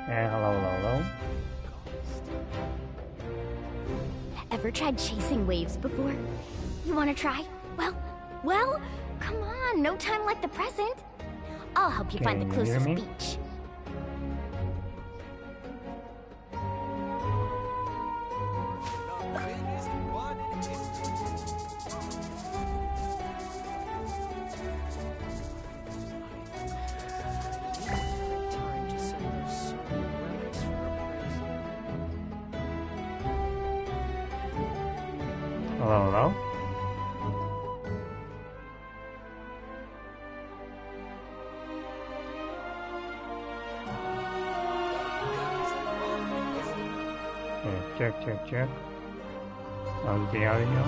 Hello, hello, hello. Ever tried chasing waves before? You want to try? Well, come on, no time like the present. I'll help you find the closest beach. Hello, hello. Okay, check. How's the audio?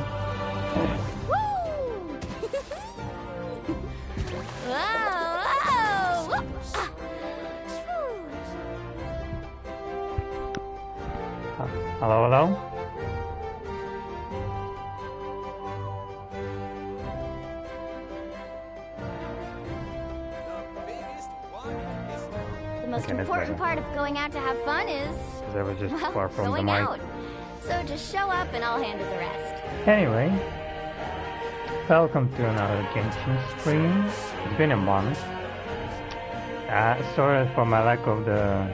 Woo! Whoa! Hello, hello. The most important part of going out to have fun is I was just far from the going mic. out. So just show up and I'll handle the rest. Anyway, welcome to another Genshin stream. It's been a month. Sorry for my lack of the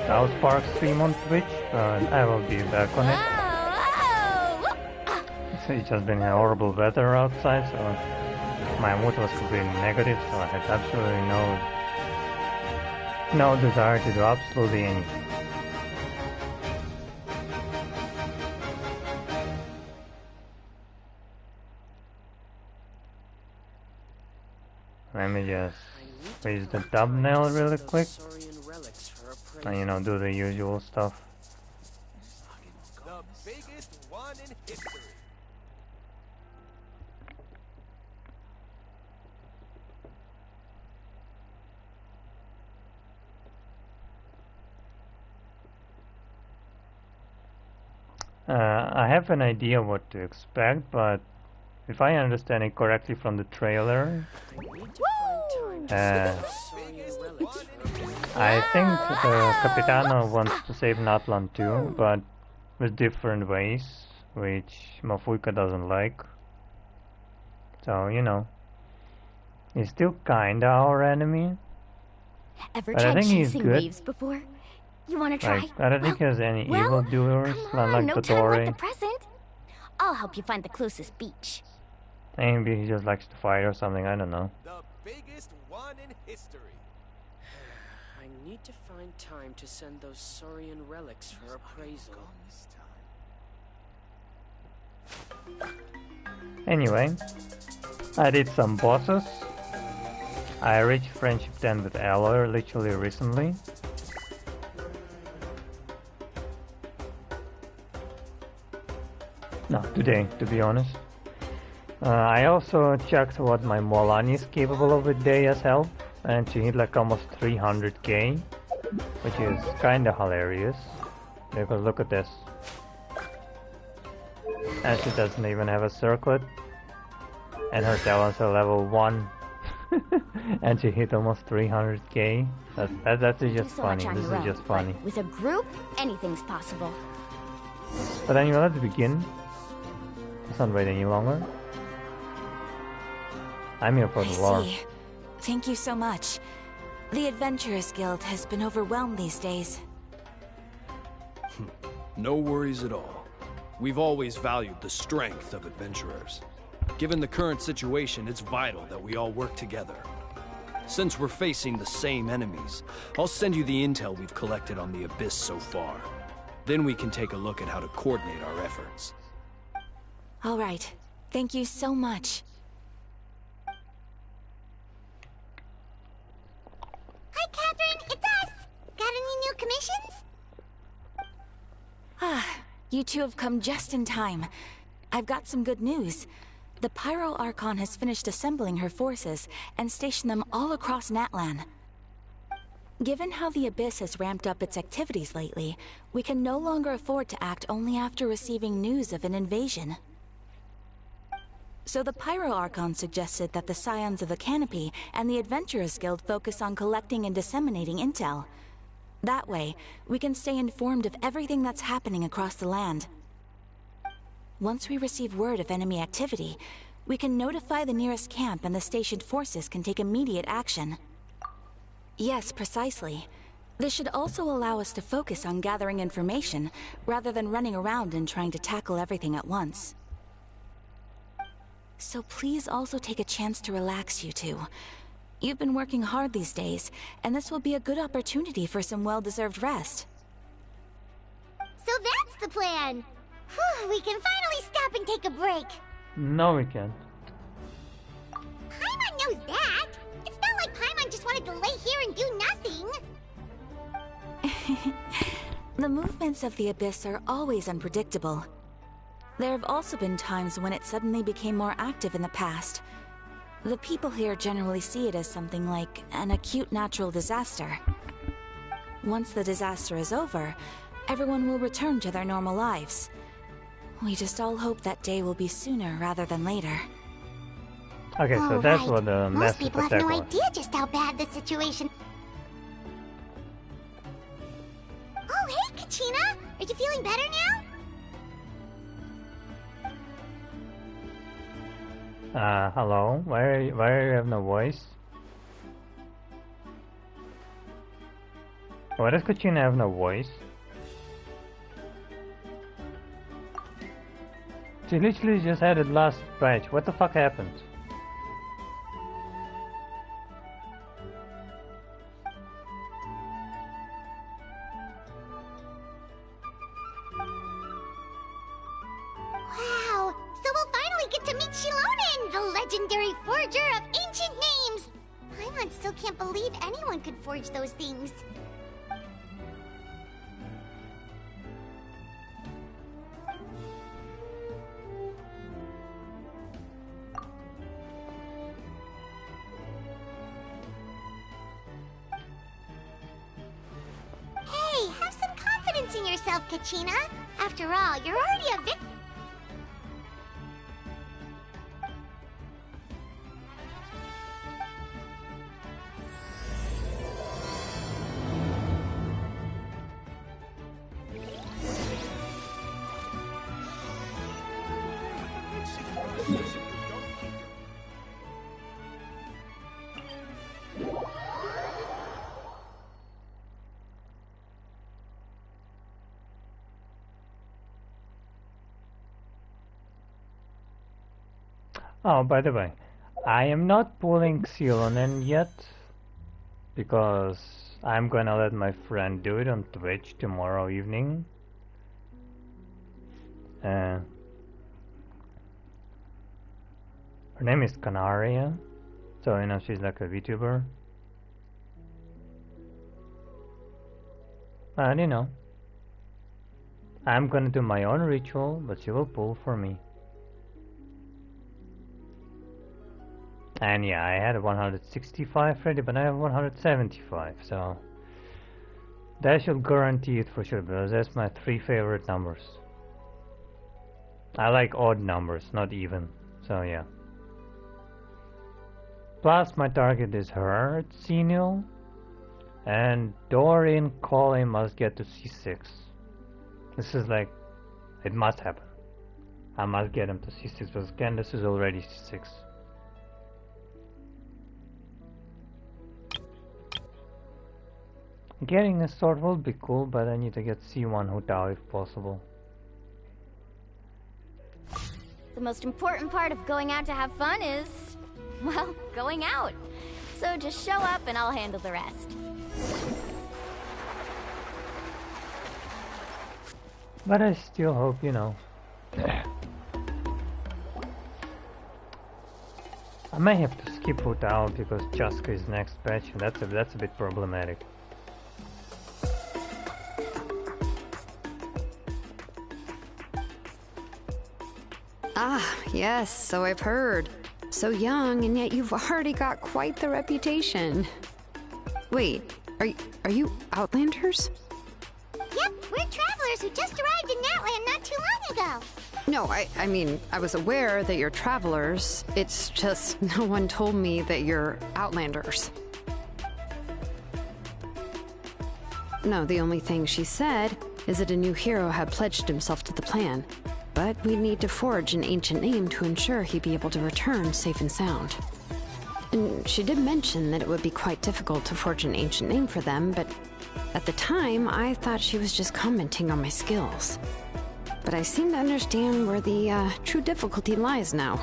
South Park stream on Twitch, but I will be back on it. So it's just been a horrible weather outside, so my mood was completely negative, so I had absolutely no desire to do absolutely anything. Let me just raise the thumbnail really quick, and do the usual stuff. The biggest one in history. I have an idea what to expect, but if I understand it correctly from the trailer, I think the Capitano wants to save Natlan too, but with different ways, which Mafuika doesn't like. So, he's still kinda our enemy. Ever But I tried think he's chasing good. waves before? You want to try? Like, I don't think he has any evildoers, come on, like no time like the Dotori. present. I'll help you find the closest beach. Maybe he just likes to fight or something, I don't know. The biggest one in history. I need to find time to send those Saurian relics for appraisal. Anyway, I did some bosses. I reached Friendship 10 with Aloy literally recently. No, today, to be honest. I also checked what my Molani is capable of with Day as hell, and she hit like almost 300k, which is kinda hilarious, because look at this. And she doesn't even have a circlet, and her talents are level 1, and she hit almost 300k. That's just funny, this is just funny. With a group, anything's possible. But anyway, let's begin. Let's not wait any longer. I'm here for the lore. Thank you so much. The Adventurers Guild has been overwhelmed these days. No worries at all. We've always valued the strength of adventurers. Given the current situation, it's vital that we all work together. Since we're facing the same enemies, I'll send you the intel we've collected on the Abyss so far. Then we can take a look at how to coordinate our efforts. All right. Thank you so much. Hi, Catherine. It's us. Got any new commissions? You two have come just in time. I've got some good news. The Pyro Archon has finished assembling her forces and stationed them all across Natlan. Given how the Abyss has ramped up its activities lately, we can no longer afford to act only after receiving news of an invasion. So the Pyro Archon suggested that the Scions of the Canopy and the Adventurers Guild focus on collecting and disseminating intel. That way, we can stay informed of everything that's happening across the land. Once we receive word of enemy activity, we can notify the nearest camp and the stationed forces can take immediate action. Yes, precisely. This should also allow us to focus on gathering information, rather than running around and trying to tackle everything at once. So please also take a chance to relax, you two. You've been working hard these days, and this will be a good opportunity for some well-deserved rest. So that's the plan! Whew, we can finally stop and take a break! No, we can't. Paimon knows that! It's not like Paimon just wanted to lay here and do nothing! The movements of the Abyss are always unpredictable. There have also been times when it suddenly became more active in the past. The people here generally see it as something like an acute natural disaster. Once the disaster is over, everyone will return to their normal lives. We just all hope that day will be sooner rather than later. Okay, so that's right. what the Most massive people have attack no was. idea just how bad the situation. Oh, hey, Kachina! Are you feeling better now? Hello? Why you have no voice? Why does Kachina have no voice? She literally just had it last batch. What the fuck happened? Wow! So we'll finally get to meet Xilonen, the legendary forger of ancient names! Paimon still can't believe anyone could forge those things. Hey, have some confidence in yourself, Kachina. After all, you're already a victim. Oh, by the way, I am not pulling Xilonen yet because I'm gonna let my friend do it on Twitch tomorrow evening. Her name is Canaria, so you know she's like a VTuber. And you know, I'm gonna do my own ritual, but she will pull for me. And yeah, I had 165 ready, but I have 175, so that should guarantee it for sure, because that's my 3 favorite numbers. I like odd numbers, not even, so yeah. Plus my target is her at C0, and Dorian Coley must get to C6. This is like, it must happen. I must get him to C6, because Candace is already C6. Getting a sword will be cool, but I need to get C1 Hu Tao if possible. The most important part of going out to have fun is, well, going out. So just show up and I'll handle the rest. But I still hope, you know. I may have to skip Hu Tao because Chaska is next patch, and that's a bit problematic. Ah, yes, so I've heard. So young, and yet you've already got quite the reputation. Wait, are you Outlanders? Yep, we're travelers who just arrived in Natland not too long ago. No, I mean, I was aware that you're travelers. It's just no one told me that you're Outlanders. No, the only thing she said is that a new hero had pledged himself to the plan. But we'd need to forge an ancient name to ensure he'd be able to return safe and sound. And she did mention that it would be quite difficult to forge an ancient name for them, but at the time, I thought she was just commenting on my skills. But I seem to understand where the true difficulty lies now.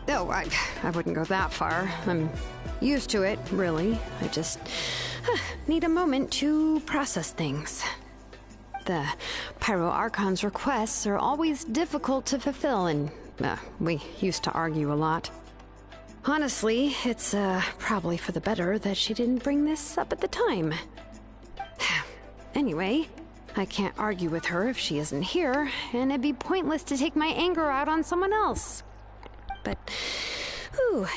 Oh, I wouldn't go that far. I'm used to it, really. I just need a moment to process things. The Pyro Archon's requests are always difficult to fulfill, and we used to argue a lot. Honestly, it's probably for the better that she didn't bring this up at the time. Anyway, I can't argue with her if she isn't here, and it'd be pointless to take my anger out on someone else. But,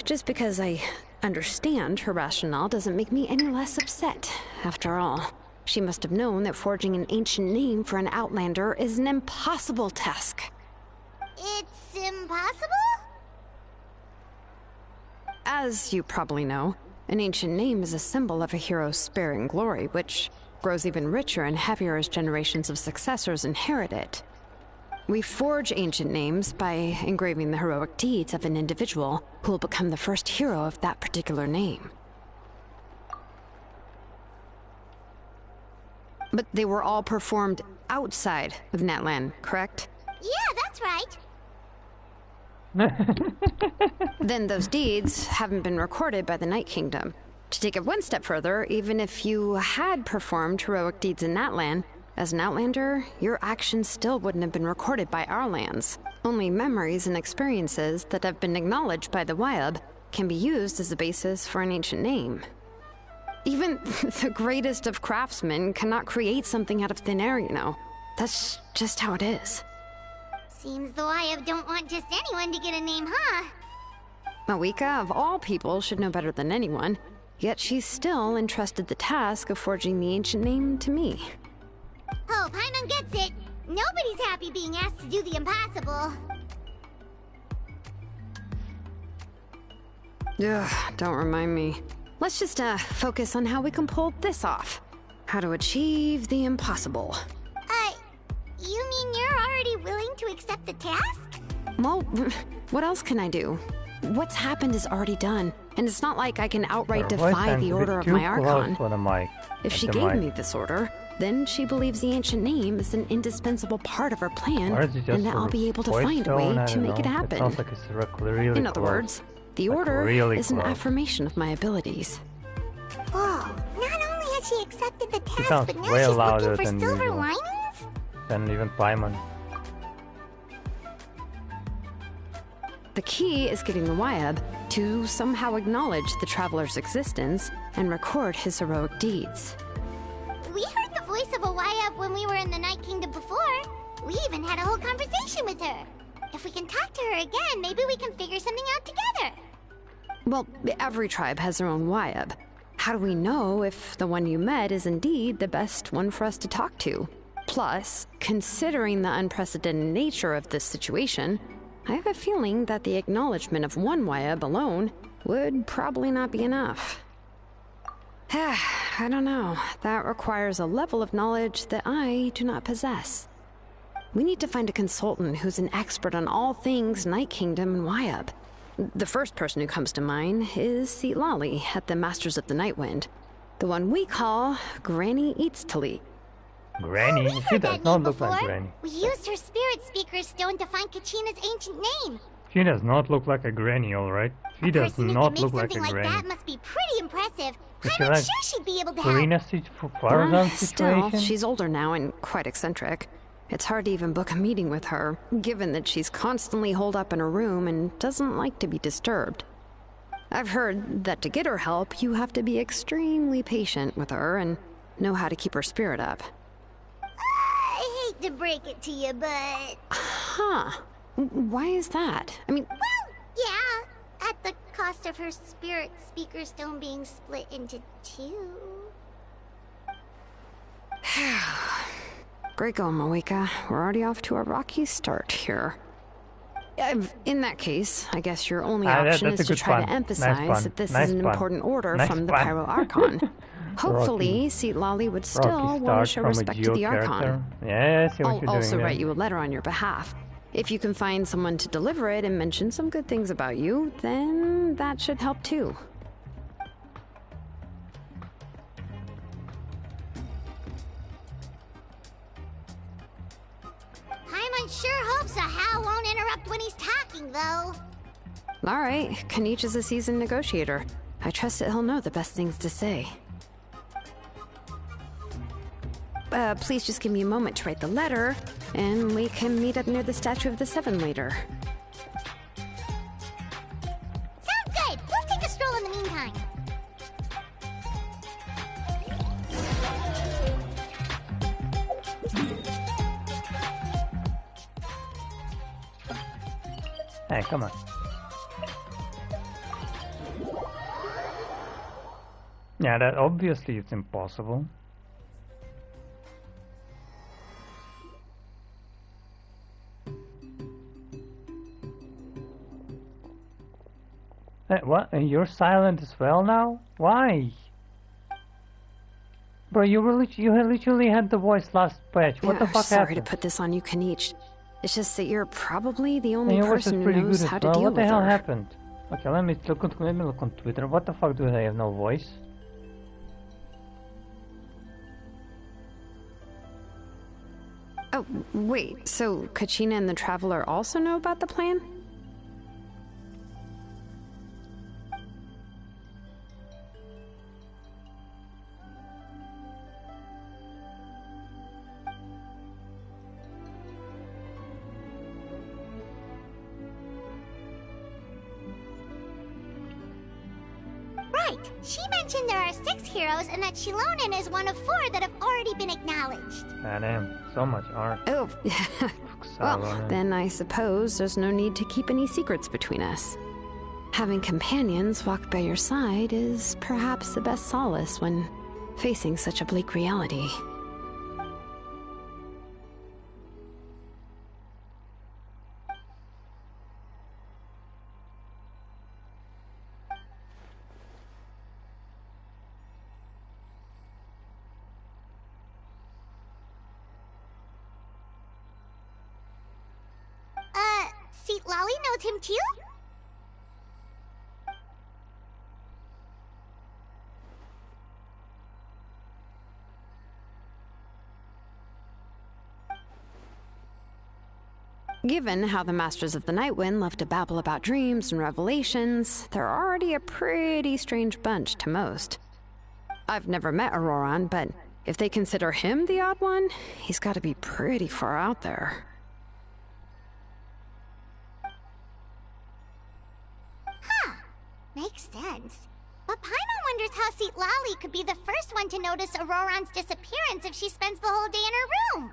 just because I understand her rationale doesn't make me any less upset. After all, she must have known that forging an ancient name for an Outlander is an impossible task. It's impossible? As you probably know, an ancient name is a symbol of a hero's spirit and glory, which grows even richer and heavier as generations of successors inherit it. We forge ancient names by engraving the heroic deeds of an individual who will become the first hero of that particular name. But they were all performed outside of Natlan, correct? Yeah, that's right. Then those deeds haven't been recorded by the Night Kingdom. To take it one step further, even if you had performed heroic deeds in Natlan, as an Outlander, your actions still wouldn't have been recorded by our lands. Only memories and experiences that have been acknowledged by the Wyab can be used as a basis for an ancient name. Even the greatest of craftsmen cannot create something out of thin air, you know. That's just how it is. Seems the Wyab don't want just anyone to get a name, huh? Mawika, of all people, should know better than anyone, yet she's still entrusted the task of forging the ancient name to me. Oh, Paimon gets it. Nobody's happy being asked to do the impossible. Ugh, don't remind me. Let's just focus on how we can pull this off. How to achieve the impossible. You mean you're already willing to accept the task? Well, what else can I do? What's happened is already done, and it's not like I can outright defy the order of my Archon. If she gave me this order, then she believes the ancient name is an indispensable part of her plan, and that I'll be able to find a way to make it happen. In other words, the order is an affirmation of my abilities. Whoa, not only has she accepted the task, but now she's looking for silver linings? Than even Paimon. The key is getting the Wyab to somehow acknowledge the Traveler's existence and record his heroic deeds. We heard the voice of a Wyab when we were in the Night Kingdom before. We even had a whole conversation with her. If we can talk to her again, maybe we can figure something out together. Well, every tribe has their own Wyab. How do we know if the one you met is indeed the best one for us to talk to? Plus, considering the unprecedented nature of this situation, I have a feeling that the acknowledgement of one Wyab alone would probably not be enough. I don't know. That requires a level of knowledge that I do not possess. We need to find a consultant who's an expert on all things Night Kingdom and Wyab. The first person who comes to mind is Xilonen at the Masters of the Nightwind. The one we call Granny Eatstali. Granny? She does not look like Granny. We used her Spirit Speaker stone to find Kachina's ancient name. She does not look like a granny, alright? She does not look like a granny. That must be pretty impressive. I'm sure she'd be able to help. Still, she's older now and quite eccentric. It's hard to even book a meeting with her, given that she's constantly holed up in her room and doesn't like to be disturbed. I've heard that to get her help, you have to be extremely patient with her and know how to keep her spirit up. I hate to break it to you, but... Huh. Why is that? I mean... Well, yeah. At the cost of her Spirit Speaker stone being split into two. Great going, Mawika. We're already off to a rocky start here. In that case, I guess your only That's option a is to good try pun. to emphasize that this Nice is an pun. important order Nice from the pun. Pyro Archon. Hopefully, Seat Lolly would still Rocky want to start show from a respect to Geo the character. Archon. Yeah, I see what I'll you're also doing write there. you a letter on your behalf. If you can find someone to deliver it and mention some good things about you, then that should help too. Paimon sure hopes a Hal won't interrupt when he's talking, though. Alright, Kaniche is a seasoned negotiator. I trust that he'll know the best things to say. Please just give me a moment to write the letter, and we can meet up near the Statue of the Seven later. Sounds good. We'll take a stroll in the meantime. Hey, come on. Yeah, that obviously it's impossible. Hey, what? And you're silent as well now? Why? Bro, you literally had the voice last patch. What the fuck Sorry happened? to put this on you, Kaniche. It's just that you're probably the And only your voice is person who pretty knows good how as to well. deal What the with hell her. happened? Okay, let me look on Twitter. What the fuck do I have no voice? Oh, wait, so Kachina and the Traveler also know about the plan? Right. She mentioned there are 6 heroes and that Xilonen is one of 4 that have already been acknowledged. Damn, so much art. Oh, well, Xilonen. then I suppose there's no need to keep any secrets between us. Having companions walk by your side is perhaps the best solace when facing such a bleak reality. Seat Lolly knows him too? Given how the Masters of the Nightwind love to babble about dreams and revelations, they're already a pretty strange bunch to most. I've never met Auroran, but if they consider him the odd one, he's got to be pretty far out there. Makes sense. But Paimon wonders how Seat Lolly could be the first one to notice Auroran's disappearance if she spends the whole day in her room.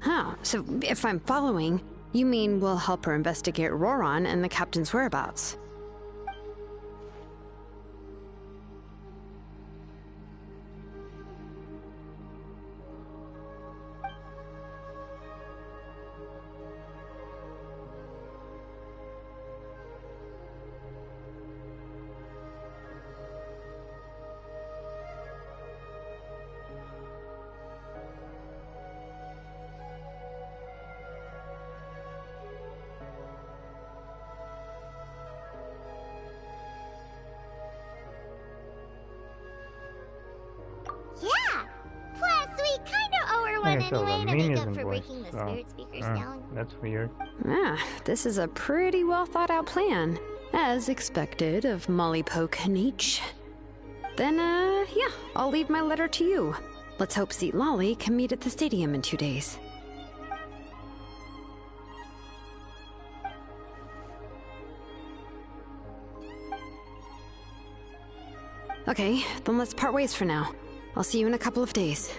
Huh, so if I'm following, you mean we'll help her investigate Auroran and the captain's whereabouts? Yeah! Plus, we kinda owe her one Okay, so anyway the to make minions up for invoice. breaking the Oh, spirit speakers down. That's weird. Ah, this is a pretty well thought out plan, as expected of Molly Poke Kaniche. Then, yeah, I'll leave my letter to you. Let's hope Seat Lolly can meet at the stadium in 2 days. Okay, then let's part ways for now. I'll see you in a couple of days.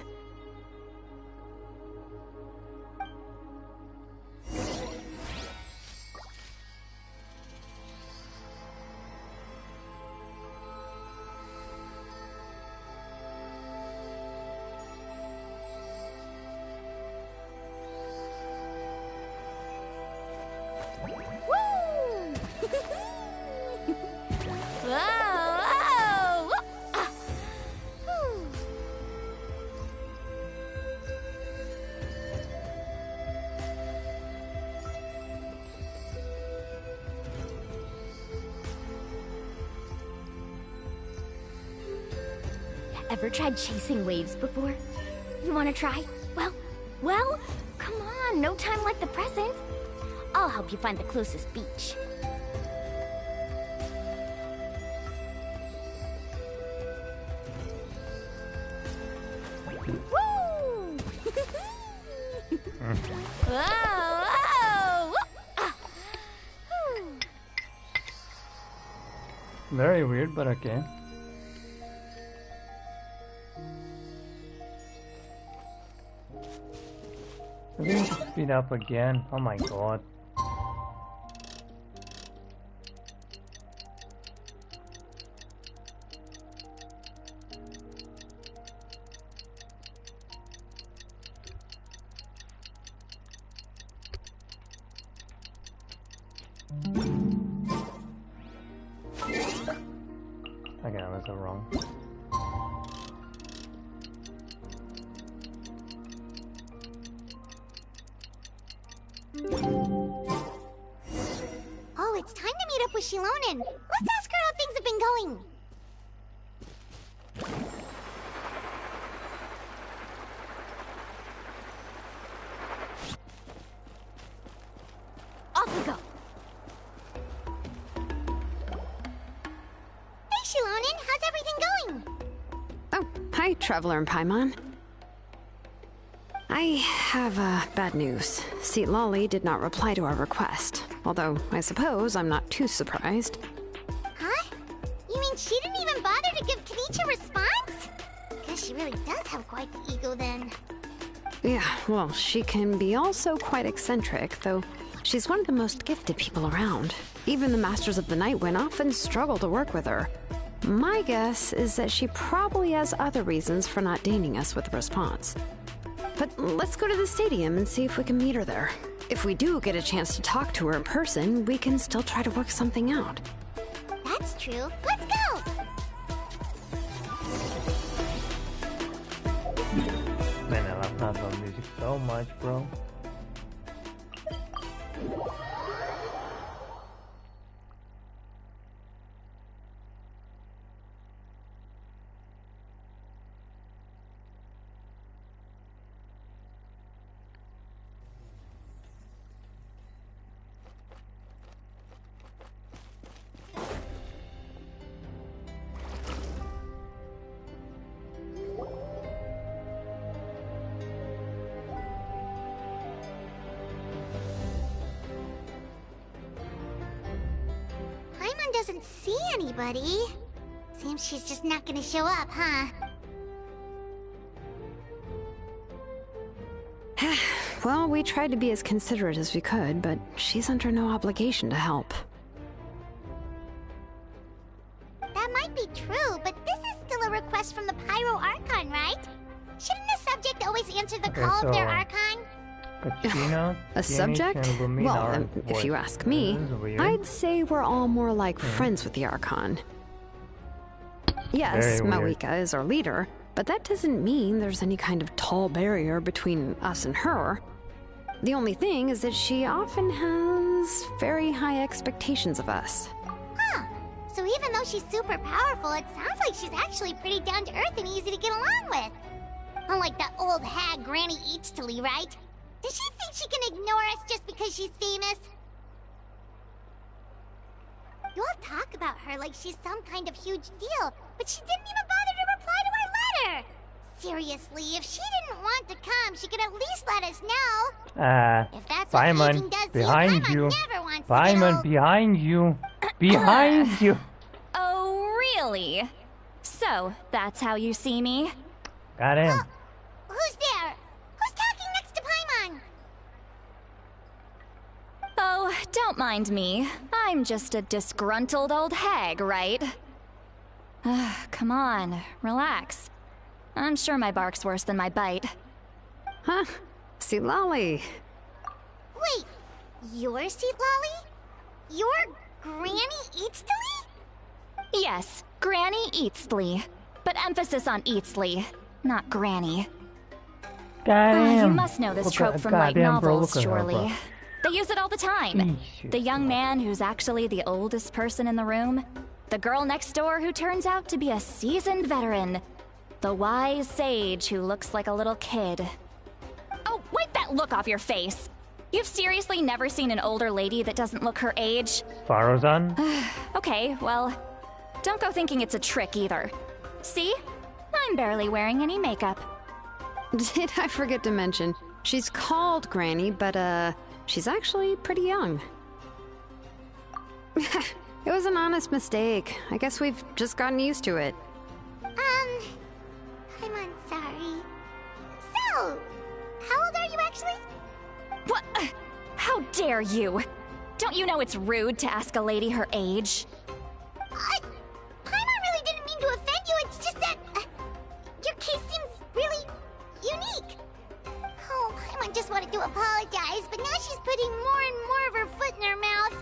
Ever tried chasing waves before? You wanna try? Well, come on, no time like the present. I'll help you find the closest beach. Woo! Whoa! Very weird, but okay. We need to speed up again. Oh my god. Okay, I was wrong. Oh, it's time to meet up with Xilonen. Let's ask her how things have been going. Off we go. Hey, Xilonen, how's everything going? Oh, hi, Traveler and Paimon. I have bad news. Xilonen did not reply to our request, although I suppose I'm not too surprised. Huh? You mean she didn't even bother to give Kenichi a response? Guess she really does have quite the ego then. Yeah, well, she can be also quite eccentric, though she's one of the most gifted people around. Even the Masters of the Nightwind often struggle to work with her. My guess is that she probably has other reasons for not deigning us with a response. But let's go to the stadium and see if we can meet her there. If we do get a chance to talk to her in person, we can still try to work something out. That's true. Let's go! Man, I love Natlan music so much, bro. Doesn't see anybody. Seems she's just not gonna show up, huh? Well, we tried to be as considerate as we could, but she's under no obligation to help. That might be true, but this is still a request from the Pyro Archon, right? Shouldn't a subject always answer the call of their Archon? A subject? Well, if you ask me, I'd say we're all more like friends with the Archon. Yes, Mawika is our leader, but that doesn't mean there's any kind of tall barrier between us and her. The only thing is that she often has very high expectations of us. Huh. So even though she's super powerful, it sounds like she's actually pretty down to earth and easy to get along with. Unlike that old hag Granny Eachtley, right? Does she think she can ignore us just because she's famous? You all talk about her like she's some kind of huge deal, but she didn't even bother to reply to our letter! Seriously, if she didn't want to come, she could at least let us know. If that's what aging does to you, Paimon never wants to get old. Behind you! Behind you! Oh, really? So, that's how you see me? Got him. Who's there? Who's talking next to Paimon? Oh, don't mind me. I'm just a disgruntled old hag, right? Come on, relax. I'm sure my bark's worse than my bite. Huh? Xilonen. Wait, you're Xilonen? You're Granny Eastly? Yes, Granny Eastly. But emphasis on Eastly, not Granny. You must know this trope from light novels, surely. They use it all the time. The young man who's actually the oldest person in the room. The girl next door who turns out to be a seasoned veteran. The wise sage who looks like a little kid. Oh, wipe that look off your face! You've seriously never seen an older lady that doesn't look her age? Farozan? Okay, well, don't go thinking it's a trick either. See? I'm barely wearing any makeup. Did I forget to mention, she's called Granny, but she's actually pretty young. It was an honest mistake. I guess we've just gotten used to it. I'm sorry. So, how old are you actually? What? How dare you? Don't you know it's rude to ask a lady her age? Paimon really didn't mean to offend you, it's just that your case seems really unique. Oh, Paimon just wanted to apologize, but now she's putting more and more of her foot in her mouth.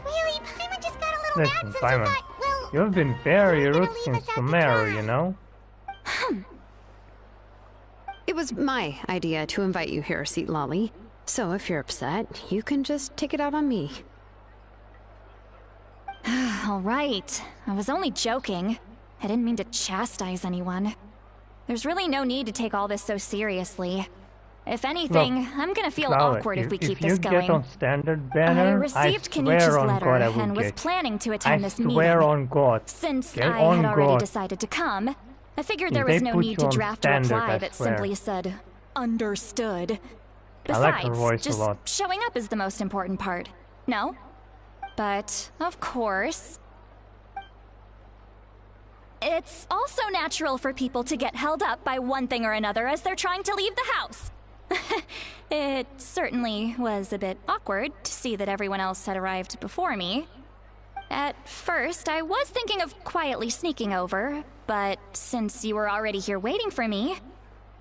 Really, Paimon just got a little mad since Paimon, I thought, well... You've been very rude since tomorrow, you know? It was my idea to invite you here, Seat Lolly. So if you're upset, you can just take it out on me. All right. I was only joking. I didn't mean to chastise anyone. There's really no need to take all this so seriously. If anything, Look, I'm gonna feel Cloud, awkward if we keep this going. If you get on standard banner, I received Kenichi's letter and was planning to attend this meeting. I swear on God. Since I had already decided to come, I figured there was no need to draft a reply that simply said, "Understood." Besides, just showing up is the most important part. No? But, of course... It's also natural for people to get held up by one thing or another as they're trying to leave the house. It certainly was a bit awkward to see that everyone else had arrived before me. At first, I was thinking of quietly sneaking over, but since you were already here waiting for me,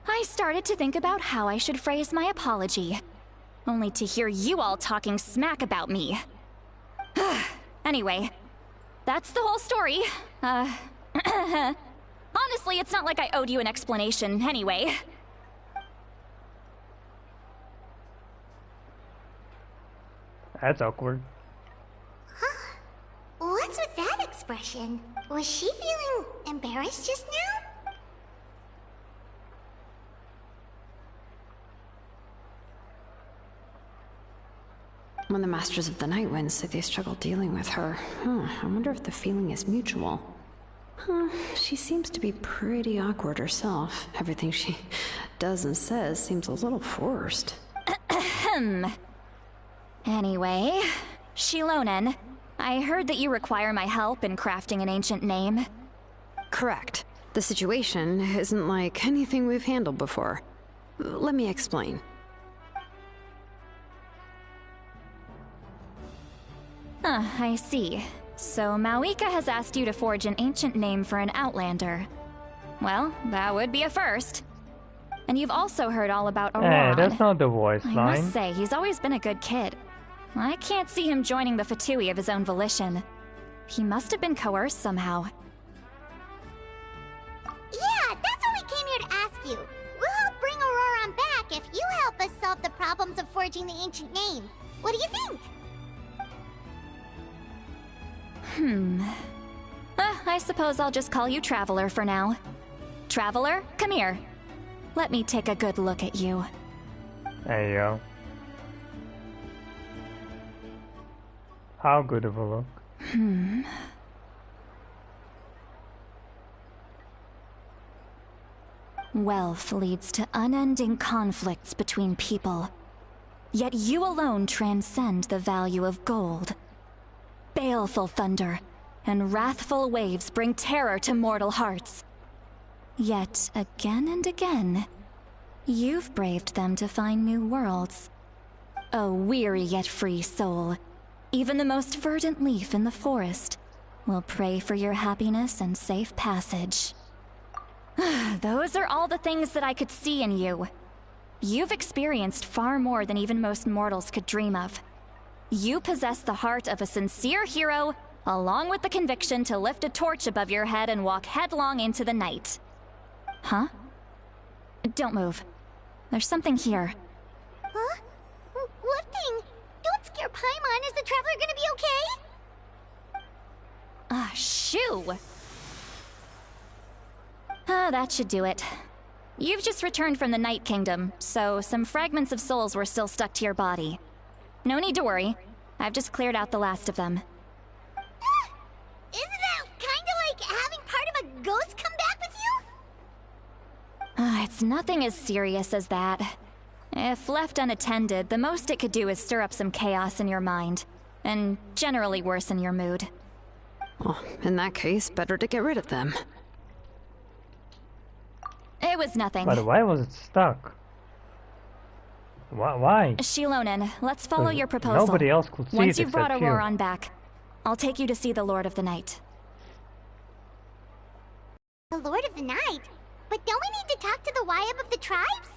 I started to think about how I should phrase my apology. Only to hear you all talking smack about me. Anyway, that's the whole story. Honestly, it's not like I owed you an explanation anyway. That's awkward. Huh? What's with that expression? Was she feeling embarrassed just now? When the Masters of the Night Wind said they struggle dealing with her, I wonder if the feeling is mutual. She seems to be pretty awkward herself. Everything she does and says seems a little forced. Anyway, Xilonen, I heard that you require my help in crafting an ancient name. Correct. The situation isn't like anything we've handled before. Let me explain. I see. So Mawika has asked you to forge an ancient name for an Outlander. Well, that would be a first. And you've also heard all about Auron. Hey, that's not the voice line. I must say, he's always been a good kid. I can't see him joining the Fatui of his own volition. He must have been coerced somehow. Yeah, that's what we came here to ask you. We'll help bring Auron back if you help us solve the problems of forging the ancient name. What do you think? I suppose I'll just call you Traveler for now. Traveler, come here. Let me take a good look at you. There you go. How good of a look? Wealth leads to unending conflicts between people. Yet you alone transcend the value of gold. Baleful thunder and wrathful waves bring terror to mortal hearts. Yet, again and again, you've braved them to find new worlds. A weary yet free soul, even the most verdant leaf in the forest will pray for your happiness and safe passage. Those are all the things that I could see in you. You've experienced far more than even most mortals could dream of. You possess the heart of a sincere hero, along with the conviction to lift a torch above your head and walk headlong into the night. Huh? Don't move. There's something here. Huh? What thing? Don't scare Paimon. Is the Traveler gonna be okay? Shoo! That should do it. You've just returned from the Night Kingdom, so some fragments of souls were still stuck to your body. No need to worry. I've just cleared out the last of them. Isn't that kinda like having part of a ghost come back with you? It's nothing as serious as that. If left unattended, the most it could do is stir up some chaos in your mind, and generally worsen your mood. Well, in that case, better to get rid of them. It was nothing. But why was it stuck? Why? Xilonen, let's follow your proposal. Nobody else could see Once it you've brought except you. Auroran back, I'll take you to see the Lord of the Night. The Lord of the Night? But don't we need to talk to the Wyab of the tribes?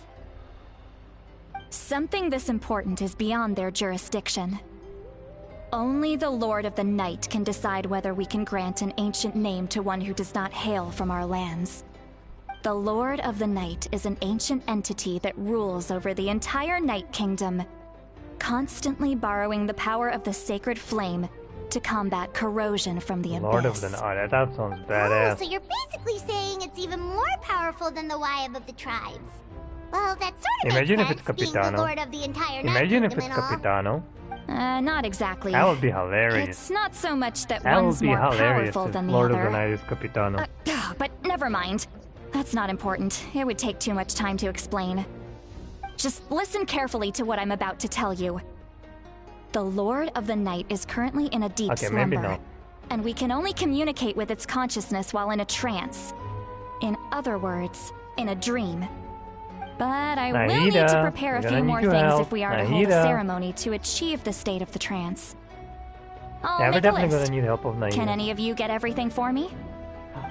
Something this important is beyond their jurisdiction. Only the Lord of the Night can decide whether we can grant an ancient name to one who does not hail from our lands. The Lord of the Night is an ancient entity that rules over the entire Night Kingdom, constantly borrowing the power of the sacred flame to combat corrosion from the Lord abyss. of the Night, that sounds Oh, badass. so you're basically saying it's even more powerful than the Wyab of the tribes. Well, that sort of Imagine makes if it's sense, being the Capitano. Lord of the entire Night Imagine if Kingdom it's and all. Capitano. Not exactly. That would be hilarious. It's not so much that That one's would be more hilarious powerful if than the Lord other. of the Night is Capitano. But never mind. That's not important. It would take too much time to explain. Just listen carefully to what I'm about to tell you. The Lord of the Night is currently in a deep Okay, slumber, maybe no. and we can only communicate with its consciousness while in a trance. In other words, in a dream. But I will need to Nahida, prepare a we're few gonna more need your things help. if we are to hold a Nahida. ceremony to achieve the state of the trance. I'll Yeah, we're make a definitely list. gonna need help of Nahida. Can any of you get everything for me?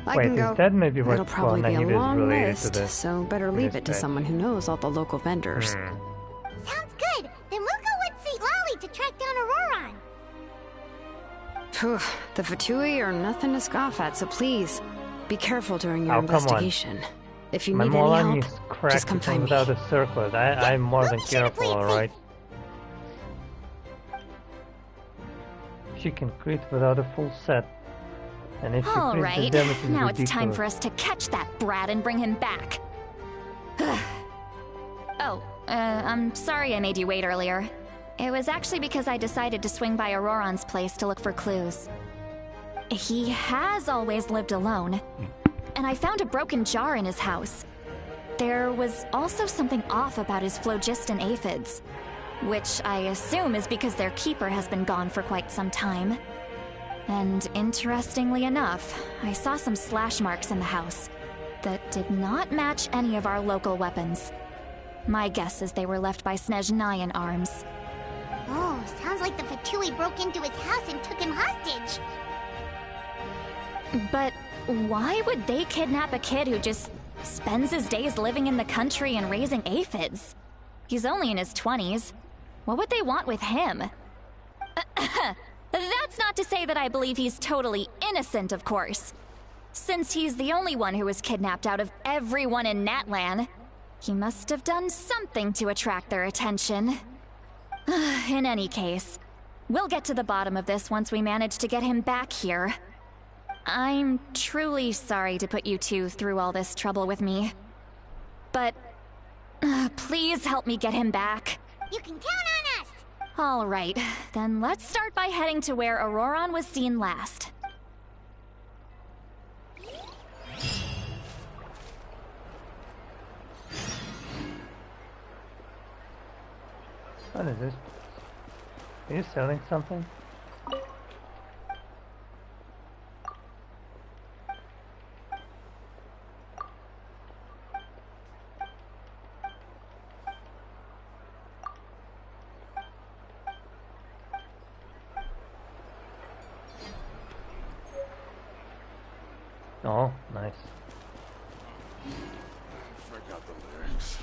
I Wait, can go. is that maybe what It'll probably be a Nahida is long related list, to this? so better leave it to bit. someone who knows all the local vendors. Sounds good. Then we'll go with St. Lolly to track down Auroran. Phew, the Fatui are nothing to scoff at, so please, be careful during your Oh, come on. investigation. If you My need any Molan help, is just cracked come find me. without a circlet. I'm more we'll than be sure to play careful, it safe. alright? She can crit without a full set. And if she All crits, the right, damage is now ridiculous. it's time for us to catch that brat and bring him back. I'm sorry I made you wait earlier. It was actually because I decided to swing by Auroran's place to look for clues. He has always lived alone, and I found a broken jar in his house. There was also something off about his phlogiston aphids, which I assume is because their keeper has been gone for quite some time. And interestingly enough, I saw some slash marks in the house that did not match any of our local weapons. My guess is they were left by Snezhnayan arms. Oh, sounds like the Fatui broke into his house and took him hostage. But why would they kidnap a kid who just spends his days living in the country and raising aphids? He's only in his 20s. What would they want with him? That's not to say that I believe he's totally innocent, of course. Since he's the only one who was kidnapped out of everyone in Natlan, he must have done something to attract their attention. In any case, we'll get to the bottom of this once we manage to get him back here. I'm truly sorry to put you two through all this trouble with me. But please help me get him back. You can count on us. All right, then let's start by heading to where Auroran was seen last. What is this? Are you selling something? Oh, nice. Forgot the lyrics.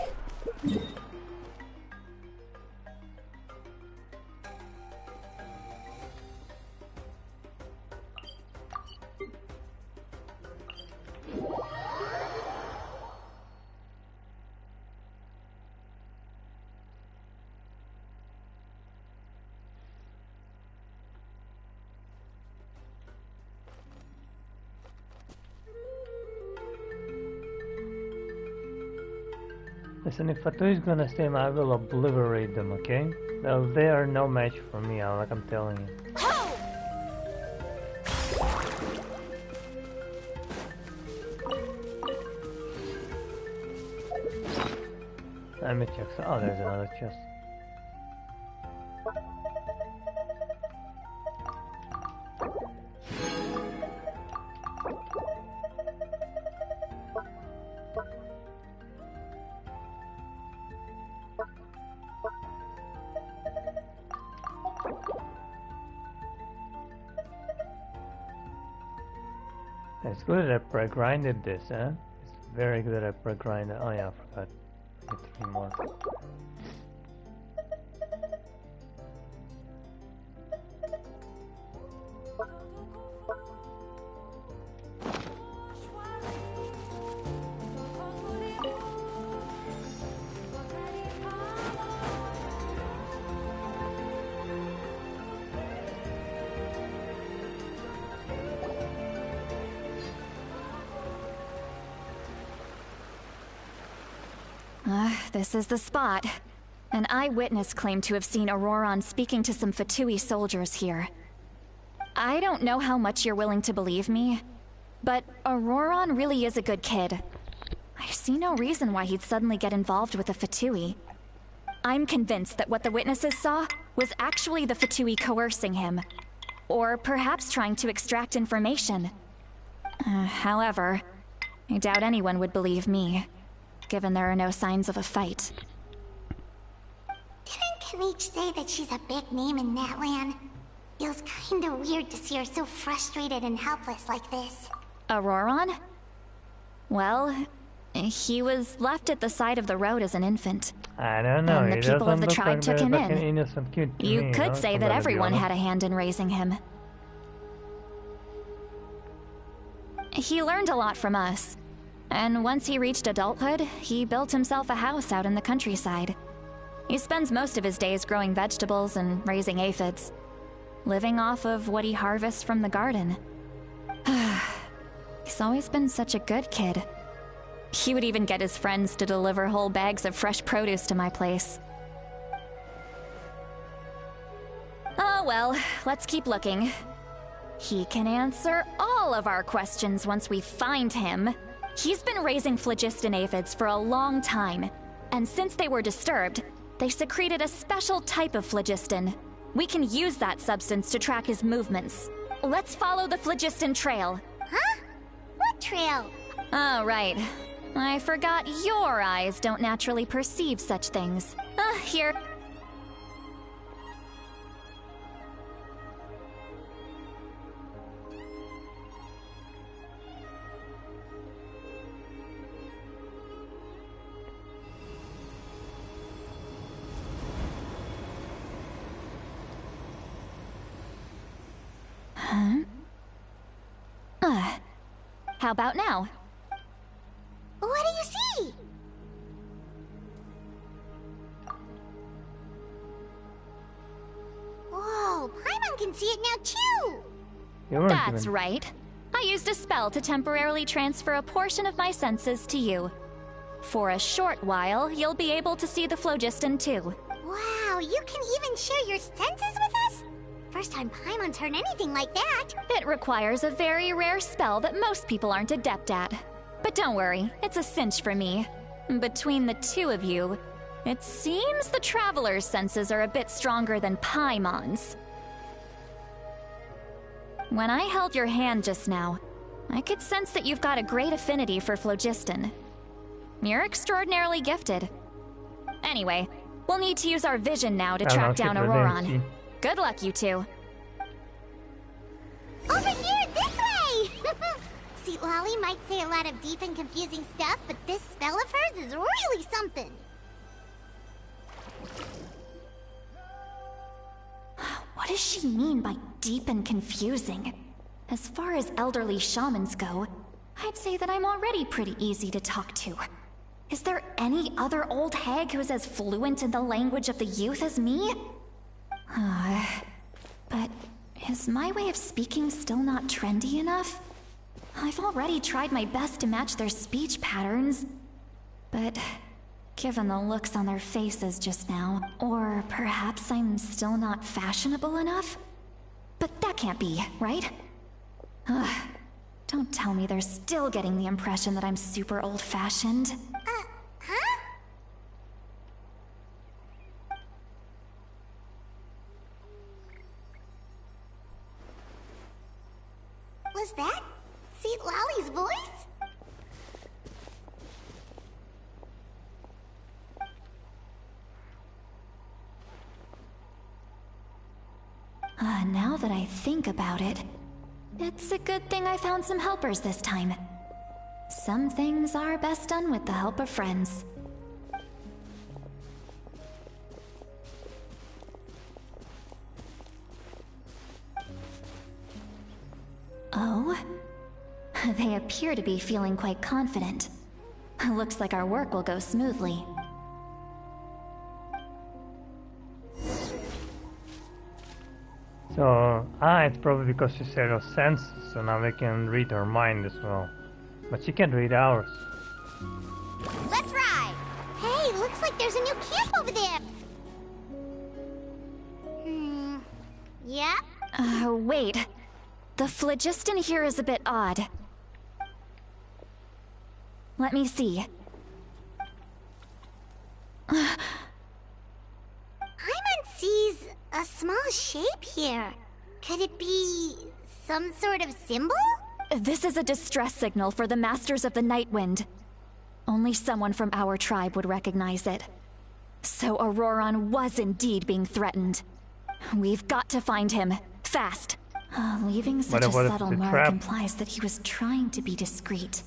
Listen, if Fatui is gonna stay, I will obliterate them, okay? No, they are no match for me, like I'm telling you. Let me check. Oh, there's another chest. It's good that I pre-grinded this, huh? It's very good that I pre-grinded. Oh yeah, I forgot. I need 3 more. This is the spot. An eyewitness claimed to have seen Auroron speaking to some Fatui soldiers here. I don't know how much you're willing to believe me, but Auroron really is a good kid. I see no reason why he'd suddenly get involved with a Fatui. I'm convinced that what the witnesses saw was actually the Fatui coercing him, or perhaps trying to extract information. However, I doubt anyone would believe me, given there are no signs of a fight. Didn't Kaniche say that she's a big name in Natlan? Feels kinda weird to see her so frustrated and helpless like this. Auroron? Well, he was left at the side of the road as an infant. I don't know. And the people of the tribe took him in. An innocent kid to you me, could say that everyone had a hand in raising him. He learned a lot from us. And once he reached adulthood, he built himself a house out in the countryside. He spends most of his days growing vegetables and raising aphids, living off of what he harvests from the garden. He's always been such a good kid. He would even get his friends to deliver whole bags of fresh produce to my place. Oh well, let's keep looking. He can answer all of our questions once we find him. He's been raising phlogiston aphids for a long time, and since they were disturbed, they secreted a special type of phlogiston. We can use that substance to track his movements. Let's follow the phlogiston trail. Huh? What trail? Oh, right. I forgot your eyes don't naturally perceive such things. Here. How about now? What do you see? Whoa, Paimon can see it now too! That's right. I used a spell to temporarily transfer a portion of my senses to you. For a short while, you'll be able to see the phlogiston too. Wow, you can even share your senses with us? First time Paimon's heard anything like that. It requires a very rare spell that most people aren't adept at. But don't worry, it's a cinch for me. Between the two of you, it seems the Traveler's senses are a bit stronger than Paimon's. When I held your hand just now, I could sense that you've got a great affinity for phlogiston. You're extraordinarily gifted. Anyway, we'll need to use our vision now to track down Auroron. Good luck, you two. Over here, this way! See, Lolly might say a lot of deep and confusing stuff, but this spell of hers is really something. What does she mean by deep and confusing? As far as elderly shamans go, I'd say that I'm already pretty easy to talk to. Is there any other old hag who's as fluent in the language of the youth as me? But is my way of speaking still not trendy enough? I've already tried my best to match their speech patterns, but given the looks on their faces just now. Or perhaps I'm still not fashionable enough? But that can't be, right? Ugh. Don't tell me they're still getting the impression that I'm super old-fashioned. Huh? Was that St. Lally's voice? Now that I think about it, it's a good thing I found some helpers this time. Some things are best done with the help of friends. Oh? They appear to be feeling quite confident. Looks like our work will go smoothly. So, it's probably because she said her senses, so now we can read her mind as well. But she can't read ours. Let's ride! Hey, looks like there's a new camp over there! Yeah? Wait. The phlogiston here is a bit odd. Let me see. Paimon sees a small shape here. Could it be some sort of symbol? This is a distress signal for the Masters of the Night Wind. Only someone from our tribe would recognize it. So Auroron was indeed being threatened. We've got to find him, fast. Leaving such a subtle mark implies that he was trying to be discreet.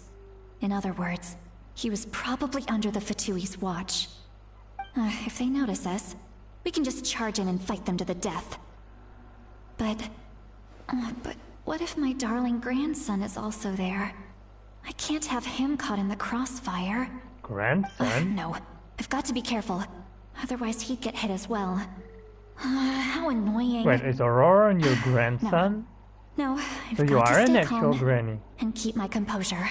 In other words, he was probably under the Fatui's watch. If they notice us, we can just charge in and fight them to the death. But what if my darling grandson is also there? I can't have him caught in the crossfire. Grandson? No, I've got to be careful. Otherwise he'd get hit as well. How annoying. Wait, is Auroron your grandson? No, I've so you got are to an stay actual calm granny. and keep my composure.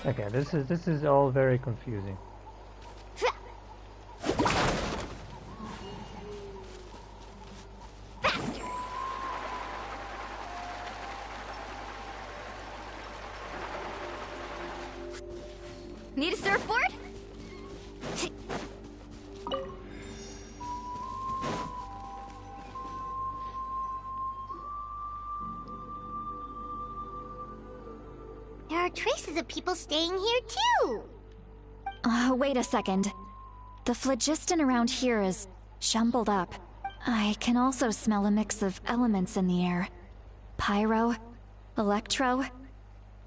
Okay, this is all very confusing. Need a surfboard? There are traces of people staying here too. Wait a second. The phlogiston around here is jumbled up. I can also smell a mix of elements in the air. Pyro, electro,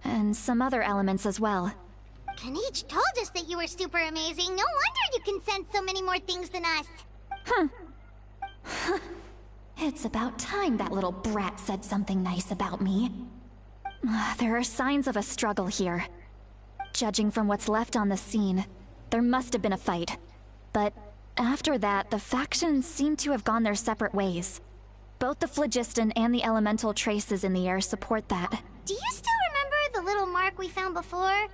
and some other elements as well. Kanich told us that you were super amazing. No wonder you can sense so many more things than us. It's about time that little brat said something nice about me. There are signs of a struggle here. Judging from what's left on the scene, there must have been a fight. But after that, the factions seem to have gone their separate ways. Both the phlogiston and the elemental traces in the air support that. Do you still remember the little mark we found before?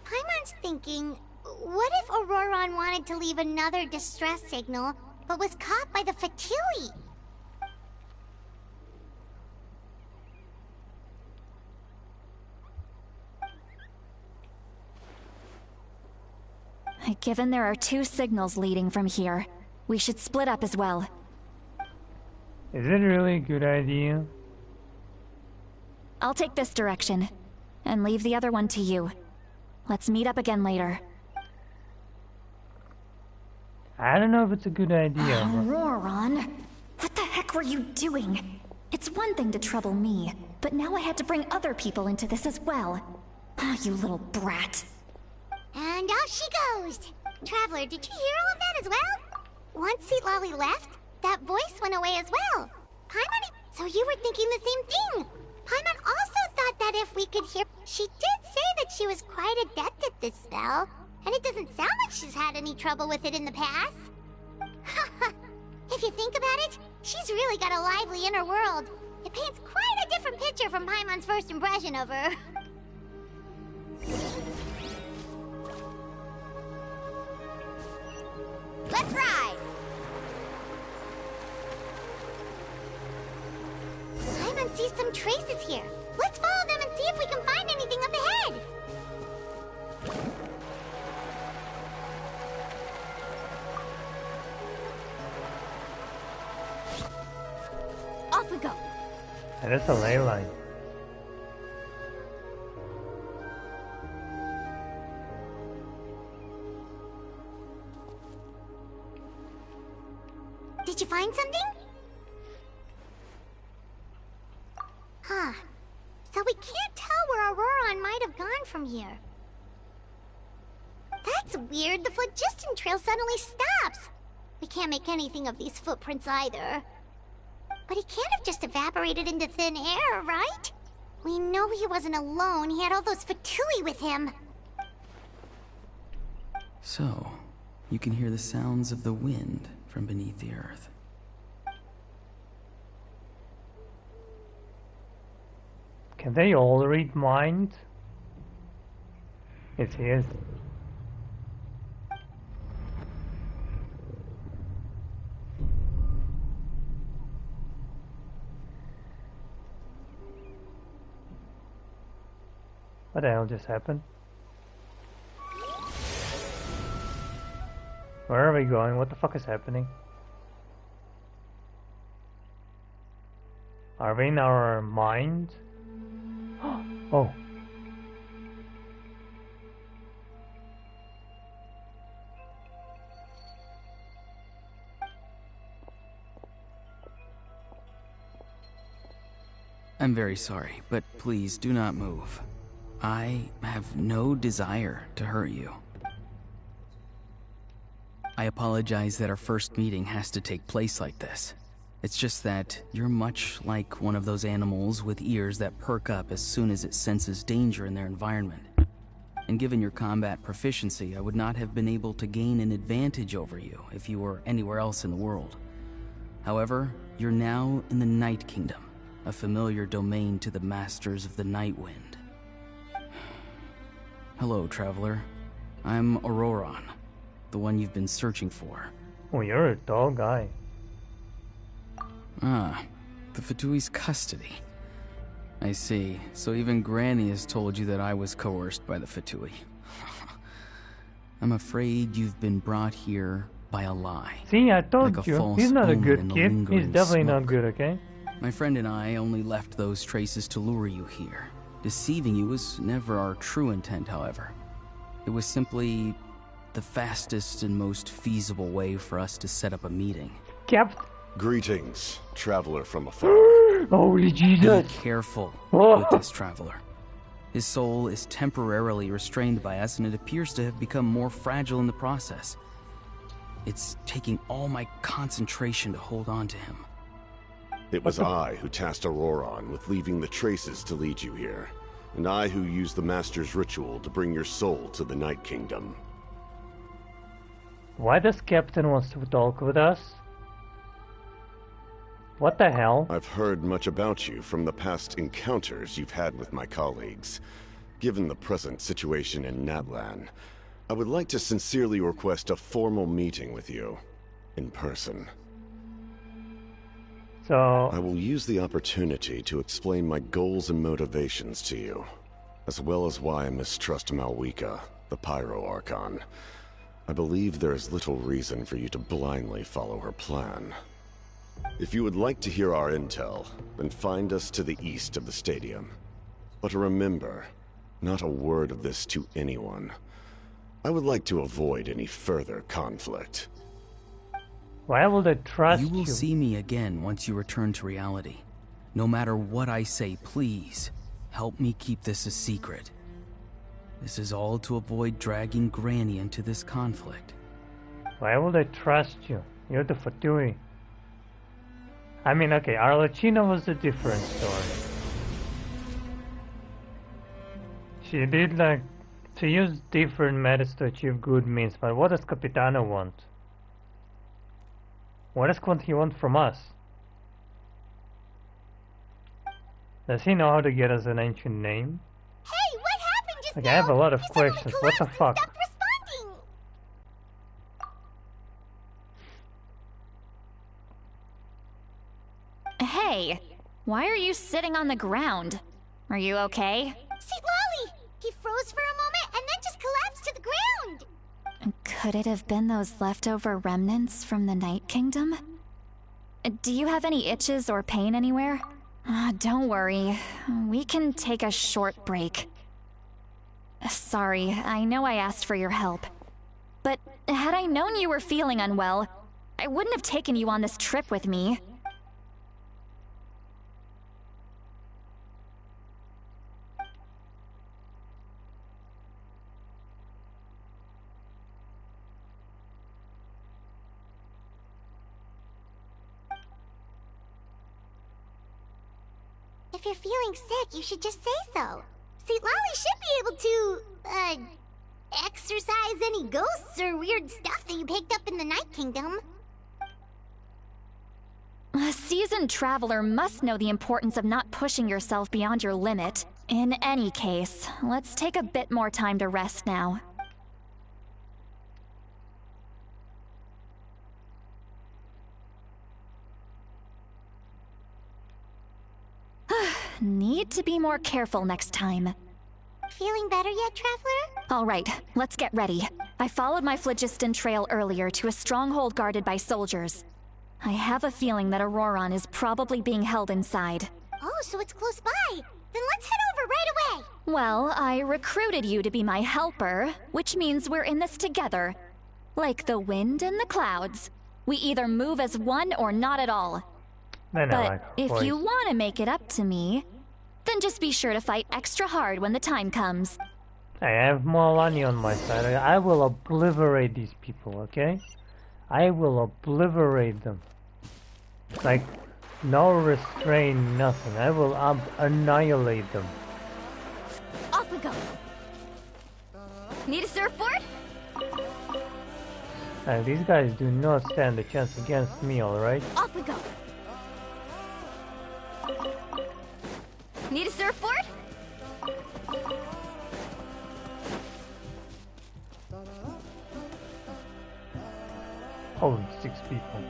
Paimon's thinking, what if Auroron wanted to leave another distress signal, but was caught by the Fatui? Given there are two signals leading from here, we should split up as well. Is it really a good idea? I'll take this direction, and leave the other one to you. Let's meet up again later. I don't know if it's a good idea. Auroron, what the heck were you doing? It's one thing to trouble me, but now I had to bring other people into this as well. You little brat. And off she goes. Traveler, did you hear all of that as well? Once St. Lally left, that voice went away as well. Paimon, so you were thinking the same thing. Paimon also thought that if we could hear... She did say that she was quite adept at this spell, and it doesn't sound like she's had any trouble with it in the past. If you think about it, she's really got a lively inner world. It paints quite a different picture from Paimon's first impression of her. Let's ride! Paimon sees some traces here. Let's follow them and see if we can find anything up ahead. Off we go. That is a ley line. Did you find something? Huh. So we can't tell where Auroron might have gone from here. That's weird. The phlogiston trail suddenly stops. We can't make anything of these footprints either. But he can't have just evaporated into thin air, right? We know he wasn't alone. He had all those Fatui with him. So, you can hear the sounds of the wind from beneath the earth. Can they all read minds? It is. What the hell just happened? Where are we going? What the fuck is happening? Are we in our mind? Oh. I'm very sorry, but please do not move. I have no desire to hurt you. I apologize that our first meeting has to take place like this. It's just that you're much like one of those animals with ears that perk up as soon as it senses danger in their environment. And given your combat proficiency, I would not have been able to gain an advantage over you if you were anywhere else in the world. However, you're now in the Night Kingdom, a familiar domain to the Masters of the Night Wind. Hello, traveler. I'm Auroron, the one you've been searching for. Oh, you're a tall guy. Ah, the Fatui's custody. I see. So even Granny has told you that I was coerced by the Fatui. I'm afraid you've been brought here by a lie. See, I told like you, he's not a good kid. He's definitely not good, okay? My friend and I only left those traces to lure you here. Deceiving you was never our true intent, however. It was simply the fastest and most feasible way for us to set up a meeting. Greetings, traveler from afar. Holy Jesus! Be careful with this traveler. His soul is temporarily restrained by us, and it appears to have become more fragile in the process. It's taking all my concentration to hold on to him. It was I who tasked Auroron with leaving the traces to lead you here, and I who used the Master's ritual to bring your soul to the Night Kingdom. Why does Captain want to talk with us? What the hell? I've heard much about you from the past encounters you've had with my colleagues. Given the present situation in Natlan, I would like to sincerely request a formal meeting with you, in person. So... I will use the opportunity to explain my goals and motivations to you, as well as why I mistrust Malwika, the Pyro Archon. I believe there is little reason for you to blindly follow her plan. If you would like to hear our intel, then find us to the east of the stadium. But remember, not a word of this to anyone. I would like to avoid any further conflict. Why will they trust you? You will see me again once you return to reality. No matter what I say, please, help me keep this a secret. This is all to avoid dragging Granny into this conflict. Why will they trust you? You're the Fatui. I mean, okay, Arlecchino was a different story. She did like to use different methods to achieve good means, but what does Capitano want? What does he want from us? Does he know how to get us an ancient name? Hey, what happened just now? I have a lot of questions. What the fuck? Stop responding. Hey, why are you sitting on the ground? Are you okay? See, Lolly! He froze for a moment and then just collapsed to the ground! Could it have been those leftover remnants from the Night Kingdom? Do you have any itches or pain anywhere? Don't worry. We can take a short break. Sorry, I know I asked for your help. But had I known you were feeling unwell, I wouldn't have taken you on this trip with me. If you're feeling sick, you should just say so. See, Lolly should be able to, exorcise any ghosts or weird stuff that you picked up in the Night Kingdom. A seasoned traveler must know the importance of not pushing yourself beyond your limit. In any case, let's take a bit more time to rest now. Need to be more careful next time. Feeling better yet, Traveler? All right, let's get ready. I followed my phlogiston trail earlier to a stronghold guarded by soldiers. I have a feeling that Auroron is probably being held inside. Oh, so it's close by. Then let's head over right away. Well, I recruited you to be my helper, which means we're in this together. Like the wind and the clouds. We either move as one or not at all. But if you want to make it up to me, then just be sure to fight extra hard when the time comes. I have Molani on my side. I will obliterate these people, okay? I will obliterate them. Like, no restraint, nothing. I will annihilate them. Off we go. Need a surfboard? These guys do not stand a chance against me, alright? Off we go. Need a surfboard? Holy 6 people.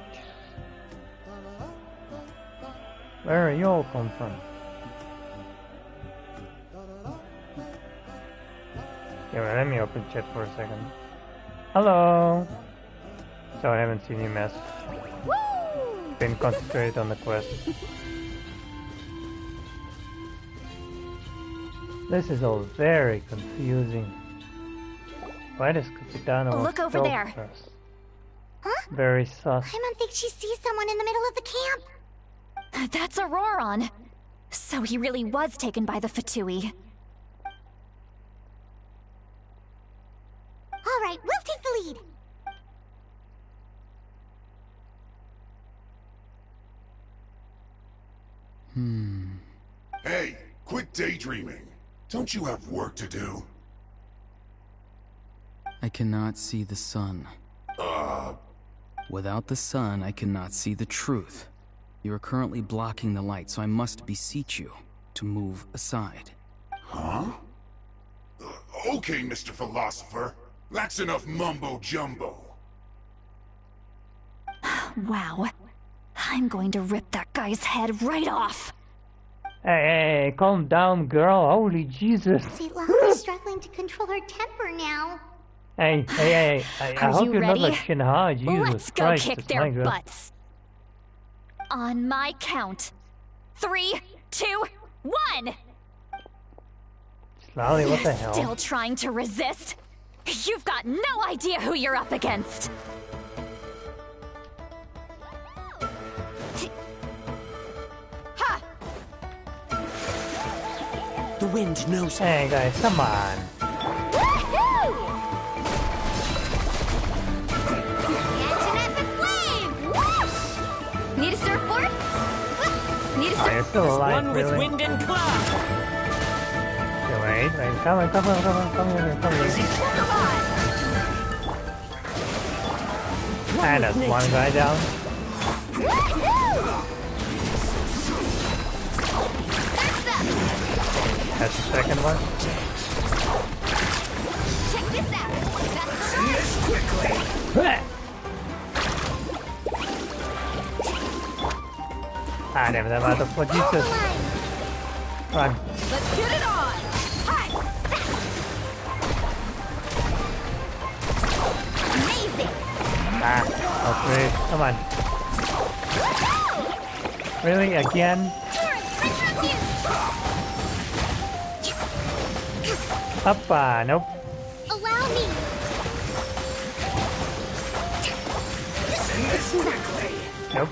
Where are you all come from? Yeah, well, let me open chat for a second. Hello! So I haven't seen you mess. Been concentrated on the quest. This is all very confusing. Why does Capitano look over there? Us? Huh? Very sus. I don't think she sees someone in the middle of the camp. That's Auroron. So he really was taken by the Fatui. All right, we'll take the lead. Hey, quit daydreaming. Don't you have work to do? I cannot see the sun. Without the sun, I cannot see the truth. You are currently blocking the light, so I must beseech you to move aside. Huh? Okay, Mr. Philosopher. That's enough mumbo-jumbo. Wow. I'm going to rip that guy's head right off. Hey, calm down, girl. Holy Jesus. See, Lolly's struggling to control her temper now. Hey. I hope you're not like Shinha. Jesus Let's go Christ, kick their butts. On my count. 3, 2, 1! Lolly, what the hell? Still trying to resist? You've got no idea who you're up against. Ha! The wind knows. Hey guys, come on. Need a surfboard? Need a surfboard? You're still alive, One really? with wind and cloud. Okay, wait, come on. Come on! And that's one guy down. That's the second one. Check this out. Send this quickly. Ah, damn it, I'm out of Jesus. Run. Let's get it on. Hi. Amazing. Ah, okay, come on. Really, again? Hoppa, nope. Allow me. Send this quickly. Nope.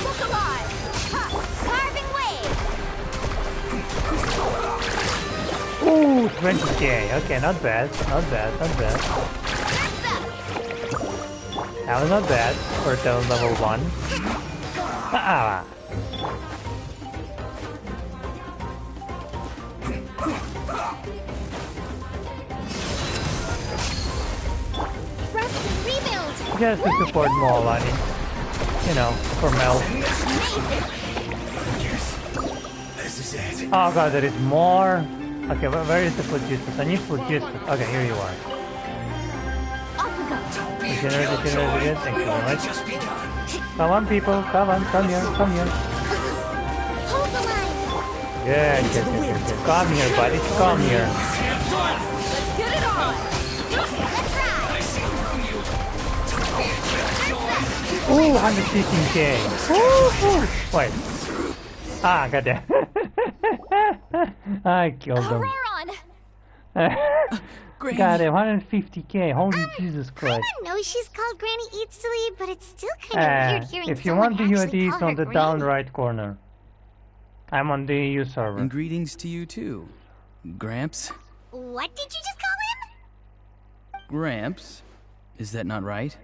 Look alive. Ha. Carving wave. Ooh, 20k. Okay, not bad. Not bad, not bad. That was not bad for level 1. Ah. Just to support more money. You know, for Mel. This is it. Oh god, there is more. Okay, where is the Phlogistus? I need Phlogistus. Okay, here you are. Regenerate. Thank you very much. Come on, people. Come on, come here. Hold the line. Good. Come here, buddy. Come here. Let's get it on. Let's ride. Ooh, 115k. Wait. Ah, goddamn. I killed them. Goddamn, 150k. Holy Jesus Christ. I know she's called Granny Eatsley, but it's still kind of weird hearing if you someone want the actually UID, it's call on her the down Granny. right corner. I'm on the EU server. And greetings to you too, Gramps. What did you just call him? Gramps? Is that not right?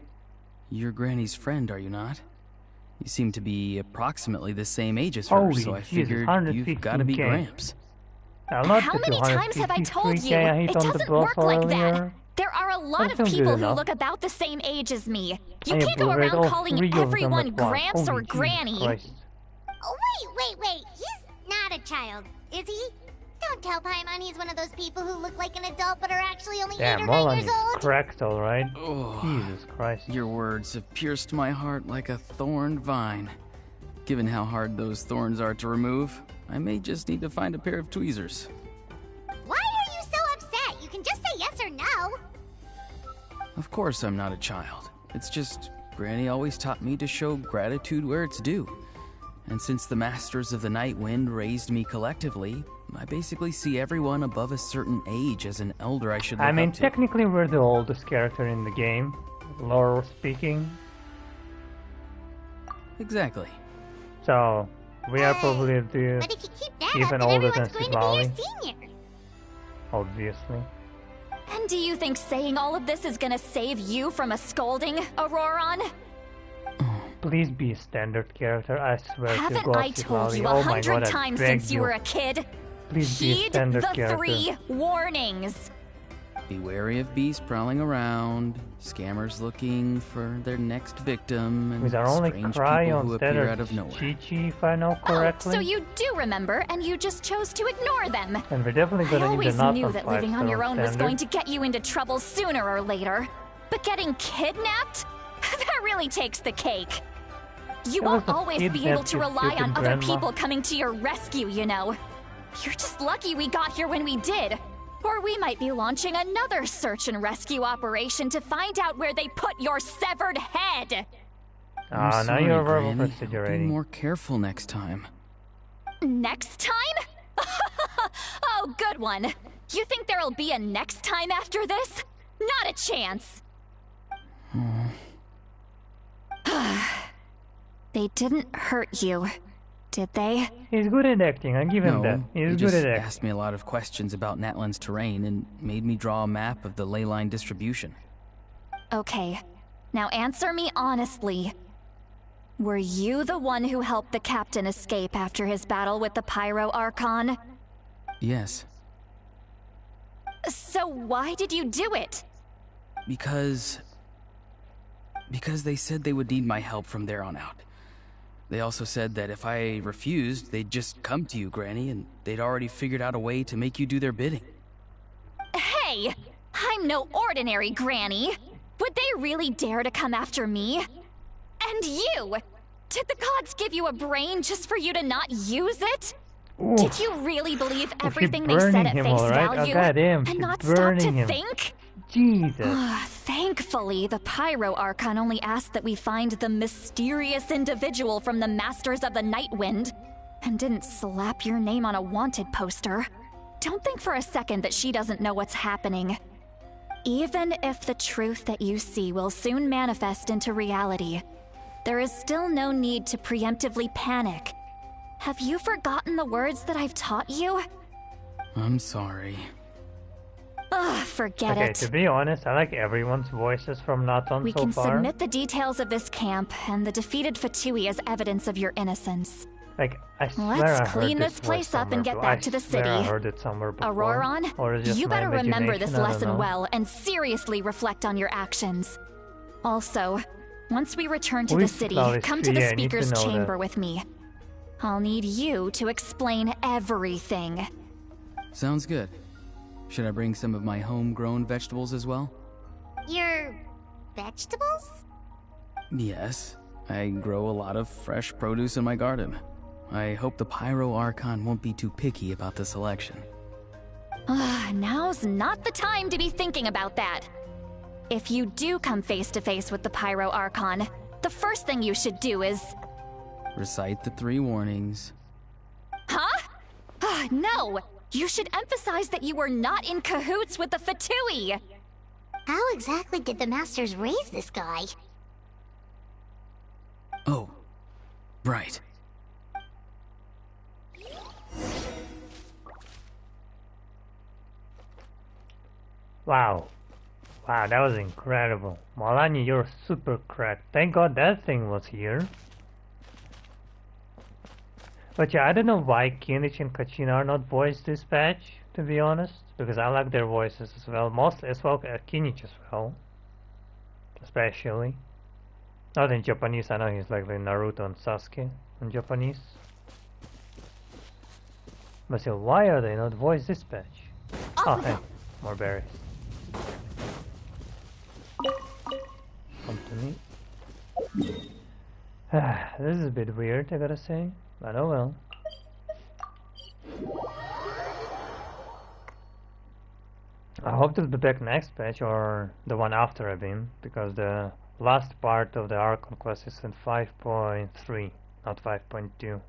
You're Granny's friend, are you not? You seem to be approximately the same age as her, Holy so I Jesus, figured you've got to be 115K. Gramps. I'll not How get many times have I told you? 153K I hit It on the doesn't buff work like that. earlier. There are a lot That's of not good people who enough. look about the same age as me. You I can't go upgraded all around calling 3 of them everyone at once. Gramps or Holy Jesus Granny. Christ. Oh, wait. He's not a child, is he? Don't tell Paimon he's one of those people who look like an adult but are actually only 8 Damn, or 9 Molan years is old. cracked, alright. Oh, Jesus Christ. your words have pierced my heart like a thorned vine. Given how hard those thorns are to remove, I may just need to find a pair of tweezers. Why are you so upset? You can just say yes or no. Of course I'm not a child. It's just, Granny always taught me to show gratitude where it's due. And since the Masters of the Night Wind raised me collectively, I basically see everyone above a certain age as an elder I should look I mean, up to. technically we're the oldest character in the game, lore speaking. Exactly. So, we are probably the But if you keep that even up, then older than everyone's going to be Sivali, your senior. obviously. And do you think saying all of this is gonna save you from a scolding, Auroron? Please be a standard character, I swear Haven't to God, I told Sivali. you Oh my 100 God, I times beg since you were a kid? Please be a Heed standard the character. 3 warnings. Be wary of beasts prowling around, scammers looking for their next victim, and With our only strange cry people on who instead appear of out of nowhere. Chi-Chi, if I know Oh, correctly. so you do remember, and you just chose to ignore them. And we're definitely I gonna need always an knew Atlan that living on 5-star your own was standard. going to get you into trouble sooner or later. But getting kidnapped? That really takes the cake. You That won't was a always kid be able that to you rely on stupid other grandma. people coming to your rescue, you know. You're just lucky we got here when we did. Or we might be launching another search and rescue operation to find out where they put your severed head. I'm Now sorry, you're verbal Granny. I'll be procedurating. more careful next time. Next time? Oh, good one. You think there'll be a next time after this? Not a chance. They didn't hurt you, did they? He's good at acting, I give him that. No, He's he good just at acting. asked me a lot of questions about Natlan's terrain and made me draw a map of the ley line distribution. Okay, now answer me honestly. Were you the one who helped the captain escape after his battle with the Pyro Archon? Yes, So why did you do it? because they said they would need my help from there on out. They also said that if I refused, they'd just come to you, Granny, and they'd already figured out a way to make you do their bidding. Hey! I'm no ordinary Granny! Would they really dare to come after me? And you! Did the gods give you a brain just for you to not use it? Ooh. Did you really believe everything they said at face value? And not stop to think? Jesus. Thankfully, the Pyro Archon only asked that we find the mysterious individual from the Masters of the Nightwind, and didn't slap your name on a wanted poster. Don't think for a second that she doesn't know what's happening. Even if the truth that you see will soon manifest into reality, there is still no need to preemptively panic. Have you forgotten the words that I've taught you? I'm sorry. Ugh, forget it. Okay, to be honest, I like everyone's voices from Natlan so far. We can submit the details of this camp and the defeated Fatui as evidence of your innocence. Like, I swear Let's clean this place up and get back to the city. I heard it somewhere before. Auroron, you better remember this lesson well and seriously reflect on your actions. Also, once we return to the city, come to the speaker's chamber with me. I'll need you to explain everything. Sounds good. Should I bring some of my homegrown vegetables as well? Your vegetables? Yes. I grow a lot of fresh produce in my garden. I hope the Pyro Archon won't be too picky about the selection. Now's not the time to be thinking about that. If you do come face to face with the Pyro Archon, the first thing you should do is... recite the 3 warnings. Huh? No! You should emphasize that you were not in cahoots with the Fatui! How exactly did the Masters raise this guy? Oh, right. Wow. Wow, that was incredible. Malani, you're super cracked. Thank God that thing was here. But yeah, I don't know why Kinich and Kachina are not voice dispatch, to be honest. Because I like their voices as well. Mostly as well Kinich as well. Especially. Not in Japanese, I know he's like Naruto and Sasuke in Japanese. But still, why are they not voice dispatch? Oh, hey, more berries. Come to me. This is a bit weird, I gotta say. But oh well. I hope to be back next patch or the one after I mean, because the last part of the Archon quest is in 5.3, not 5.2.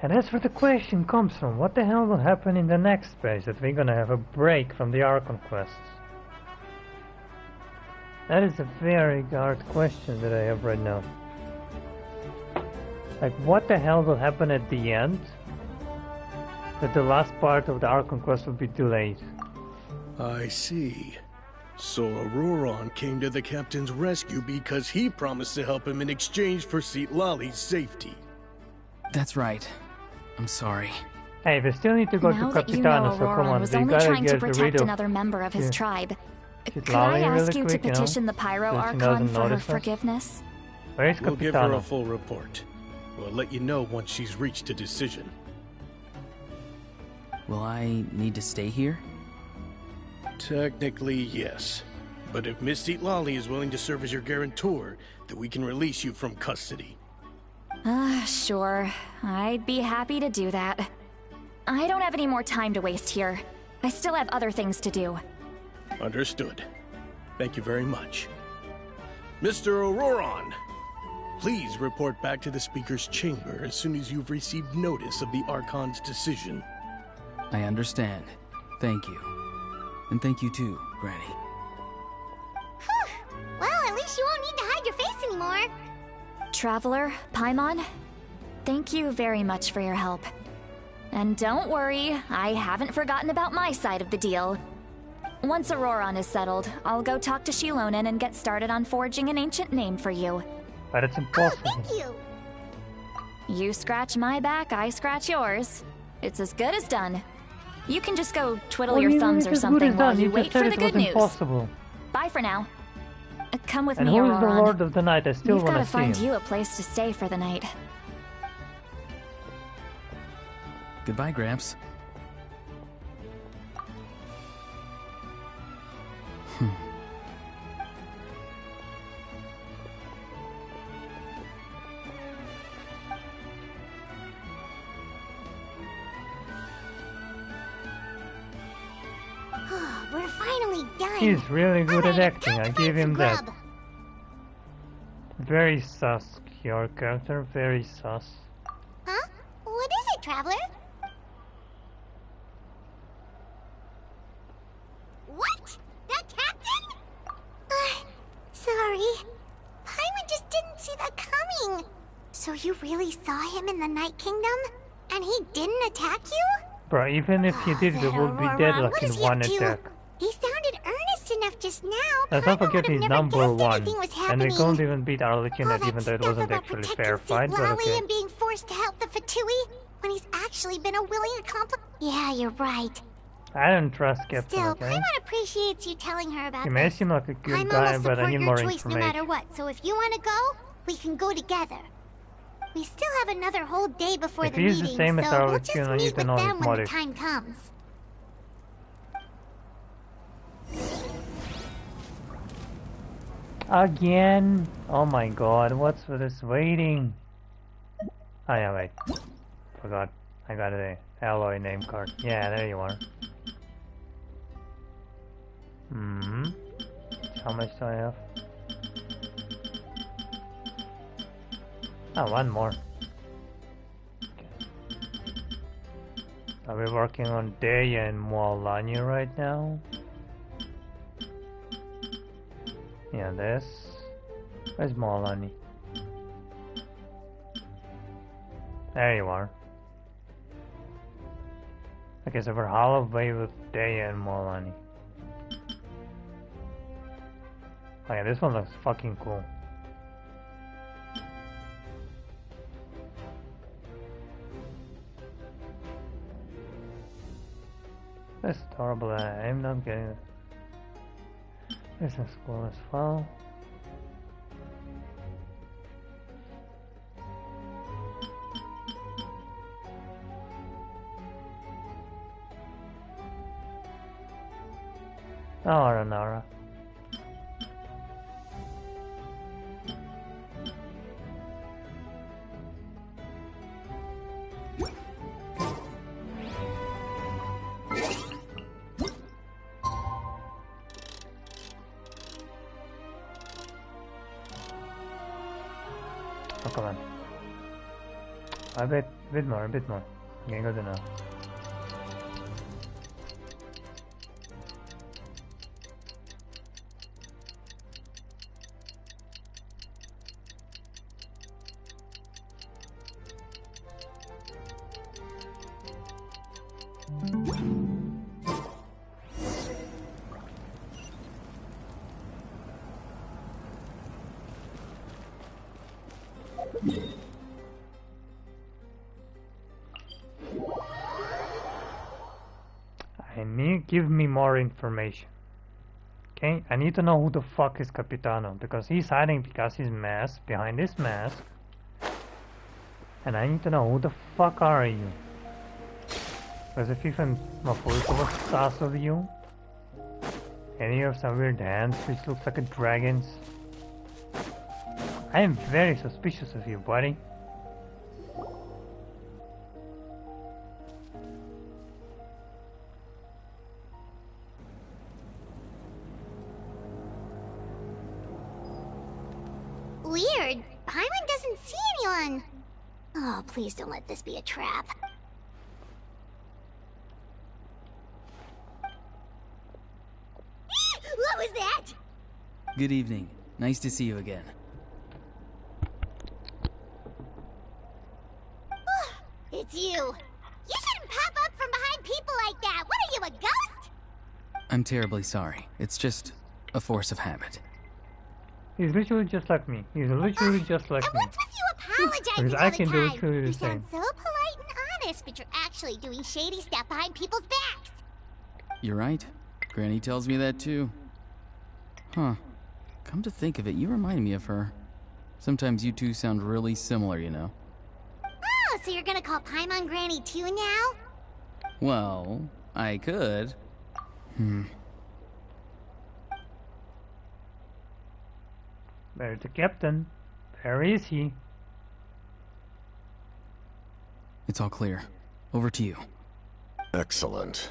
And that's where the question comes from. What the hell will happen in the next patch that we're gonna have a break from the Archon quests? That is a very hard question that I have right now. Like, what the hell will happen at the end that the last part of the Archon quest will be delayed? I see. So Auroron came to the captain's rescue because he promised to help him in exchange for Xilolen's safety. That's right. I'm sorry. Hey, we still need to go now to Capitano, so come on, was we only gotta trying to get protect rid of another member of his tribe. Could Xilolen I ask really you quick, to petition the Pyro Archon for her forgiveness? Where is We'll give her Capitano? a full report. We'll let you know once she's reached a decision. Will I need to stay here? Technically, yes. But if Miss Xilolen is willing to serve as your guarantor, then we can release you from custody. Sure. I'd be happy to do that. I don't have any more time to waste here. I still have other things to do. Understood. Thank you very much. Mr. Auroron, please report back to the Speaker's chamber as soon as you've received notice of the Archon's decision. I understand. Thank you. And thank you too, Granny. Well, at least you won't need to hide your face anymore. Traveler, Paimon, thank you very much for your help. And don't worry, I haven't forgotten about my side of the deal. Once Auroron is settled, I'll go talk to Xilonen and get started on forging an ancient name for you. But it's impossible. Oh, thank you. You scratch my back, I scratch yours. It's as good as done. You can just go twiddle your thumbs or something while you wait for the good news. Impossible. Bye for now. Come with and me, who is the Auroron. Lord of the Night? I still want to see him. You've got to find you a place to stay for the night. Goodbye, Gramps. We're finally done. He's really good at acting, I give him that. Grub. Very sus, your character, very sus. Huh? What is it, Traveler? What? That captain? Sorry. Paimon just didn't see that coming. So you really saw him in the Night Kingdom? And he didn't attack you? Bro, even if he did, we would be dead like in one attack. He sounded earnest enough just now. Let's not forget he's number one, and we happening. couldn't even beat Arlequin, even though it wasn't actually a fair fight, but okay. And being forced to help the Fatui when he's actually been a willing accomplice. Yeah, you're right. I don't trust Captain, Still, okay? Paimon appreciates you telling her about He may this. seem like a good Paimon guy, will but I support need your more choice information. no matter what, so if you want to go, we can go together. We still have another whole day before If the he's meeting, the same as so we'll Arlequin, just I need meet to with know his them when the motive. time comes. Again? Oh my god, what's with this waiting? Oh yeah, wait. Forgot. I got a alloy name card. Yeah, there you are. How much do I have? Oh, one more. Okay. Are we working on Deya and Mualani right now? Yeah, this. Where's Mualani? There you are. Okay, so we're halfway with Deya and Mualani. Oh yeah, this one looks fucking cool. That's horrible. I'm not getting it. This is cool as well. Nara. Oh, come on. A bit more. Okay, good enough. Give me more information. Okay, I need to know who the fuck is Capitano, because he's hiding because his mask, behind this mask. And I need to know who the fuck are you? Because if even Mafuruka was sus of you, and you have some weird hands which looks like a dragon's, I am very suspicious of you, buddy. Weird. Paimon doesn't see anyone. Oh, please don't let this be a trap. What was that? Good evening. Nice to see you again. It's you. You shouldn't pop up from behind people like that. What are you, a ghost? I'm terribly sorry. It's just a force of habit. He's literally just like me. He's literally just like me. What's with you apologizing Because all I the can time? do literally the You same. sound so polite and honest, but you're actually doing shady stuff behind people's backs. You're right. Granny tells me that too. Huh. Come to think of it, you remind me of her. Sometimes you two sound really similar, you know. Oh, so you're gonna call Paimon Granny too now? Well, I could. Where's the captain? Where is he? It's all clear. Over to you. Excellent.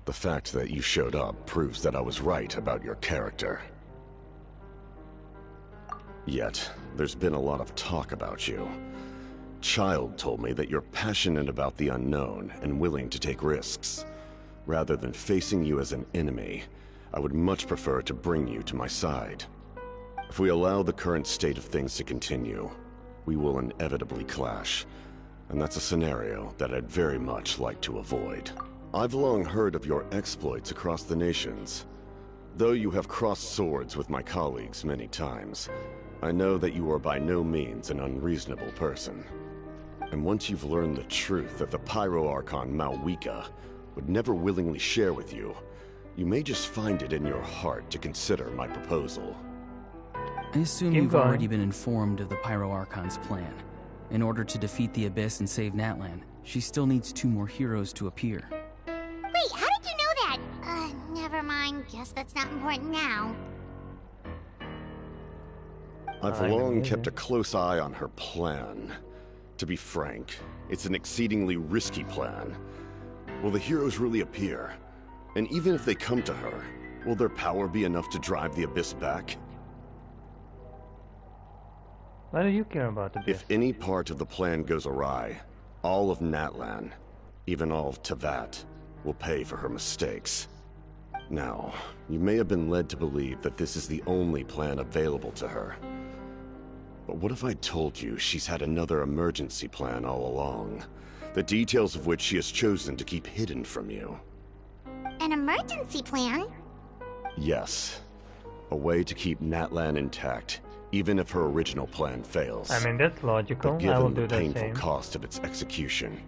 The fact that you showed up proves that I was right about your character. Yet, there's been a lot of talk about you. Child told me that you're passionate about the unknown and willing to take risks. Rather than facing you as an enemy, I would much prefer to bring you to my side. If we allow the current state of things to continue, we will inevitably clash, and that's a scenario that I'd very much like to avoid. I've long heard of your exploits across the nations. Though you have crossed swords with my colleagues many times, I know that you are by no means an unreasonable person. And once you've learned the truth that the Pyro Archon Malwika would never willingly share with you, you may just find it in your heart to consider my proposal. I assume you've already been informed of the Pyro Archon's plan. In order to defeat the Abyss and save Natlan, she still needs 2 more heroes to appear. Wait, how did you know that? Never mind. Guess that's not important now. I've long kept a close eye on her plan. To be frank, it's an exceedingly risky plan. Will the heroes really appear? And even if they come to her, will their power be enough to drive the Abyss back? Why do you care about the Abyss? If any part of the plan goes awry, all of Natlan, even all of Teyvat, will pay for her mistakes. Now, you may have been led to believe that this is the only plan available to her. But what if I told you she's had another emergency plan all along, the details of which she has chosen to keep hidden from you? An emergency plan? Yes. A way to keep Natlan intact, even if her original plan fails. I mean, that's logical. But given I will do the the painful same. cost of its execution,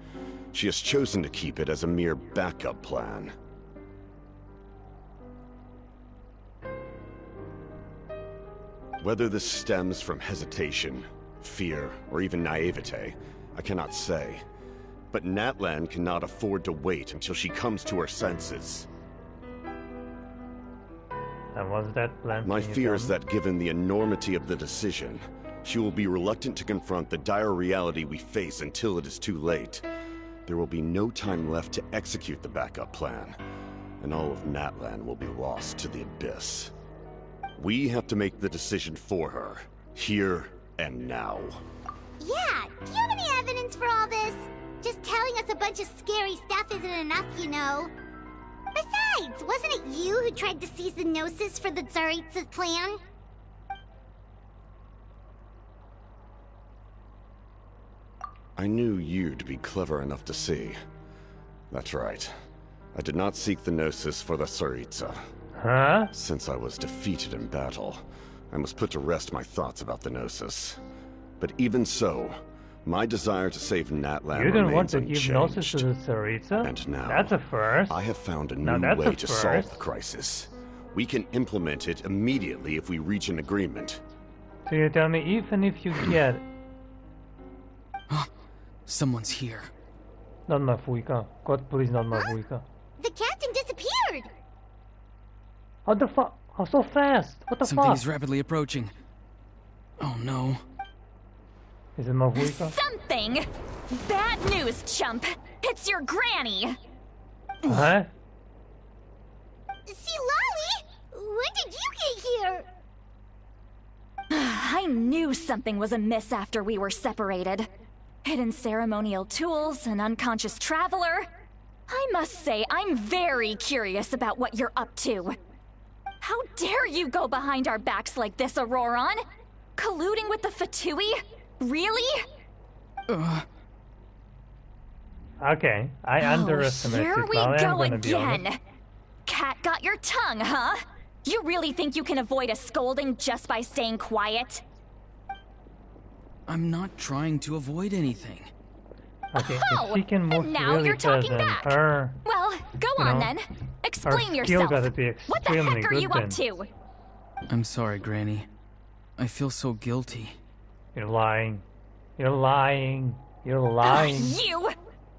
she has chosen to keep it as a mere backup plan. Whether this stems from hesitation, fear, or even naivete, I cannot say. But Natlan cannot afford to wait until she comes to her senses. And was that plan? My fear is that given the enormity of the decision, she will be reluctant to confront the dire reality we face until it is too late. There will be no time left to execute the backup plan, and all of Natlan will be lost to the Abyss. We have to make the decision for her, here and now. Yeah, do you have any evidence for all this? Just telling us a bunch of scary stuff isn't enough, you know. Besides, wasn't it you who tried to seize the Gnosis for the Tsaritsa's plan? I knew you'd be clever enough to see. That's right. I did not seek the Gnosis for the Tsaritsa. Huh? Since I was defeated in battle, I must put to rest my thoughts about the Gnosis. But even so, my desire to save Natlan You didn't want remains to give Gnosis to unchanged. the Tsaritsa? And now, That's a first. I have found a Now new that's way a to first. solve the crisis. We can implement it immediately if we reach an agreement. So you tell me even if you get... Someone's here. Not my Fuika. God, please, not my Fuika. The captain disappeared! How the fuck? How so fast? What the Something fuck? is rapidly approaching. Oh no. Is it my Fuika? Something! Bad news, chump! It's your granny! Huh? See, Lolly? When did you get here? I knew something was amiss after we were separated. Hidden ceremonial tools, an unconscious traveler. I must say, I'm very curious about what you're up to. How dare you go behind our backs like this, Auroron? Colluding with the Fatui? Really? Okay, I underestimated Here we Lolly, I'm go gonna be honest. again. Cat got your tongue, huh? You really think you can avoid a scolding just by staying quiet? I'm not trying to avoid anything. Okay, if she can move and now really you're fast, talking then back. her... Well, go you on know, then. Explain skill yourself. gotta be What the extremely heck are good you then. up to? I'm sorry, Granny. I feel so guilty. You're lying. You're lying. You're lying. You!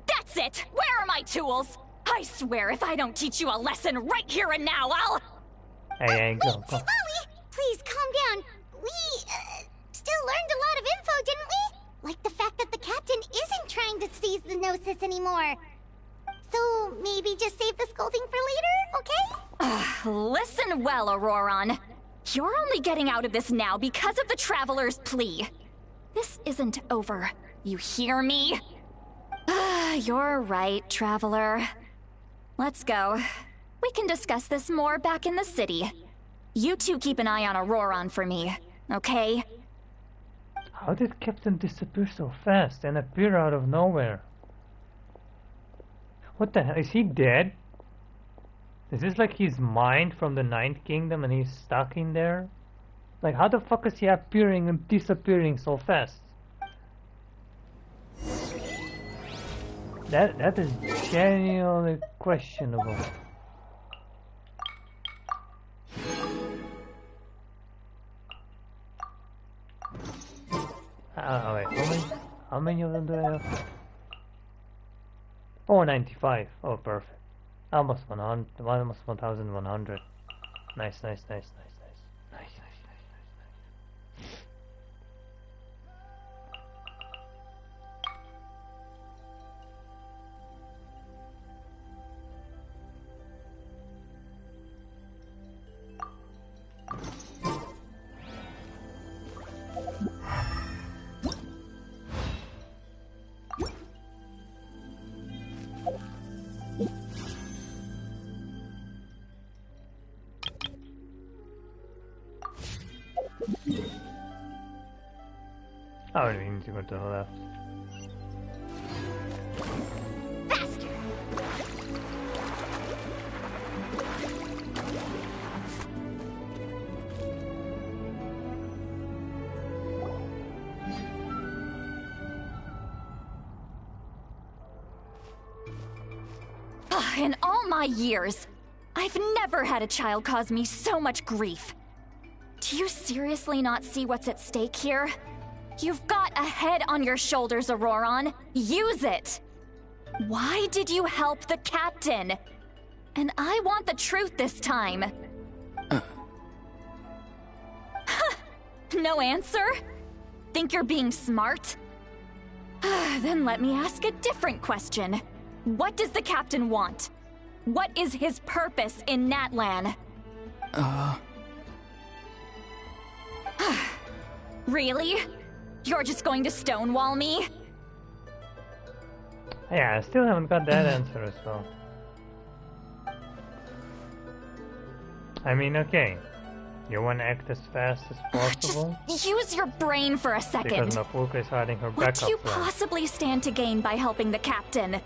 That's it! Where are my tools? I swear if I don't teach you a lesson right here and now, I'll... Hey, go. Wait, Molly! Please, calm down. We, still learned a lot of info, didn't we? Like the fact that the captain isn't trying to seize the Gnosis anymore. So, maybe just save the scolding for later, okay? Listen well, Auroron. You're only getting out of this now because of the Traveler's plea. This isn't over. You hear me? You're right, Traveler. Let's go. We can discuss this more back in the city. You two keep an eye on Auroron for me, okay? How did Captain disappear so fast and appear out of nowhere? What the hell? Is he dead? Is this like his mind from the Ninth Kingdom and he's stuck in there? Like, how the fuck is he appearing and disappearing so fast? That is genuinely questionable. Wait, how many of them do I have? Oh, 95. Oh, perfect. Almost 100, almost 1,100. Nice. I don't need to go to the left. Faster! In all my years, I've never had a child cause me so much grief. Do you seriously not see what's at stake here? You've got a head on your shoulders, Auroron. Use it! Why did you help the captain? And I want the truth this time. No answer? Think you're being smart? Then let me ask a different question. What does the captain want? What is his purpose in Natlan? Really? You're just going to stonewall me? Yeah, I still haven't got that answer as well. I mean, okay. You want to act as fast as possible? Just use your brain for a second. Because Mafulka is hiding her What backup do you plan. possibly stand to gain by helping the captain?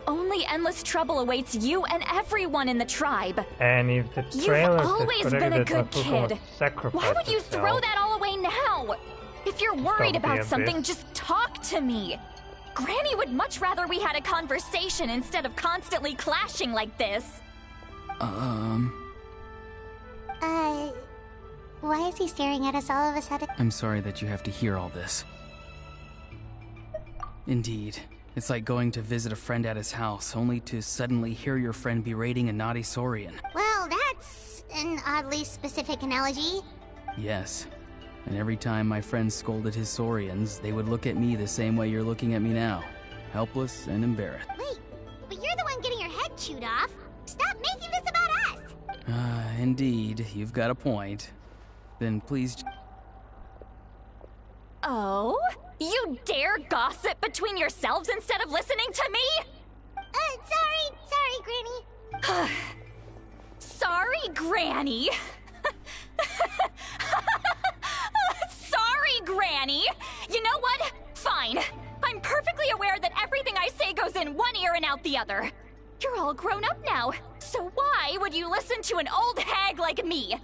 Only endless trouble awaits you and everyone in the tribe. And if the trailer You've always been a good kid. Why would you throw that all away now? If you're worried about something, just talk to me. Granny would much rather we had a conversation instead of constantly clashing like this. Why is he staring at us all of a sudden? I'm sorry that you have to hear all this. Indeed. It's like going to visit a friend at his house, only to suddenly hear your friend berating a naughty Saurian. Well, that's an oddly specific analogy. Yes. And every time my friend scolded his Saurians, they would look at me the same way you're looking at me now. Helpless and embarrassed. Wait, but you're the one getting your head chewed off. Stop making this about us! Indeed. You've got a point. Then please... Oh? You dare gossip between yourselves instead of listening to me? Sorry, Granny. Sorry, Granny? Sorry, Granny! You know what? Fine. I'm perfectly aware that everything I say goes in one ear and out the other. You're all grown up now, so why would you listen to an old hag like me?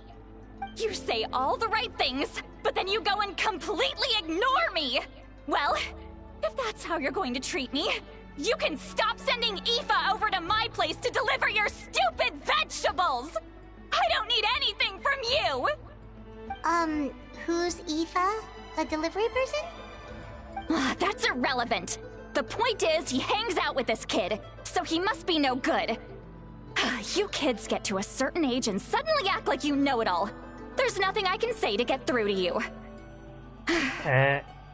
You say all the right things, but then you go and completely ignore me! Well, if that's how you're going to treat me, you can stop sending Aoife over to my place to deliver your stupid vegetables! I don't need anything from you! Who's Aoife? A delivery person? That's irrelevant. The point is, he hangs out with this kid, so he must be no good. You kids get to a certain age and suddenly act like you know it all. There's nothing I can say to get through to you.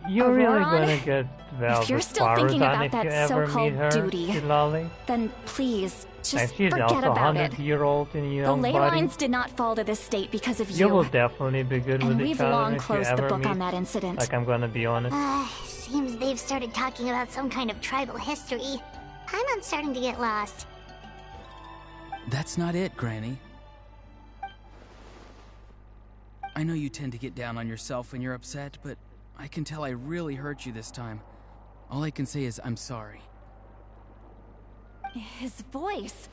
You're really gonna get if you're still thinking about that so-called duty, Xilonen? then please, just she's forget also about it. 100-year-old in your The own ley body. lines did not fall to this state because of you. You will definitely be good with and each we've other long if closed you the ever book meet. on that incident. Like, I'm gonna be honest. Seems they've started talking about some kind of tribal history. I'm starting to get lost. That's not it, Granny. I know you tend to get down on yourself when you're upset, but I can tell I really hurt you this time. All I can say is I'm sorry. His voice.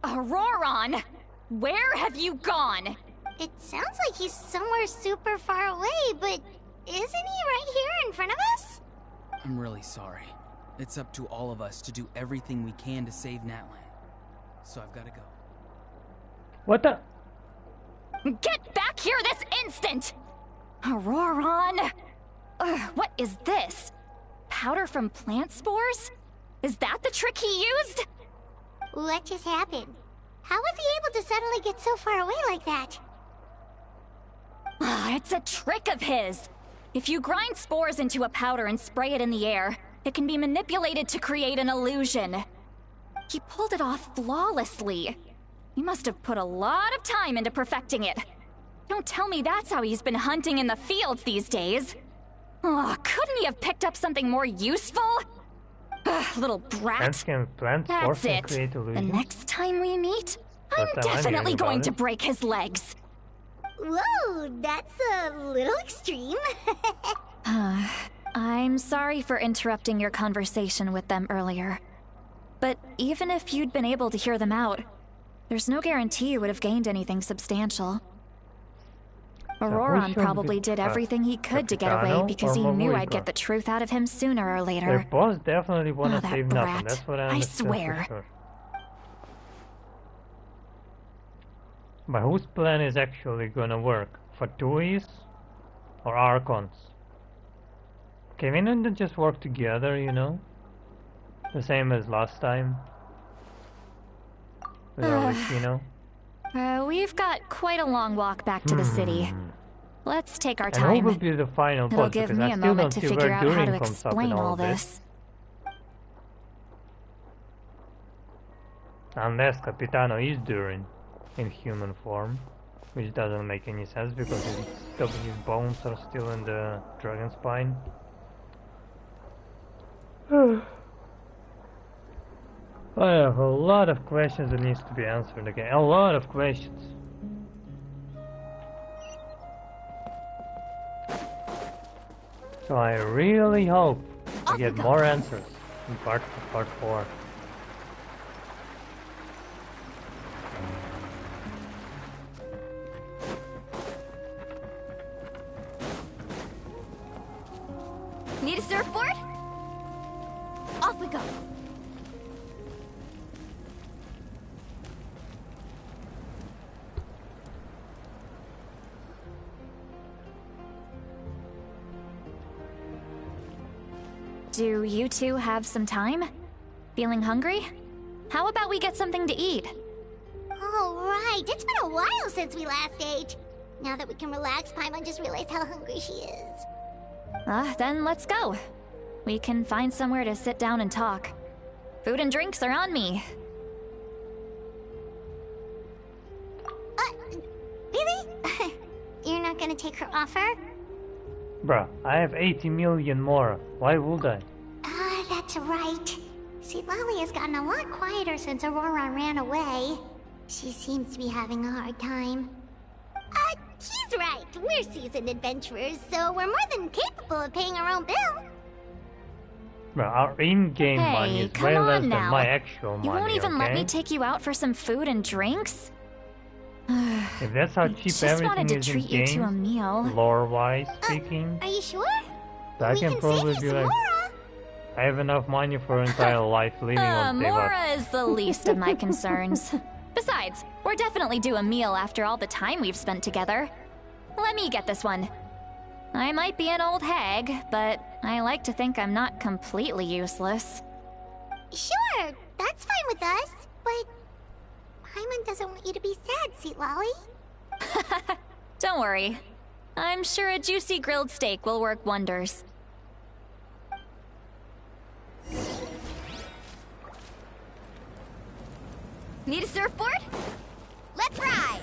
Auroron! Where have you gone? It sounds like he's somewhere super far away, but isn't he right here in front of us? I'm really sorry. It's up to all of us to do everything we can to save Natlan. So I've got to go. What the? Get back here this instant! Auroron! What is this? Powder from plant spores? Is that the trick he used? What just happened? How was he able to suddenly get so far away like that? It's a trick of his. If you grind spores into a powder and spray it in the air, it can be manipulated to create an illusion. He pulled it off flawlessly. He must have put a lot of time into perfecting it. Don't tell me that's how he's been hunting in the fields these days. Couldn't he have picked up something more useful? Little brat. That's it. The next time we meet, I'm definitely going to break his legs. Whoa, that's a little extreme. I'm sorry for interrupting your conversation with them earlier. But even if you'd been able to hear them out, there's no guarantee you would have gained anything substantial. Auroron probably did everything he could to get away because he knew I'd get the truth out of him sooner or later. Their boss definitely wanna save brat. nothing. That's what I understand. swear. For sure. But whose plan is actually gonna work? Fatuis or Archons? Can we not just work together, you know? The same as last time? With Alexino? We've got quite a long walk back to the city. Let's take our And time. who will be the final It'll boss? give Because me I a still moment don't to see figure where out how Durin to comes up in explain all all this. Unless Capitano is Durin in human form, which doesn't make any sense because his bones are still in the dragon spine. I have a lot of questions that needs to be answered again. A lot of questions. So I really hope to get more answers in part 4. Need a surfboard? Off we go. Do you two have some time? Feeling hungry? How about we get something to eat? Oh, right. It's been a while since we last ate. Now that we can relax, Paimon just realized how hungry she is. Then let's go. We can find somewhere to sit down and talk. Food and drinks are on me. Really? You're not gonna take her offer? Bruh, I have 80 million more. Why would I? That's right. See, Lally has gotten a lot quieter since Aurora ran away. She seems to be having a hard time. He's right. We're seasoned adventurers, so we're more than capable of paying our own bill. Bruh, our in-game money is way less than my actual money, You won't even let okay? me take you out for some food and drinks? If that's how cheap Just wanted everything to is in treat you to a games, meal. lore-wise speaking, Are you sure? I We can can probably save be you like, some Mora. I have enough money for an entire life living on save up. Mora is the least of my concerns. Besides, we're definitely due a meal after all the time we've spent together. let me get this one. I might be an old hag, but I like to think I'm not completely useless. Sure, that's fine with us, but Paimon doesn't want you to be sad, sweet Lolly. Don't worry. I'm sure a juicy grilled steak will work wonders. Need a surfboard? Let's ride!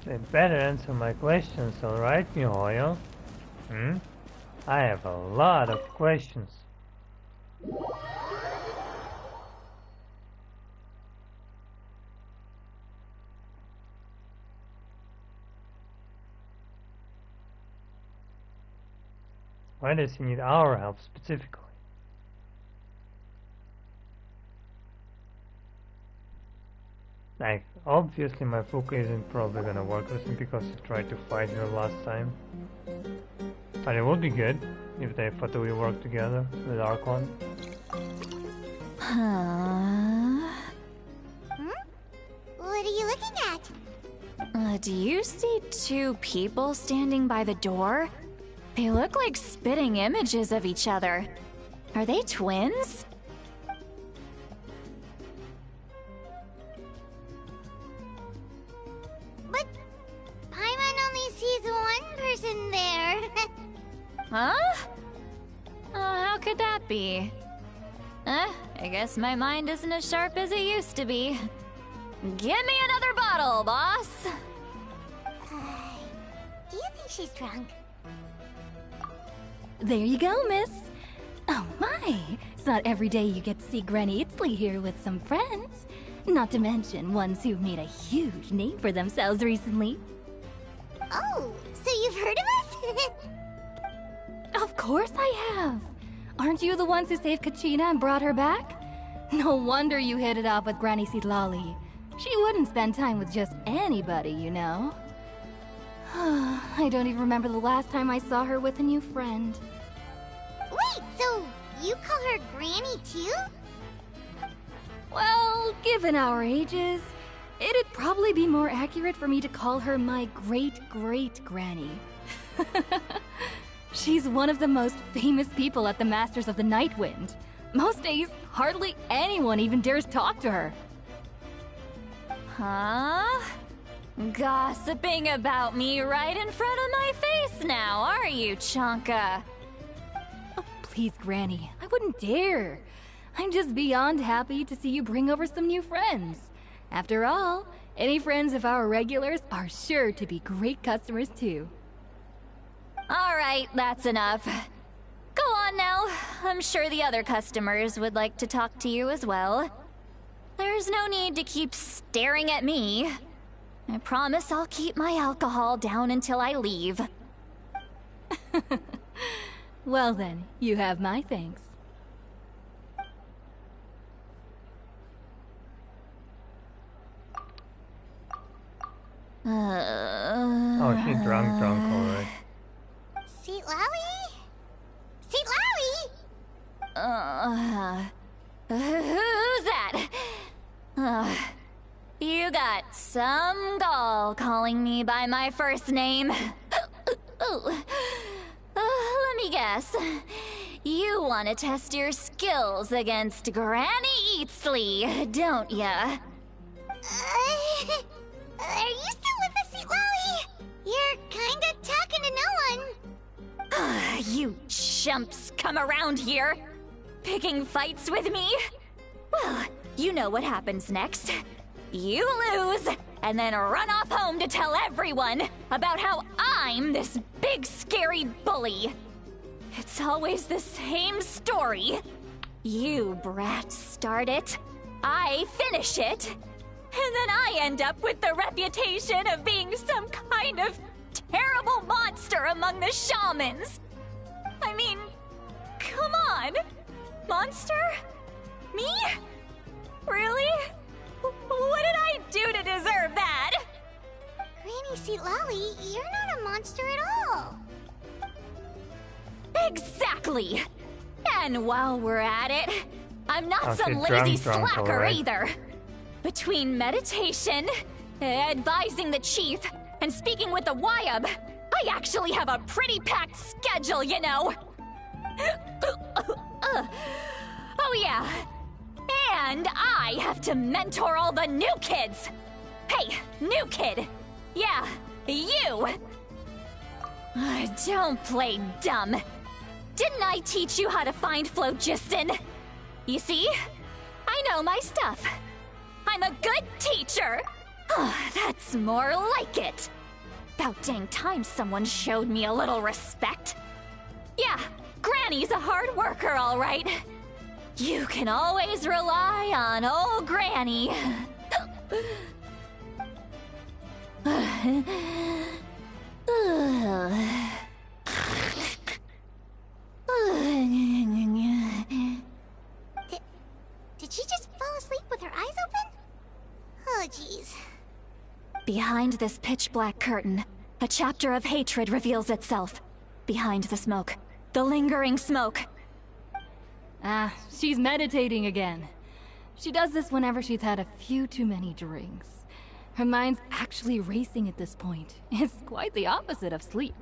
They better answer my questions, alright, MiHoYo? I have a lot of questions. Why does he need our help specifically? Like, obviously my Fuka isn't probably gonna work with him because he tried to fight her last time. But it would be good if they fatally work together with Archon. What are you looking at? Do you see two people standing by the door? They look like spitting images of each other. Are they twins? But Paimon only sees one person there. Huh? How could that be? I guess my mind isn't as sharp as it used to be. Give me another bottle, boss! Do you think she's drunk? There you go, miss. Oh my, it's not every day you get to see Granny Itzley here with some friends. Not to mention ones who've made a huge name for themselves recently. Oh, so you've heard of us? Of course I have. Aren't you the ones who saved Kachina and brought her back? No wonder you hit it off with Granny Sidlali. She wouldn't spend time with just anybody, you know. I don't even remember the last time I saw her with a new friend. Wait, so you call her Granny too? Well, given our ages, it'd probably be more accurate for me to call her my great-great-granny. She's one of the most famous people at the Masters of the Nightwind. Most days, hardly anyone even dares talk to her. Huh? Gossiping about me right in front of my face now, are you, Chonka? Oh, please, Granny, I wouldn't dare. I'm just beyond happy to see you bring over some new friends. After all, any friends of our regulars are sure to be great customers too. Alright, that's enough. Go on now. I'm sure the other customers would like to talk to you as well. There's no need to keep staring at me. I promise I'll keep my alcohol down until I leave. Well then, you have my thanks. Oh, she's drunk already. Seat Lowie? Seat Lowie? Who's that? You got some gall calling me by my first name. Let me guess. You want to test your skills against Granny Eatsley, don't ya? Are you still with us, Seat Lowie? You're kinda talking to no one. You chumps come around here, picking fights with me? Well, you know what happens next. You lose, and then run off home to tell everyone about how I'm this big scary bully. It's always the same story. You brats start it, I finish it, and then I end up with the reputation of being some kind of terrible monster among the shamans. I mean, come on. Monster? Me? Really? What did I do to deserve that? Granny Granny Xilonen, you're not a monster at all. Exactly! And while we're at it, I'm not some drunk, lazy slacker right? either. Between meditation, advising the chief, and speaking with the Wyab, I actually have a pretty packed schedule, you know. Oh yeah. And I have to mentor all the new kids. Hey, new kid. Yeah, you. Don't play dumb. Didn't I teach you how to find phlogiston? You see? I know my stuff. I'm a good teacher. That's more like it. About dang time someone showed me a little respect. Yeah, Granny's a hard worker, all right. You can always rely on old Granny. Did she just fall asleep with her eyes open? Oh, jeez. Behind this pitch-black curtain, a chapter of hatred reveals itself. Behind the smoke. The lingering smoke. Ah, she's meditating again. She does this whenever she's had a few too many drinks. Her mind's actually racing at this point. It's quite the opposite of sleep.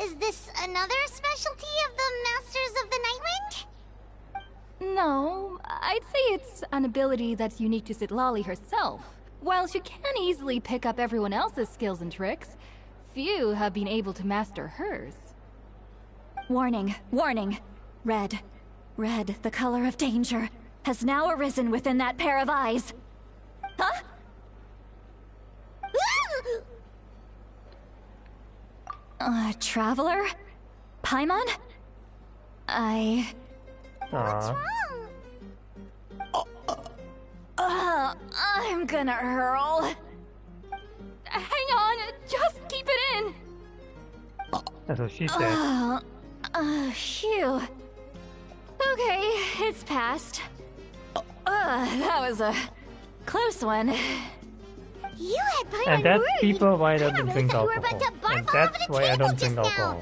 Is this another specialty of the Masters of the Nightwind? No, I'd say it's an ability that's unique to Xilonen herself. While she can easily pick up everyone else's skills and tricks, few have been able to master hers. Warning, warning. Red, the color of danger, has now arisen within that pair of eyes. Huh? Traveler? Paimon? What's wrong? I'm gonna hurl. Hang on, just keep it in. That's what she said. Phew. Okay, it's passed. That was a close one. You had Paimon And that's worried. people why I don't really drink thought you were alcohol. about to barf And all that's over the why I table don't drink just now.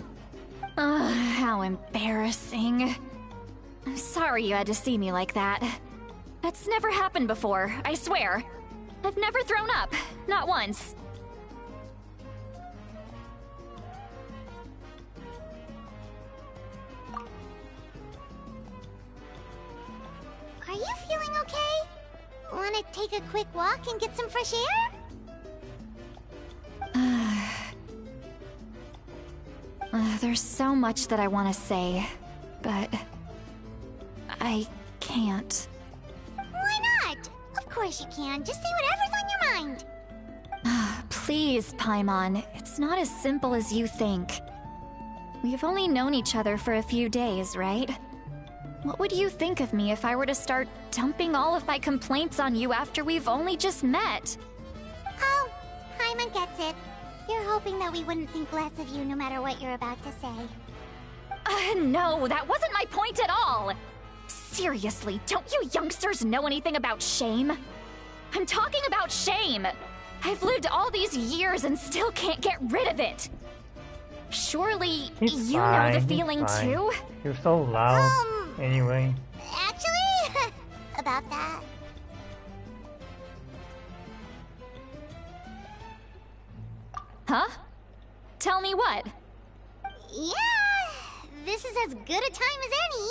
alcohol. How embarrassing. I'm sorry you had to see me like that. That's never happened before, I swear. I've never thrown up, not once. Are you feeling okay? Wanna take a quick walk and get some fresh air? There's so much that I want to say, but I can't. Why not? Of course you can. Just say whatever's on your mind. Please, Paimon, it's not as simple as you think. We've only known each other for a few days, right? What would you think of me if I were to start dumping all of my complaints on you after we've only just met? Oh, Paimon gets it. You're hoping that we wouldn't think less of you no matter what you're about to say. No, that wasn't my point at all! Seriously, don't you youngsters know anything about shame? I'm talking about shame! I've lived all these years and still can't get rid of it! Surely, He's you fine, know the he's feeling fine. too? You're so loud, anyway. Actually, about that. Huh? Tell me what? Yeah, this is as good a time as any.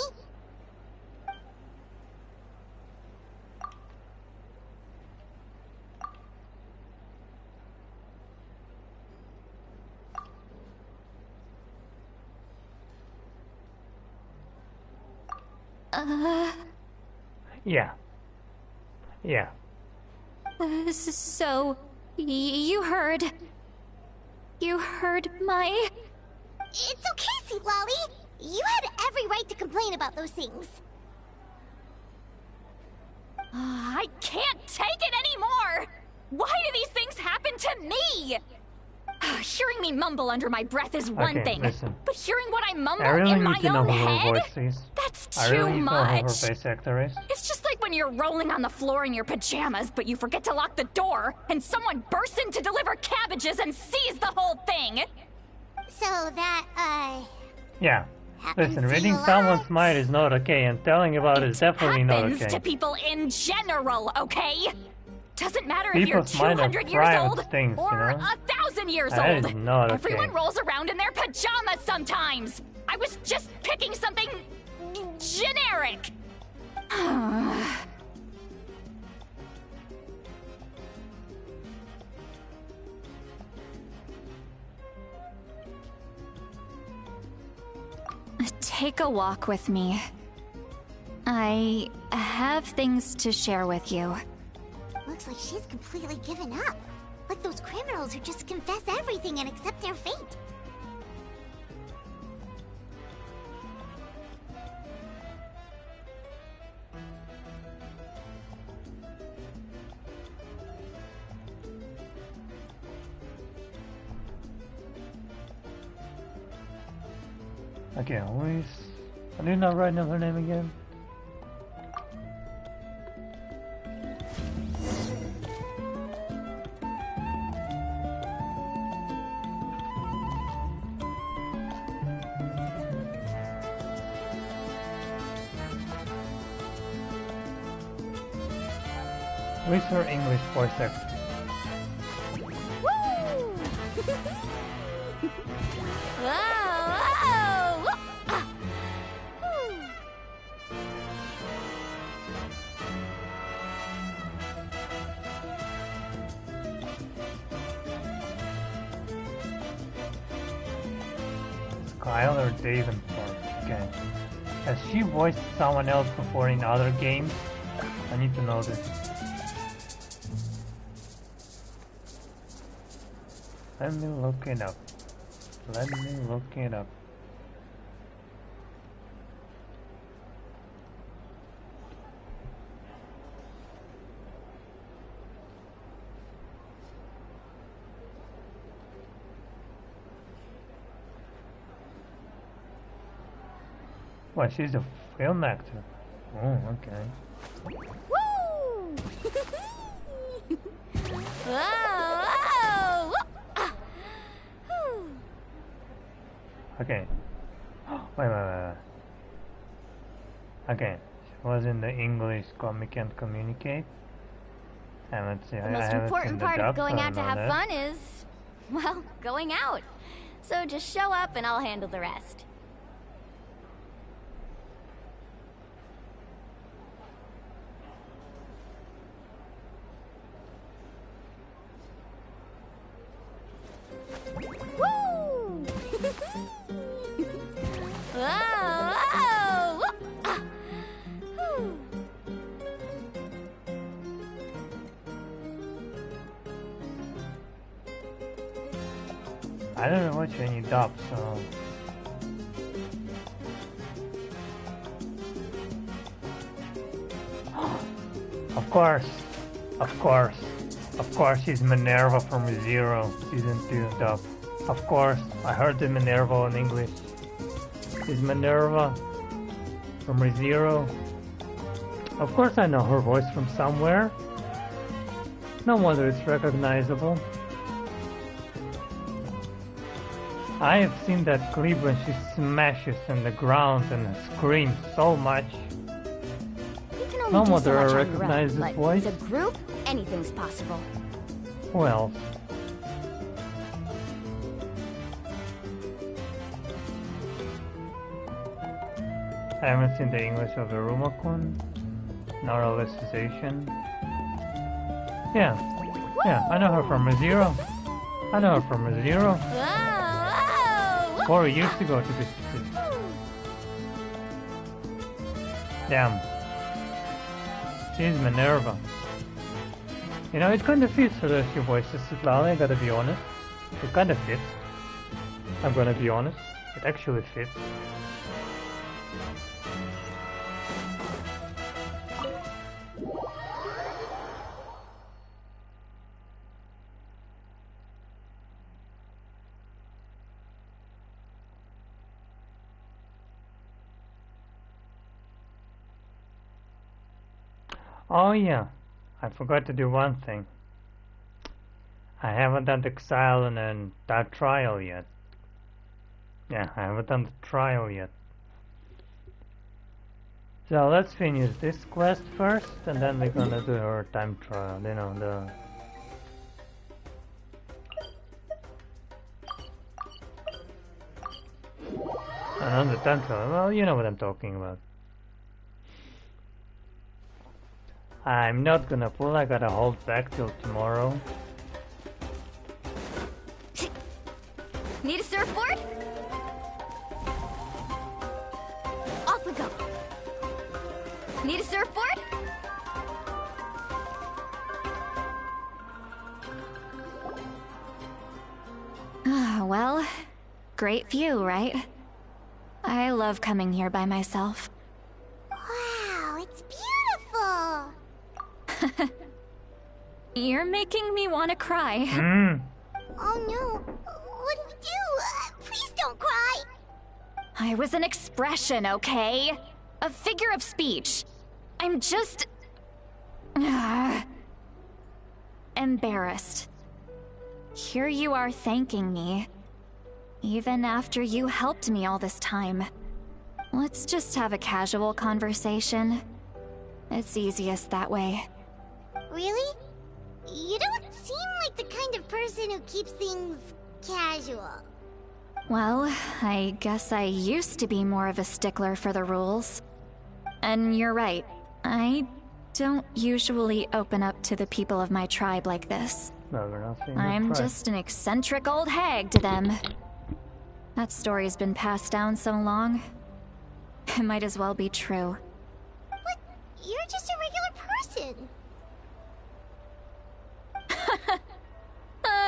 Yeah. Yeah. So, you heard my... It's okay, Xilonen. You had every right to complain about those things. I can't take it anymore! Why do these things happen to me? Hearing me mumble under my breath is one thing, listen. but hearing what I mumble really in my need to know own who her head? voice is. That's I too really need to know who her much. voice actor is. It's just like when you're rolling on the floor in your pajamas, but you forget to lock the door, and someone bursts in to deliver cabbages and sees the whole thing. So that, Yeah. Listen, reading someone's mind is not okay, and telling about it is definitely not okay. Happens to people in general, okay? Doesn't matter People's if you're 200 years old things, or you know? 1,000 years that old. Is not okay. Everyone rolls around in their pajamas sometimes. I was just picking something generic. Take a walk with me. I have things to share with you. Looks like she's completely given up. Like those criminals who just confess everything and accept their fate. Okay, always. I did not write her name again. Who's her English voice actor? Skylar Davenport again. Has she voiced someone else before in other games? I need to know this. Let me look it up. Let me look it up. Well, she's a film actor. Oh, okay. Woo! Okay. Wait. Okay. She was in the English comic and communicate. And let's see. The most important part of going out to have fun is, well, going out. So just show up and I'll handle the rest. Woo! I don't know which one you dub, so... Of course she's Minerva from Zero, Season 2 dub. Of course, I heard the Minerva in English. She's Minerva from ReZero. Of course I know her voice from somewhere. No wonder it's recognizable. I have seen that clip when she smashes on the ground and screams so much. No wonder I recognize this voice. As a group, anything's possible. Well. I haven't seen the English of the Rumakun. Neuralization. Yeah, I know her from ReZero. 4 years ago to be specific. Damn. She's Minerva. You know, it kinda fits her that she voices Xilonen, I gotta be honest. It kinda fits. I'm gonna be honest. It actually fits. Oh yeah, I forgot to do one thing. I haven't done the Xilonen and that trial yet. Yeah, I haven't done the trial yet. So let's finish this quest first, and then we're gonna do our time trial. You know, the... Another time trial. Well, you know what I'm talking about. I'm not gonna pull, I gotta hold back till tomorrow. Need a surfboard? Off we go. Need a surfboard? Well, great view, right? I love coming here by myself. Wow, it's beautiful! You're making me want to cry. Oh no, what do we do? Please don't cry! I was an expression, okay? A figure of speech. I'm just... embarrassed. Here you are thanking me. Even after you helped me all this time. Let's just have a casual conversation. It's easiest that way. Really? You don't seem like the kind of person who keeps things casual. Well, I guess I used to be more of a stickler for the rules. And you're right, I don't usually open up to the people of my tribe like this. No, we're not seeing I'm just an eccentric old hag to them. That story's been passed down so long, it might as well be true. But you're just a regular person.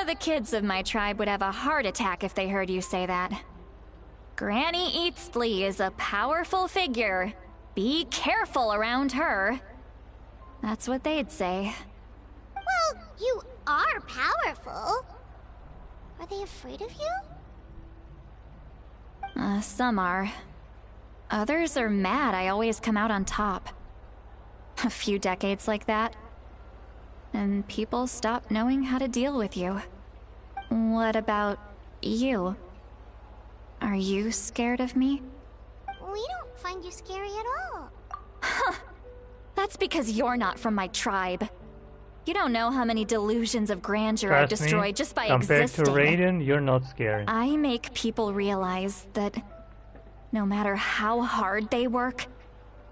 The kids of my tribe would have a heart attack if they heard you say that. Granny Eatsley is a powerful figure. Be careful around her. That's what they'd say. Well, you are powerful. Are they afraid of you? Some are. Others are mad I always come out on top. A few decades like that, and people stop knowing how to deal with you. What about you? Are you scared of me? We don't find you scary at all. Huh. That's because you're not from my tribe. You don't know how many delusions of grandeur I've destroyed just by existing. Compared to Raiden, you're not scary. I make people realize that no matter how hard they work,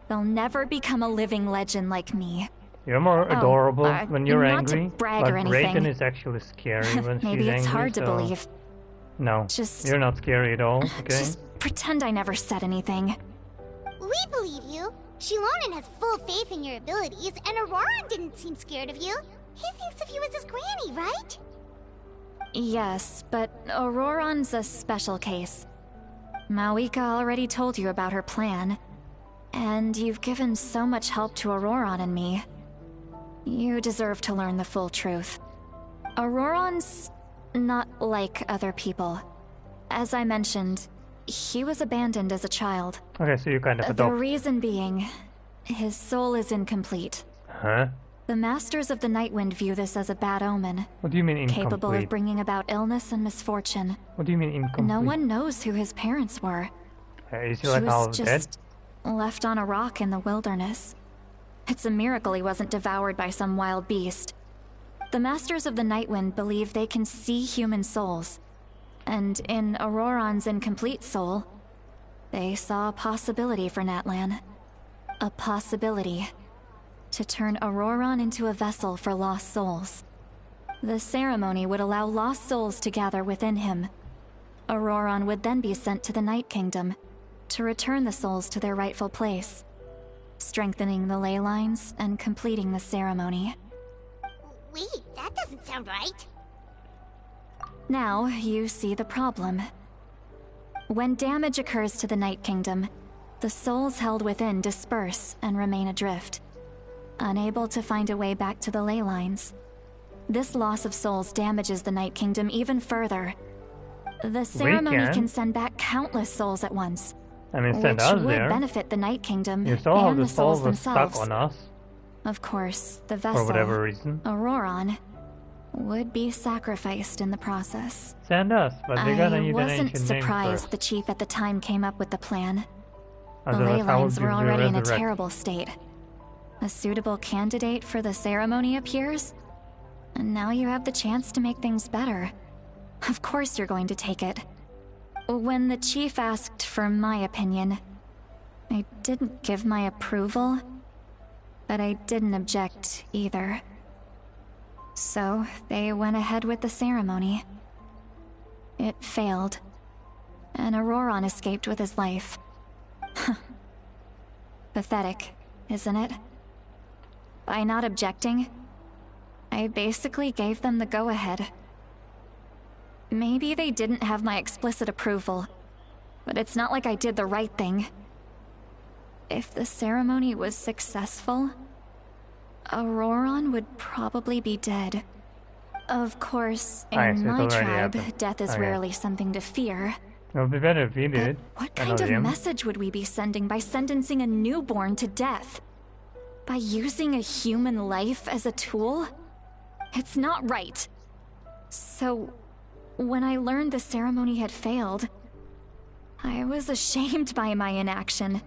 they'll never become a living legend like me. You're more adorable when you're angry, to brag but or anything. Raiden is actually scary when she's angry. Maybe it's hard to believe. No, you're not scary at all, okay? Just pretend I never said anything. We believe you. Xilonen has full faith in your abilities, and Auroran didn't seem scared of you. He thinks of you as his granny, right? Yes, but Auroran's a special case. Mawika already told you about her plan, and you've given so much help to Auroran and me. You deserve to learn the full truth. Auroran's not like other people. As I mentioned, he was abandoned as a child. Okay, so you kind of The reason being, his soul is incomplete. Huh? The Masters of the Nightwind view this as a bad omen. What do you mean incomplete? Capable of bringing about illness and misfortune. What do you mean incomplete? No one knows who his parents were. Is he like all dead? Just left on a rock in the wilderness. It's a miracle he wasn't devoured by some wild beast. The Masters of the Nightwind believe they can see human souls. And in Auroran's incomplete soul, they saw a possibility for Natlan. A possibility to turn Auroran into a vessel for lost souls. The ceremony would allow lost souls to gather within him. Auroran would then be sent to the Night Kingdom to return the souls to their rightful place, strengthening the ley lines and completing the ceremony. Wait, that doesn't sound right. Now, you see the problem. When damage occurs to the Night Kingdom, the souls held within disperse and remain adrift, unable to find a way back to the ley lines. This loss of souls damages the Night Kingdom even further. The ceremony can send back countless souls at once, I mean, send us which would there. benefit the Night Kingdom You saw how and the the souls soul was themselves. stuck on us. Of course, the vessel, for whatever reason, Auroron, would be sacrificed in the process. Send us, but they're gonna need I an wasn't ancient name surprised first. the chief at the time came up with the plan. The Otherwise, ley how would lines you were already in a resurrect? terrible state. A suitable candidate for the ceremony appears, and now you have the chance to make things better. Of course you're going to take it. When the chief asked for my opinion, I didn't give my approval, but I didn't object either. So they went ahead with the ceremony. It failed, and Auroron escaped with his life. Pathetic, isn't it? By not objecting, I basically gave them the go-ahead. Maybe they didn't have my explicit approval, but it's not like I did the right thing. If the ceremony was successful, Auroron would probably be dead. Of course, in my tribe, death is rarely something to fear. It would be better if he did. What kind of message would we be sending by sentencing a newborn to death? By using a human life as a tool? It's not right. So, when I learned the ceremony had failed, I was ashamed by my inaction,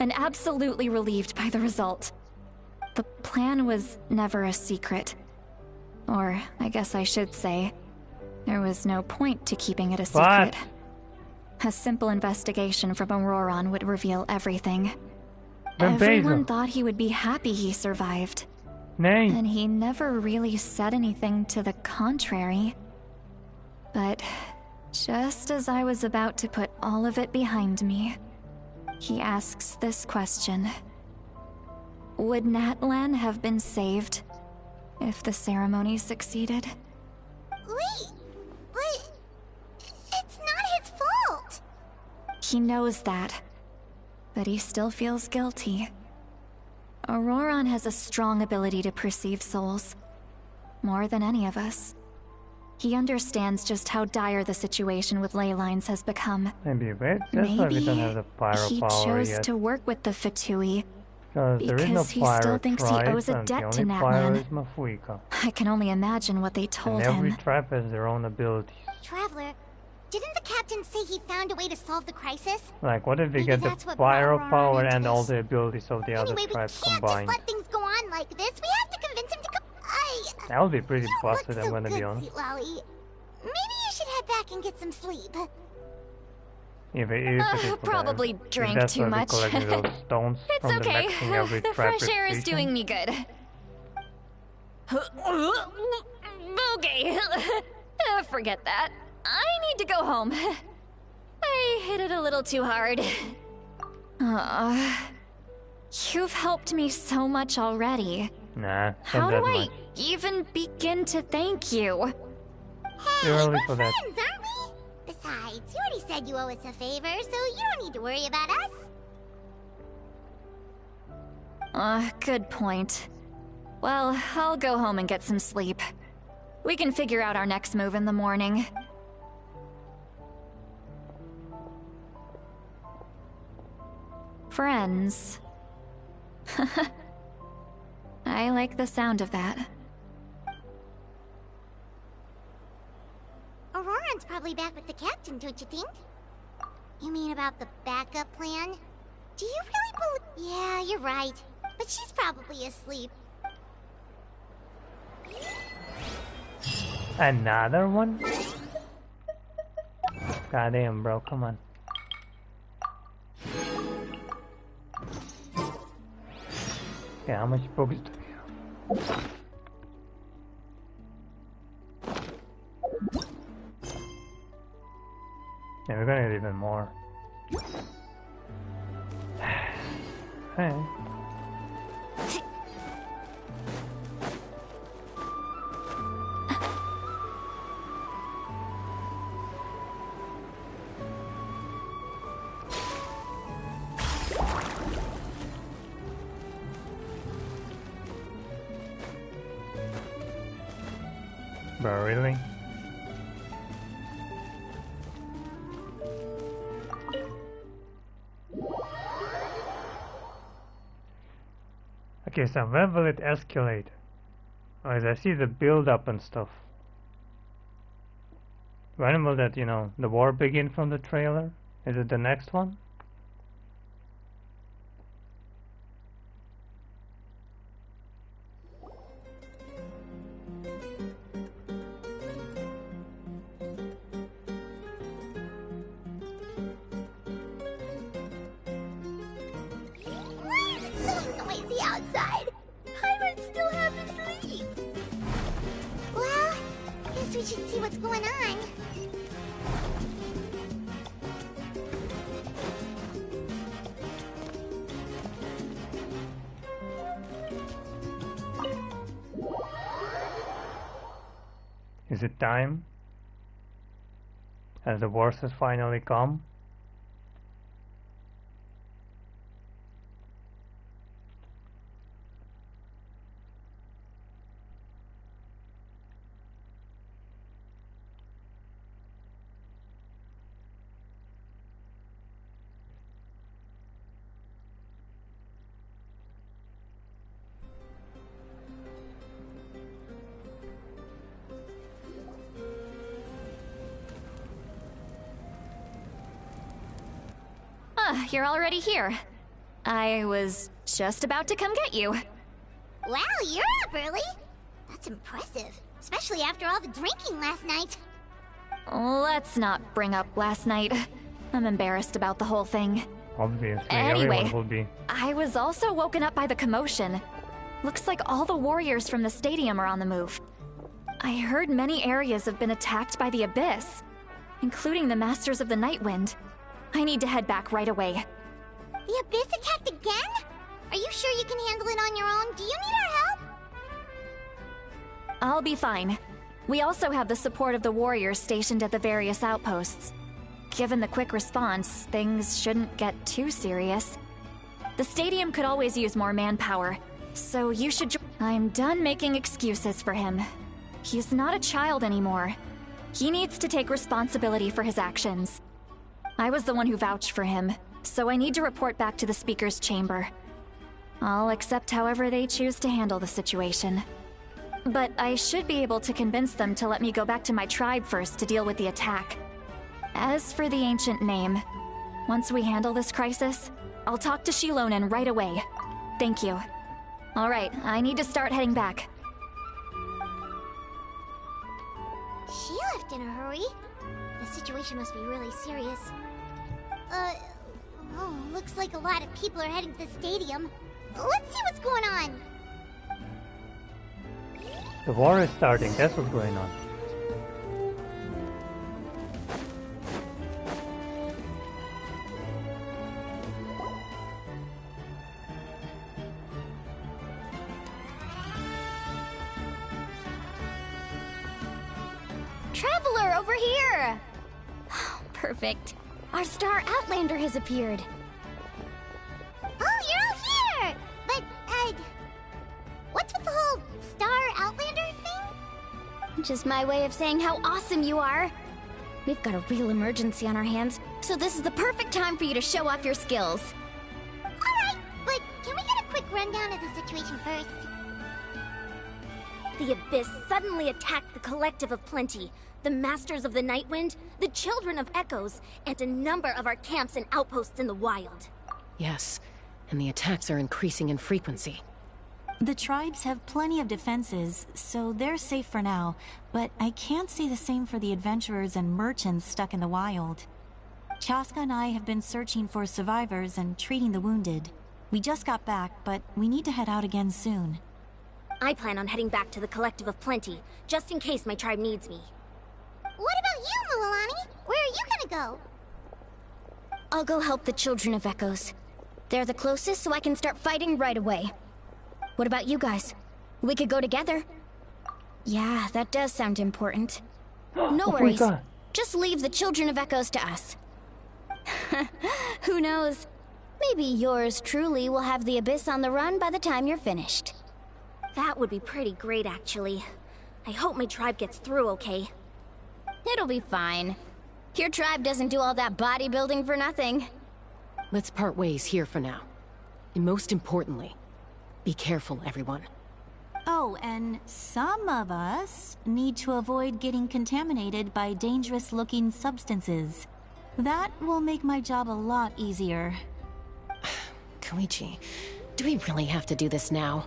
and absolutely relieved by the result. The plan was never a secret. Or, I guess I should say, there was no point to keeping it a secret. A simple investigation from Auroron would reveal everything. Everyone thought he would be happy he survived. And he never really said anything to the contrary. But just as I was about to put all of it behind me, he asks this question. Would Natlan have been saved if the ceremony succeeded? Wait, but it's not his fault. He knows that, but he still feels guilty. Auroron has a strong ability to perceive souls, more than any of us. He understands just how dire the situation with ley lines has become. Maybe that's why we don't have the pyro he power chose yet. to work with the Fatui Because there is no he pyro still thinks he tribe, owes a and debt the to only pyro Natlan. is Mafuika. I can only imagine what they told And every him. tribe has their own abilities. Traveler, didn't the captain say he found a way to solve the crisis? Like, what if we Maybe get the that's what pyro brought power Auroron and into all this. the abilities of the other Anyway, we tribes can't combined? just let things go on like this. We have to convince him to come. That would be pretty You don't busted, look I'm so gonna be good, honest. Lolly. Maybe you should head back and get some sleep. If it is Probably drank too much. Those stones It's from okay. The, maxing every The tribe fresh air is station. doing me good. Okay. Forget that. I need to go home. I hit it a little too hard. You've helped me so much already. Nah, How not do that I much. even begin to thank you? Hey, Early we're for that. friends, aren't we? Besides, you already said you owe us a favor, so you don't need to worry about us. Good point. Well, I'll go home and get some sleep. We can figure out our next move in the morning. Friends. I like the sound of that. Auroron's probably back with the captain, don't you think? You mean about the backup plan? Do you really believe— Yeah, you're right. But she's probably asleep. Another one? Goddamn, bro, come on. Okay, how much books do we have? Yeah, we're gonna get even more. Hey. Bro, really? Okay, so when will it escalate? As I see the build up and stuff. When will that, the war begin from the trailer? Is it the next one? Outside. Pirates still have to sleep. Well, guess we should see what's going on. Is it time? Has the wars has finally come? You're already here. I was just about to come get you. Wow, you're up early. That's impressive, especially after all the drinking last night. Let's not bring up last night. I'm embarrassed about the whole thing. Obviously, anyway, everyone will be. I was also woken up by the commotion. Looks like all the warriors from the stadium are on the move. I heard many areas have been attacked by the Abyss, including the Masters of the Nightwind. I need to head back right away. The Abyss attacked again? Are you sure you can handle it on your own? Do you need our help? I'll be fine. We also have the support of the warriors stationed at the various outposts. Given the quick response, things shouldn't get too serious. The stadium could always use more manpower, so you should I'm done making excuses for him. He's not a child anymore. He needs to take responsibility for his actions. I was the one who vouched for him, so I need to report back to the Speaker's chamber. I'll accept however they choose to handle the situation. But I should be able to convince them to let me go back to my tribe first to deal with the attack. As for the ancient name, once we handle this crisis, I'll talk to Xilonen right away. Thank you. Alright, I need to start heading back. She left in a hurry. The situation must be really serious. Oh, looks like a lot of people are heading to the stadium. Let's see what's going on. The war is starting, that's what's going on. Traveler, over here! Perfect. Our star Outlander has appeared. Oh, you're all here! But, what's with the whole Star Outlander thing? Just my way of saying how awesome you are. We've got a real emergency on our hands, so this is the perfect time for you to show off your skills. Alright, but can we get a quick rundown of the situation first? The Abyss suddenly attacked the Collective of Plenty, the Masters of the Nightwind, the Children of Echoes, and a number of our camps and outposts in the wild. Yes, and the attacks are increasing in frequency. The tribes have plenty of defenses, so they're safe for now, but I can't say the same for the adventurers and merchants stuck in the wild. Chaska and I have been searching for survivors and treating the wounded. We just got back, but we need to head out again soon. I plan on heading back to the Collective of Plenty, just in case my tribe needs me. What about you, Mulalani? Where are you gonna go? I'll go help the Children of Echoes. They're the closest, so I can start fighting right away. What about you guys? We could go together. Yeah, that does sound important. No worries. Just leave the Children of Echoes to us. Who knows? Maybe yours truly will have the Abyss on the run by the time you're finished. That would be pretty great, actually. I hope my tribe gets through okay. It'll be fine. Your tribe doesn't do all that bodybuilding for nothing. Let's part ways here for now. And most importantly, Be careful, everyone. Oh, and some of us need to avoid getting contaminated by dangerous-looking substances. That will make my job a lot easier. Koichi, do we really have to do this now?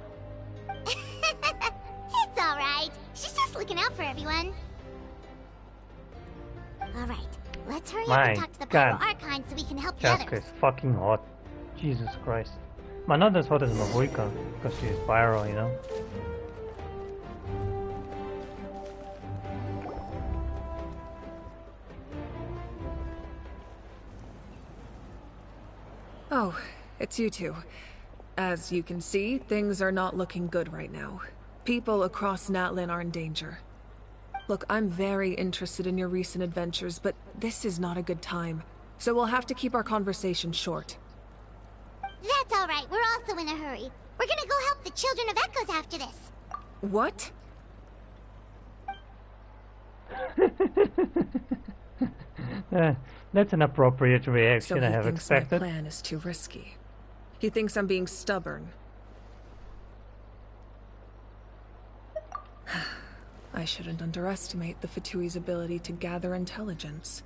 It's alright. She's just looking out for everyone. Alright, let's hurry up and talk to the Pyro Archon so we can help the others. Jessica is fucking hot. Jesus Christ. But not as hot as Mavuika, because she's Pyro, you know? Oh, it's you two. As you can see, things are not looking good right now. People across Natlan are in danger. Look, I'm very interested in your recent adventures, but this is not a good time. So we'll have to keep our conversation short. That's alright, we're also in a hurry. We're gonna go help the Children of Echoes after this. What? That's an appropriate reaction I have expected. So he thinks my plan is too risky. He thinks I'm being stubborn. I shouldn't underestimate the Fatui's ability to gather intelligence.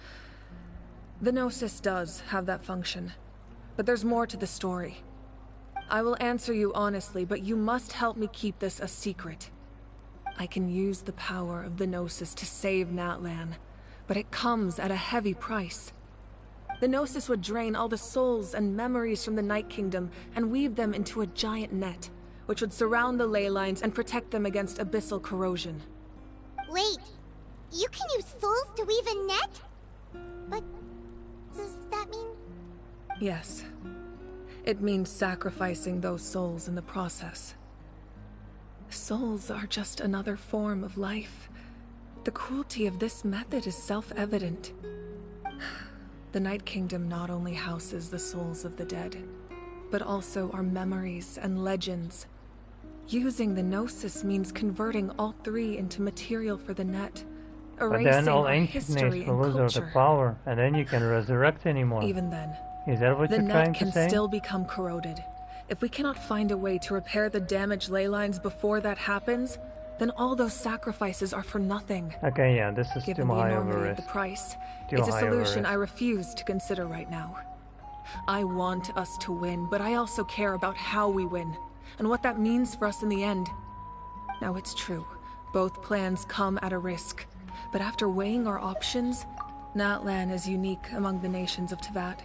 The Gnosis does have that function, but there's more to the story. I will answer you honestly, but you must help me keep this a secret. I can use the power of the Gnosis to save Natlan, but it comes at a heavy price. The Gnosis would drain all the souls and memories from the Night Kingdom and weave them into a giant net, which would surround the ley lines and protect them against abyssal corrosion. Wait, you can use souls to weave a net? But does that mean... Yes. It means sacrificing those souls in the process. Souls are just another form of life. The cruelty of this method is self-evident. The Night Kingdom not only houses the souls of the dead, but also our memories and legends. Using the Gnosis means converting all three into material for the net, erasing but then all our ancientness history will and lose all the culture. power, and then you can resurrect anymore. Even then, is that what the you're trying net can to say? still become corroded. If we cannot find a way to repair the damaged ley lines before that happens, then all those sacrifices are for nothing. Okay, yeah, this is Given too the high of a enormity of risk. the price, Too it's a high of a solution risk. I refuse to consider right now. I want us to win, but I also care about how we win, and what that means for us in the end. Now it's true, both plans come at a risk, but after weighing our options, Natlan is unique among the nations of Teyvat.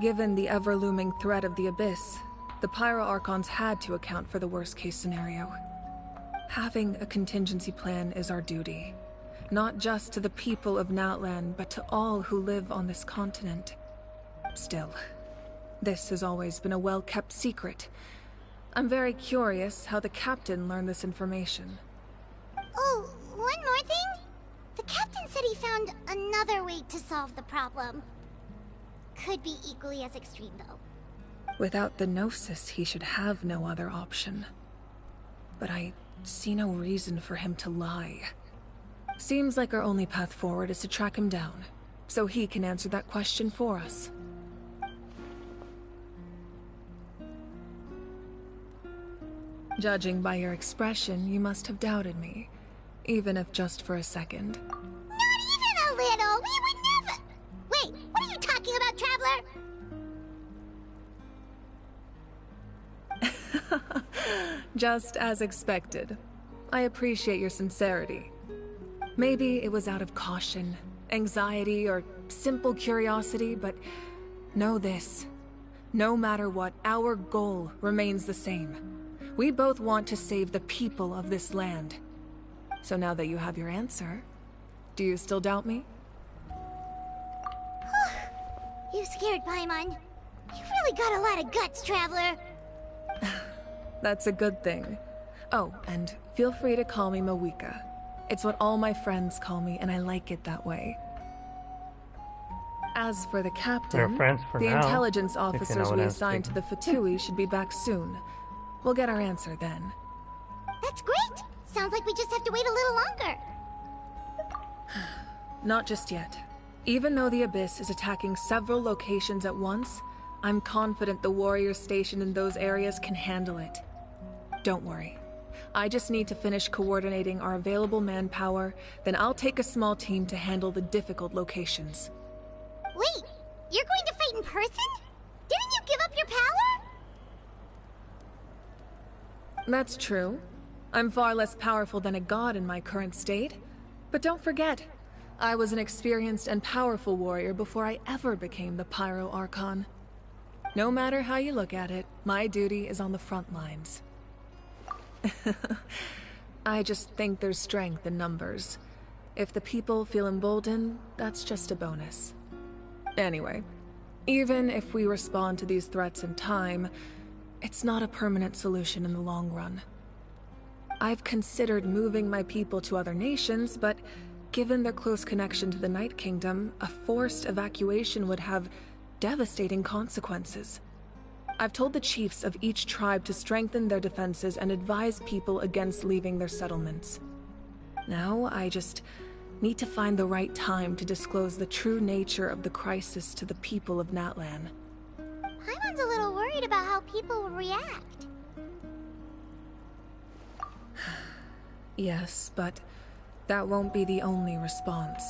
Given the ever-looming threat of the Abyss, the Pyro Archons had to account for the worst-case scenario. Having a contingency plan is our duty, not just to the people of Natlan, but to all who live on this continent. Still, this has always been a well-kept secret. I'm very curious how the captain learned this information. Oh, one more thing? The captain said he found another way to solve the problem. Could be equally as extreme, though. Without the Gnosis, he should have no other option. But I see no reason for him to lie. Seems like our only path forward is to track him down, so he can answer that question for us. Judging by your expression, you must have doubted me, even if just for a second. Not even a little! We would never... Wait, what are you talking about, Traveler? Just as expected. I appreciate your sincerity. Maybe it was out of caution, anxiety, or simple curiosity, but know this. No matter what, our goal remains the same. We both want to save the people of this land. So now that you have your answer, do you still doubt me? You scared Paimon. You really got a lot of guts, Traveler. That's a good thing. Oh, and feel free to call me Mawika. It's what all my friends call me, and I like it that way. As for the captain, We're friends for the now, intelligence if you know officers what we I'm assigned to the Fatui should be back soon. We'll get our answer then. That's great! Sounds like we just have to wait a little longer. Not just yet. Even though the Abyss is attacking several locations at once, I'm confident the warriors stationed in those areas can handle it. Don't worry. I just need to finish coordinating our available manpower, then I'll take a small team to handle the difficult locations. Wait, you're going to fight in person? Didn't you give up your power? That's true. I'm far less powerful than a god in my current state. But don't forget, I was an experienced and powerful warrior before I ever became the Pyro Archon. No matter how you look at it, my duty is on the front lines. I just think there's strength in numbers. If the people feel emboldened, that's just a bonus. Anyway, even if we respond to these threats in time, it's not a permanent solution in the long run. I've considered moving my people to other nations, but given their close connection to the Night Kingdom, a forced evacuation would have devastating consequences. I've told the chiefs of each tribe to strengthen their defenses and advise people against leaving their settlements. Now, I just need to find the right time to disclose the true nature of the crisis to the people of Natlan. Paimon's a little worried about how people will react. Yes, but that won't be the only response.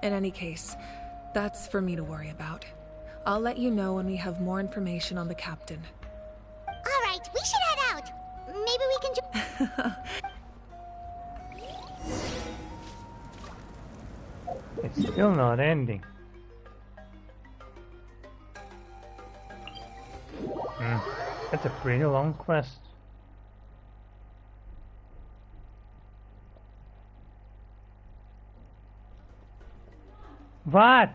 In any case, that's for me to worry about. I'll let you know when we have more information on the captain. Alright, we should head out. Maybe we can It's still not ending. That's a pretty long quest. What?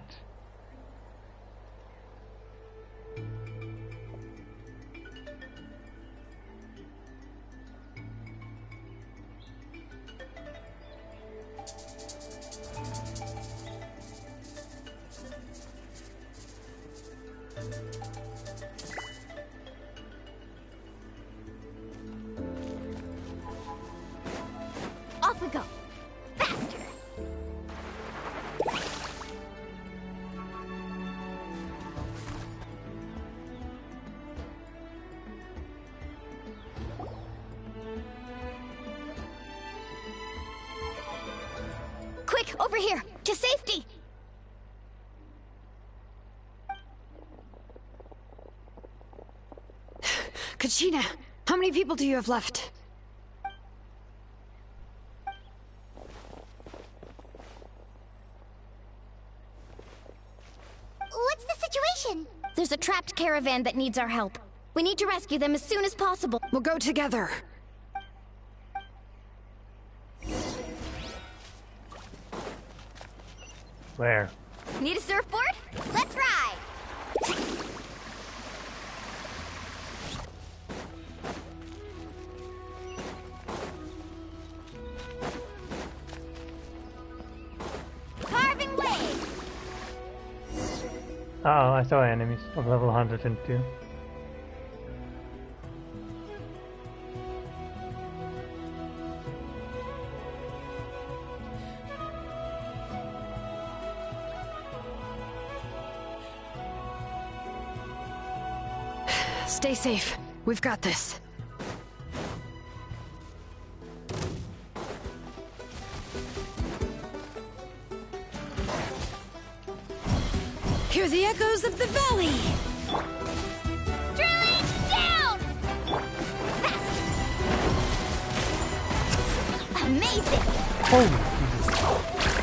Off we go. Faster. Quick, over here! To safety! Kachina, how many people do you have left? What's the situation? There's a trapped caravan that needs our help. We need to rescue them as soon as possible. We'll go together. Where? Need a surfboard? Let's ride! Carving waves! Oh, I saw enemies of level 102. Stay safe. We've got this. Hear the echoes of the valley! Drilling down! Fast! Amazing! Holy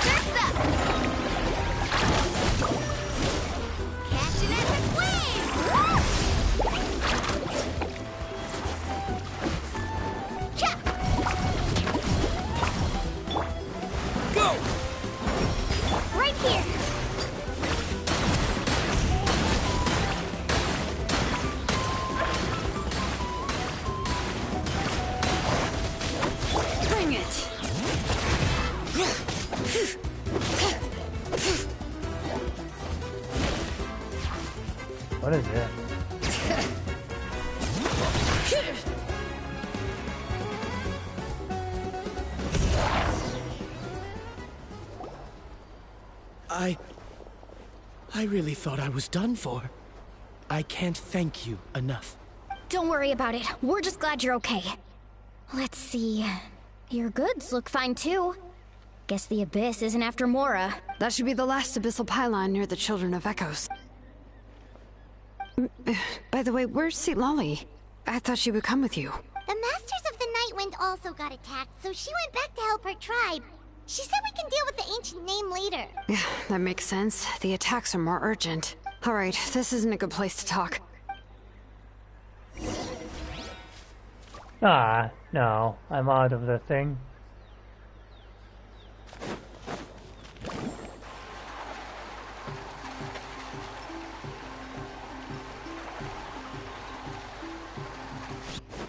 Surf's up! Catching epic waves! Cha! Go! Right here! Bring it! What is that? I really thought I was done for. I can't thank you enough. Don't worry about it. We're just glad you're okay. Let's see. Your goods look fine too. Guess the Abyss isn't after Mora. That should be the last abyssal pylon near the Children of Echoes. By the way, where's Xilonen? I thought she would come with you. The Masters of the Nightwind also got attacked, so she went back to help her tribe. She said we can deal with the ancient name later. Yeah, that makes sense. The attacks are more urgent. Alright, this isn't a good place to talk. Ah, no. I'm out of the thing.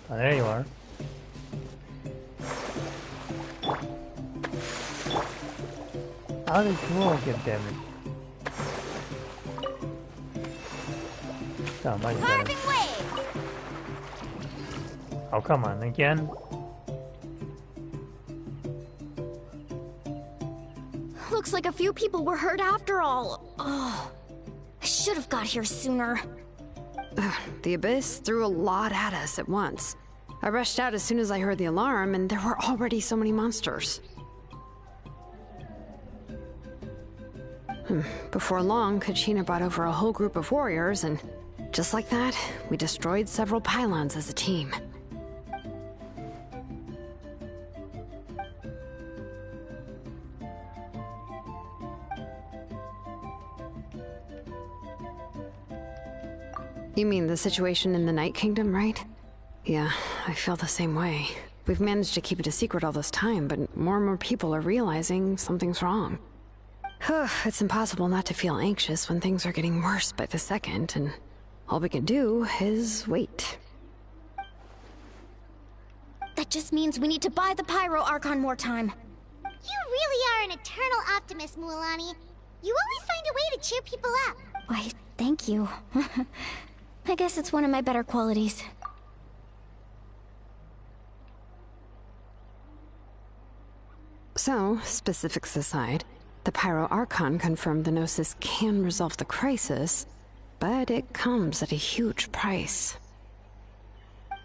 Oh, there you are. How did you all get damaged? So much better. Oh, come on, again? Looks like a few people were hurt after all. Oh, I should have got here sooner. The Abyss threw a lot at us at once. I rushed out as soon as I heard the alarm, and there were already so many monsters. Before long, Kachina brought over a whole group of warriors, and just like that, we destroyed several pylons as a team. You mean the situation in the Night Kingdom, right? Yeah, I feel the same way. We've managed to keep it a secret all this time, but more and more people are realizing something's wrong. It's impossible not to feel anxious when things are getting worse by the second, and all we can do is wait. That just means we need to buy the Pyro Archon more time. You really are an eternal optimist, Mualani. You always find a way to cheer people up. Why, thank you. I guess it's one of my better qualities. So, specifics aside, the Pyro Archon confirmed the Gnosis can resolve the crisis, but it comes at a huge price.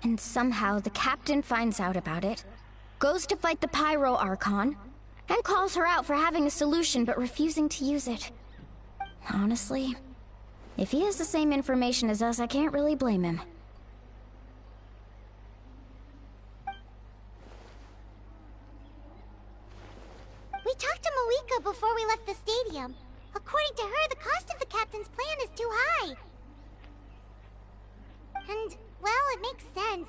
And somehow the captain finds out about it, goes to fight the Pyro Archon, and calls her out for having a solution but refusing to use it. Honestly, if he has the same information as us, I can't really blame him. We talked to Malika before we left the stadium. According to her, the cost of the captain's plan is too high. And, well, it makes sense.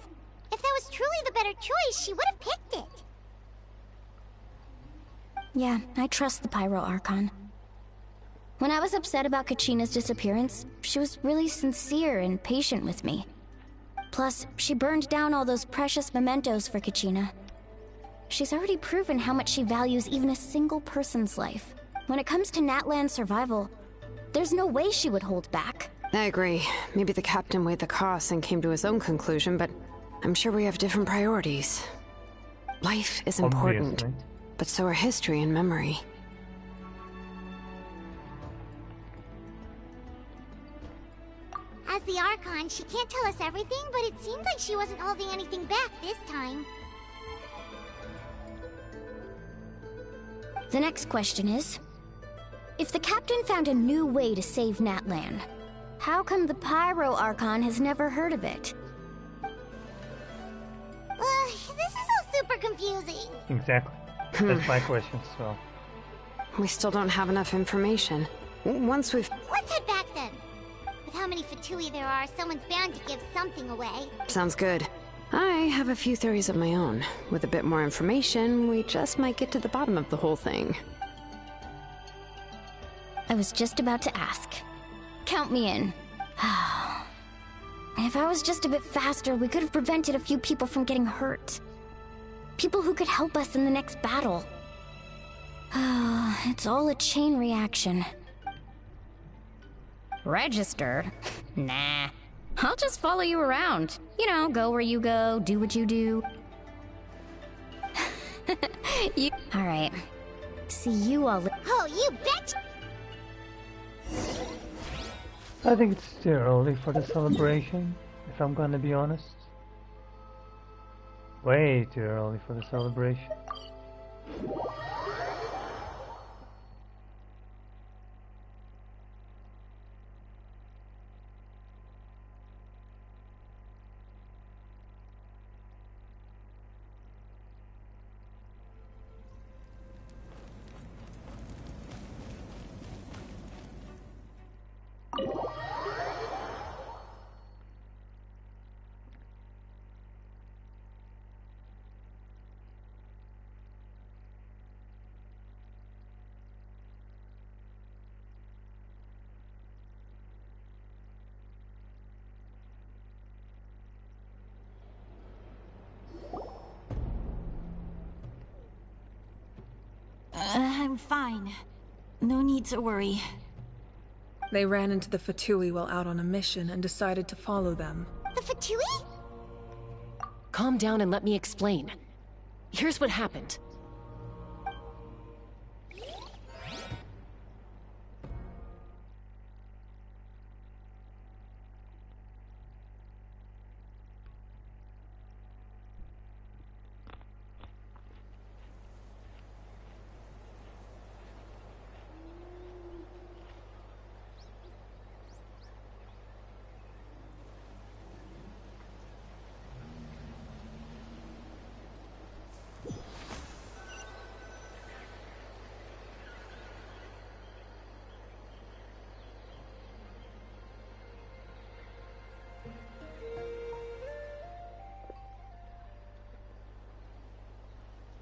If that was truly the better choice, she would have picked it. Yeah, I trust the Pyro Archon. When I was upset about Kachina's disappearance, she was really sincere and patient with me. Plus, she burned down all those precious mementos for Kachina. She's already proven how much she values even a single person's life. When it comes to Natlan's survival, there's no way she would hold back. I agree. Maybe the captain weighed the costs and came to his own conclusion, but I'm sure we have different priorities. Life is important, but so are history and memory. As the Archon, she can't tell us everything, but it seems like she wasn't holding anything back this time. The next question is, if the captain found a new way to save Natlan, how come the Pyro Archon has never heard of it? This is all super confusing. Exactly. That's my question, so... We still don't have enough information. Once we've... Let's head back then. With how many Fatui there are, someone's bound to give something away. Sounds good. I have a few theories of my own. With a bit more information, we just might get to the bottom of the whole thing. I was just about to ask. Count me in. If I was just a bit faster, we could have prevented a few people from getting hurt. People who could help us in the next battle. It's all a chain reaction. Registered? Nah. I'll just follow you around. You know, go where you go, do what you do. Alright. See you all. Oh, you betcha! I think it's too early for the celebration. if I'm gonna be honest. Way too early for the celebration. I'm fine. No need to worry. They ran into the Fatui while out on a mission and decided to follow them. The Fatui? Calm down and let me explain. Here's what happened.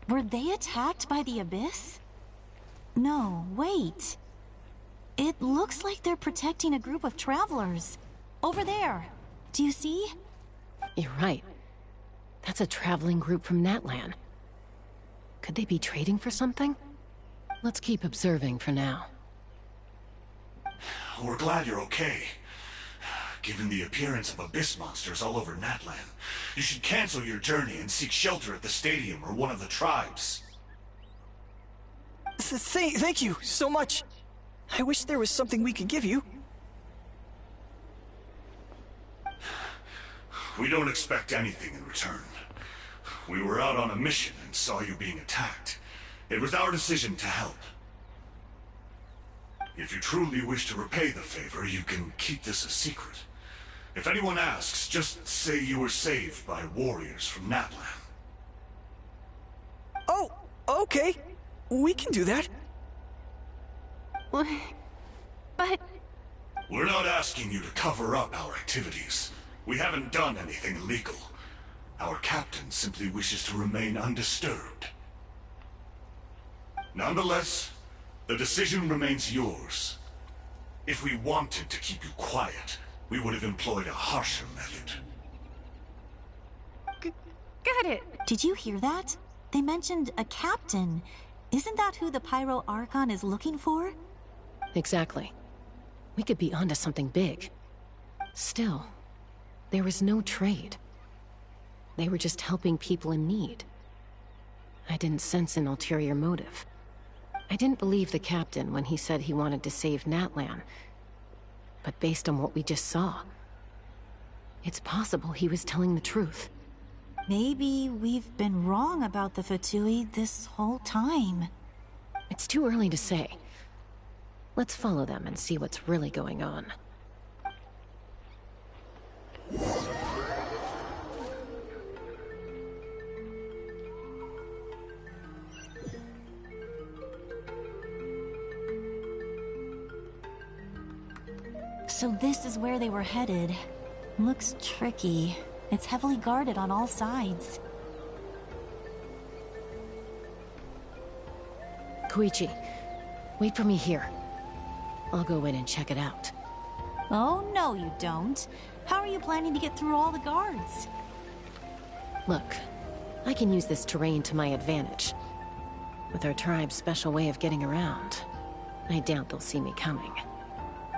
Were they attacked by the Abyss? No, wait. It looks like they're protecting a group of travelers. Over there. Do you see? You're right. That's a traveling group from Natlan. Could they be trading for something? Let's keep observing for now. We're glad you're okay. Given the appearance of abyss monsters all over Natlan, you should cancel your journey and seek shelter at the stadium or one of the tribes. Thank you so much. I wish there was something we could give you. We don't expect anything in return. We were out on a mission and saw you being attacked. It was our decision to help. If you truly wish to repay the favor, you can keep this a secret. If anyone asks, just say you were saved by warriors from Natlan. Oh, okay. We can do that. But... We're not asking you to cover up our activities. We haven't done anything illegal. Our captain simply wishes to remain undisturbed. Nonetheless, the decision remains yours. If we wanted to keep you quiet, we would have employed a harsher method. Got it. Did you hear that? They mentioned a captain. Isn't that who the Pyro Archon is looking for? Exactly. We could be onto something big. Still, there was no trade. They were just helping people in need. I didn't sense an ulterior motive. I didn't believe the captain when he said he wanted to save Natlan. But based on what we just saw, it's possible he was telling the truth. Maybe we've been wrong about the Fatui this whole time. It's too early to say. Let's follow them and see what's really going on. So this is where they were headed. Looks tricky. It's heavily guarded on all sides. Koichi, wait for me here. I'll go in and check it out. Oh, no you don't. How are you planning to get through all the guards? Look, I can use this terrain to my advantage. With our tribe's special way of getting around, I doubt they'll see me coming.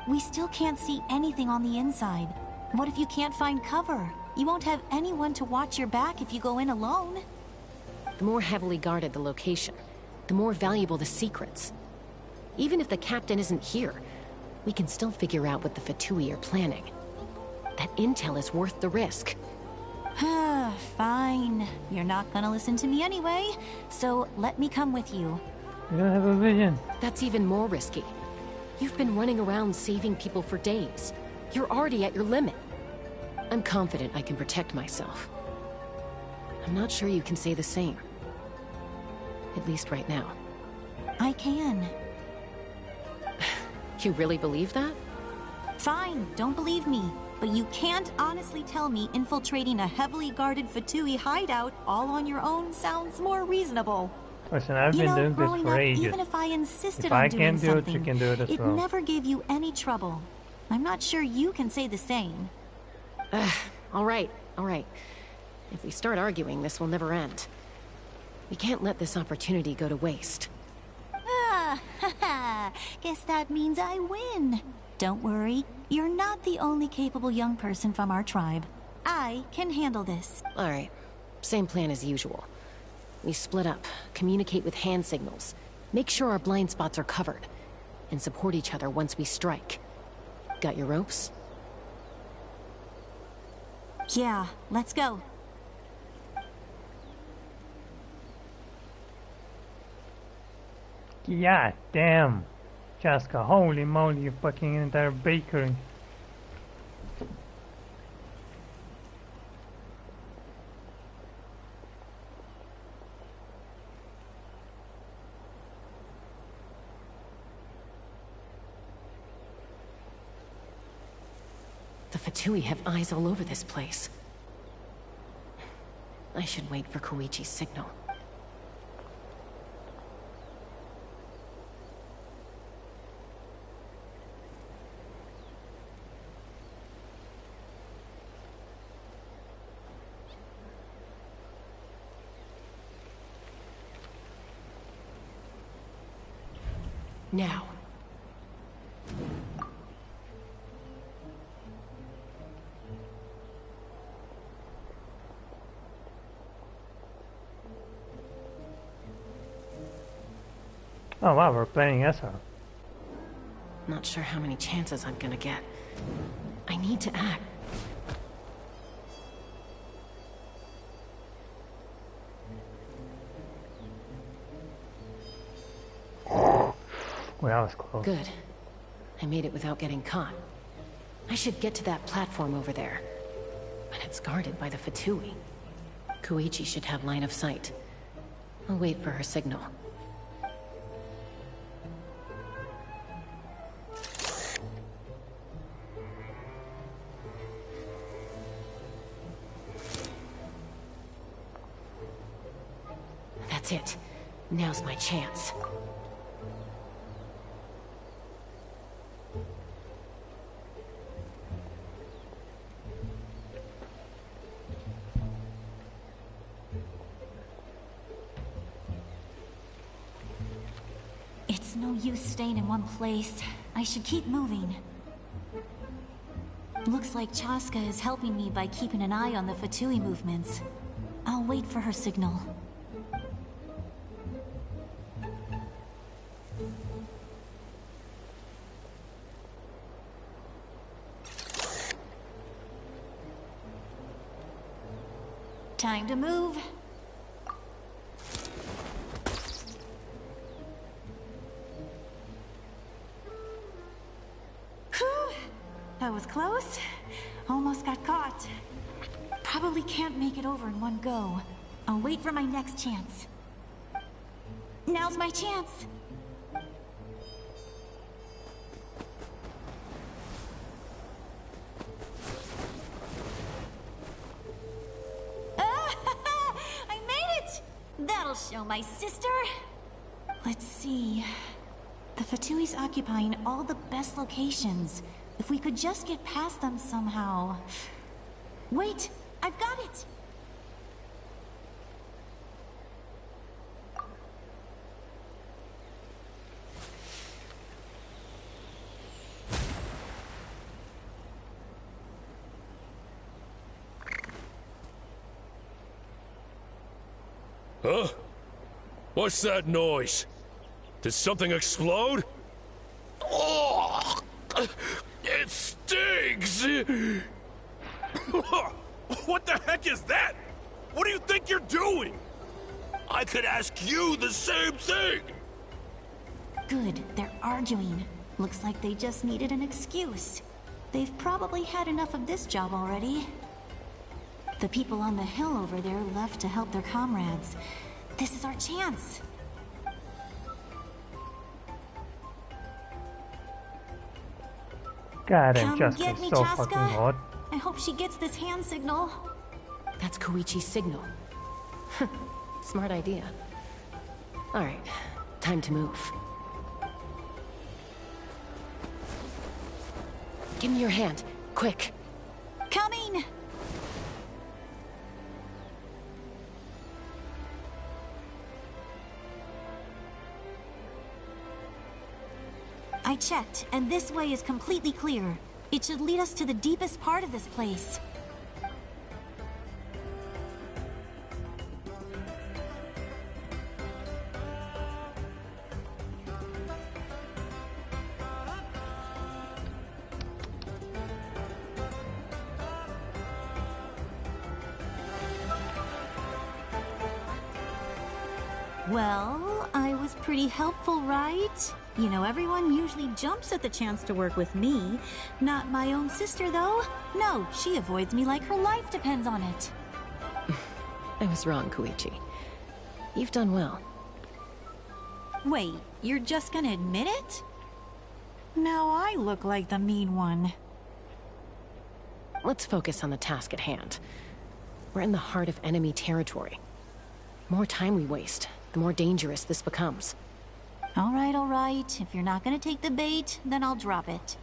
We still can't see anything on the inside. What if you can't find cover? You won't have anyone to watch your back if you go in alone. The more heavily guarded the location, the more valuable the secrets. Even if the captain isn't here, we can still figure out what the Fatui are planning. That intel is worth the risk. Fine. You're not gonna listen to me anyway, so let me come with you. You don't have a vision. That's even more risky. You've been running around saving people for days. You're already at your limit. I'm confident I can protect myself. I'm not sure you can say the same. At least right now. I can. You really believe that? Fine, don't believe me. But you can't honestly tell me infiltrating a heavily guarded Fatui hideout all on your own sounds more reasonable. Listen, I've been doing this for ages. Even if I insisted if on I doing can't do something, it, you can do it as well. It never gave you any trouble. I'm not sure you can say the same. All right. If we start arguing, this will never end. We can't let this opportunity go to waste. Guess that means I win. Don't worry, you're not the only capable young person from our tribe. I can handle this. All right, same plan as usual. We split up, communicate with hand signals, make sure our blind spots are covered, and support each other once we strike. Got your ropes? Yeah, let's go. Yeah, damn. Chaska, holy moly, you fucking entire bakery. The Fatui have eyes all over this place. I should wait for Koichi's signal. Now. Oh wow, we're playing Azur. Not sure how many chances I'm gonna get. I need to act. Well, that was close. Good. I made it without getting caught. I should get to that platform over there. But it's guarded by the Fatui. Koichi should have line of sight. I'll wait for her signal. That's it. Now's my chance. It's no use staying in one place. I should keep moving. Looks like Chaska is helping me by keeping an eye on the Fatui movements. I'll wait for her signal. Time to move. That was close. Almost got caught. Probably can't make it over in one go. I'll wait for my next chance. Now's my chance. I made it! That'll show my sister. Let's see. The Fatui's occupying all the best locations. If we could just get past them somehow. Wait, I've got it! Huh? What's that noise? Did something explode? Oh! It stings! What the heck is that? What do you think you're doing? I could ask you the same thing! Good, they're arguing. Looks like they just needed an excuse. They've probably had enough of this job already. The people on the hill over there left to help their comrades. This is our chance. God, Come just get me, so Chaska. fucking hot. I hope she gets this hand signal. That's Koichi's signal. Smart idea. Alright, time to move. Give me your hand, quick. Coming! I checked, and this way is completely clear. It should lead us to the deepest part of this place. Well, I was pretty helpful, right? You know, everyone usually jumps at the chance to work with me. Not my own sister, though. No, she avoids me like her life depends on it. I was wrong, Koichi. You've done well. Wait, you're just gonna admit it? Now I look like the mean one. Let's focus on the task at hand. We're in the heart of enemy territory. The more time we waste, the more dangerous this becomes. All right. If you're not gonna take the bait, then I'll drop it.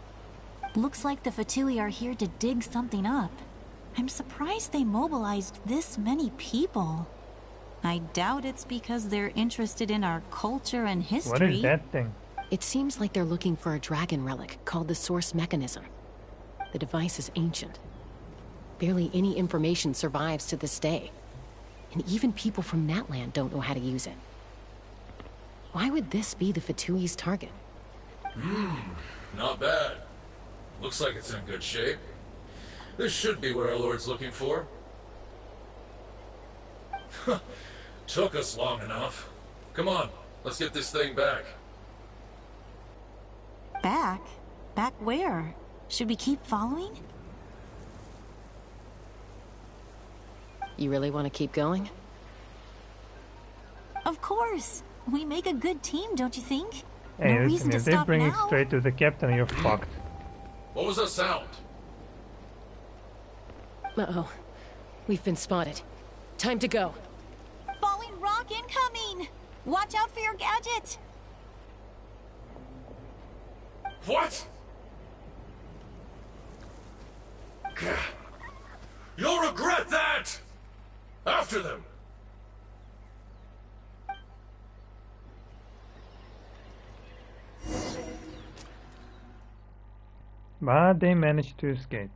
Looks like the Fatui are here to dig something up. I'm surprised they mobilized this many people. I doubt it's because they're interested in our culture and history. What is that thing? It seems like they're looking for a dragon relic called the Source Mechanism. The device is ancient. Barely any information survives to this day. And even people from Natlan don't know how to use it. Why would this be the Fatui's target? Not bad. Looks like it's in good shape. This should be what our Lord's looking for. Took us long enough. Come on, let's get this thing back. Back? Back where? Should we keep following? You really want to keep going? Of course. We make a good team, don't you think? Hey, no listen, reason to if they stop bring it now. straight to the captain, you're fucked. What was that sound? Uh-oh. We've been spotted. Time to go. Falling rock incoming! Watch out for your gadget! What? You'll regret that! After them! But they managed to escape.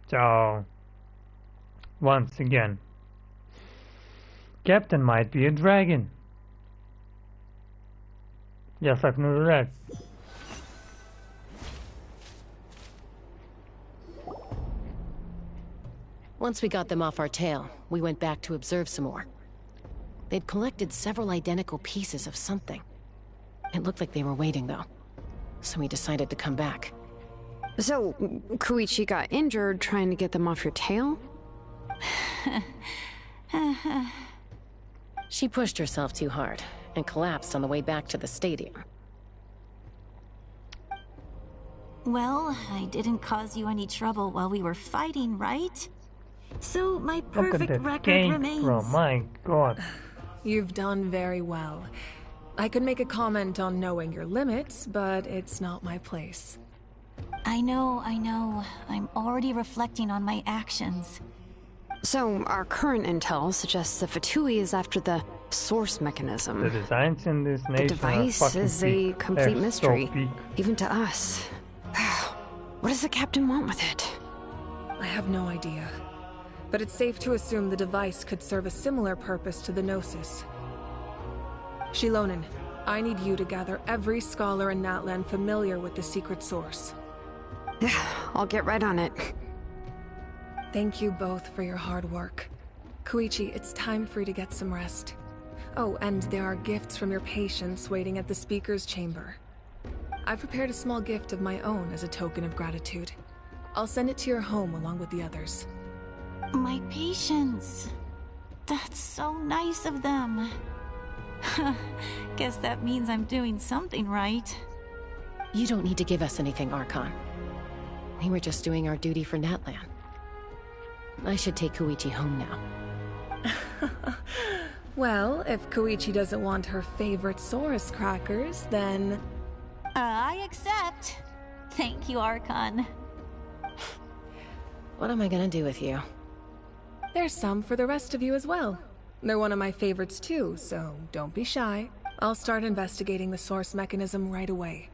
So, once again, Captain might be a dragon. Just like Nurak. Once we got them off our tail, we went back to observe some more. They'd collected several identical pieces of something. It looked like they were waiting, though. So we decided to come back. So, Koichi got injured trying to get them off your tail? She pushed herself too hard and collapsed on the way back to the stadium. Well, I didn't cause you any trouble while we were fighting, right? So my perfect record remains. Bro, my god. You've done very well. I could make a comment on knowing your limits, but it's not my place. I know. I'm already reflecting on my actions. So, our current intel suggests the Fatui is after the source mechanism. The designs in this nation The device is a complete mystery, even to us. What does the captain want with it? I have no idea. But it's safe to assume the device could serve a similar purpose to the Gnosis. Xilonen, I need you to gather every scholar in Natlan familiar with the secret source. I'll get right on it. Thank you both for your hard work. Koichi, it's time for you to get some rest. Oh, and there are gifts from your patients waiting at the speaker's chamber. I've prepared a small gift of my own as a token of gratitude. I'll send it to your home along with the others. My patients. That's so nice of them. Guess that means I'm doing something right. You don't need to give us anything, Archon. We were just doing our duty for Natlan. I should take Koichi home now. Well, if Koichi doesn't want her favorite Saurus crackers, then... I accept. Thank you, Archon. What am I gonna do with you? There's some for the rest of you as well. They're one of my favorites too, so don't be shy. I'll start investigating the source mechanism right away.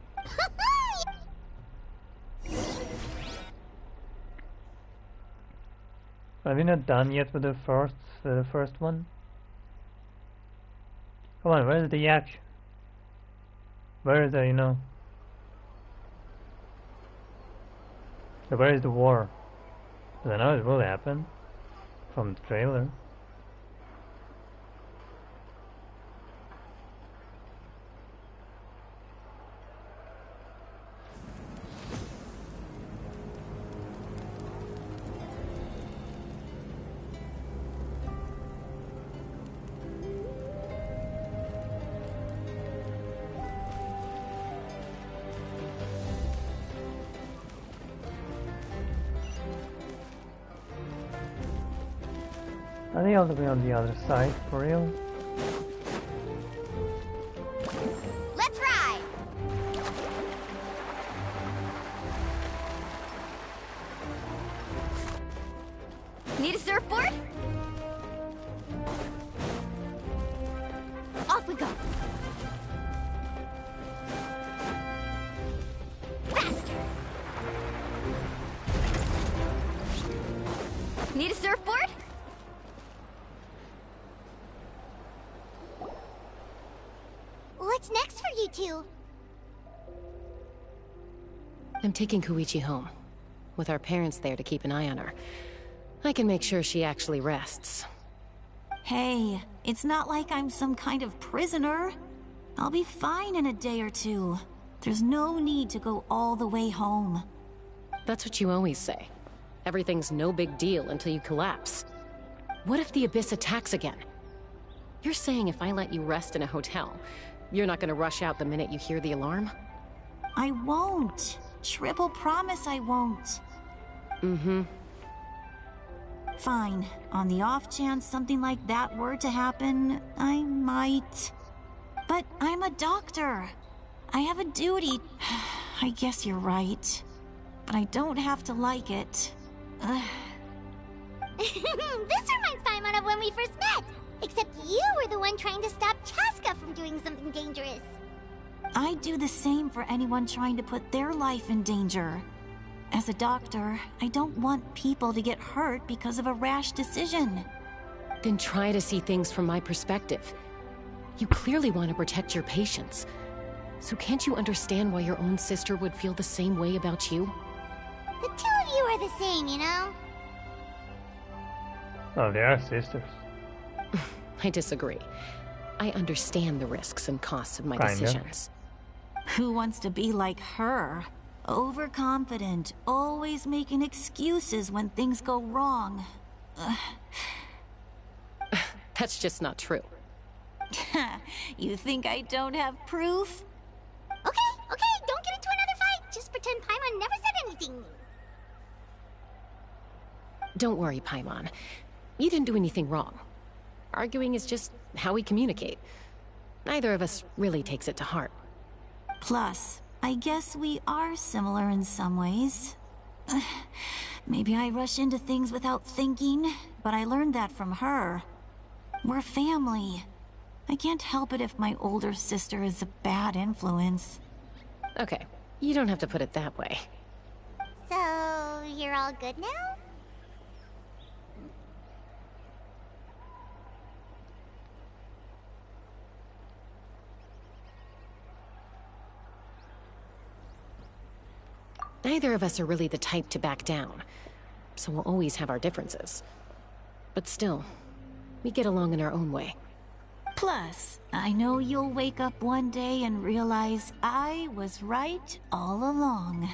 Are we not done yet with the first one? Come on, where's the action? Where is the, you know? Where is the war? Because I know it will happen from the trailer. Are they all the way on the other side, for real? Let's ride! Need a surfboard? Off we go! Faster! Need a surfboard? What's next for you two? I'm taking Koichi home. With our parents there to keep an eye on her. I can make sure she actually rests. Hey, it's not like I'm some kind of prisoner. I'll be fine in a day or two. There's no need to go all the way home. That's what you always say. Everything's no big deal until you collapse. What if the Abyss attacks again? You're saying if I let you rest in a hotel, you're not gonna rush out the minute you hear the alarm? I won't. Triple promise I won't. Mm-hmm. Fine. On the off chance something like that were to happen, I might. But I'm a doctor. I have a duty. I guess you're right. But I don't have to like it. This reminds Paimon of when we first met. Except you were the one trying to stop Chaska from doing something dangerous. I'd do the same for anyone trying to put their life in danger. As a doctor, I don't want people to get hurt because of a rash decision. Then try to see things from my perspective. You clearly want to protect your patients. So can't you understand why your own sister would feel the same way about you? The two of you are the same, you know? Oh, they are sisters. I disagree. I understand the risks and costs of my decisions. Who wants to be like her? Overconfident, always making excuses when things go wrong. That's just not true. You think I don't have proof? Okay, don't get into another fight. Just pretend Paimon never said anything. Don't worry, Paimon. You didn't do anything wrong. Arguing is just how we communicate. Neither of us really takes it to heart. Plus, I guess we are similar in some ways. Maybe I rush into things without thinking, but I learned that from her. We're family. I can't help it if my older sister is a bad influence. Okay, you don't have to put it that way. So, you're all good now? Neither of us are really the type to back down, so we'll always have our differences. But still, we get along in our own way. Plus, I know you'll wake up one day and realize I was right all along.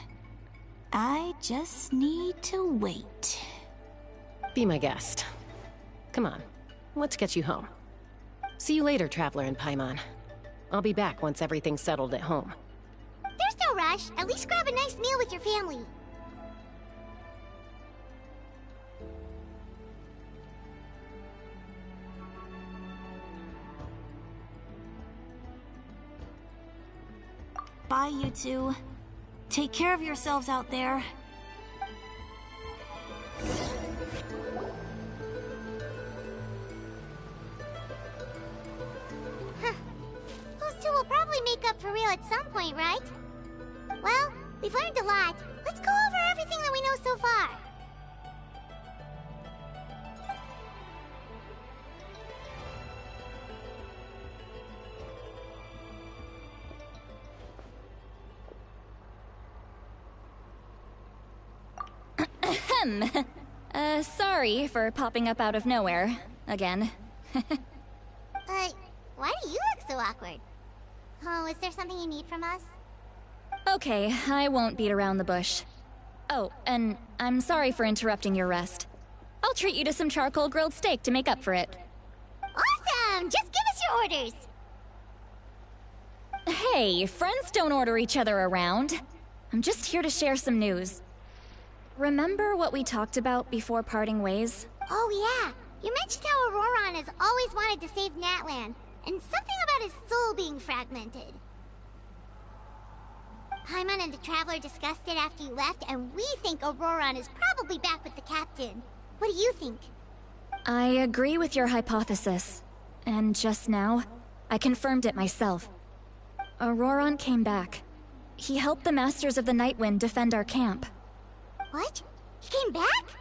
I just need to wait. Be my guest. Come on, let's get you home. See you later, Traveler and Paimon. I'll be back once everything's settled at home. There's no rush. At least grab a nice meal with your family. Bye, you two. Take care of yourselves out there. Those two will probably make up for real at some point, right? Well, we've learned a lot. Let's go over everything that we know so far. Sorry for popping up out of nowhere. Again. Why do you look so awkward? Oh, is there something you need from us? Okay, I won't beat around the bush. Oh, and I'm sorry for interrupting your rest. I'll treat you to some charcoal grilled steak to make up for it. Awesome! Just give us your orders! Hey, friends don't order each other around. I'm just here to share some news. Remember what we talked about before parting ways? Oh yeah, you mentioned how Auroron has always wanted to save Natlan, and something about his soul being fragmented. Paimon and the Traveler discussed it after you left, and we think Auroron is probably back with the Captain. What do you think? I agree with your hypothesis. And just now, I confirmed it myself. Auroron came back. He helped the Masters of the Nightwind defend our camp. What? He came back?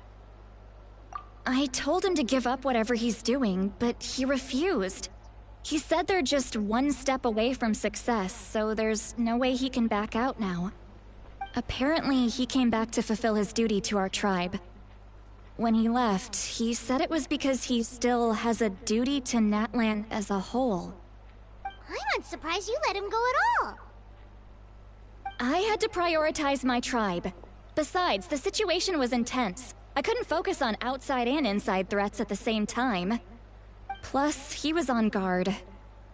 I told him to give up whatever he's doing, but he refused. He said they're just one step away from success, so there's no way he can back out now. Apparently, he came back to fulfill his duty to our tribe. When he left, he said it was because he still has a duty to Natlan as a whole. I'm not surprised you let him go at all. I had to prioritize my tribe. Besides, the situation was intense. I couldn't focus on outside and inside threats at the same time. Plus, he was on guard.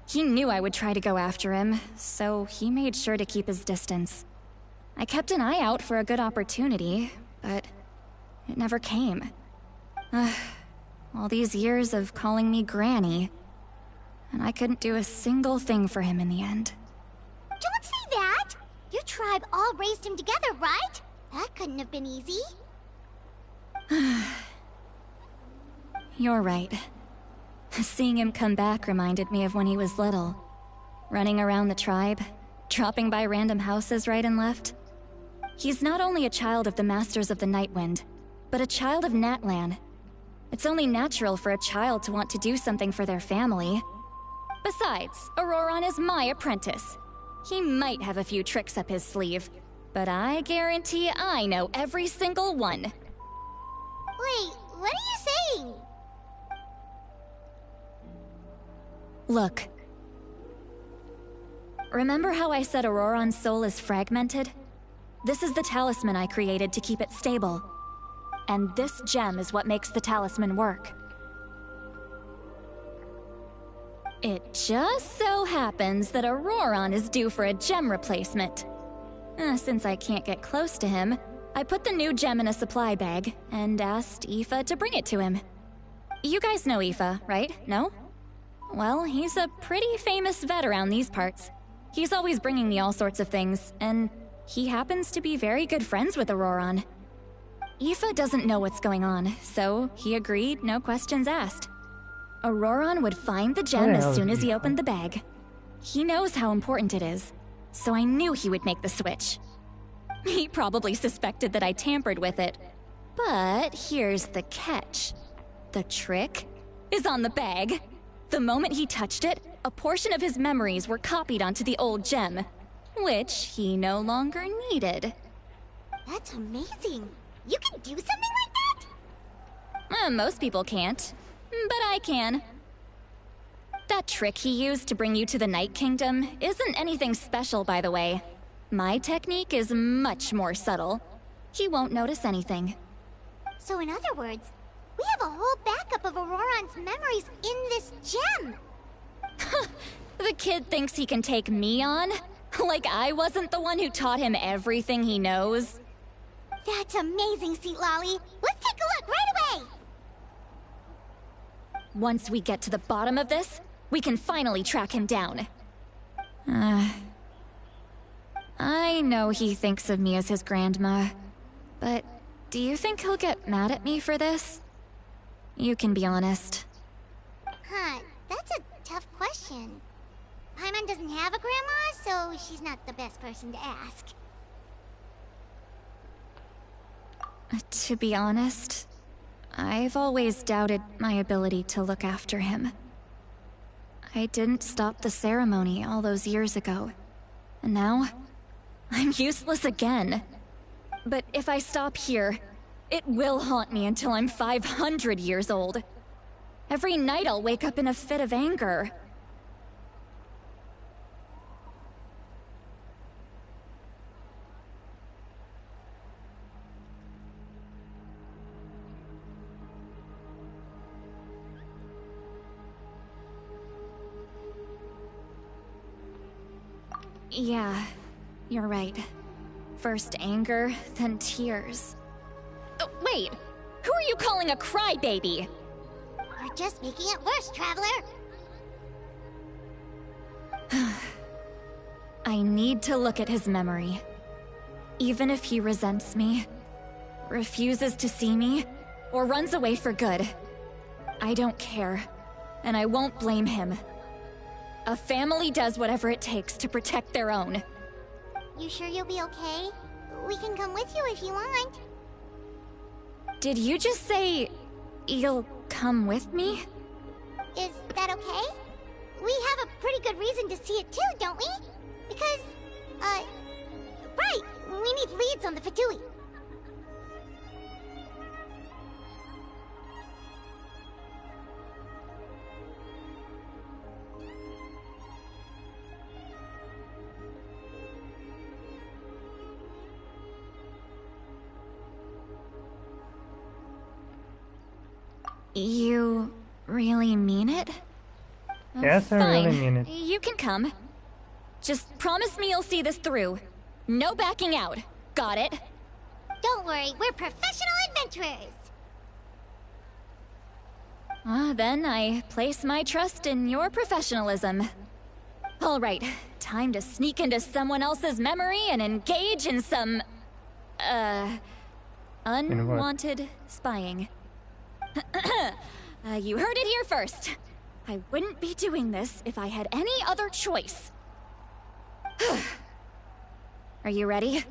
He knew I would try to go after him, so he made sure to keep his distance. I kept an eye out for a good opportunity, but it never came. All these years of calling me Granny, and I couldn't do a single thing for him in the end. Don't say that! Your tribe all raised him together, right? That couldn't have been easy. You're right. Seeing him come back reminded me of when he was little. Running around the tribe, dropping by random houses right and left. He's not only a child of the Masters of the Nightwind, but a child of Natlan. It's only natural for a child to want to do something for their family. Besides, Auroron is my apprentice. He might have a few tricks up his sleeve, but I guarantee I know every single one. Wait, what are you saying? Look. Remember how I said Auroron's soul is fragmented? This is the talisman I created to keep it stable. And this gem is what makes the talisman work. It just so happens that Auroron is due for a gem replacement. Since I can't get close to him, I put the new gem in a supply bag and asked Aoife to bring it to him. You guys know Aoife, right? No? Well, he's a pretty famous vet around these parts. He's always bringing me all sorts of things, and he happens to be very good friends with Auroron. Aoife doesn't know what's going on, so he agreed, no questions asked. Auroron would find the gem as soon as he opened the bag. He knows how important it is, so I knew he would make the switch. He probably suspected that I tampered with it. But here's the catch. The trick is on the bag. The moment he touched it, a portion of his memories were copied onto the old gem, which he no longer needed. That's amazing. You can do something like that? Most people can't, but I can. That trick he used to bring you to the Night Kingdom isn't anything special, by the way. My technique is much more subtle. He won't notice anything. So in other words, we have a whole backup of Auroron's memories in this gem. The kid thinks he can take me on? Like I wasn't the one who taught him everything he knows? That's amazing, Sweet Lolly. Let's take a look right away! Once we get to the bottom of this, we can finally track him down. I know he thinks of me as his grandma, but do you think he'll get mad at me for this? You can be honest. Huh, that's a tough question. Paimon doesn't have a grandma, so she's not the best person to ask. To be honest, I've always doubted my ability to look after him. I didn't stop the ceremony all those years ago, and now I'm useless again. But if I stop here, it will haunt me until I'm 500 years old. Every night I'll wake up in a fit of anger. Yeah, you're right. First anger, then tears. Oh, wait! Who are you calling a crybaby? You're just making it worse, Traveler! I need to look at his memory. Even if he resents me, refuses to see me, or runs away for good, I don't care, and I won't blame him. A family does whatever it takes to protect their own. You sure you'll be okay? We can come with you if you want. Did you just say you'll come with me? Is that okay? We have a pretty good reason to see it too, don't we? Because, right, we need leads on the Fatui. You really mean it? Yes, I really mean it. You can come. Just promise me you'll see this through. No backing out. Got it? Don't worry, we're professional adventurers. Then I place my trust in your professionalism. All right, time to sneak into someone else's memory and engage in some, unwanted spying. You heard it here first. I wouldn't be doing this if I had any other choice. Are you ready?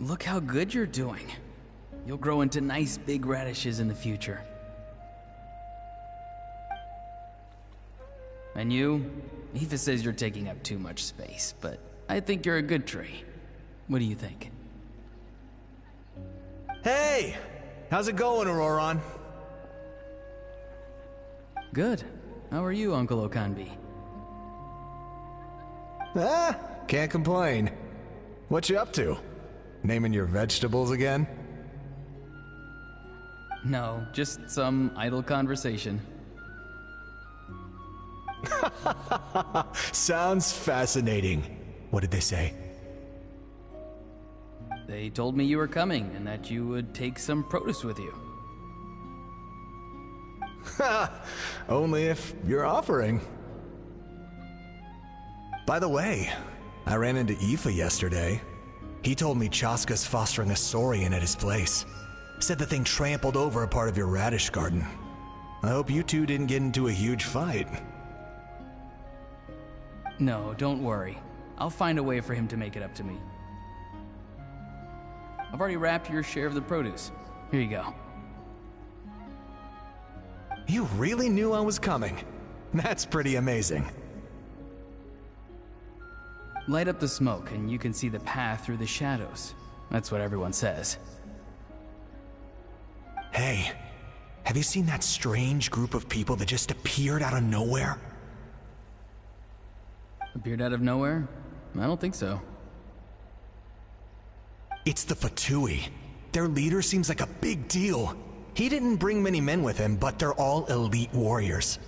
Look how good you're doing. You'll grow into nice big radishes in the future. And you? Aoife says you're taking up too much space, but I think you're a good tree. What do you think? Hey! How's it going, Auroron? Good. How are you, Uncle Okanbi? Can't complain. What you up to? Naming your vegetables again? No, just some idle conversation. Sounds fascinating. What did they say? They told me you were coming and that you would take some produce with you. Only if you're offering. By the way, I ran into Aoife yesterday. He told me Chaska's fostering a saurian at his place. Said the thing trampled over a part of your radish garden. I hope you two didn't get into a huge fight. No, don't worry. I'll find a way for him to make it up to me. I've already wrapped your share of the produce. Here you go. You really knew I was coming. That's pretty amazing. Light up the smoke and you can see the path through the shadows. That's what everyone says. Hey, have you seen that strange group of people that just appeared out of nowhere? Appeared out of nowhere? I don't think so. It's the Fatui. Their leader seems like a big deal. He didn't bring many men with him, but they're all elite warriors.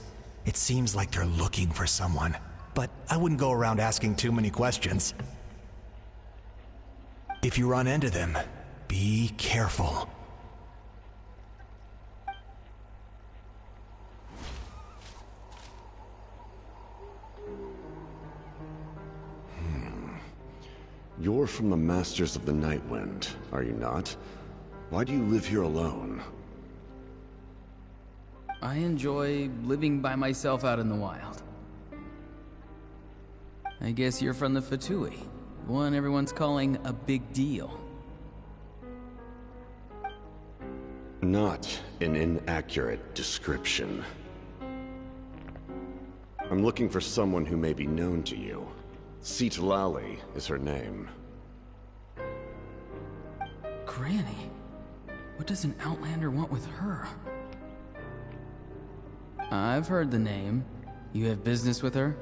It seems like they're looking for someone, but I wouldn't go around asking too many questions. If you run into them, be careful. You're from the Masters of the Nightwind, are you not? Why do you live here alone? I enjoy living by myself out in the wild. I guess you're from the Fatui, one everyone's calling a big deal. Not an inaccurate description. I'm looking for someone who may be known to you. Citlali is her name. Granny? What does an Outlander want with her? I've heard the name. You have business with her?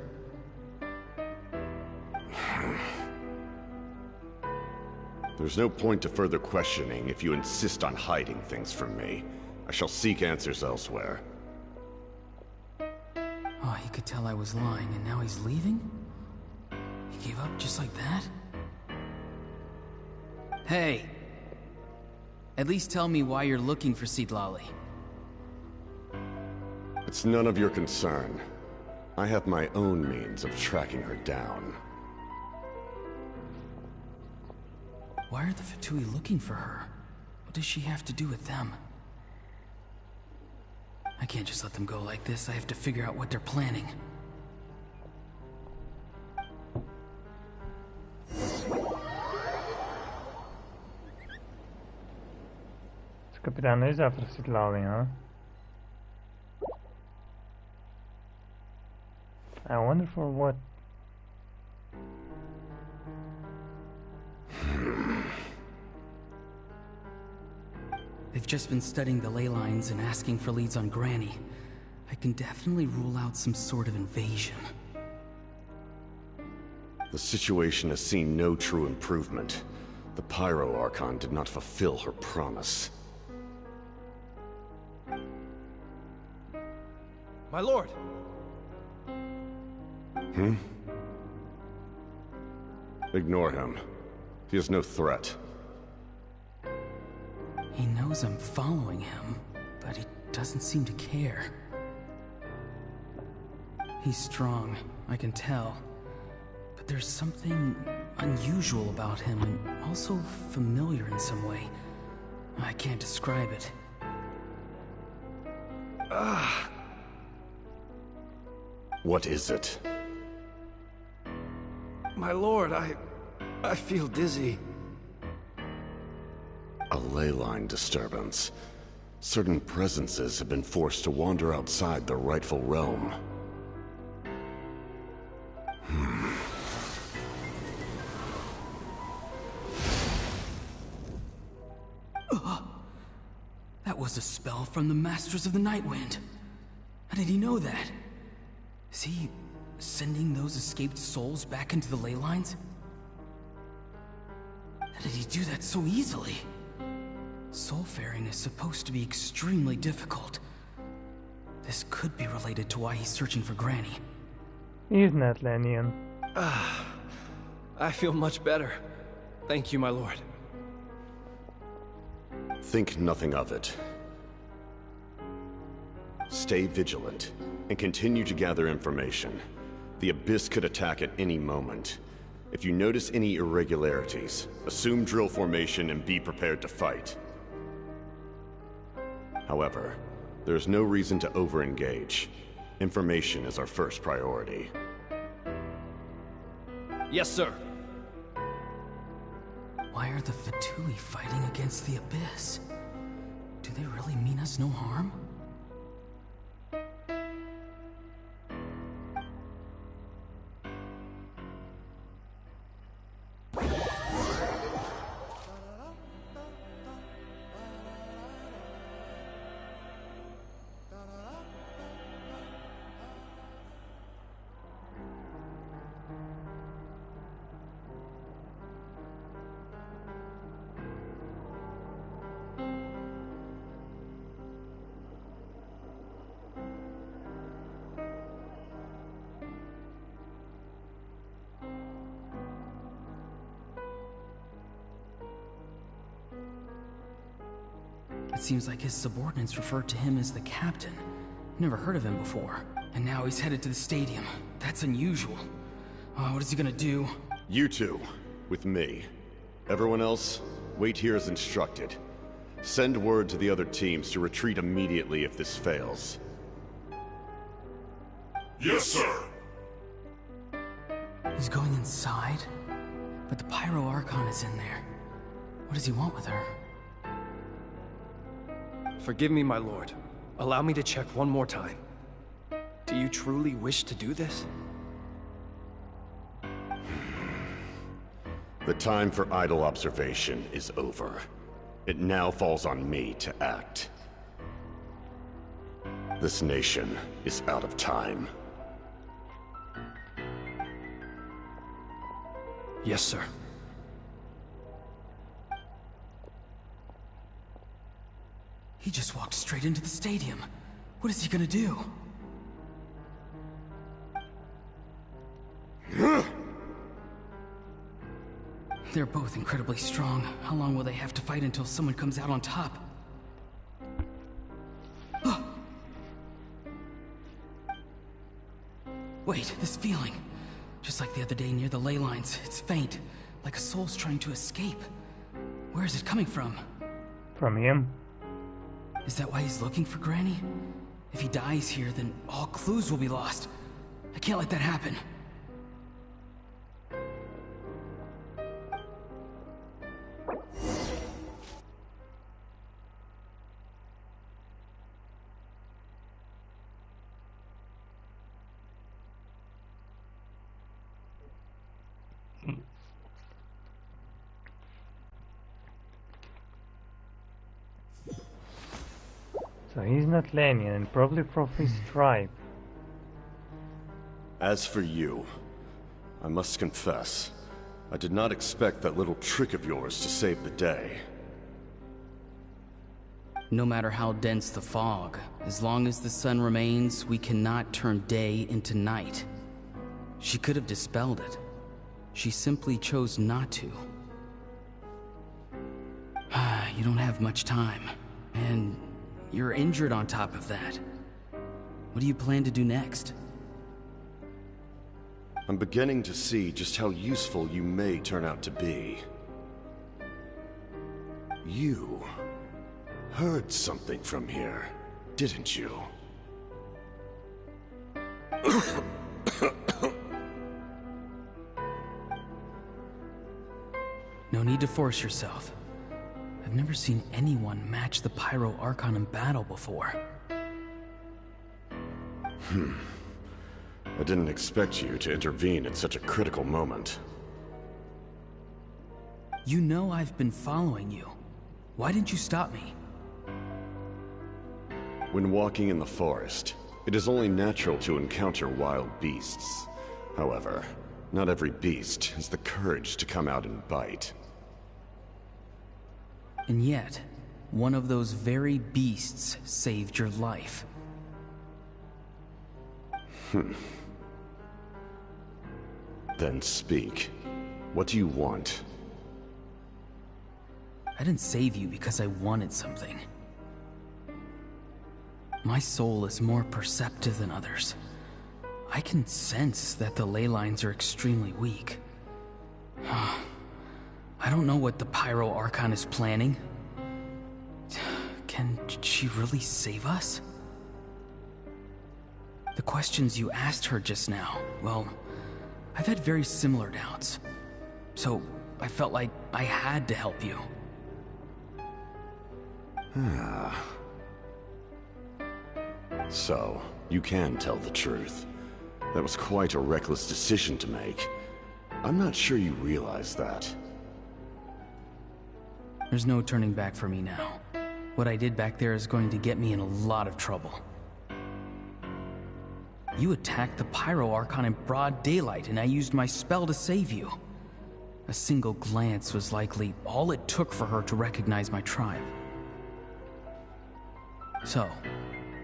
There's no point to further questioning if you insist on hiding things from me. I shall seek answers elsewhere. Oh, he could tell I was lying and now he's leaving? He gave up just like that? Hey! At least tell me why you're looking for Citlali. It's none of your concern. I have my own means of tracking her down. Why are the Fatui looking for her? What does she have to do with them? I can't just let them go like this. I have to figure out what they're planning. Kapitein is after Citlali, huh? I wonder for what. They've just been studying the ley lines and asking for leads on Granny. I can definitely rule out some sort of invasion. The situation has seen no true improvement. The Pyro Archon did not fulfill her promise. My lord! Ignore him. He is no threat. He knows I'm following him, but he doesn't seem to care. He's strong, I can tell. But there's something unusual about him and also familiar in some way. I can't describe it. What is it? My lord, I feel dizzy. A ley line disturbance. Certain presences have been forced to wander outside their rightful realm. That was a spell from the Masters of the Nightwind. How did he know that? Is he sending those escaped souls back into the ley lines? How did he do that so easily? Soulfaring is supposed to be extremely difficult. This could be related to why he's searching for Granny. He's not Lenian. I feel much better. Thank you, my lord. Think nothing of it. Stay vigilant, and continue to gather information. The Abyss could attack at any moment. If you notice any irregularities, assume drill formation and be prepared to fight. However, there's no reason to over-engage. Information is our first priority. Yes, sir. Why are the Fatui fighting against the Abyss? Do they really mean us no harm? It seems like his subordinates referred to him as the captain. Never heard of him before. And now he's headed to the stadium. That's unusual. What is he gonna do? You two, with me. Everyone else, wait here as instructed. Send word to the other teams to retreat immediately if this fails. Yes, sir. He's going inside? But the Pyro Archon is in there. What does he want with her? Forgive me, my lord. Allow me to check one more time. Do you truly wish to do this? The time for idle observation is over. It now falls on me to act. This nation is out of time. Yes, sir. He just walked straight into the stadium. What is he gonna do? They're both incredibly strong. How long will they have to fight until someone comes out on top? Wait, this feeling. Just like the other day near the ley lines. It's faint, like a soul's trying to escape. Where is it coming from? From him. Is that why he's looking for Granny? If he dies here, then all clues will be lost. I can't let that happen. So he's not Lanian and probably from his tribe. As for you, I must confess, I did not expect that little trick of yours to save the day. No matter how dense the fog, as long as the sun remains, we cannot turn day into night. She could have dispelled it. She simply chose not to. You don't have much time, and you're injured on top of that. What do you plan to do next? I'm beginning to see just how useful you may turn out to be. You heard something from here, didn't you? No need to force yourself. I've never seen anyone match the Pyro Archon in battle before. I didn't expect you to intervene at such a critical moment. You know I've been following you. Why didn't you stop me? When walking in the forest, it is only natural to encounter wild beasts. However, not every beast has the courage to come out and bite. And yet, one of those very beasts saved your life. Then speak. What do you want? I didn't save you because I wanted something. My soul is more perceptive than others. I can sense that the ley lines are extremely weak. I don't know what the Pyro Archon is planning. Can she really save us? The questions you asked her just now, well, I've had very similar doubts. So I felt like I had to help you. So, you can tell the truth. That was quite a reckless decision to make. I'm not sure you realize that. There's no turning back for me now. What I did back there is going to get me in a lot of trouble. You attacked the Pyro Archon in broad daylight, and I used my spell to save you. A single glance was likely all it took for her to recognize my tribe. So,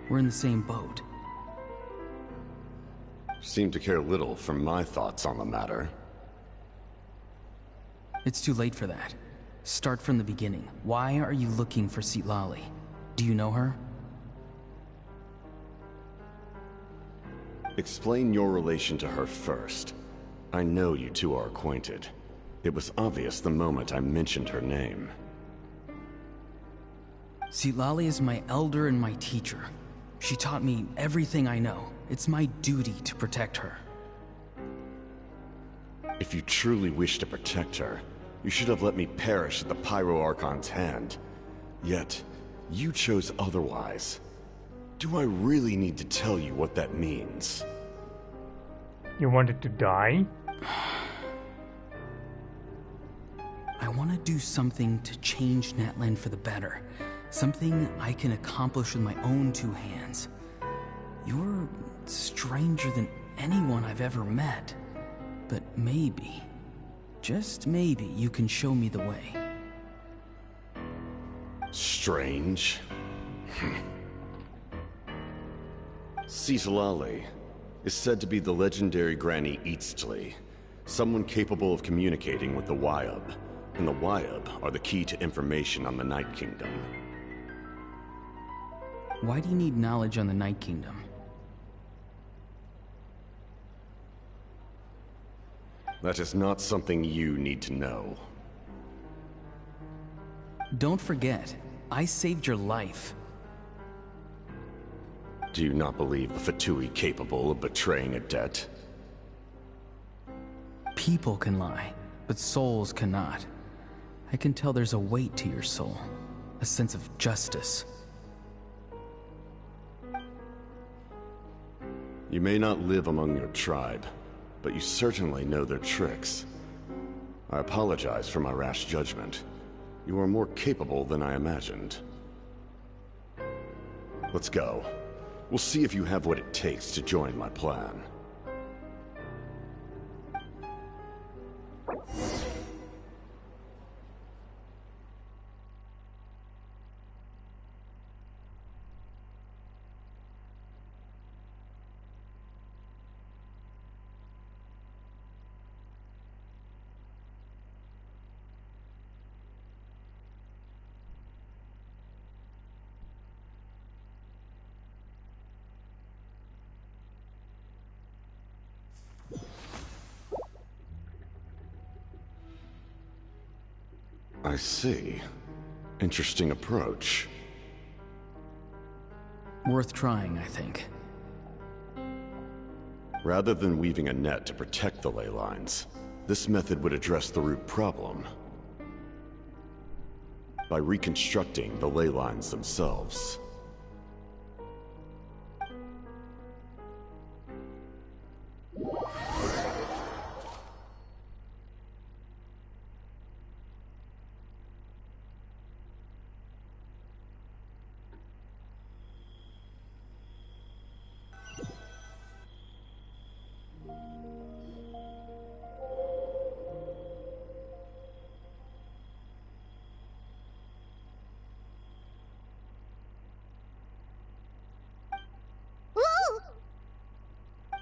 we're in the same boat. Seem to care little for my thoughts on the matter. It's too late for that. Start from the beginning. Why are you looking for Xilonen? Do you know her? Explain your relation to her first. I know you two are acquainted. It was obvious the moment I mentioned her name. Xilonen is my elder and my teacher. She taught me everything I know. It's my duty to protect her. If you truly wish to protect her, you should have let me perish at the Pyro Archon's hand. Yet, you chose otherwise. Do I really need to tell you what that means? You wanted to die? I want to do something to change Natlan for the better. Something I can accomplish with my own two hands. You're stranger than anyone I've ever met. But maybe, just maybe, you can show me the way. Strange? Xilonen is said to be the legendary Granny Eastli, someone capable of communicating with the Wyub, and the Wyub are the key to information on the Night Kingdom. Why do you need knowledge on the Night Kingdom? That is not something you need to know. Don't forget, I saved your life. Do you not believe the Fatui capable of betraying a debt? People can lie, but souls cannot. I can tell there's a weight to your soul, a sense of justice. You may not live among your tribe, but you certainly know their tricks. I apologize for my rash judgment. You are more capable than I imagined. Let's go. We'll see if you have what it takes to join my plan. I see. Interesting approach. Worth trying, I think. Rather than weaving a net to protect the ley lines, this method would address the root problem by reconstructing the ley lines themselves.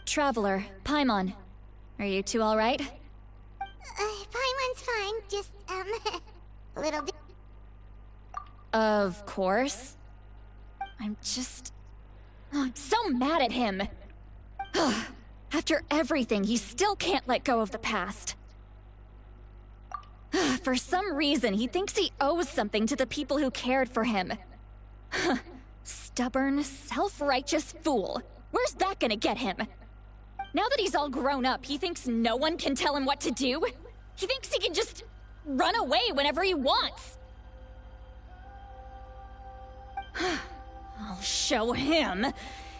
Traveler, Paimon. Are you two alright? Paimon's fine, just, a little Of course. I'm so mad at him. After everything, he still can't let go of the past. For some reason, he thinks he owes something to the people who cared for him. Stubborn, self-righteous fool. Where's that gonna get him? Now that he's all grown up, he thinks no one can tell him what to do? He thinks he can just run away whenever he wants. I'll show him.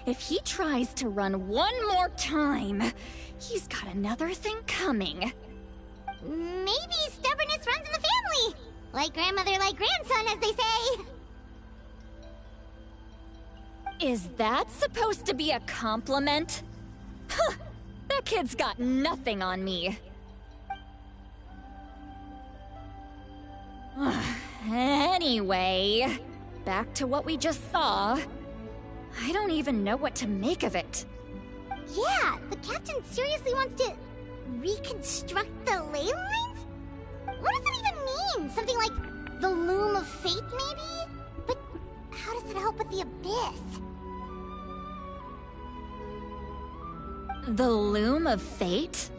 If he tries to run one more time, he's got another thing coming. Maybe stubbornness runs in the family. Like grandmother, like grandson, as they say. Is that supposed to be a compliment? Huh, that kid's got nothing on me. Anyway, back to what we just saw. I don't even know what to make of it. Yeah, the captain seriously wants to reconstruct the ley lines? What does that even mean? Something like the loom of fate, maybe? But how does that help with the abyss? The loom of fate?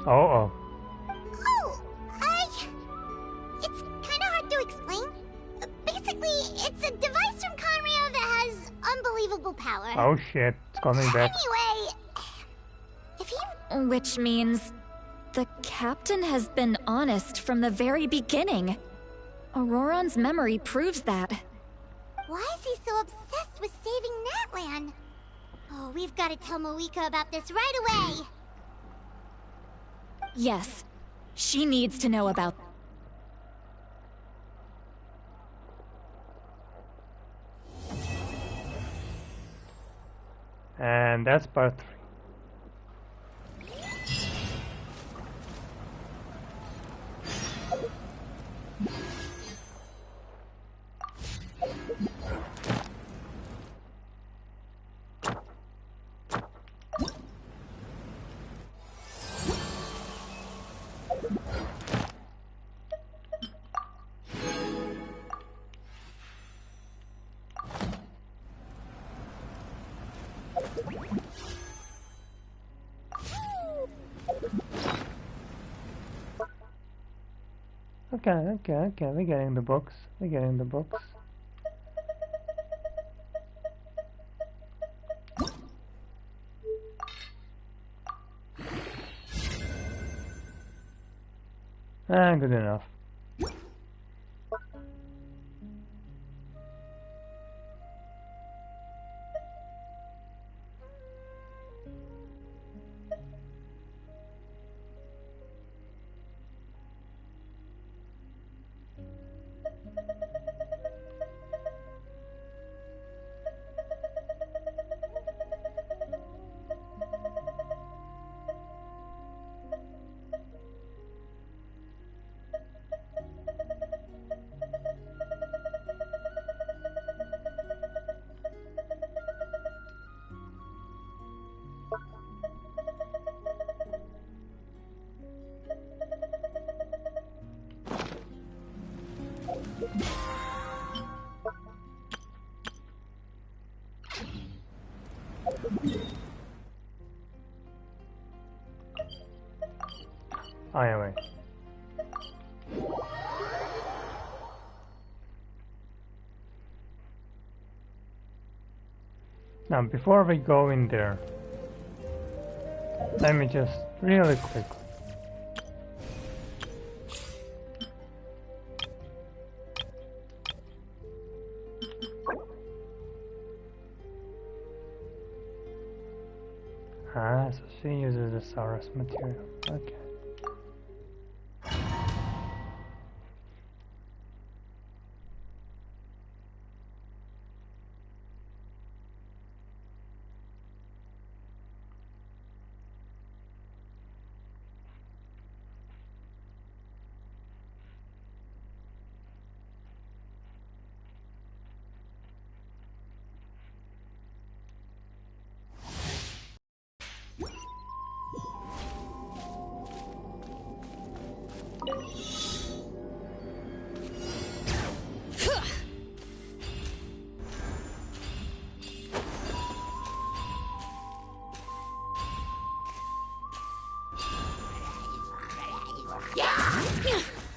Oh, it's kind of hard to explain. Basically, it's a device from Conrio that has unbelievable power. oh shit, it's coming back. Anyway, if he... Which means the captain has been honest from the very beginning. Auroron's memory proves that. Why is he so obsessed with saving Natlan? Oh, we've got to tell Moika about this right away. Yes, she needs to know about. And that's part 3. Okay, we're getting the books. Good enough. Anyway. Now, before we go in there, let me just really quickly. So she uses the Saurus material. Okay.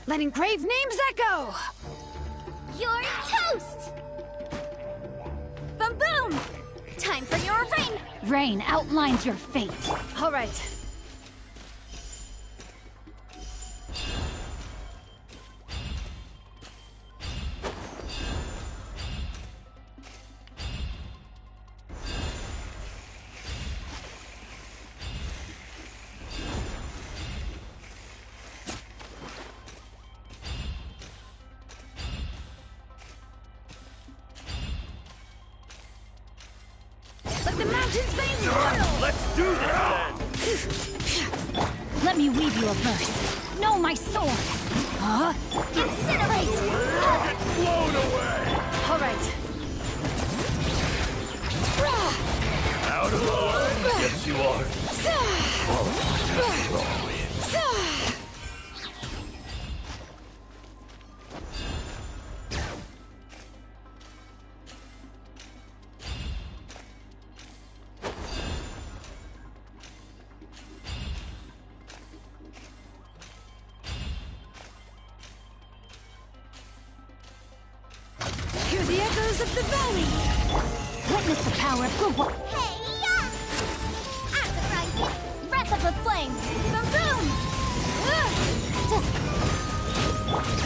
letting brave names echo! You're toast! Boom boom! Time for your rain! Rain outlines your fate. All right. Let's do this then! Let me weave you a verse. Know my sword. Huh? Incinerate! Get blown away! All right. Out of the way! Yes, you are. Hear the echoes of the valley! Witness the power of good work. Hey-ya! Acid rising! Breath of the flame. Boom boom!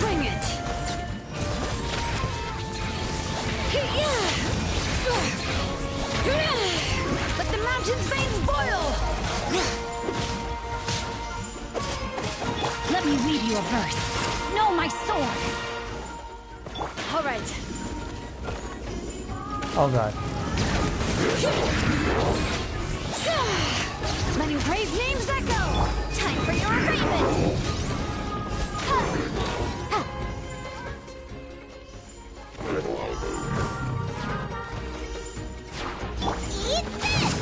Bring it! Let the mountain's veins boil! Let me weave you a verse. Know my sword. All right. Oh god. Letting brave names echo! Time for your arraignment! Eat this!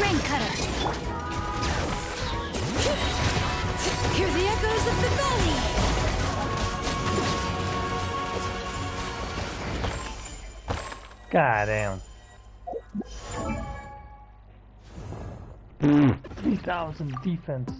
Rain cutter! Hear the echoes of the valley! God damn. 3,000 defense.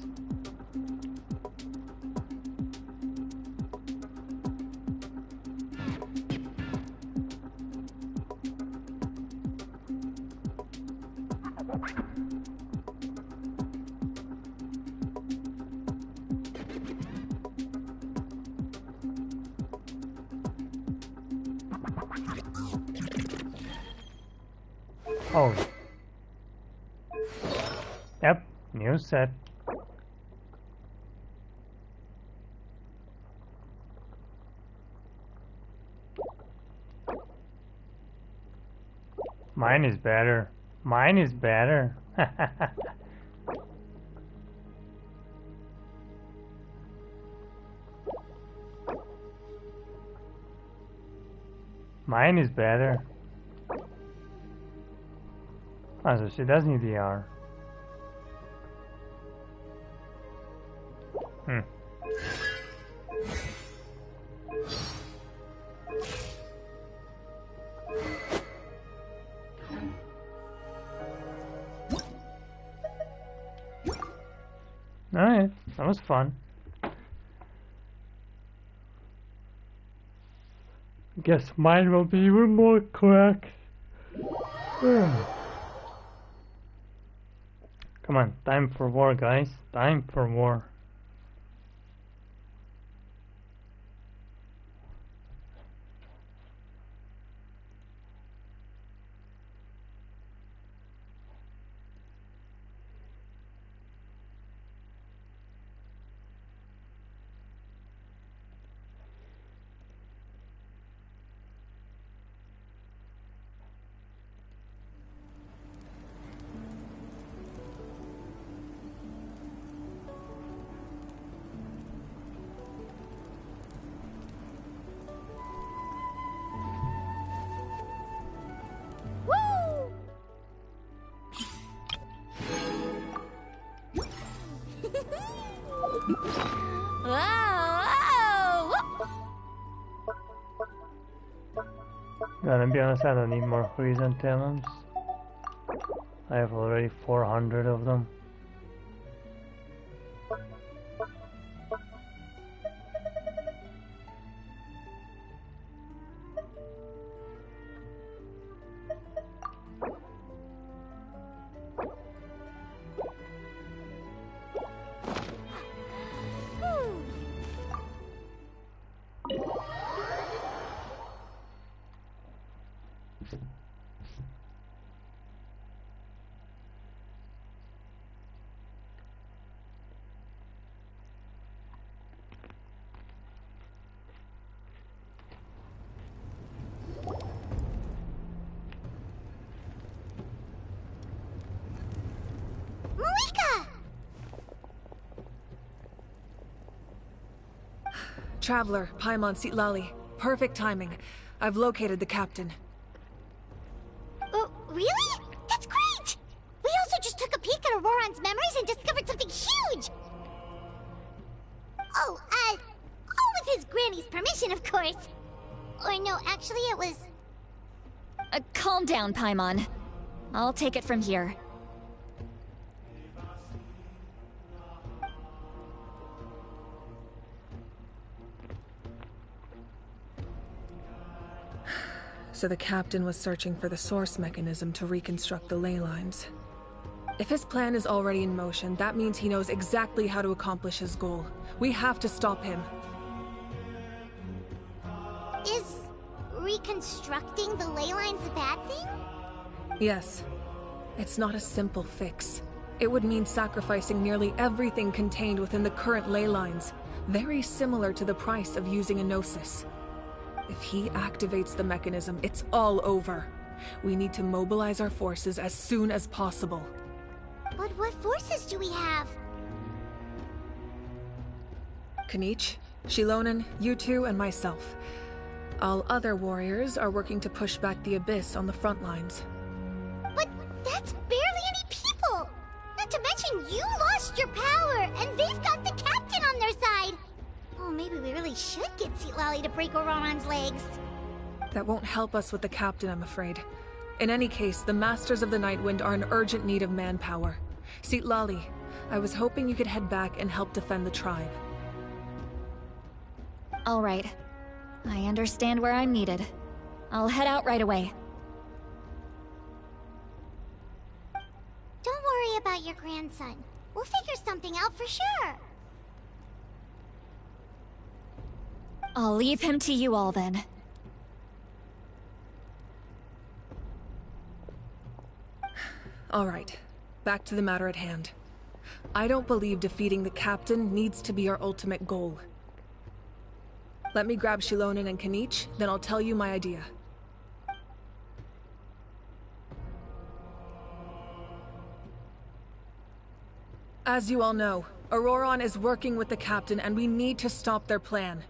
Oh. Yep, new set. Mine is better. Mine is better. Mine is better. Oh, so she does need the R. Alright, that was fun. Guess mine will be even more cracked. Come on, time for war, guys. Time for war. Gotta be honest, I don't need more chrysanthemums. I have already 400 of them. Traveler, Paimon Sitlali. Perfect timing. I've located the captain. Oh, really? That's great! We also just took a peek at Auroran's memories and discovered something huge! Oh, all with his granny's permission, of course. Or no, actually it was... Calm down, Paimon. I'll take it from here. So the captain was searching for the source mechanism to reconstruct the ley lines. If his plan is already in motion, that means he knows exactly how to accomplish his goal. We have to stop him. Is reconstructing the ley lines a bad thing? Yes. It's not a simple fix. It would mean sacrificing nearly everything contained within the current ley lines, very similar to the price of using a Gnosis. If he activates the mechanism, it's all over. We need to mobilize our forces as soon as possible. But what forces do we have? Kanich, Xilonen, you two, and myself. All other warriors are working to push back the Abyss on the front lines. But that's barely any people! Not to mention you lost your power, and they've got the captain on their side! Oh, maybe we really should get Sitlali to break Auroran's legs. That won't help us with the captain, I'm afraid. In any case, the Masters of the Nightwind are in urgent need of manpower. Sitlali, I was hoping you could head back and help defend the tribe. All right. I understand where I'm needed. I'll head out right away. Don't worry about your grandson. We'll figure something out for sure. I'll leave him to you all then. All right. Back to the matter at hand. I don't believe defeating the captain needs to be our ultimate goal. Let me grab Xilonen and Kanich, then I'll tell you my idea. As you all know, Auroran is working with the captain and we need to stop their plan.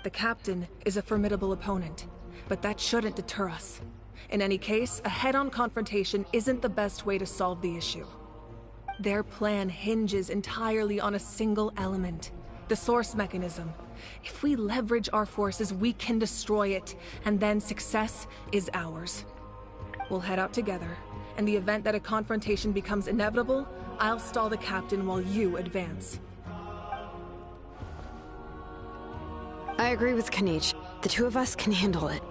The captain is a formidable opponent, but that shouldn't deter us. In any case, a head-on confrontation isn't the best way to solve the issue. Their plan hinges entirely on a single element, the source mechanism. If we leverage our forces, we can destroy it, and then success is ours. We'll head out together. In the event that a confrontation becomes inevitable, I'll stall the captain while you advance. I agree with Kanich. The two of us can handle it.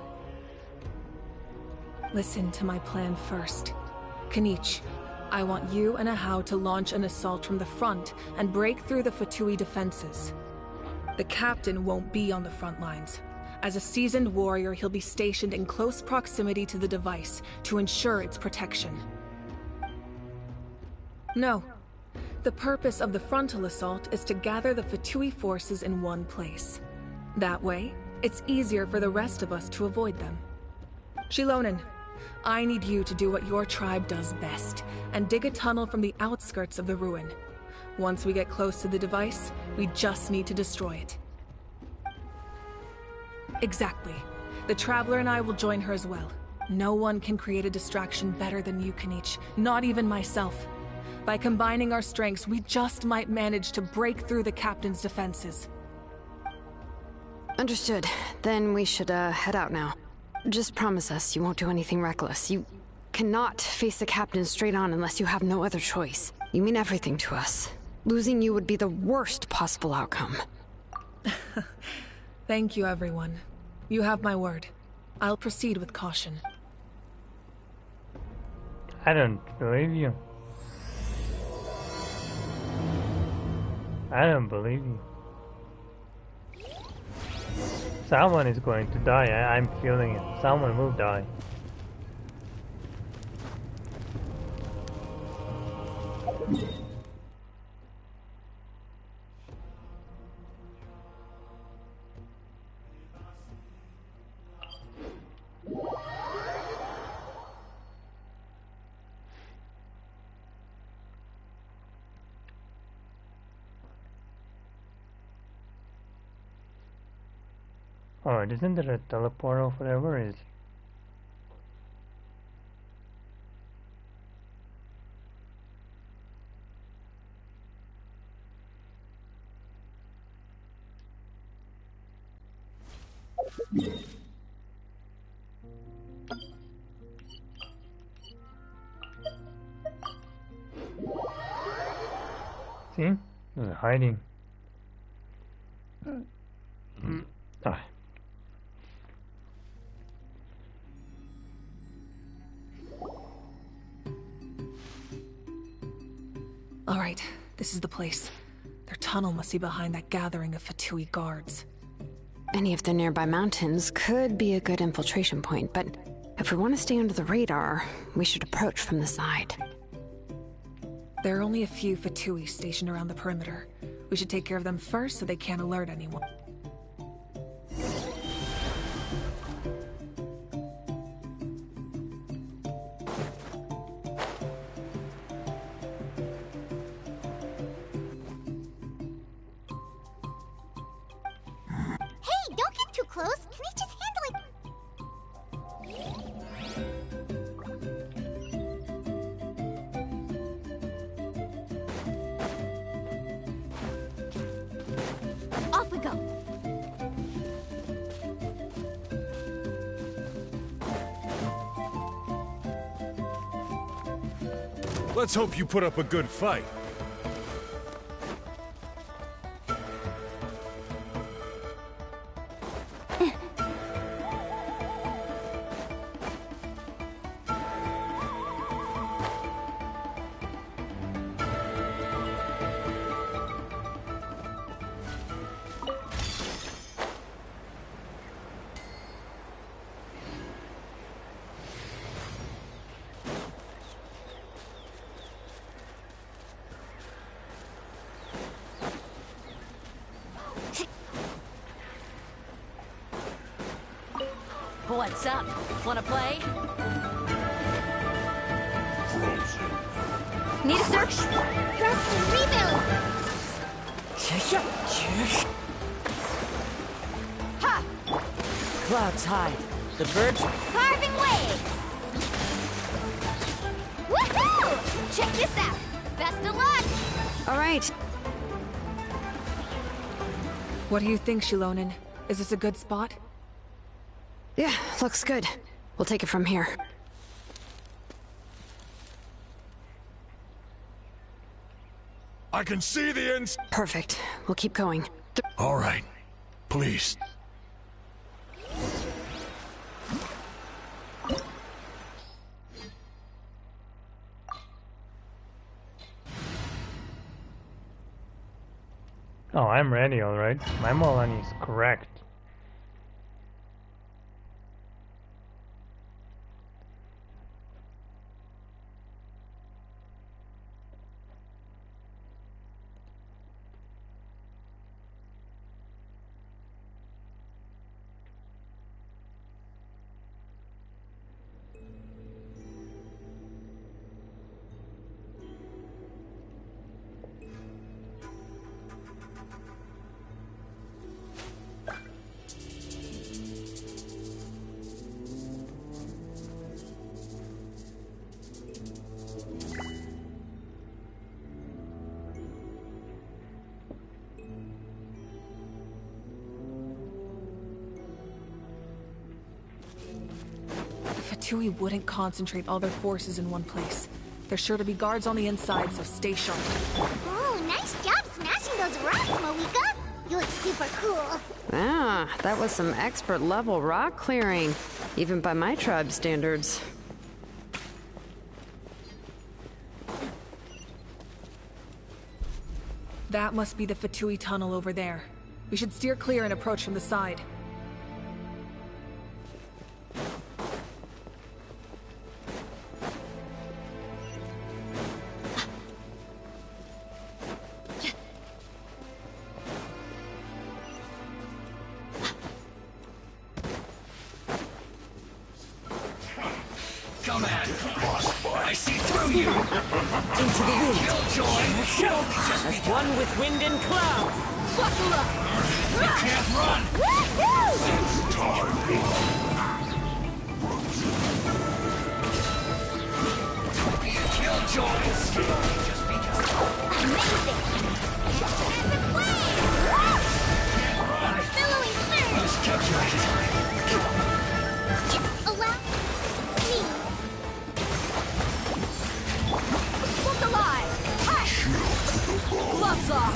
Listen to my plan first. Kanich, I want you and Ahau to launch an assault from the front and break through the Fatui defenses. The captain won't be on the front lines. As a seasoned warrior, he'll be stationed in close proximity to the device to ensure its protection. No. The purpose of the frontal assault is to gather the Fatui forces in one place. That way, it's easier for the rest of us to avoid them. Xilonen, I need you to do what your tribe does best, and dig a tunnel from the outskirts of the ruin. Once we get close to the device, we just need to destroy it. Exactly. The Traveler and I will join her as well. No one can create a distraction better than you, Kanich, not even myself. By combining our strengths, we just might manage to break through the captain's defenses. Understood. Then we should, head out now. Just promise us you won't do anything reckless. You cannot face the captain straight on unless you have no other choice. You mean everything to us. Losing you would be the worst possible outcome. Thank you, everyone. You have my word. I'll proceed with caution. I don't believe you. I don't believe you. Someone is going to die. I'm feeling it. Someone will die. Oh, isn't there a teleport over there? Where is it? See? They're hiding. Ah. All right, this is the place. Their tunnel must be behind that gathering of Fatui guards. Any of the nearby mountains could be a good infiltration point, but if we want to stay under the radar, we should approach from the side. There are only a few Fatui stationed around the perimeter. We should take care of them first so they can't alert anyone. Hey, don't get too close. Can I just handle it? Off we go. Let's hope you put up a good fight. What's up? Wanna play? Need a search? Press to rebuild. Ha! Clouds high. The birds... Carving waves. Woohoo! Check this out. Best of luck. All right. What do you think, Xilonen? Is this a good spot? Yeah, looks good. We'll take it from here. I can see the ends. Perfect. We'll keep going. All right. Please. Oh, I'm ready, alright. My Molan is correct. Fatui wouldn't concentrate all their forces in one place. There's sure to be guards on the inside, so stay sharp. Oh, nice job smashing those rocks, Moika. You look super cool. Ah, that was some expert level rock clearing, even by my tribe standards. That must be the Fatui tunnel over there. We should steer clear and approach from the side. man! I see through you! Into the wind! As one with wind and cloud! Buckle up! You can't run! Killjoy! Just begun. Amazing! And the flame! Billowing surge! Just capture Allow me. Look alive! Hi! Gloves off!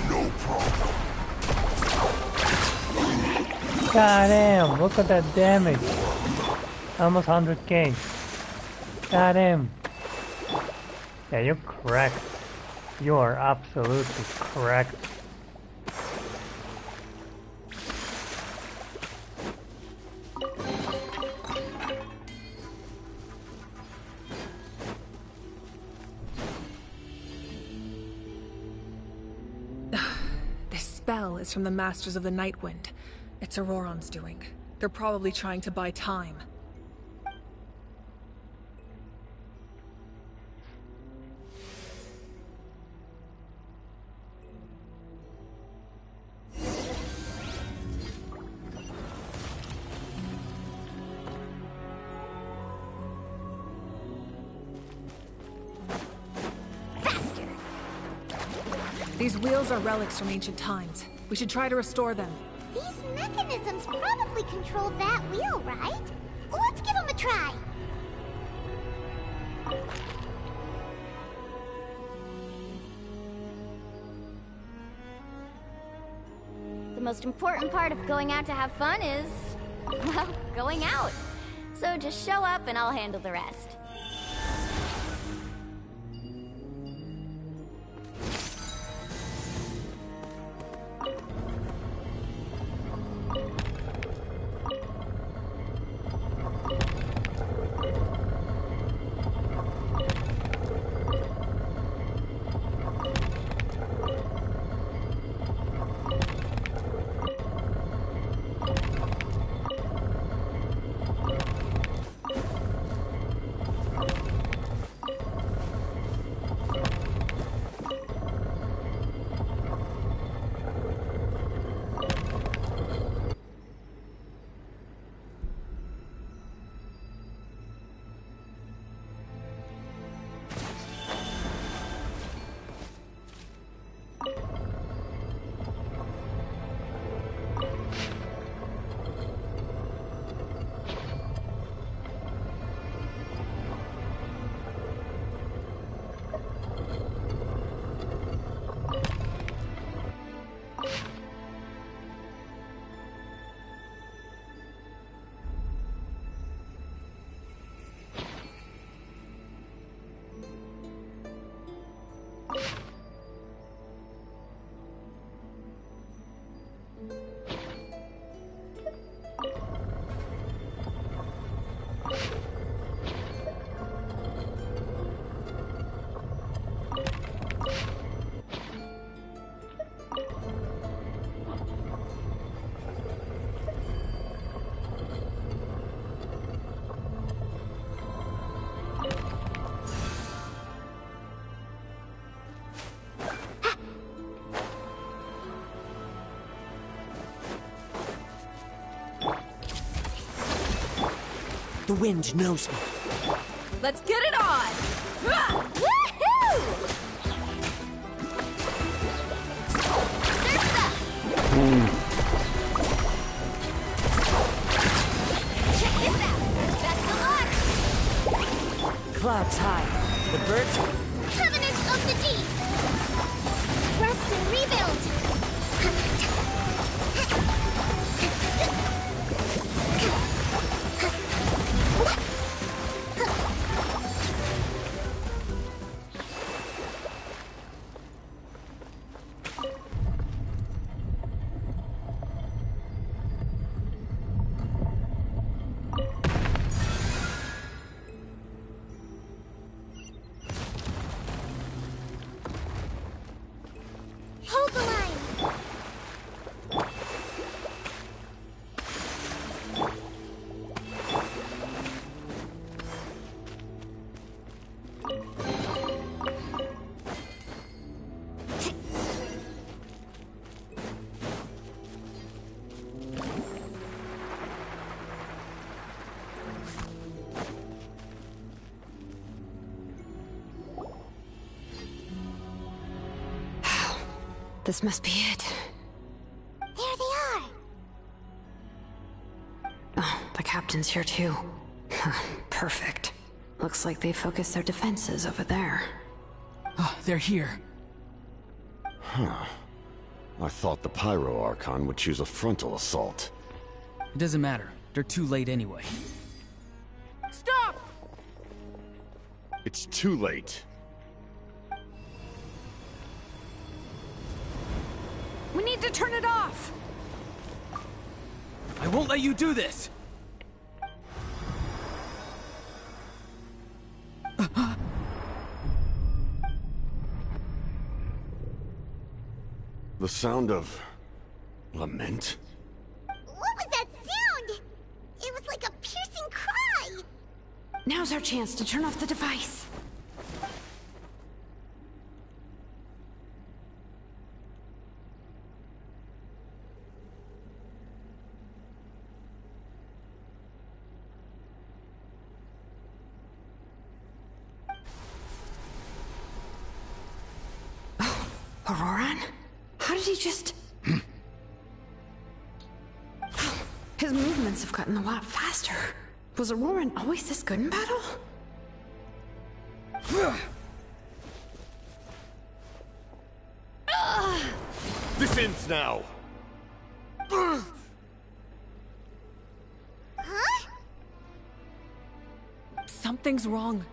No problem. God damn, look at that damage. Almost 100k. God damn. Yeah, you're correct. You are absolutely correct. This spell is from the Masters of the Nightwind. It's Auroron's doing. They're probably trying to buy time. These wheels are relics from ancient times. We should try to restore them. These mechanisms probably control that wheel, right? Let's give them a try. The most important part of going out to have fun is, well, going out. So just show up and I'll handle the rest. The wind knows me. Let's get it on! Woohoo! Check this out! That's the water! Clouds high. The birds... Covenant of the Deep! Rest and rebuild! Hold the line! This must be it. There they are! Oh, the captain's here too. Perfect. Looks like they focused their defenses over there. Oh, they're here. Huh. I thought the Pyro Archon would choose a frontal assault. It doesn't matter. They're too late anyway. Stop! It's too late. We need to turn it off! I won't let you do this! The sound of... lament? What was that sound? It was like a piercing cry! Now's our chance to turn off the device. Auroran? How did he just... His movements have gotten a lot faster. Was Auroran always this good in battle? This ends now! Huh? Something's wrong.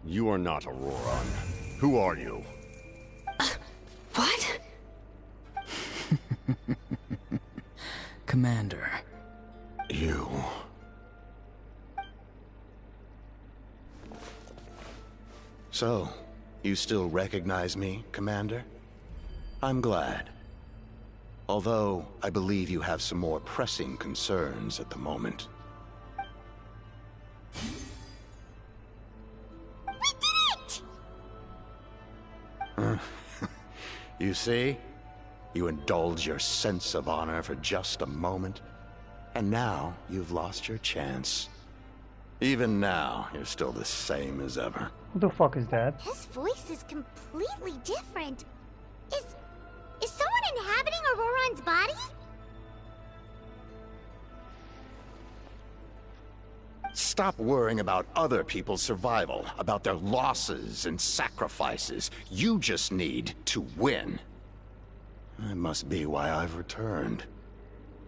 You are not Auroran. Who are you? What? Commander. You... So, you still recognize me, Commander? I'm glad. Although, I believe you have some more pressing concerns at the moment. You see? You indulge your sense of honor for just a moment, and now you've lost your chance. Even now, you're still the same as ever. Who the fuck is that? His voice is completely different. Is someone inhabiting Auroran's body? Stop worrying about other people's survival, about their losses and sacrifices. You just need to win. That must be why I've returned.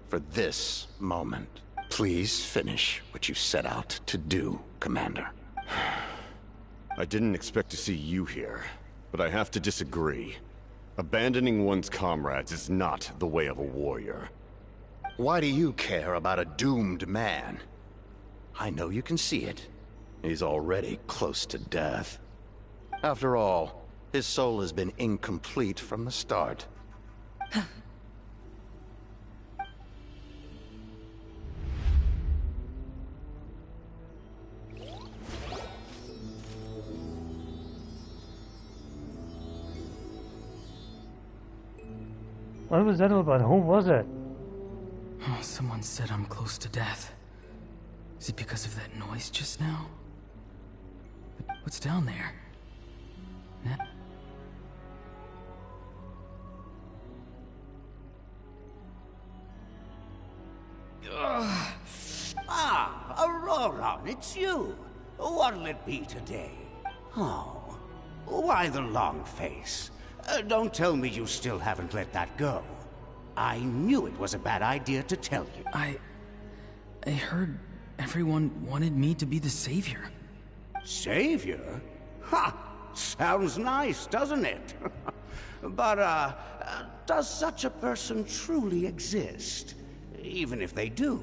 For this moment. Please finish what you set out to do, Commander. I didn't expect to see you here, but I have to disagree. Abandoning one's comrades is not the way of a warrior. Why do you care about a doomed man? I know you can see it. He's already close to death. After all, his soul has been incomplete from the start. What was that all about? Who was it? Oh, someone said I'm close to death. Is it because of that noise just now? What's down there? Ah, Auroran, it's you. What'll it be today? Oh, why the long face? Don't tell me you still haven't let that go. I knew it was a bad idea to tell you. I heard everyone wanted me to be the savior. Savior? Ha! Sounds nice, doesn't it? But, does such a person truly exist? Even if they do,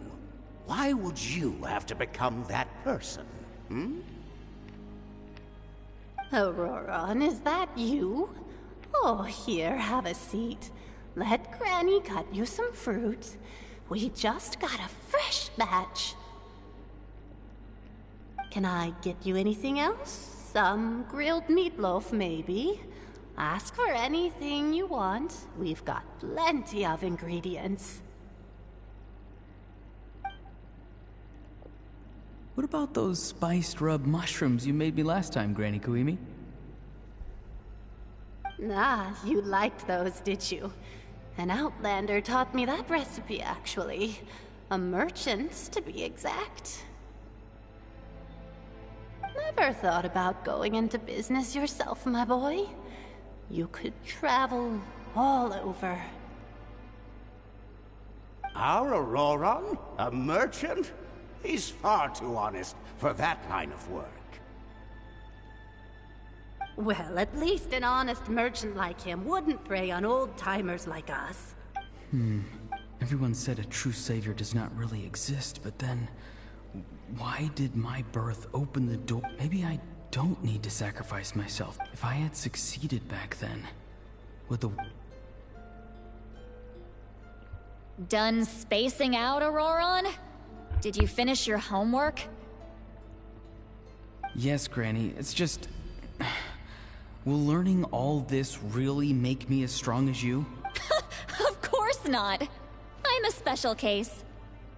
why would you have to become that person? Auroran, is that you? Oh, here, have a seat. Let Granny cut you some fruit. We just got a fresh batch. Can I get you anything else? Some grilled meatloaf, maybe? Ask for anything you want. We've got plenty of ingredients. What about those spiced rub mushrooms you made me last time, Granny Kuimi? Ah, you liked those, did you? An outlander taught me that recipe, actually. A merchant, to be exact. Never thought about going into business yourself, my boy? You could travel all over. Our Auroron? A merchant? He's far too honest for that line of work. Well, at least an honest merchant like him wouldn't prey on old-timers like us. Everyone said a true savior does not really exist, but then... why did my birth open the door? Maybe I don't need to sacrifice myself. If I had succeeded back then, would the... Done spacing out, Auroron? Did you finish your homework? Yes, Granny. It's just... will learning all this really make me as strong as you? Of course not. I'm a special case.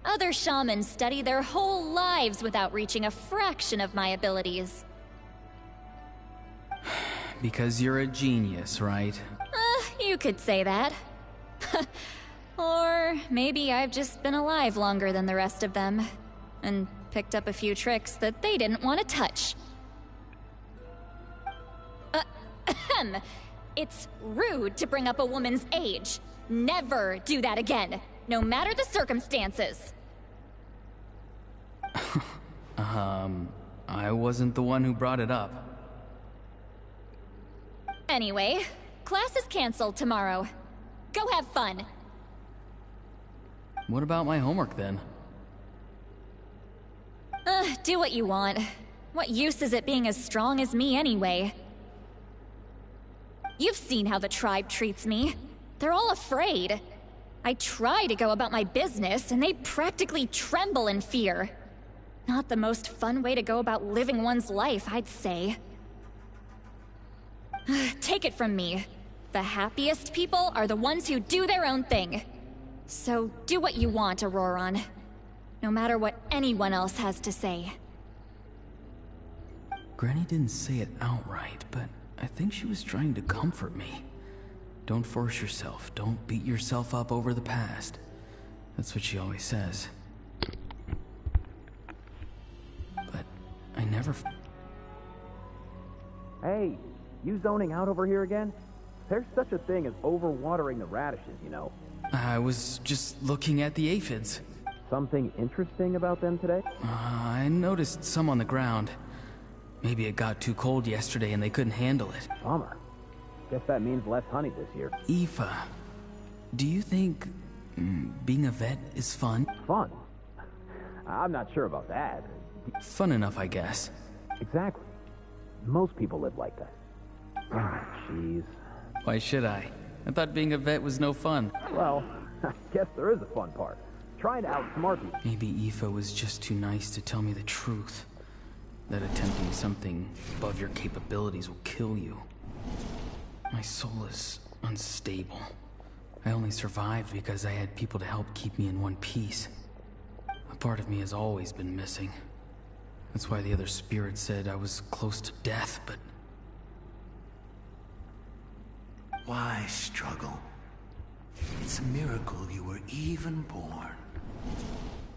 Other shamans study their whole lives without reaching a fraction of my abilities. Because you're a genius, right? You could say that. Or maybe I've just been alive longer than the rest of them, and picked up a few tricks that they didn't want to touch. It's rude to bring up a woman's age. Never do that again, no matter the circumstances. I wasn't the one who brought it up. Anyway, class is canceled tomorrow. Go have fun. What about my homework then? Do what you want. What use is it being as strong as me anyway? You've seen how the tribe treats me. They're all afraid. I try to go about my business, and they practically tremble in fear. Not the most fun way to go about living one's life, I'd say. Take it from me. The happiest people are the ones who do their own thing. So do what you want, Auroron. No matter what anyone else has to say. Granny didn't say it outright, but I think she was trying to comfort me. Don't force yourself. Don't beat yourself up over the past. That's what she always says. But I never... Hey, you zoning out over here again? There's such a thing as overwatering the radishes, you know. I was just looking at the aphids. Something interesting about them today? I noticed some on the ground. Maybe it got too cold yesterday and they couldn't handle it. Bummer. Guess that means less honey this year. Aoife, do you think being a vet is fun? Fun? I'm not sure about that. Fun enough, I guess. Exactly. Most people live like that. Ah, jeez. Why should I? I thought being a vet was no fun. Well, I guess there is a fun part. Trying to outsmart people. Maybe Aoife was just too nice to tell me the truth. That attempting something above your capabilities will kill you. My soul is unstable. I only survived because I had people to help keep me in one piece. A part of me has always been missing. That's why the other spirits said I was close to death, but... Why struggle? It's a miracle you were even born.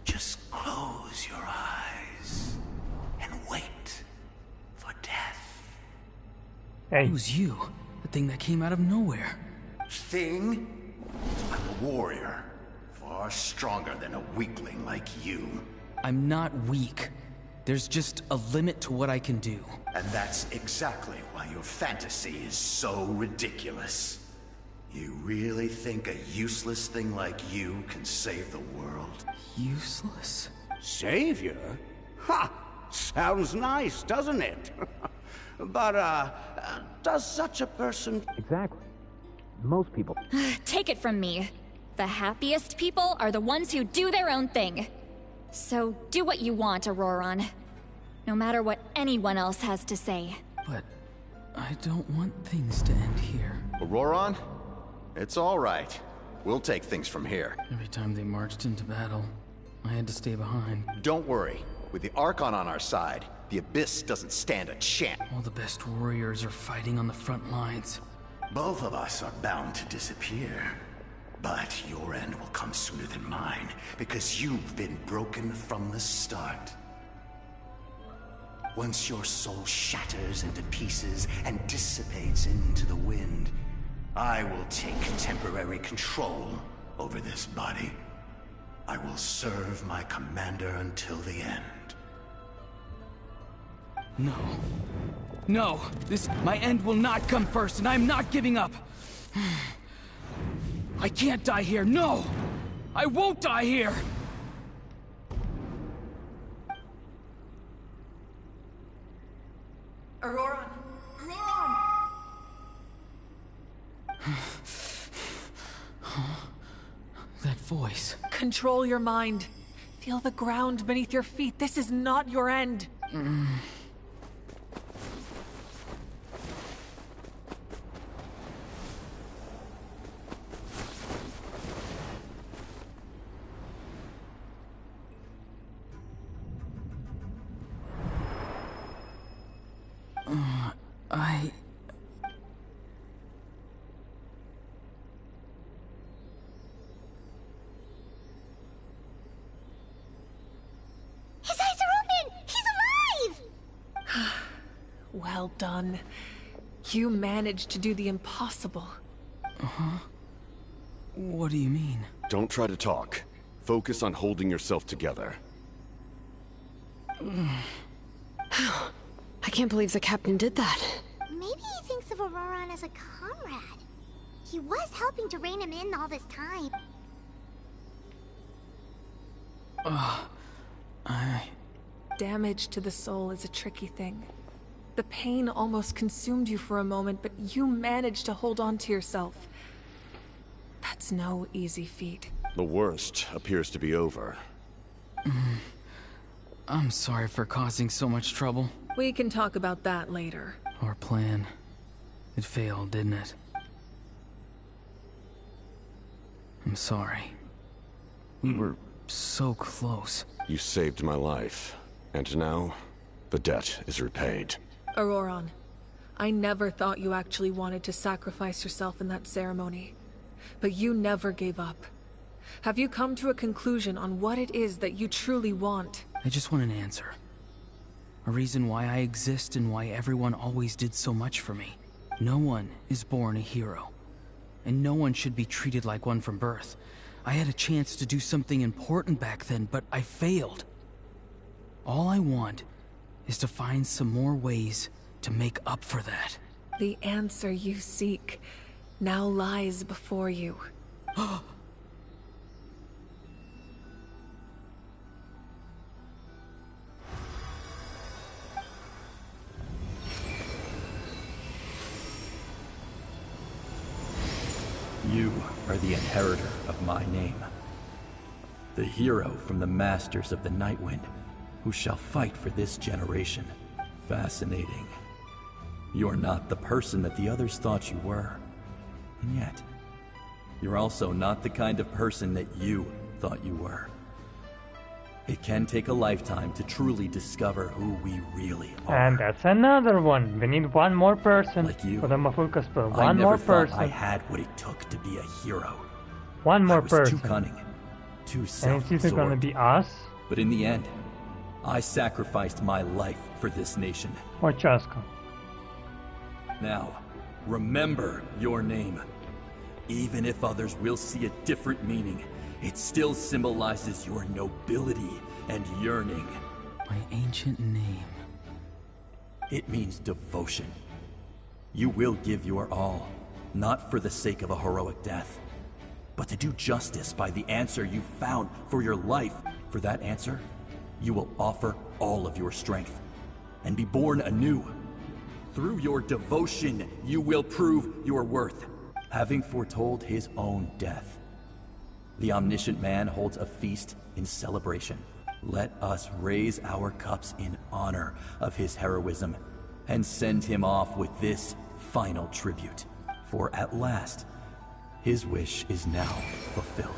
Just close your eyes and wait for death. Hey. It was you. The thing that came out of nowhere. Thing? I'm a warrior. Far stronger than a weakling like you. I'm not weak. There's just a limit to what I can do. And that's exactly why your fantasy is so ridiculous. You really think a useless thing like you can save the world? Useless? Savior? Ha! Sounds nice, doesn't it? But, does such a person... Exactly. Most people... Take it from me. The happiest people are the ones who do their own thing. So do what you want, Auroron. No matter what anyone else has to say. But I don't want things to end here. Auroron? It's all right. We'll take things from here. Every time they marched into battle, I had to stay behind. Don't worry. With the Archon on our side, the Abyss doesn't stand a chance. All the best warriors are fighting on the front lines. Both of us are bound to disappear. But your end will come sooner than mine, because you've been broken from the start. Once your soul shatters into pieces and dissipates into the wind, I will take temporary control over this body. I will serve my commander until the end. No. No! My end will not come first, and I'm not giving up! I can't die here, no! I won't die here! Auroran! That voice. Control your mind. Feel the ground beneath your feet. This is not your end. His eyes are open! He's alive! Well done. You managed to do the impossible. Uh-huh. What do you mean? Don't try to talk. Focus on holding yourself together. I can't believe the captain did that. Maybe he thinks of Auroran as a comrade. He was helping to rein him in all this time. Damage to the soul is a tricky thing. The pain almost consumed you for a moment, but you managed to hold on to yourself. That's no easy feat. The worst appears to be over. I'm sorry for causing so much trouble. We can talk about that later. Our plan. It failed, didn't it? I'm sorry. We were so close. You saved my life, and now the debt is repaid. Auroran, I never thought you actually wanted to sacrifice yourself in that ceremony. But you never gave up. Have you come to a conclusion on what it is that you truly want? I just want an answer. A reason why I exist and why everyone always did so much for me. No one is born a hero. And no one should be treated like one from birth. I had a chance to do something important back then, but I failed. All I want is to find some more ways to make up for that. The answer you seek now lies before you. You are the inheritor of my name. The hero from the Masters of the Nightwind, who shall fight for this generation. Fascinating. You're not the person that the others thought you were. And yet, you're also not the kind of person that you thought you were. It can take a lifetime to truly discover who we really are. And that's another one. We need one more person like you. For the Mafulka spell. I One never more thought person. I had what it took to be a hero. One more I was person. too cunning, too And self-absorbed. it's either gonna be us But in the end, I sacrificed my life for this nation. or Chaska. Now, remember your name. Even if others will see a different meaning, it still symbolizes your nobility and yearning. My ancient name. It means devotion. You will give your all, not for the sake of a heroic death, but to do justice by the answer you found for your life. For that answer, you will offer all of your strength and be born anew. Through your devotion, you will prove your worth, having foretold his own death. The omniscient man holds a feast in celebration. Let us raise our cups in honor of his heroism and send him off with this final tribute. For at last, his wish is now fulfilled.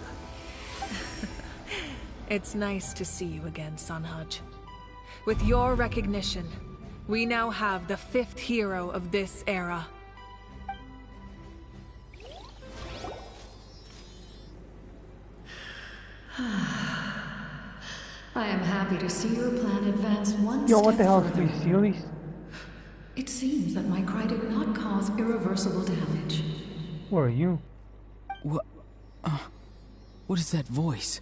It's nice to see you again, Sanhaj. With your recognition, we now have the 5th hero of this era. I am happy to see your plan advance one Yo, step what the hell is further. these series? It seems that my cry did not cause irreversible damage. Who are you? What? What is that voice?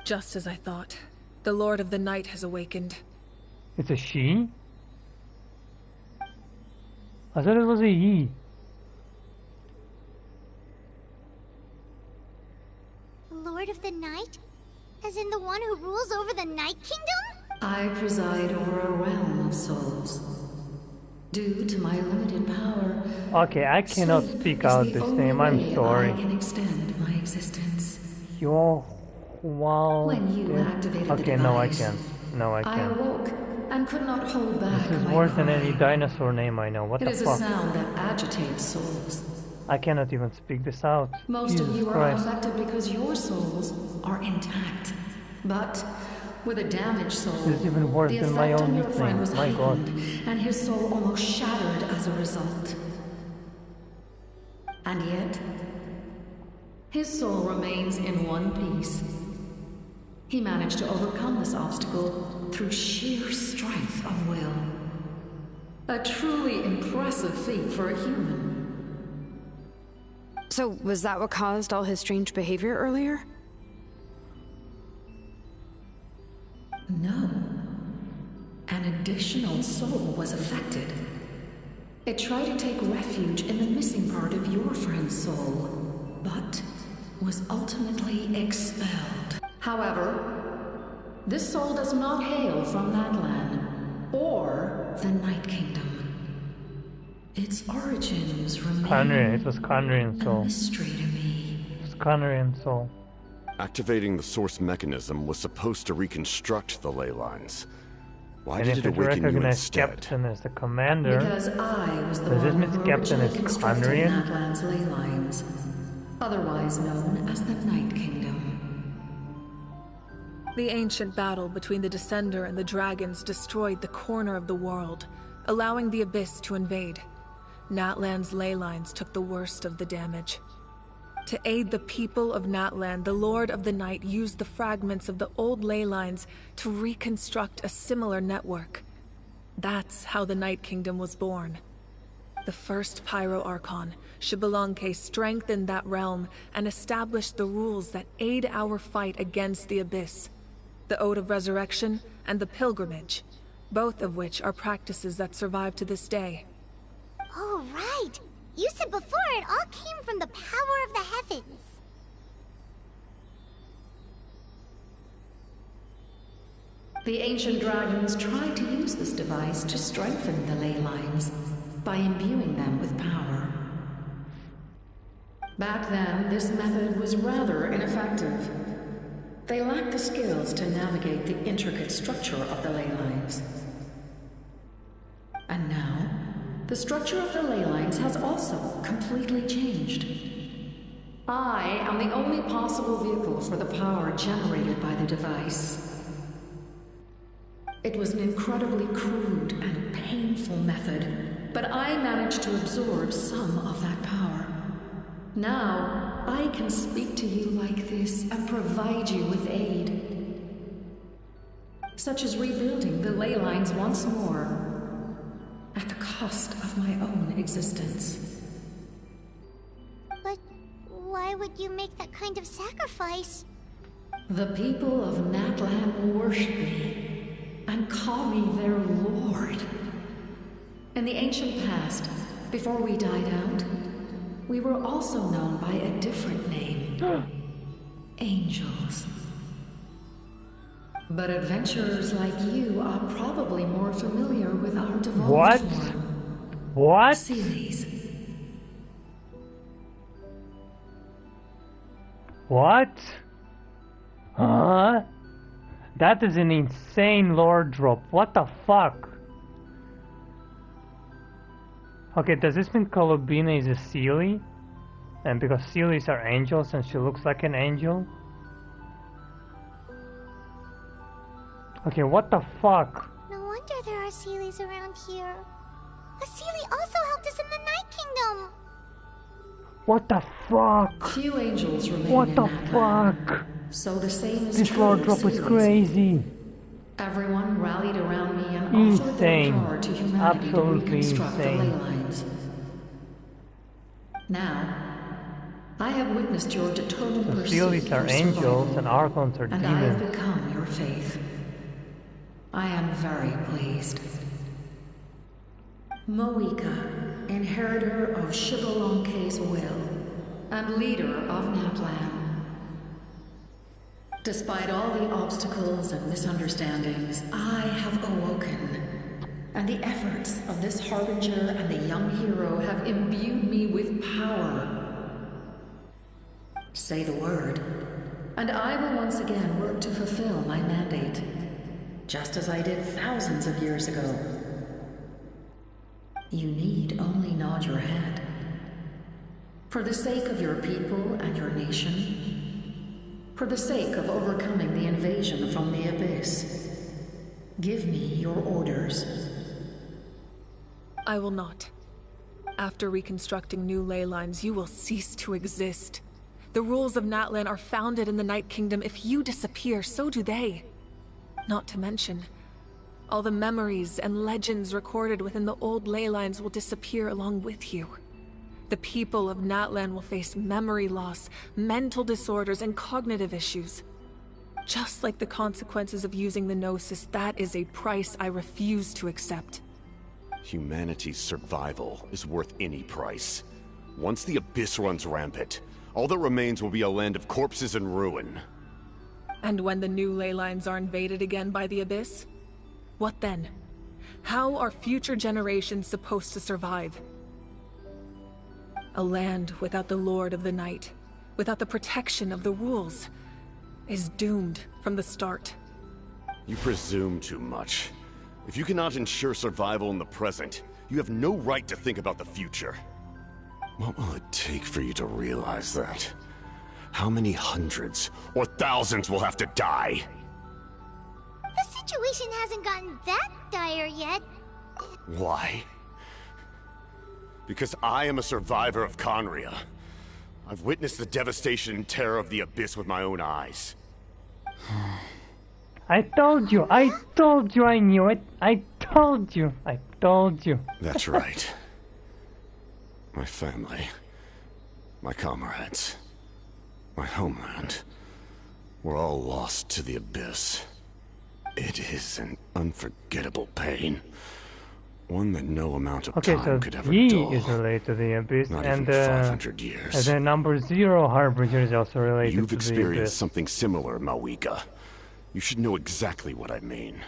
Just as I thought. The Lord of the Night has awakened. It's a she? I thought it was a he. Lord of the Night? As in the one who rules over the Night Kingdom? I preside over a realm of souls. Due to my limited power, Okay, I cannot speak out this name, I'm sorry. I can extend my existence. Yo, wow. When you activated the Okay, no I device, can't. No I I can't. awoke and could not hold back This is my worse than cry. any dinosaur name I know. What It the is a fuck? sound that agitates souls. I cannot even speak this out. Most Jesus of you are Christ. unaffected because your souls are intact. But with a damaged soul, This is even worse the than my effect on own your friend thing. was My god. heightened, and his soul almost shattered as a result. And yet, his soul remains in one piece. He managed to overcome this obstacle through sheer strength of will. A truly impressive feat for a human. So, was that what caused all his strange behavior earlier? No. An additional soul was affected. It tried to take refuge in the missing part of your friend's soul, but was ultimately expelled. However, this soul does not hail from that land, or the Night Kingdom. Its origins remain Conrian, it was Conrian soul. a mystery to me. It was Conrian soul. Activating the source mechanism was supposed to reconstruct the ley lines. Why And did if it it awaken you recognized instead? Captain as the commander, Because I was the does this one mean who Captain originally is constructed Conrian? Natlan's ley lines, otherwise known as the Night Kingdom. The ancient battle between the Descender and the dragons destroyed the corner of the world, allowing the Abyss to invade. Natlan's ley lines took the worst of the damage. To aid the people of Natlan, the Lord of the Night used the fragments of the old ley lines to reconstruct a similar network. That's how the Night Kingdom was born. The first Pyro Archon, Xilonen, strengthened that realm and established the rules that aid our fight against the Abyss. The Ode of Resurrection and the Pilgrimage, both of which are practices that survive to this day. Oh, right! You said before it all came from the power of the heavens. The ancient dragons tried to use this device to strengthen the ley lines by imbuing them with power. Back then, this method was rather ineffective. They lacked the skills to navigate the intricate structure of the ley lines. And now, the structure of the ley lines has also completely changed. I am the only possible vehicle for the power generated by the device. It was an incredibly crude and painful method, but I managed to absorb some of that power. Now, I can speak to you like this and provide you with aid. Such as rebuilding the ley lines once more, at the cost of my own existence. But why would you make that kind of sacrifice? The people of Natlan worship me and call me their lord. In the ancient past, before we died out, we were also known by a different name. Angels. But adventurers like you are probably more familiar with our devolved What? form. What? Series. What? Huh? That is an insane lore drop. What the fuck? Okay, does this mean Colobina is a Seelie? And because Seelies are angels and she looks like an angel? Okay, what the fuck? No wonder there are Seelies around here. A Seelie also helped us in the Night Kingdom. What the fuck? Few angels remain what in the that fuck? Land. So the same is this true world of drop was Seelies. crazy. Everyone rallied around me and offered their power to humanity Absolutely to reconstruct insane. the ley lines. Now, I have witnessed your determined The pursuit Seelies are for angels survival, and Archons are and I have demons. become your faith. I am very pleased. Moika, inheritor of Xilolen's will, and leader of Natlan. Despite all the obstacles and misunderstandings, I have awoken. And the efforts of this Harbinger and the young hero have imbued me with power. Say the word, and I will once again work to fulfill my mandate, just as I did thousands of years ago. You need only nod your head. For the sake of your people and your nation, for the sake of overcoming the invasion from the Abyss, give me your orders. I will not. After reconstructing new ley lines, you will cease to exist. The rules of Natlan are founded in the Night Kingdom. If you disappear, so do they. Not to mention, all the memories and legends recorded within the old ley lines will disappear along with you. The people of Natlan will face memory loss, mental disorders, and cognitive issues. Just like the consequences of using the Gnosis, that is a price I refuse to accept. Humanity's survival is worth any price. Once the Abyss runs rampant, all that remains will be a land of corpses and ruin. And when the new ley lines are invaded again by the Abyss? What then? How are future generations supposed to survive? A land without the Lord of the Night, without the protection of the rules, is doomed from the start. You presume too much. If you cannot ensure survival in the present, you have no right to think about the future. What will it take for you to realize that? How many hundreds or thousands will have to die? The situation hasn't gotten that dire yet. Why? Because I am a survivor of Conria. I've witnessed the devastation and terror of the Abyss with my own eyes. I told you I knew it. I told you. That's right. My family, my comrades, my homeland, were all lost to the Abyss. It is an unforgettable pain. One that no amount of time could ever he dull. is related to the Abyss, Not and even 500 years. And the number 0 Harbinger is also related You've to the Abyss. You've experienced something similar, Moika. You should know exactly what I mean.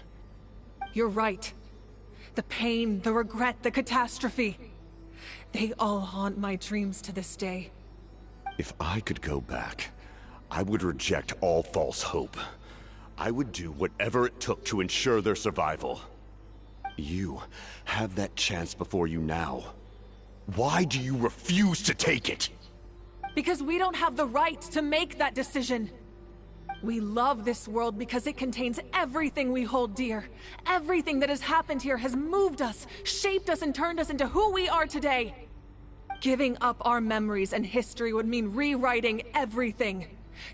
You're right. The pain, the regret, the catastrophe. They all haunt my dreams to this day. If I could go back, I would reject all false hope. I would do whatever it took to ensure their survival. You have that chance before you now. Why do you refuse to take it? Because we don't have the right to make that decision. We love this world because it contains everything we hold dear. Everything that has happened here has moved us, shaped us, and turned us into who we are today. Giving up our memories and history would mean rewriting everything.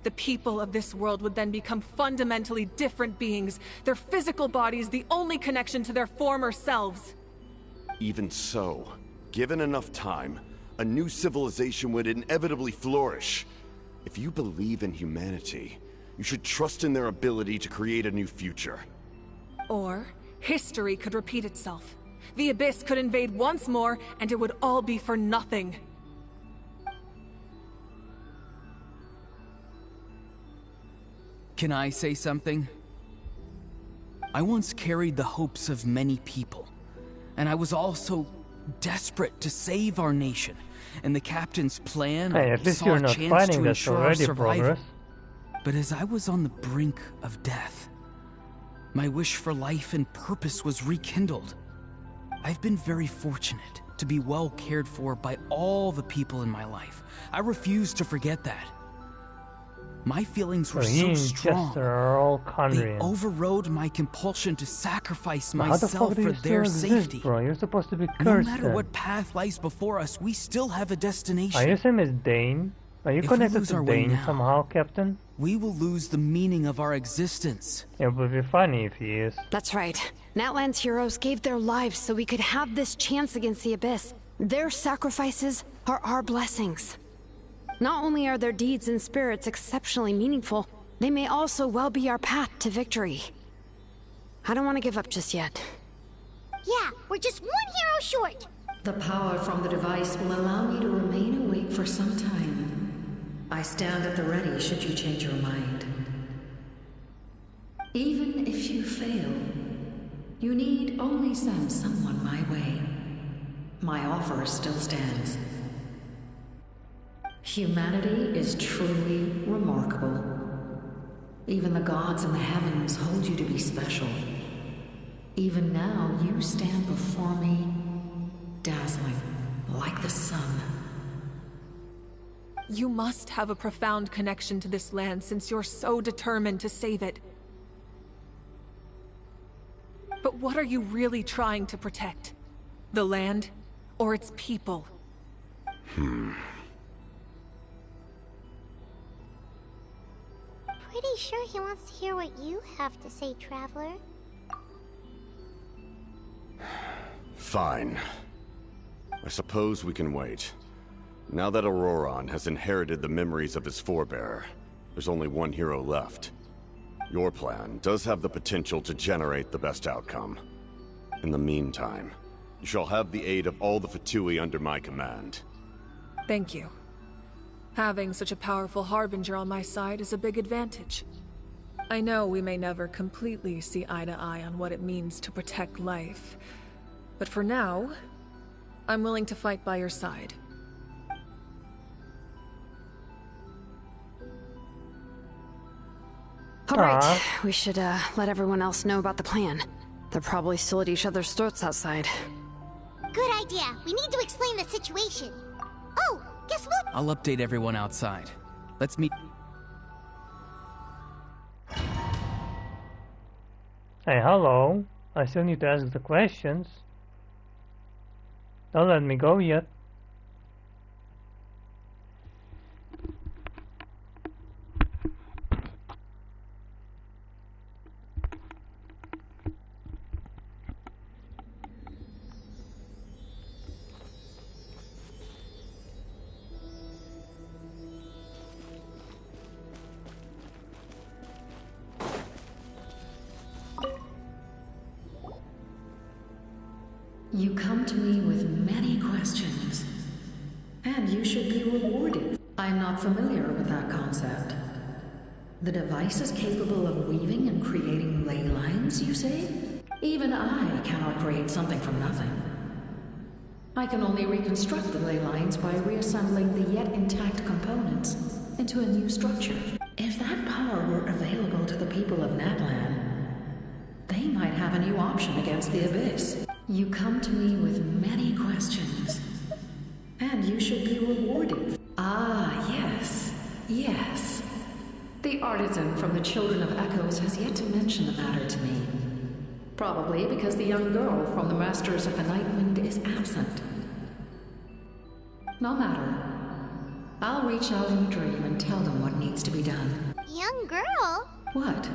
The people of this world would then become fundamentally different beings, their physical bodies the only connection to their former selves. Even so, given enough time, a new civilization would inevitably flourish. If you believe in humanity, you should trust in their ability to create a new future. Or, history could repeat itself. The Abyss could invade once more, and it would all be for nothing. Can I say something? I once carried the hopes of many people, and I was also desperate to save our nation. And the captain's plan saw a chance to ensure our survival. But as I was on the brink of death, my wish for life and purpose was rekindled. I've been very fortunate to be well cared for by all the people in my life. I refuse to forget that. My feelings were So so he strong. just all They Conrian. overrode my compulsion to sacrifice How the fuck myself do for you still their exist, safety. bro? You're supposed to be No cursed. matter then. what path lies before us, we still have a destination. Are you same as Dane? Are you If we connected lose to our way Dane now, somehow, Captain? we will lose the meaning of our existence. It would be funny if he is. That's right. Natlan's heroes gave their lives so we could have this chance against the Abyss. Their sacrifices are our blessings. Not only are their deeds and spirits exceptionally meaningful, they may also well be our path to victory. I don't want to give up just yet. Yeah, we're just one hero short. The power from the device will allow me to remain awake for some time. I stand at the ready should you change your mind. Even if you fail, you need only send someone my way. My offer still stands. Humanity is truly remarkable. Even the gods in the heavens hold you to be special. Even now, you stand before me, dazzling, like the sun. You must have a profound connection to this land since you're so determined to save it. But what are you really trying to protect? The land, or its people? Pretty sure he wants to hear what you have to say, Traveler. Fine. I suppose we can wait. Now that Auroron has inherited the memories of his forebear, there's only one hero left. Your plan does have the potential to generate the best outcome. In the meantime, you shall have the aid of all the Fatui under my command. Thank you. Having such a powerful harbinger on my side is a big advantage. I know we may never completely see eye to eye on what it means to protect life, but for now, I'm willing to fight by your side. All right, we should let everyone else know about the plan. They're probably still at each other's throats outside. Good idea. We need to explain the situation. Oh, guess what? I'll update everyone outside. Let's meet. Hey, hello. I still need to ask the questions. Don't let me go yet. You come to me with many questions, and you should be rewarded. I'm not familiar with that concept. The device is capable of weaving and creating ley lines, you say? Even I cannot create something from nothing. I can only reconstruct the ley lines by reassembling the yet intact components into a new structure. If that power were available to the people of Natlan, they might have a new option against the Abyss. You come to me with many questions, and you should be rewarded. Ah, yes, yes. The artisan from the Children of Echoes has yet to mention the matter to me. Probably because the young girl from the Masters of the Nightwind is absent. No matter. I'll reach out in a dream and tell them what needs to be done. Young girl? What?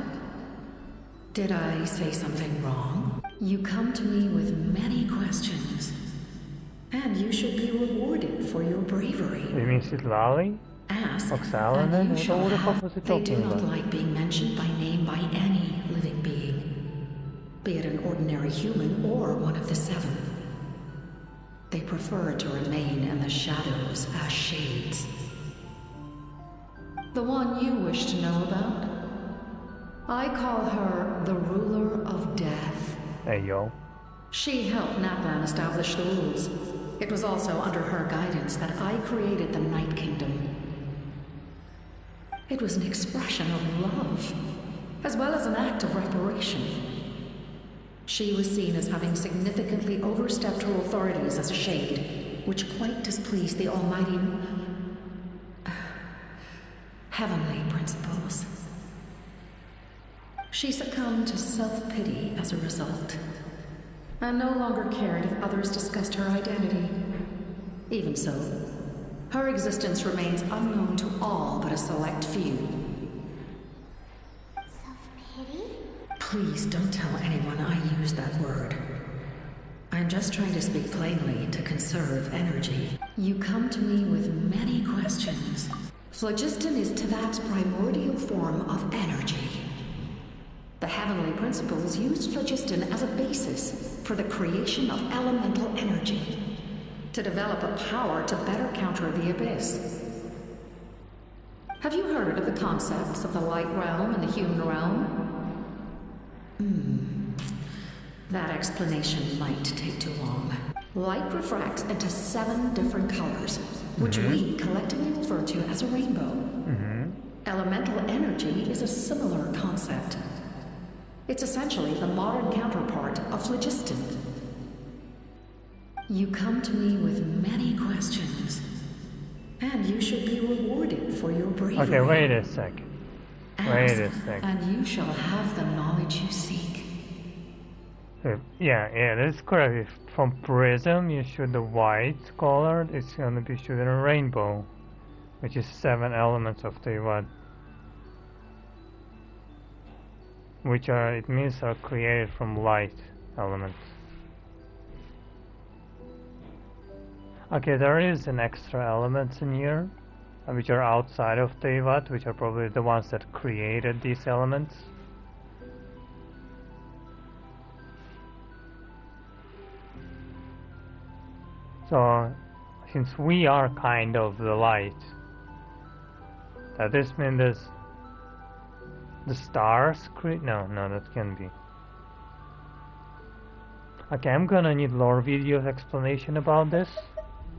Did I say something wrong? You come to me with many questions, and you should be rewarded for your bravery. You mean Xilonen? Ask, Xilonen? and you shall What the fuck have. was he They do talking not about? like being mentioned by name by any living being, be it an ordinary human or one of the seven. They prefer to remain in the shadows as shades. The one you wish to know about? I call her the Ruler of Death. Hey, yo. She helped Natlan establish the rules. It was also under her guidance that I created the Night Kingdom. It was an expression of love, as well as an act of reparation. She was seen as having significantly overstepped her authorities as a shade, which quite displeased the Almighty. heavenly principles. She succumbed to self-pity as a result, and no longer cared if others discussed her identity. Even so, her existence remains unknown to all but a select few. Self-pity? Please don't tell anyone I used that word. I'm just trying to speak plainly to conserve energy. You come to me with many questions. Phlogiston is Teyvat's primordial form of energy. The heavenly principles used phlogiston as a basis for the creation of elemental energy, to develop a power to better counter the abyss. Have you heard of the concepts of the light realm and the human realm? That explanation might take too long. Light refracts into 7 different colors, which we collectively refer to as a rainbow. Elemental energy is a similar concept. It's essentially the modern counterpart of phlogiston. You come to me with many questions, and you should be rewarded for your bravery. Okay, wait a second. And you shall have the knowledge you seek. Yeah, that's correct. If from prism you shoot the white colored, it's gonna be shooting a rainbow, which is 7 elements of Teyvat, which are, it means, are created from light elements. Okay, there is an extra elements in here, which are outside of Teyvat, which are probably the ones that created these elements. So, since we are kind of the light, does this mean the stars create? No, that can't be. Okay, I'm gonna need lore video explanation about this,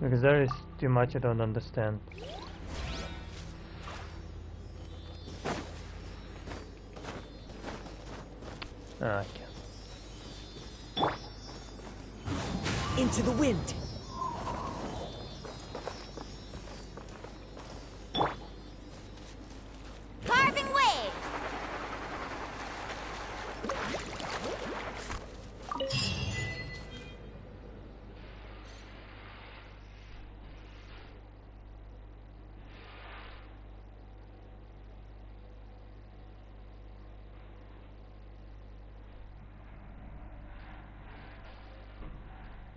because there is too much I don't understand. Okay. Into the wind. Carving waves!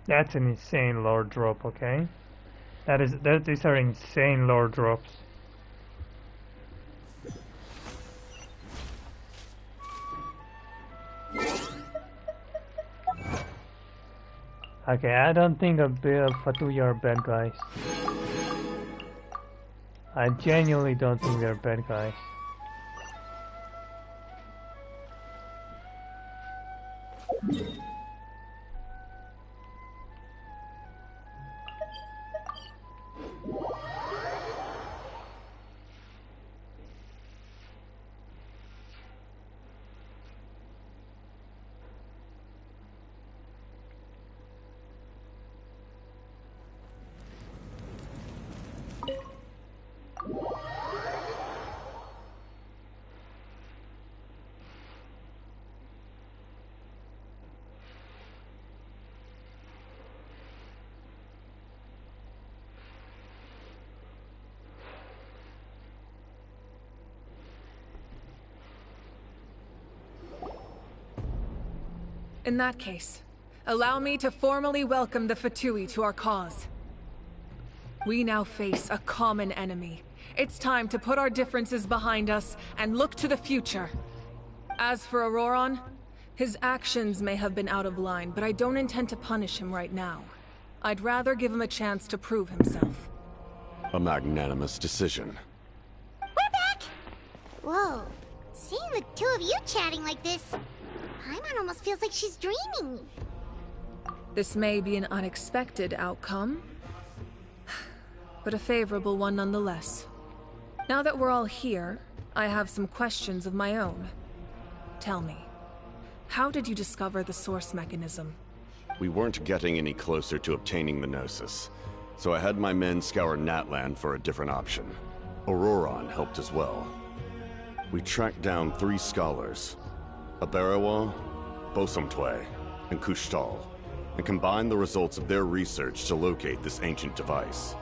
That's an insane lore drop, okay? These are insane lore drops. Okay, I don't think Fatuya are bad guys. I genuinely don't think they're bad guys. In that case, allow me to formally welcome the Fatui to our cause. We now face a common enemy. It's time to put our differences behind us and look to the future. As for Auroron, his actions may have been out of line, but I don't intend to punish him right now. I'd rather give him a chance to prove himself. A magnanimous decision. We're back! Whoa, seeing the two of you chatting like this, Paimon almost feels like she's dreaming. This may be an unexpected outcome, but a favorable one nonetheless. Now that we're all here, I have some questions of my own. Tell me, how did you discover the source mechanism? We weren't getting any closer to obtaining the Gnosis, so I had my men scour Natlan for a different option. Auroron helped as well. We tracked down 3 scholars, Abarawa, Bosomtwe, and Kushtal, and combined the results of their research to locate this ancient device.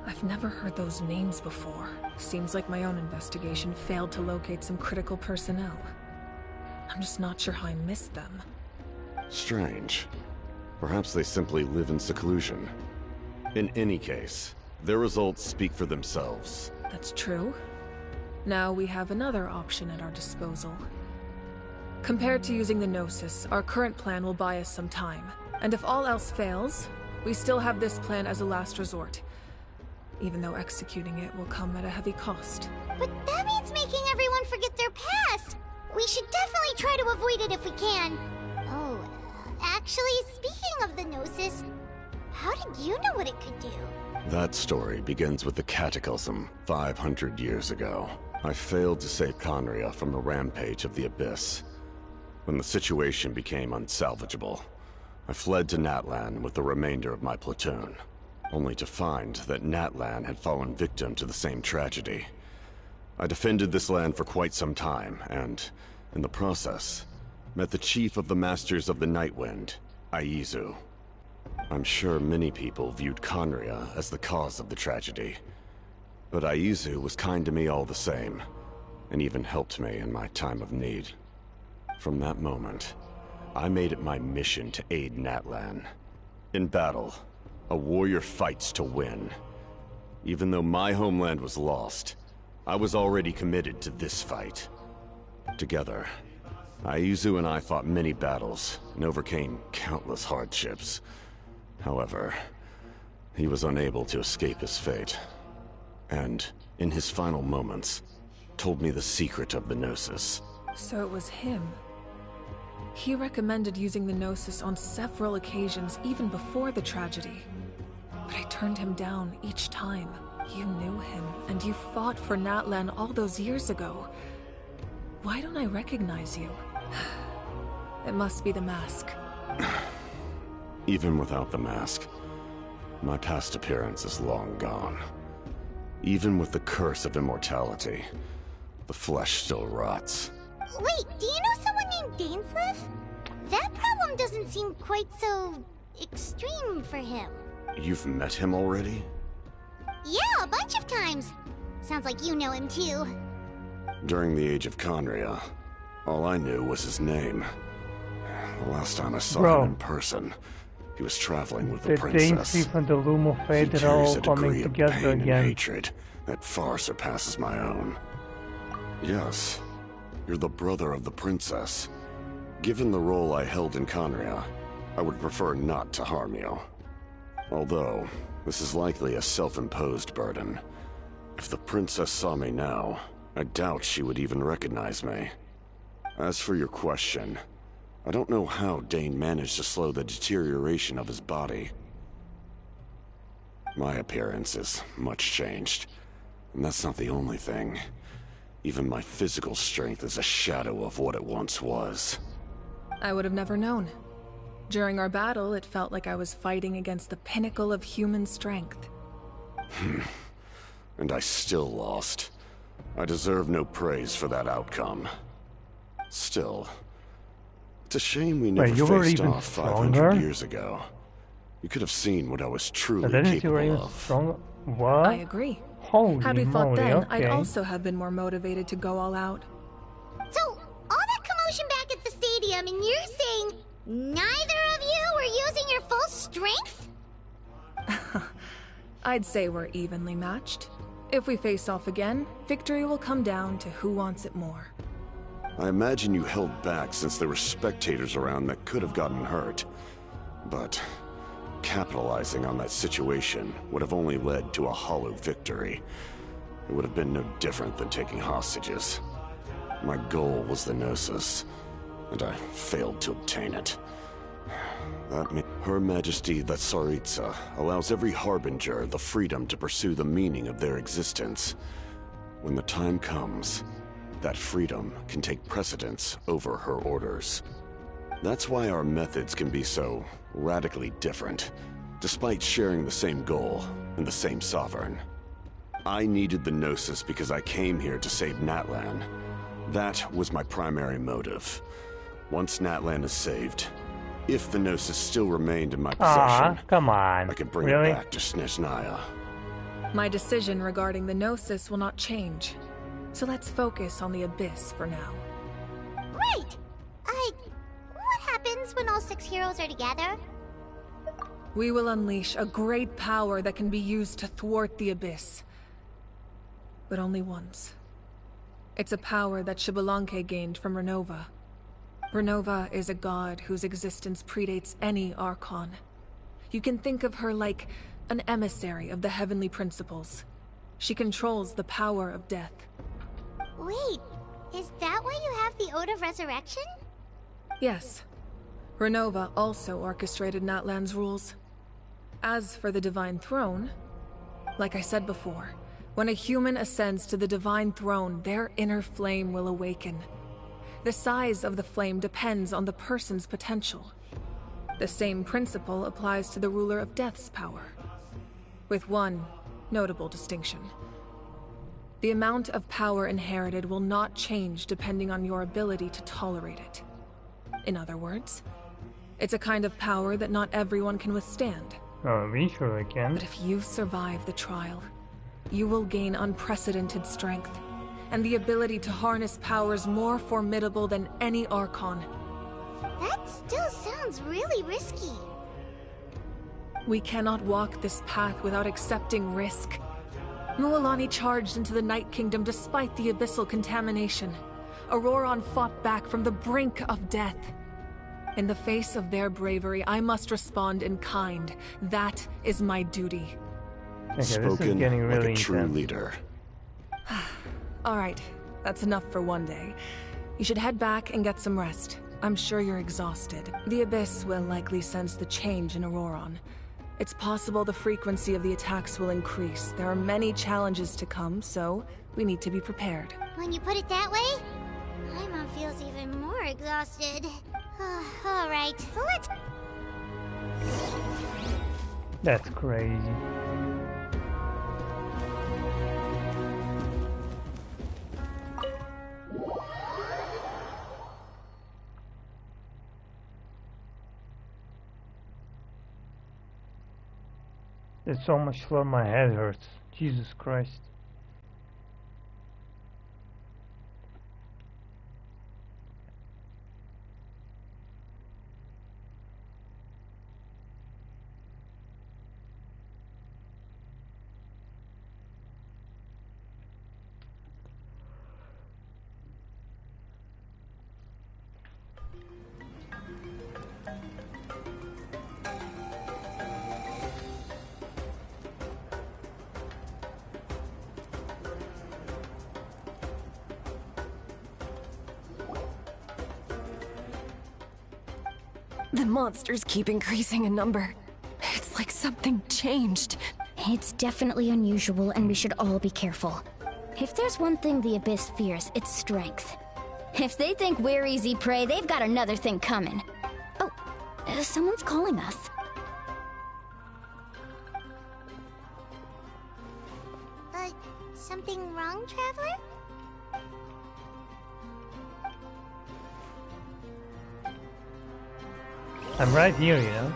I've never heard those names before. Seems like my own investigation failed to locate some critical personnel. I'm just not sure how I missed them. Strange. Perhaps they simply live in seclusion. In any case, their results speak for themselves. That's true. Now we have another option at our disposal. Compared to using the Gnosis, our current plan will buy us some time. And if all else fails, we still have this plan as a last resort. Even though executing it will come at a heavy cost. But that means making everyone forget their past! We should definitely try to avoid it if we can. Oh, actually, speaking of the Gnosis, how did you know what it could do? That story begins with the Cataclysm 500 years ago. I failed to save Conria from the rampage of the Abyss. When the situation became unsalvageable, I fled to Natlan with the remainder of my platoon, only to find that Natlan had fallen victim to the same tragedy. I defended this land for quite some time, and, in the process, met the chief of the Masters of the Nightwind, Aizu. I'm sure many people viewed Conria as the cause of the tragedy, but Aizu was kind to me all the same, and even helped me in my time of need. From that moment, I made it my mission to aid Natlan. In battle, a warrior fights to win. Even though my homeland was lost, I was already committed to this fight. Together, Aizu and I fought many battles and overcame countless hardships. However, he was unable to escape his fate, and, in his final moments, told me the secret of the Gnosis. So it was him. He recommended using the Gnosis on several occasions, even before the tragedy. But I turned him down each time. You knew him, and you fought for Natlan all those years ago. Why don't I recognize you? It must be the mask. Even without the mask, my past appearance is long gone. Even with the curse of immortality, the flesh still rots. Wait, do you know someone named Dainsleif? That problem doesn't seem quite so extreme for him. You've met him already? Yeah, a bunch of times. Sounds like you know him too. During the age of Conria, all I knew was his name. The last time I saw him in person, he was traveling with the princess. Dainsleif and the Loom of Fate are all coming together again. Hatred that far surpasses my own. Yes, you're the brother of the princess. Given the role I held in Conria, I would prefer not to harm you. Although, this is likely a self-imposed burden. If the princess saw me now, I doubt she would even recognize me. As for your question, I don't know how Dane managed to slow the deterioration of his body. My appearance is much changed, and that's not the only thing. Even my physical strength is a shadow of what it once was. I would have never known. During our battle, it felt like I was fighting against the pinnacle of human strength. And I still lost. I deserve no praise for that outcome. Still, it's a shame we never faced off 500 years ago. You could have seen what I was truly capable of. What? I agree. Holy Had we fought moly, then, okay. I'd also have been more motivated to go all out. So, all that commotion back at the stadium, and you're saying neither of you were using your full strength? I'd say we're evenly matched. If we face off again, victory will come down to who wants it more. I imagine you held back since there were spectators around that could have gotten hurt. But capitalizing on that situation would have only led to a hollow victory. It would have been no different than taking hostages. My goal was the Gnosis, and I failed to obtain it. That means Her Majesty the Tsaritsa allows every Harbinger the freedom to pursue the meaning of their existence. When the time comes, that freedom can take precedence over her orders. That's why our methods can be so radically different. Despite sharing the same goal, and the same Sovereign. I needed the Gnosis because I came here to save Natlan. That was my primary motive. Once Natlan is saved, if the Gnosis still remained in my possession, come on. I could bring Really? it back to Snezhnaya. My decision regarding the Gnosis will not change. So let's focus on the Abyss for now. Right! What happens when all 6 heroes are together? We will unleash a great power that can be used to thwart the Abyss. But only once. It's a power that Xbalanque gained from Renova. Renova is a god whose existence predates any Archon. You can think of her like an emissary of the heavenly principles. She controls the power of death. Wait, is that why you have the Ode of Resurrection? Yes. Renova also orchestrated Natlan's rules. As for the Divine Throne, like I said before, when a human ascends to the Divine Throne, their inner flame will awaken. The size of the flame depends on the person's potential. The same principle applies to the Ruler of Death's power, with one notable distinction. The amount of power inherited will not change depending on your ability to tolerate it. In other words, it's a kind of power that not everyone can withstand. Oh, we surely can. But if you survive the trial, you will gain unprecedented strength, and the ability to harness powers more formidable than any Archon. That still sounds really risky. We cannot walk this path without accepting risk. Mualani charged into the Night Kingdom despite the abyssal contamination. Auroron fought back from the brink of death. In the face of their bravery, I must respond in kind. That is my duty. Okay, Spoken this is getting really like a true intense. leader. All right, that's enough for one day. You should head back and get some rest. I'm sure you're exhausted. The Abyss will likely sense the change in Auroron. It's possible the frequency of the attacks will increase. There are many challenges to come, so we need to be prepared. When you put it that way, my mom feels even more exhausted. All right, let's... That's crazy. There's so much floor, my head hurts. Jesus Christ. The monsters keep increasing in number. It's like something changed. It's definitely unusual, and we should all be careful. If there's one thing the Abyss fears, it's strength. If they think we're easy prey, they've got another thing coming. Oh, someone's calling us. Something wrong, Traveler? I'm right here, you know.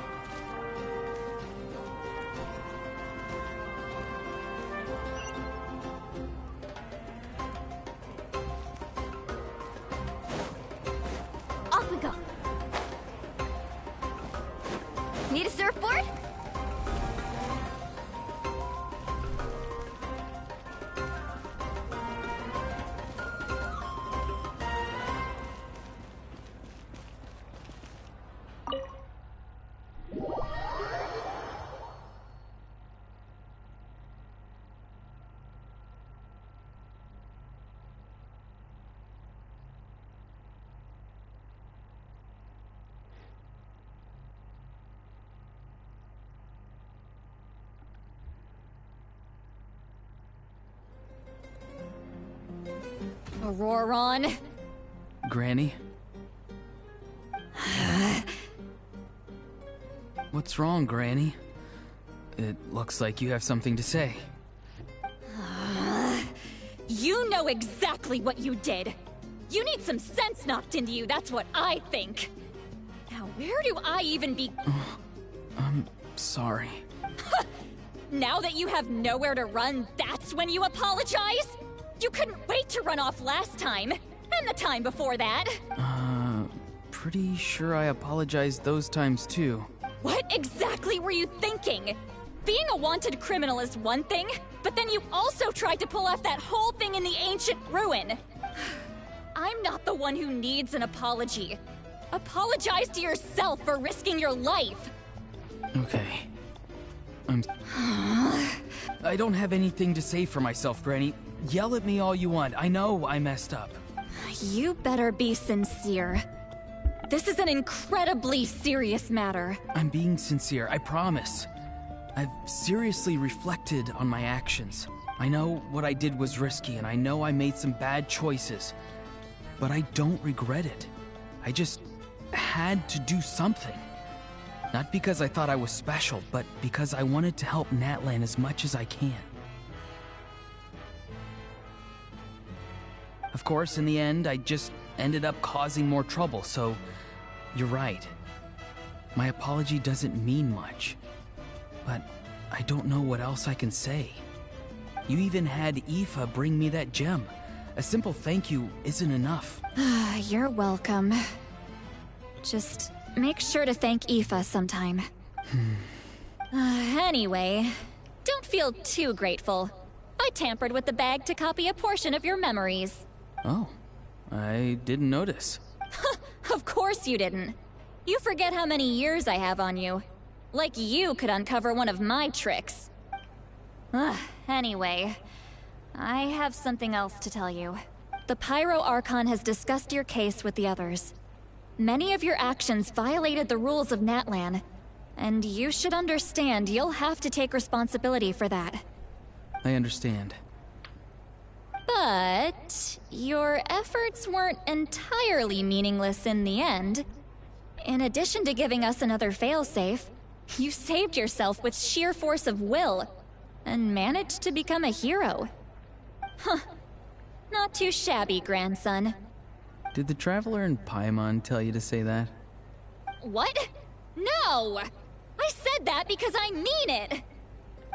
Off we go. Need a surfboard? Auroron. Granny? What's wrong, Granny? It looks like you have something to say. You know exactly what you did. You need some sense knocked into you, that's what I think. Now, where do I even be? I'm sorry. Now that you have nowhere to run, that's when you apologize? You couldn't wait to run off last time, and the time before that. Pretty sure I apologized those times too. What exactly were you thinking? Being a wanted criminal is one thing, but then you also tried to pull off that whole thing in the ancient ruin. I'm not the one who needs an apology. Apologize to yourself for risking your life. Okay. I don't have anything to say for myself, Granny. Yell at me all you want. I know I messed up. You better be sincere. This is an incredibly serious matter. I'm being sincere, I promise. I've seriously reflected on my actions. I know what I did was risky, and I know I made some bad choices. But I don't regret it. I just had to do something. Not because I thought I was special, but because I wanted to help Natlan as much as I can. Of course, in the end, I just ended up causing more trouble, so you're right. My apology doesn't mean much. But I don't know what else I can say. You even had Aoife bring me that gem. A simple thank you isn't enough. You're welcome. Just make sure to thank Aoife sometime. Anyway, don't feel too grateful. I tampered with the bag to copy a portion of your memories. Oh, I didn't notice. Of course you didn't. You forget how many years I have on you. Like you could uncover one of my tricks. Anyway, I have something else to tell you. The Pyro Archon has discussed your case with the others. Many of your actions violated the rules of Natlan, and you should understand you'll have to take responsibility for that. I understand. But your efforts weren't entirely meaningless in the end. In addition to giving us another failsafe, you saved yourself with sheer force of will, and managed to become a hero. Huh. Not too shabby, grandson. Did the Traveler in Paimon tell you to say that? What? No! I said that because I mean it!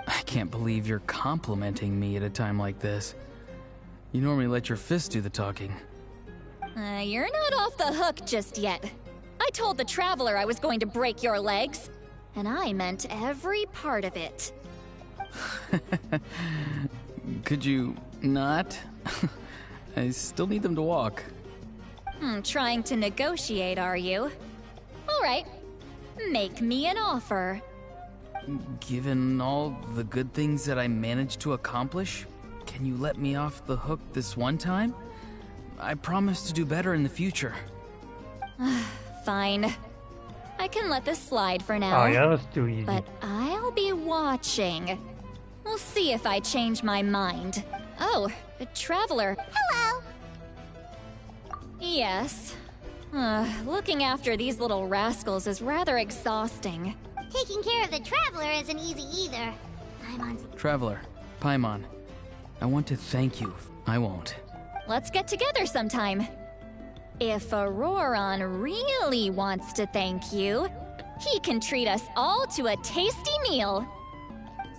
I can't believe you're complimenting me at a time like this. You normally let your fist do the talking. You're not off the hook just yet. I told the Traveler I was going to break your legs, and I meant every part of it. Could you not? I still need them to walk. Trying to negotiate, are you? Alright, make me an offer. Given all the good things that I managed to accomplish, can you let me off the hook this one time? I promise to do better in the future. Fine. I can let this slide for now. Oh yeah, that's too easy. But I'll be watching. We'll see if I change my mind. Oh, a Traveler. Hello! Yes. Looking after these little rascals is rather exhausting. Taking care of the Traveler isn't easy either. Traveler, Paimon, I want to thank you. I won't. Let's get together sometime. If Auroron really wants to thank you, he can treat us all to a tasty meal.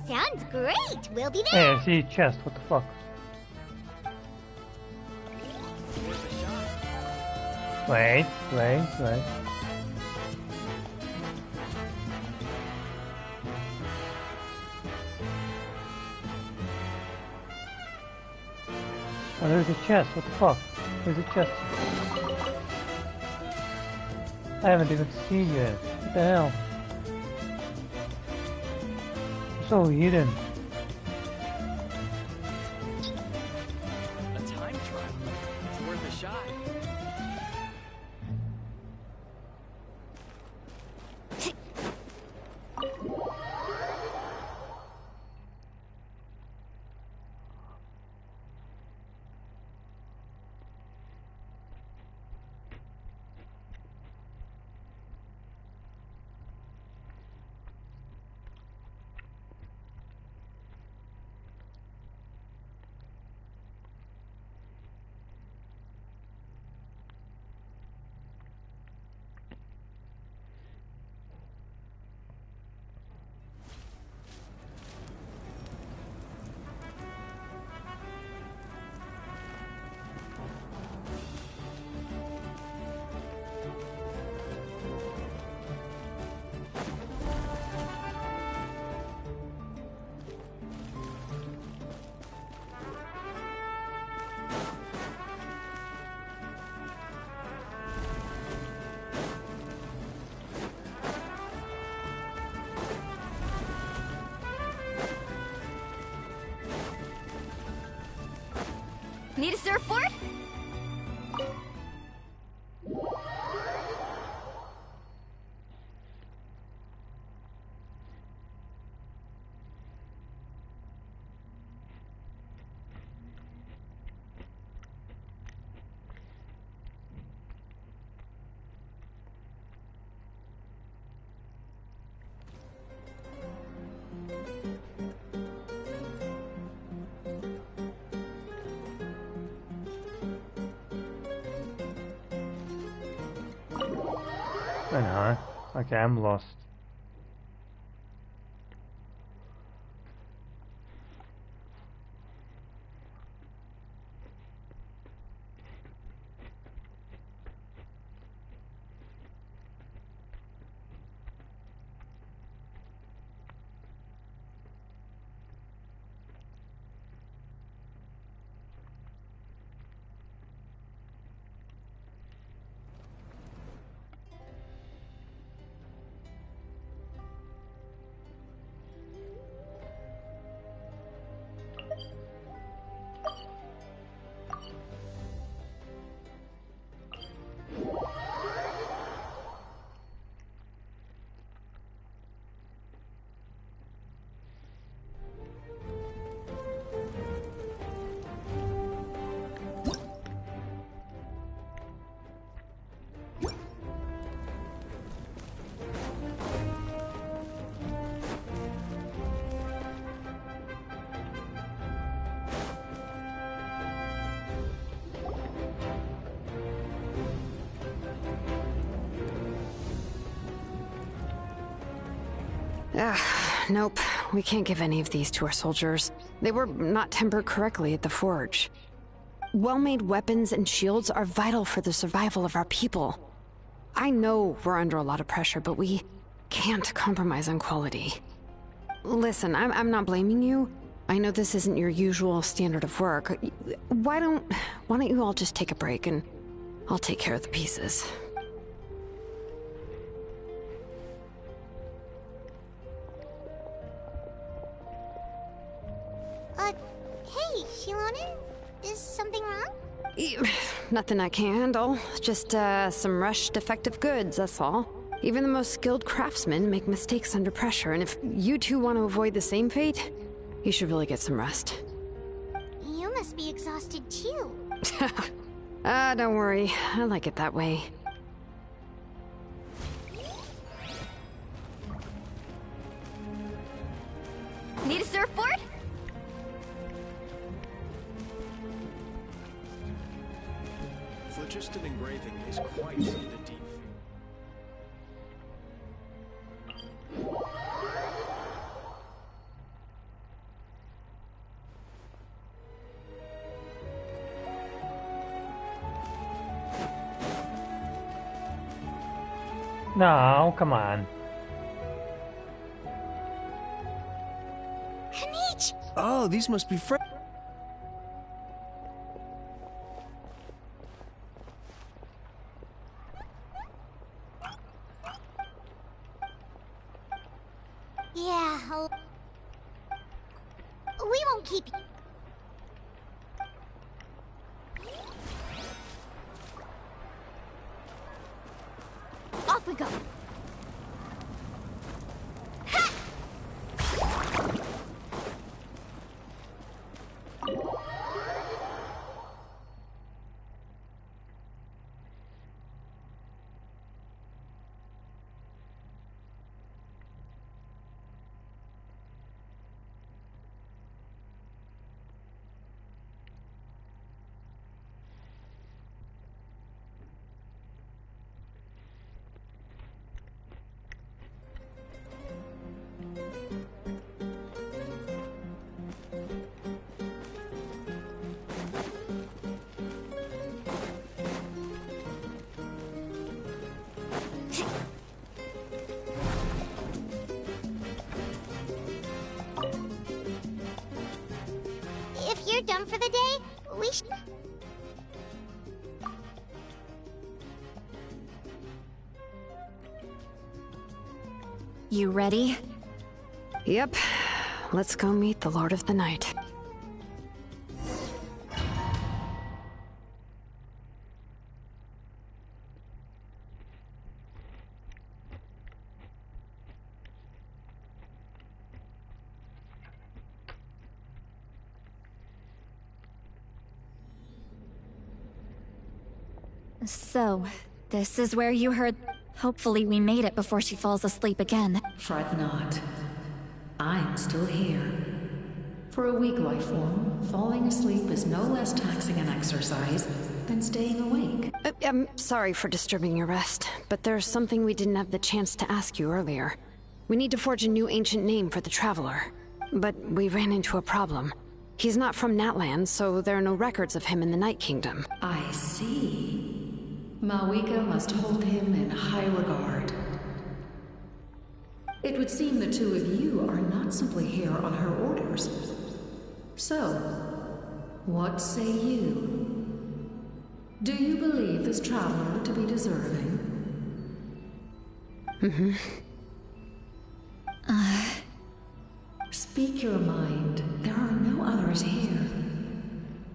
Sounds great! We'll be Hey, there! I see a chest, what the fuck? Wait. Oh, there's a chest, what the fuck? There's a chest. I haven't even seen you yet. What the hell? It's so hidden. A time trial. It's worth a shot. Need a surfboard? I know. Okay, I'm lost. Nope. We can't give any of these to our soldiers. They were not tempered correctly at the forge. Well-made weapons and shields are vital for the survival of our people. I know we're under a lot of pressure, but we can't compromise on quality. Listen, I'm not blaming you. I know this isn't your usual standard of work. Why don't you all just take a break and I'll take care of the pieces. Hey, Xilonen? Is something wrong? Nothing I can't handle. Just, some rushed defective goods, that's all. Even the most skilled craftsmen make mistakes under pressure, and if you two want to avoid the same fate, you should really get some rest. You must be exhausted too. Don't worry. I like it that way. Need a surfboard? Phlogiston engraving is quite the deep. No, come on. Oh, these must be fresh. Yeah, we won't keep you. Off we go. If you're done for the day, we should... You ready? Yep. Let's go meet the Lord of the Night. So, this is where you heard... Hopefully we made it before she falls asleep again. Fret not. I'm still here. For a weak life form, falling asleep is no less taxing an exercise than staying awake. I'm sorry for disturbing your rest, but there's something we didn't have the chance to ask you earlier. We need to forge a new ancient name for the Traveler. But we ran into a problem. He's not from Natlan, so there are no records of him in the Night Kingdom. I see. Malwika must hold him in high regard. It would seem the two of you are not simply here on her orders. So, what say you? Do you believe this traveler to be deserving? Speak your mind. There are no others here.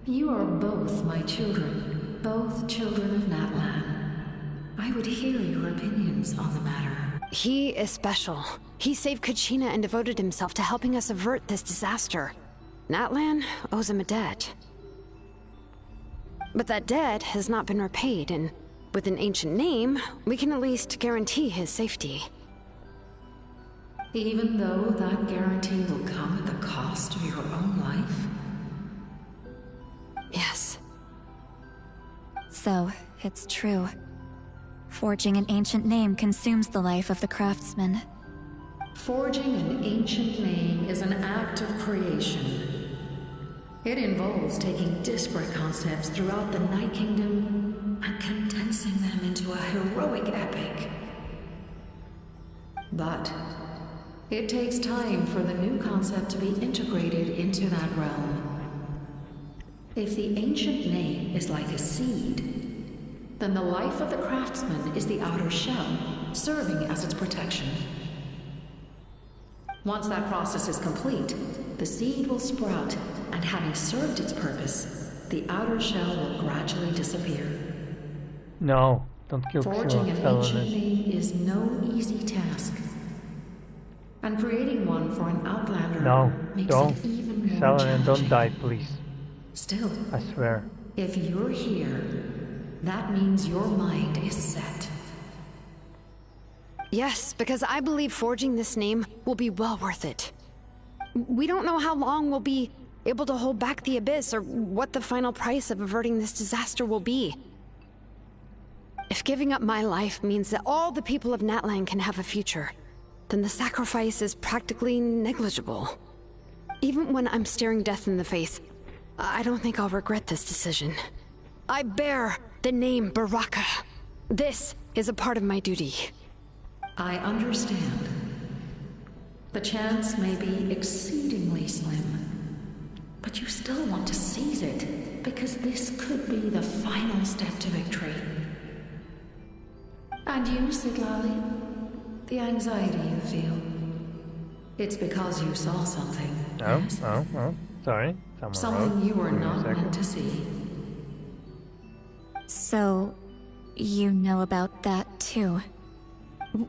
You are both my children, both children of Natlan. I would hear your opinions on the matter. He is special. He saved Kachina and devoted himself to helping us avert this disaster. Natlan owes him a debt. But that debt has not been repaid, and with an ancient name, we can at least guarantee his safety. Even though that guarantee will come at the cost of your own life? Yes. So, it's true. Forging an ancient name consumes the life of the craftsman. Forging an ancient name is an act of creation. It involves taking disparate concepts throughout the Night Kingdom and condensing them into a heroic epic. But it takes time for the new concept to be integrated into that realm. If the ancient name is like a seed, then the life of the craftsman is the outer shell, serving as its protection. Once that process is complete, the seed will sprout, and having served its purpose, the outer shell will gradually disappear. No, don't kill Forging an Xilonen. ancient name is no easy task. And creating one for an outlander makes don't. it even more Xilonen, challenging. don't die, please. Still, I swear. if you're here, that means your mind is set. Yes, because I believe forging this name will be well worth it. We don't know how long we'll be able to hold back the Abyss, or what the final price of averting this disaster will be. If giving up my life means that all the people of Natlan can have a future, then the sacrifice is practically negligible. Even when I'm staring death in the face, I don't think I'll regret this decision. I bear the name Baraka. This is a part of my duty. I understand. The chance may be exceedingly slim, but you still want to seize it, because this could be the final step to victory. And you, Siglali? The anxiety you feel. It's because you saw something. Yes? Oh, sorry. Something you were not meant to see. So, you know about that too.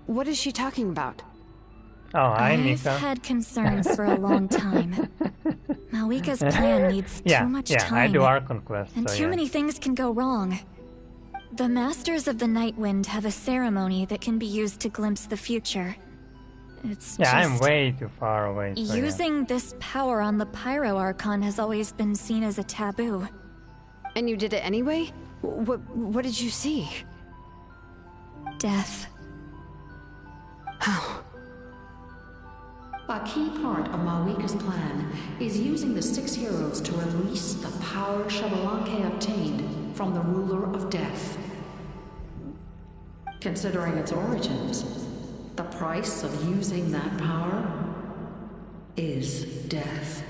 What is she talking about? Oh, hi, I've Nikke. had concerns for a long time. Malwika's plan needs too much time. I do Archon quest, And so too yeah. many things can go wrong. The Masters of the Nightwind have a ceremony that can be used to glimpse the future. It's Yeah, I'm just... way too far away. So Using this power on the Pyro Archon has always been seen as a taboo. And you did it anyway? What did you see? Death. How? A key part of Malwika's plan is using the 6 heroes to release the power Xabalanque obtained from the ruler of death. Considering its origins, the price of using that power is death.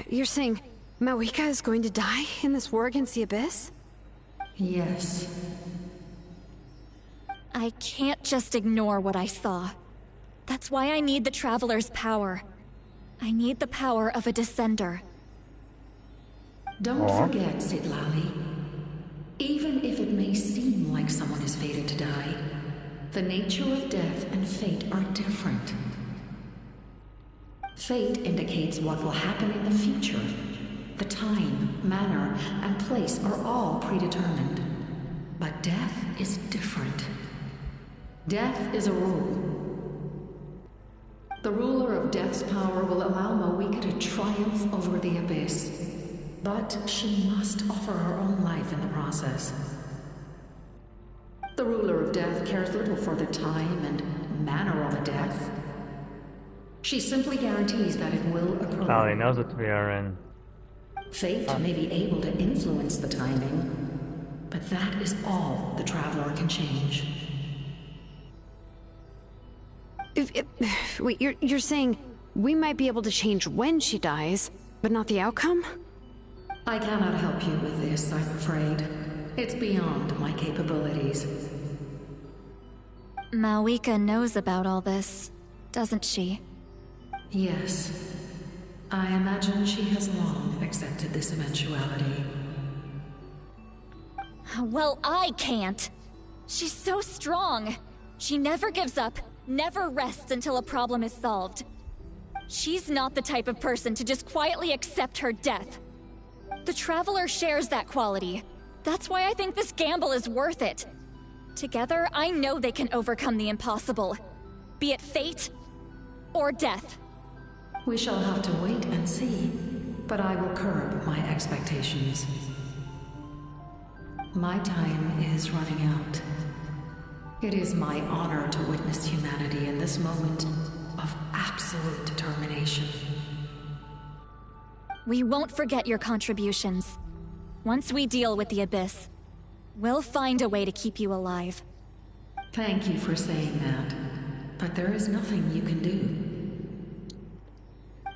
You're saying Malwika is going to die in this war against the Abyss? Yes. I can't just ignore what I saw. That's why I need the Traveler's power. I need the power of a Descender. Don't forget, Siglali. Even if it may seem like someone is fated to die, the nature of death and fate are different. Fate indicates what will happen in the future, The time, manner, and place are all predetermined. But death is different. Death is a rule. The ruler of Death's power will allow Mawika to triumph over the Abyss. But she must offer her own life in the process. The ruler of Death cares little for the time and manner of a death. She simply guarantees that it will occur. Oh, he knows that we are in. Fate may be able to influence the timing, but that is all the Traveler can change. Wait, you're saying we might be able to change when she dies, but not the outcome? I cannot help you with this, I'm afraid. It's beyond my capabilities. Mawika knows about all this, doesn't she? Yes. I imagine she has long accepted this eventuality. Well, I can't. She's so strong. She never gives up, never rests until a problem is solved. She's not the type of person to just quietly accept her death. The Traveler shares that quality. That's why I think this gamble is worth it. Together, I know they can overcome the impossible. Be it fate or death. We shall have to wait and see, but I will curb my expectations. My time is running out. It is my honor to witness humanity in this moment of absolute determination. We won't forget your contributions. Once we deal with the Abyss, we'll find a way to keep you alive. Thank you for saying that, but there is nothing you can do.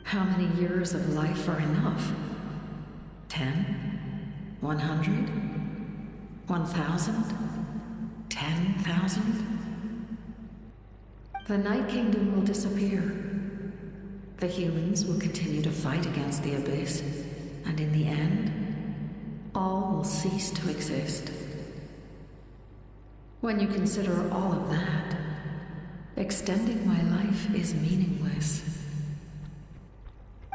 How many years of life are enough? 10? 100? 1,000? 10,000? The Night Kingdom will disappear. The humans will continue to fight against the Abyss, and in the end, all will cease to exist. When you consider all of that, extending my life is meaningless.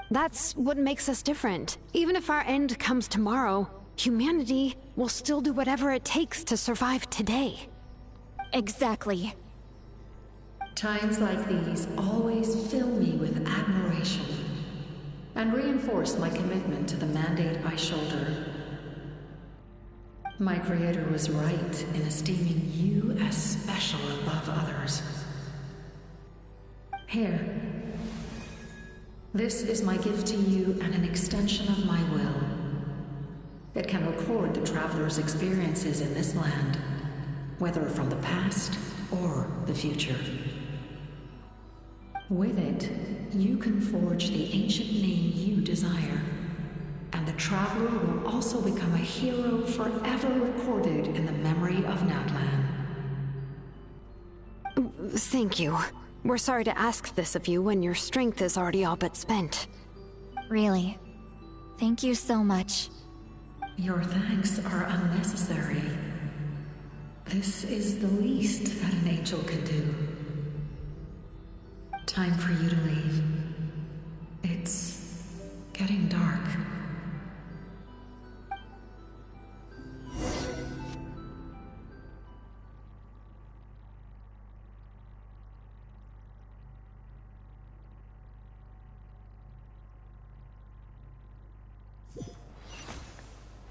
That's what makes us different. Even if our end comes tomorrow, humanity will still do whatever it takes to survive today. Exactly. Times like these always fill me with admiration and reinforce my commitment to the mandate I shoulder. My Creator was right in esteeming you as special above others. Here. This is my gift to you and an extension of my will. It can record the Traveler's experiences in this land, whether from the past or the future. With it, you can forge the ancient name you desire, and the Traveler will also become a hero forever recorded in the memory of Natlan. Thank you. We're sorry to ask this of you when your strength is already all but spent. Really. Thank you so much. Your thanks are unnecessary. This is the least that an angel can do. Time for you to leave. It's getting dark.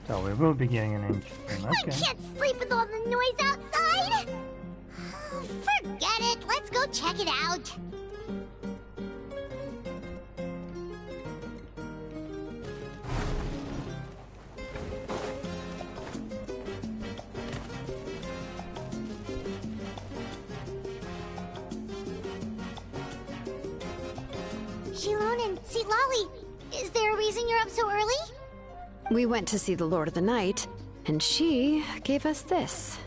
So we will be getting an interesting. Okay. I can't sleep with all the noise outside! Forget it, let's go check it out. Xilonen, Lolly, is there a reason you're up so early? We went to see the Lord of the Night, and she gave us this.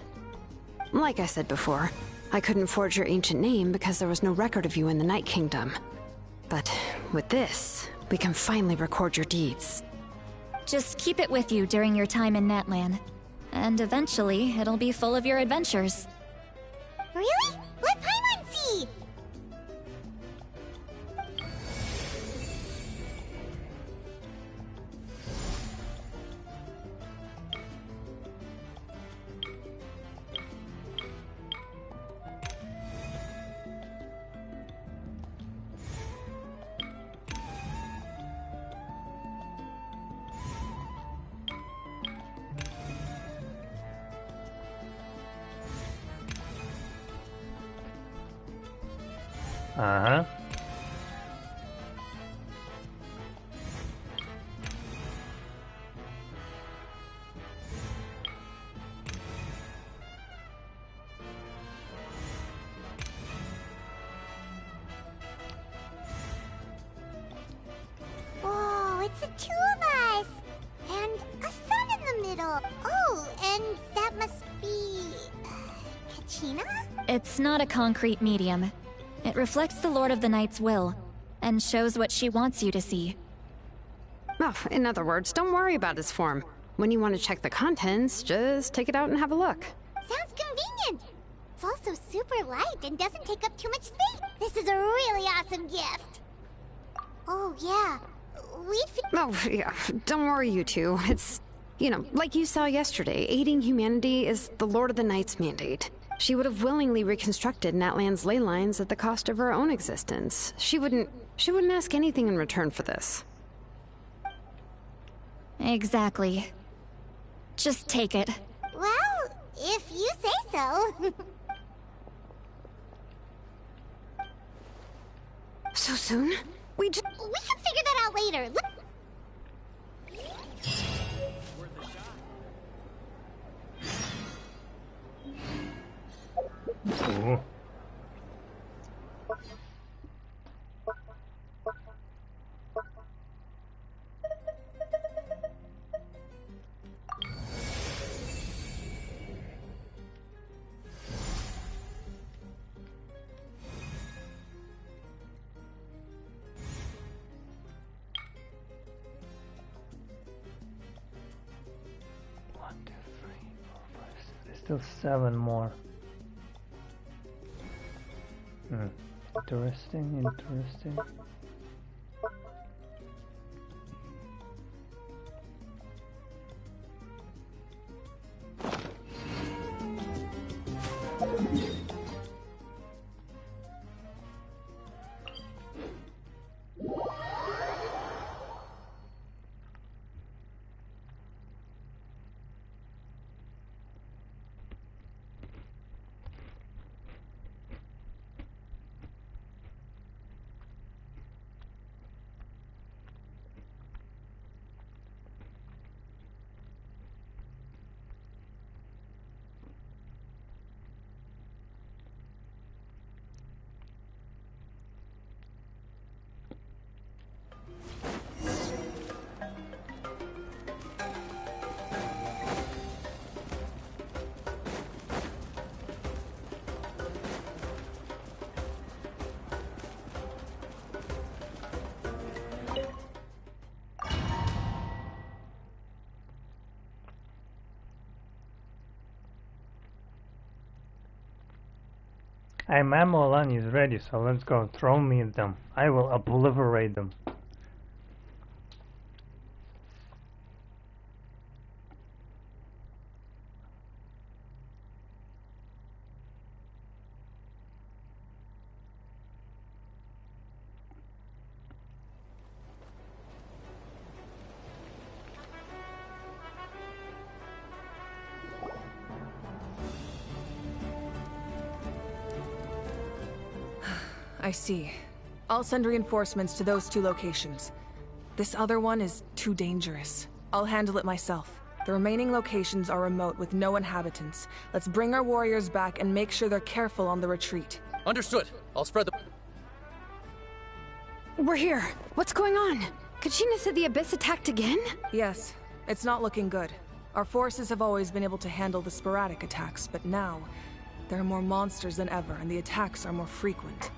Like I said before, I couldn't forge your ancient name because there was no record of you in the Night Kingdom. But with this, we can finally record your deeds. Just keep it with you during your time in Natlan. And eventually, it'll be full of your adventures. Really? Let Paimon see! Uh-huh. Whoa, it's the two of us! And a sun in the middle! Oh, and that must be... Kachina? It's not a concrete medium. It reflects the Lord of the Night's will, and shows what she wants you to see. Oh, in other words, don't worry about his form. When you want to check the contents, just take it out and have a look. Sounds convenient! It's also super light and doesn't take up too much space. This is a really awesome gift. Oh, yeah. Oh, yeah. Don't worry, you two. It's, you know, like you saw yesterday, aiding humanity is the Lord of the Night's mandate. She would have willingly reconstructed Natlan's ley lines at the cost of her own existence. She wouldn't ask anything in return for this. Exactly. Just take it. Well, if you say so. So soon? We can figure that out later. Ooh. Still 7 more. Interesting, interesting. Ammo is ready, so let's go. Throw me at them. I will obliterate them. I see. I'll send reinforcements to those 2 locations. This other one is too dangerous. I'll handle it myself. The remaining locations are remote with no inhabitants. Let's bring our warriors back and make sure they're careful on the retreat. Understood. I'll spread the... We're here. What's going on? Kachina said the Abyss attacked again? Yes. It's not looking good. Our forces have always been able to handle the sporadic attacks, but now... there are more monsters than ever, and the attacks are more frequent.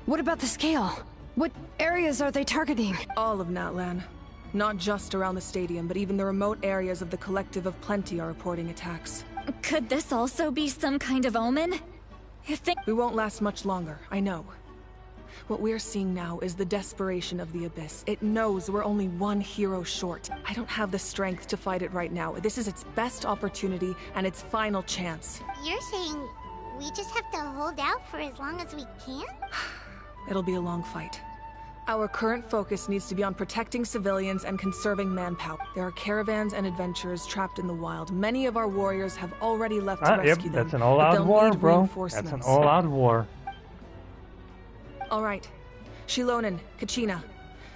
What about the scale? What areas are they targeting? All of Natlan. Not just around the stadium, but even the remote areas of the Collective of Plenty are reporting attacks. Could this also be some kind of omen? We won't last much longer, I know. What we're seeing now is the desperation of the Abyss. It knows we're only 1 hero short. I don't have the strength to fight it right now. This is its best opportunity and its final chance. You're saying we just have to hold out for as long as we can? It'll be a long fight. Our current focus needs to be on protecting civilians and conserving manpower. There are caravans and adventurers trapped in the wild. Many of our warriors have already left to rescue them. That's an all-out war, bro. That's an all-out war. All right. Xilonen, Kachina,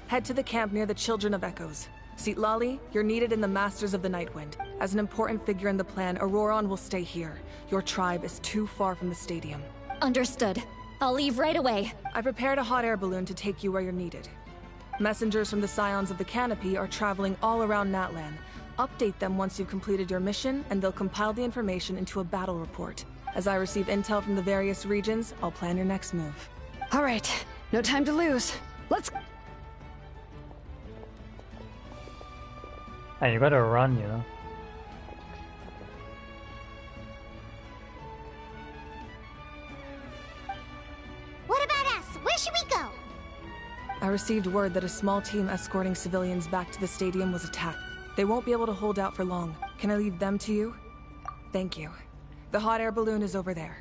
head to the camp near the Children of Echoes. Xilonen, you're needed in the Masters of the Nightwind. As an important figure in the plan, Auroron will stay here. Your tribe is too far from the stadium. Understood. I'll leave right away. I prepared a hot air balloon to take you where you're needed. Messengers from the Scions of the Canopy are traveling all around Natlan. Update them once you've completed your mission, and they'll compile the information into a battle report. As I receive intel from the various regions, I'll plan your next move. All right. No time to lose. Let's... Hey, you gotta run, you know. What about us? Where should we go? I received word that a small team escorting civilians back to the stadium was attacked. They won't be able to hold out for long. Can I leave them to you? Thank you. The hot air balloon is over there.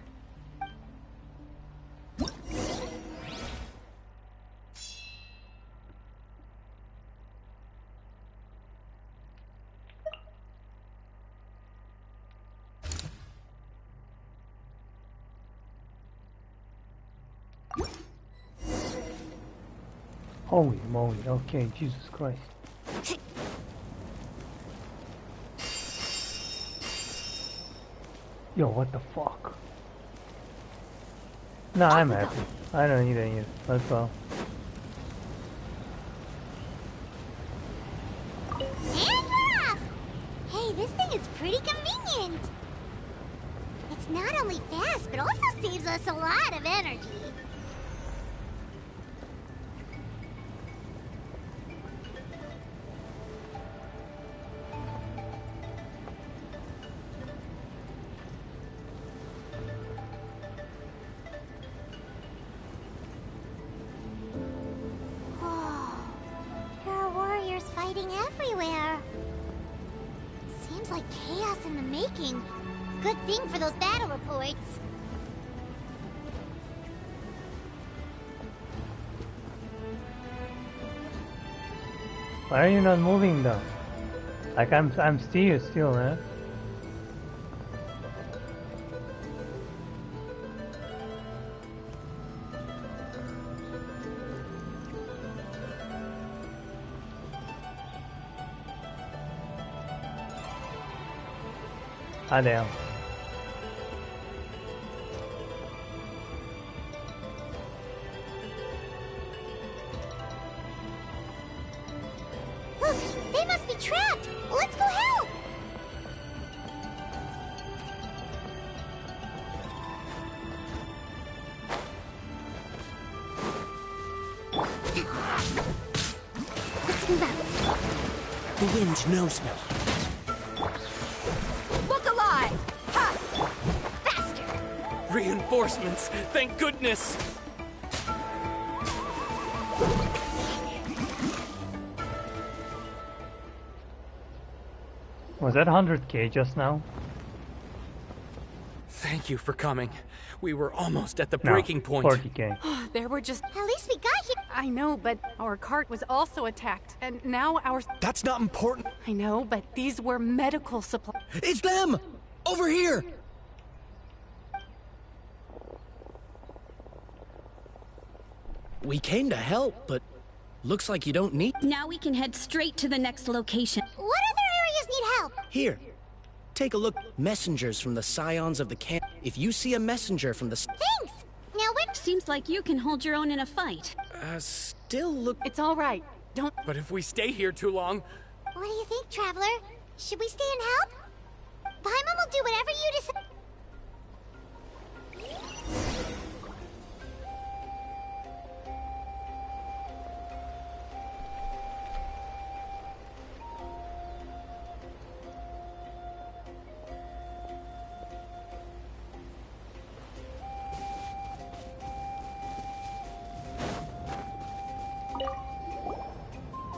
Holy moly, okay, Jesus Christ. Yo, what the fuck? Nah, I'm happy. I don't need any. Let's go. And we're off! Hey, this thing is pretty convenient. It's not only fast, but also saves us a lot of energy. Good thing for those battle reports. Why are you not moving though? Like I'm still, man. Ah, damn. Look, they must be trapped. Let's go help. Let's move out. The wind knows me. Reinforcements! Thank goodness! Was that 100k just now? Thank you for coming. We were almost at the breaking point. 40k. There were just... At least we got here. I know, but our cart was also attacked, and now our... That's not important. I know, but these were medical supplies. It's them! Over here! We came to help, but looks like you don't need... Now we can head straight to the next location. What other areas need help? Here, take a look. Messengers from the Scions of the Camp. If you see a messenger from the... Thanks! Now we're... Seems like you can hold your own in a fight. Still look... It's all right. Don't... But if we stay here too long... What do you think, Traveler? Should we stay and help? Paimon will do whatever you decide.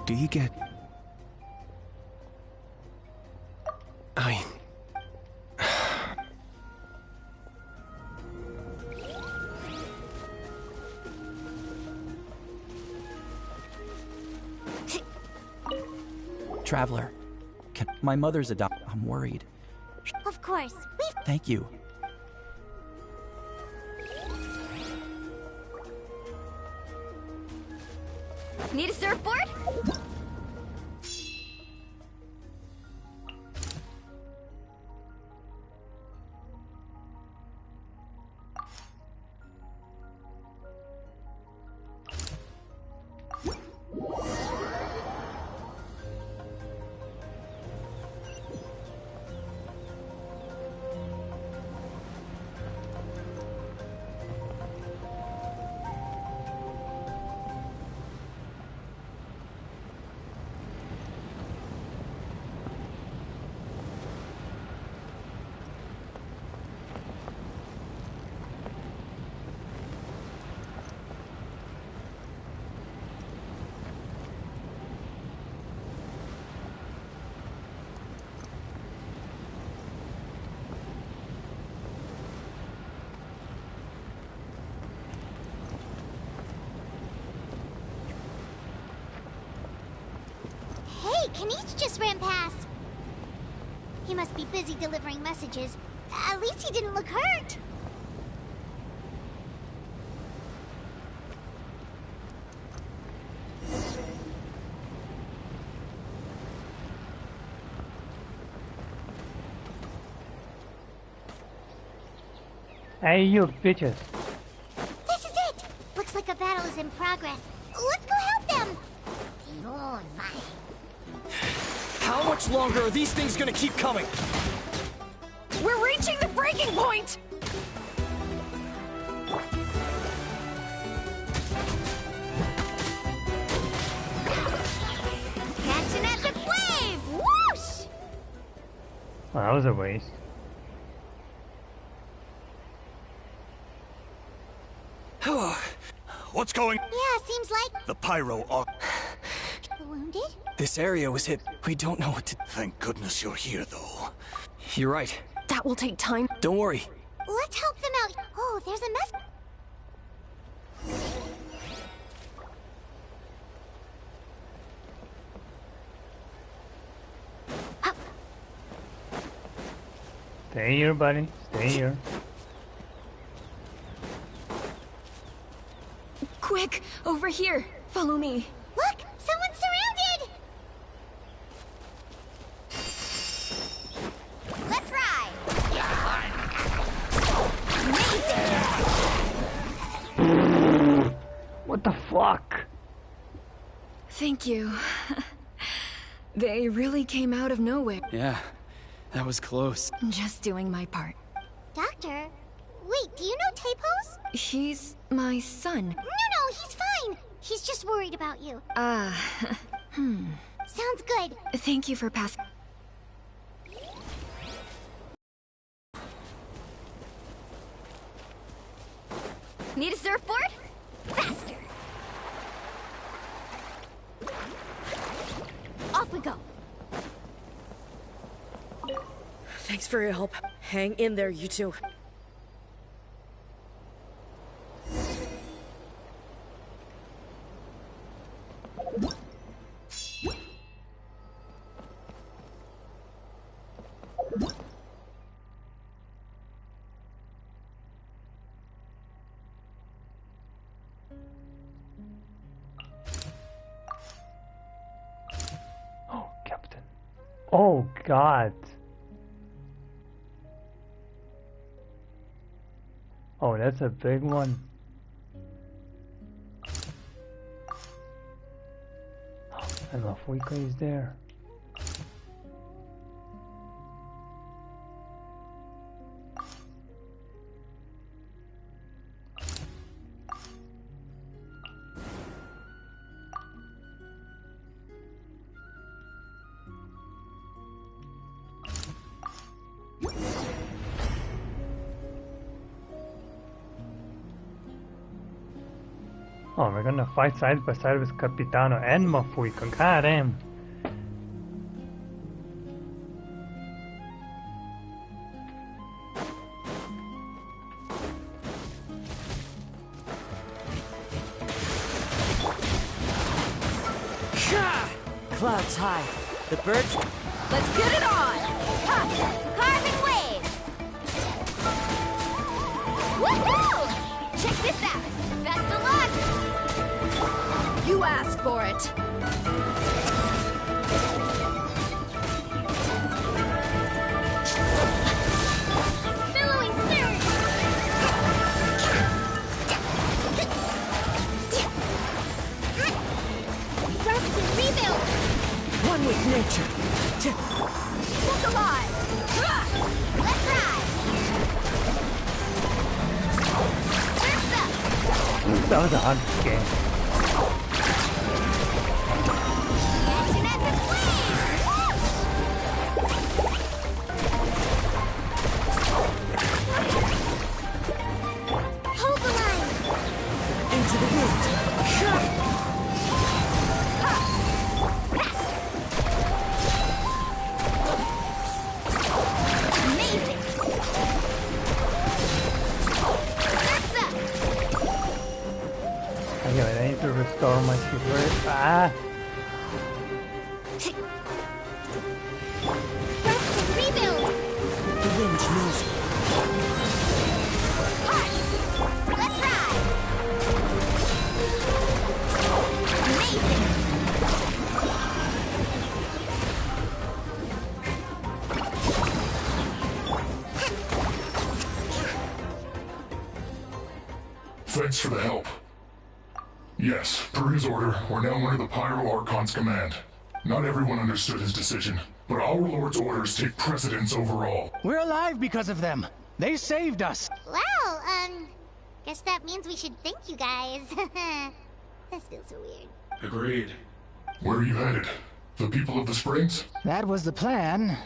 Do you get... Traveler, my mother's I'm worried. Of course. Thank you. Need a surfboard? Kaniche just ran past. He must be busy delivering messages. At least he didn't look hurt. Hey, you bitches. This is it! Looks like a battle is in progress. Let's go help them! How much longer are these things gonna keep coming? We're reaching the breaking point! Catch an epic wave! Whoosh! Well, that was a waste. What's going? Yeah, seems like... The pyro are... Wounded? This area was hit. We don't know what to... Thank goodness you're here, though. You're right. That will take time. Don't worry. Let's help them out. Oh, there's a mess... Stay here, buddy. Stay here. Quick, over here. Follow me. Look! Someone's surrounded! Let's ride! Amazing! What the fuck? Thank you. They really came out of nowhere. Yeah, that was close. Just doing my part. Doctor, wait, do you know Tapos? He's my son. No, he's fine. He's just worried about you. Sounds good. Thank you for passing. Need a surfboard? Faster! Off we go. Thanks for your help. Hang in there, you two. Oh, Captain. Oh, God. Oh, that's a big one. Oh, and Mafuika is there. Oh, we're gonna fight side by side with Capitano and Mafuika. God damn. Clouds high. The birds... Let's get it on! Ha! Carving waves! Woohoo! Check this out! Best of luck! You You asked for it. Billowing surge! Rest and rebuild! One with nature. Look alive! Let's ride! Surf's up! That was a hard game. Genshin at the flame! Hold the line! Into the wind. Amazing! Surf's up! Okay, I need to restore my super. Ah! Rest and rebuild! The wind knows me. Hush! Let's ride! Amazing! Thanks for the help. Yes, per his order, we're now under the Pyro Archon's command. Not everyone understood his decision, but our Lord's orders take precedence over all. We're alive because of them. They saved us. Well, guess that means we should thank you guys. This feels so weird. Agreed. Where are you headed? The people of the Springs? That was the plan,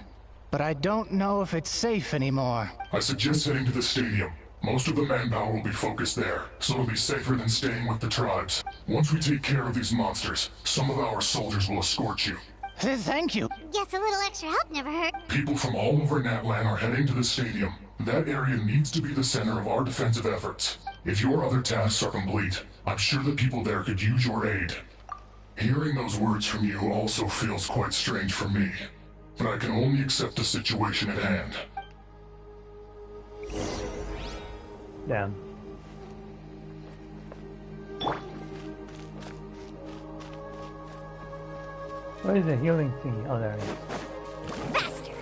but I don't know if it's safe anymore. I suggest heading to the stadium. Most of the manpower will be focused there, so it'll be safer than staying with the tribes. Once we take care of these monsters, some of our soldiers will escort you. Thank you. Guess a little extra help never hurt. People from all over Natlan are heading to the stadium. That area needs to be the center of our defensive efforts. If your other tasks are complete, I'm sure the people there could use your aid. Hearing those words from you also feels quite strange for me, but I can only accept the situation at hand. Damn. Where is the healing thing? Oh, there it is. Faster!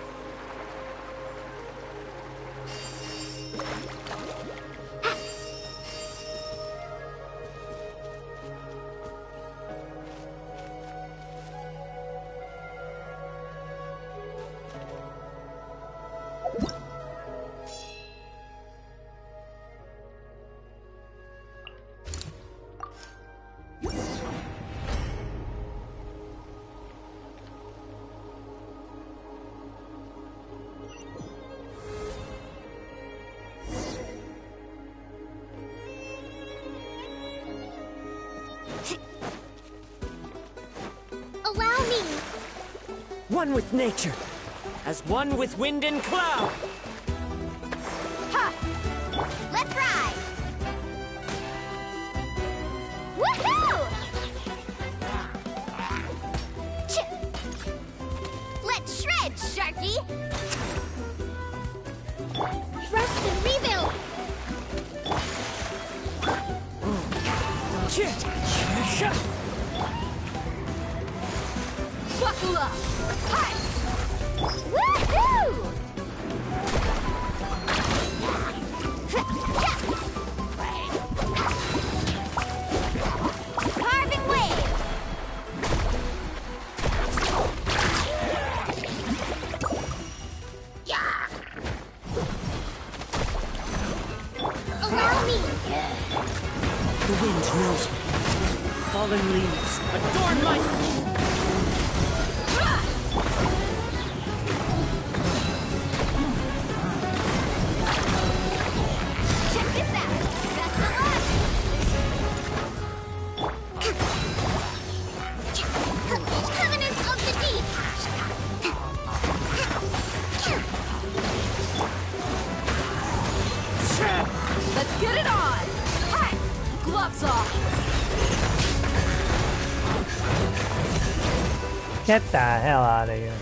Allow me! One with nature, as one with wind and cloud. Ha! Let's ride! Woohoo! Let's shred, Sharky! Rest and rebuild! Buckle up! Hi! Woohoo! Carving waves! Allow me! The wind knows me. Fallen leaves, adorn my... Check this out! Best of luck! Covenant of the Deep! Let's get it on! Hi! Gloves off! Get the hell out of here.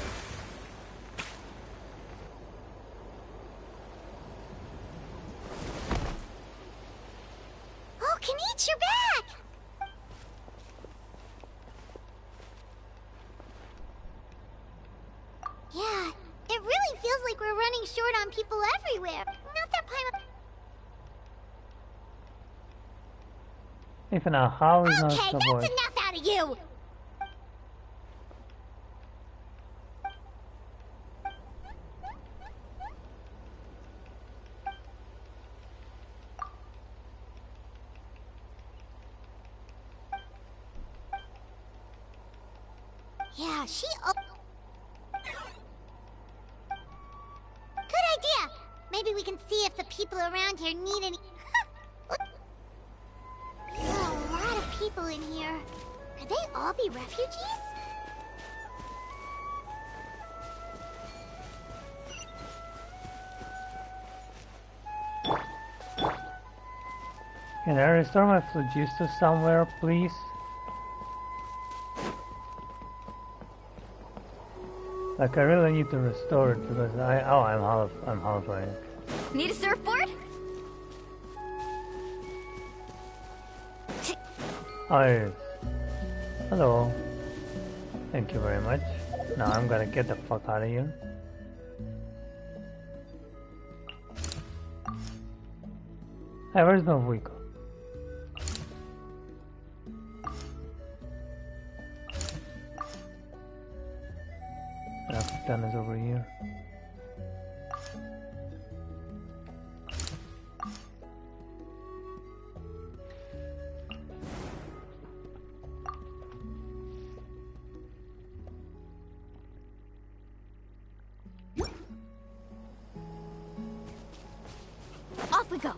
Oh, Kanich, you're back! Even a house is not Okay, the that's boy. enough out of you! Yeah, she... Good idea! Maybe we can see if the people around here need any... There are a lot of people in here. Could they all be refugees? Can I restore my phlogistus somewhere, please? Like I really need to restore it because I'm half right. Need a surfboard? Oh, yes. Hello. Thank you very much. Now I'm gonna get the fuck out of here. Hey, where's my vehicle? Done is over here. Off we go.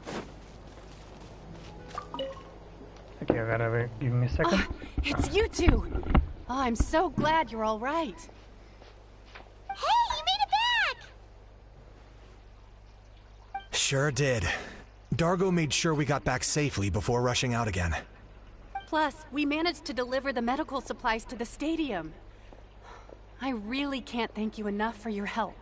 Okay, I gotta wait. Give me a second. It's you two. Oh, I'm so glad you're all right. Sure did. Dargo made sure we got back safely before rushing out again. Plus, we managed to deliver the medical supplies to the stadium. I really can't thank you enough for your help.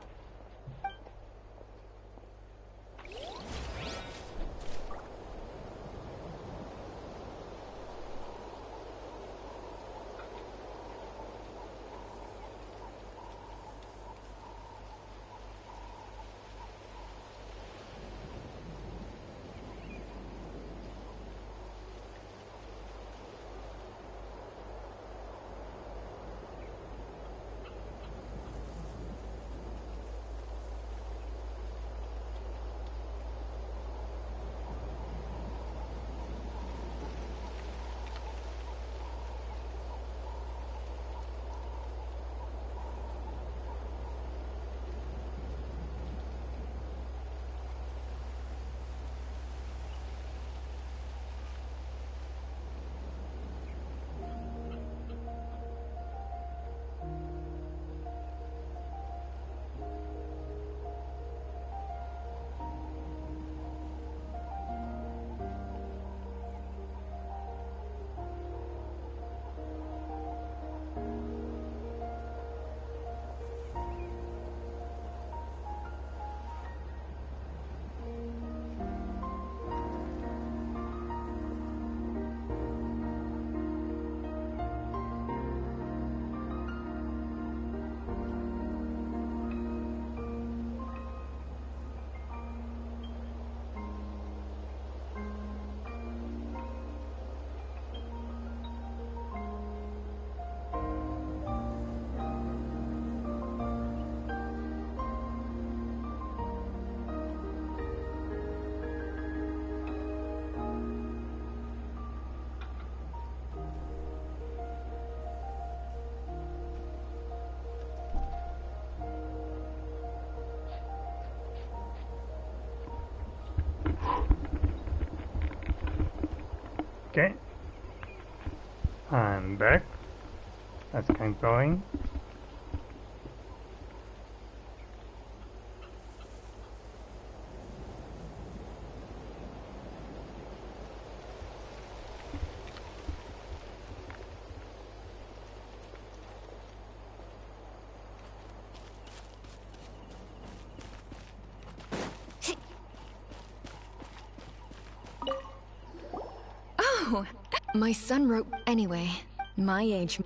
Okay. I'm back. Let's keep going. Oh, my son wrote... Anyway, my age...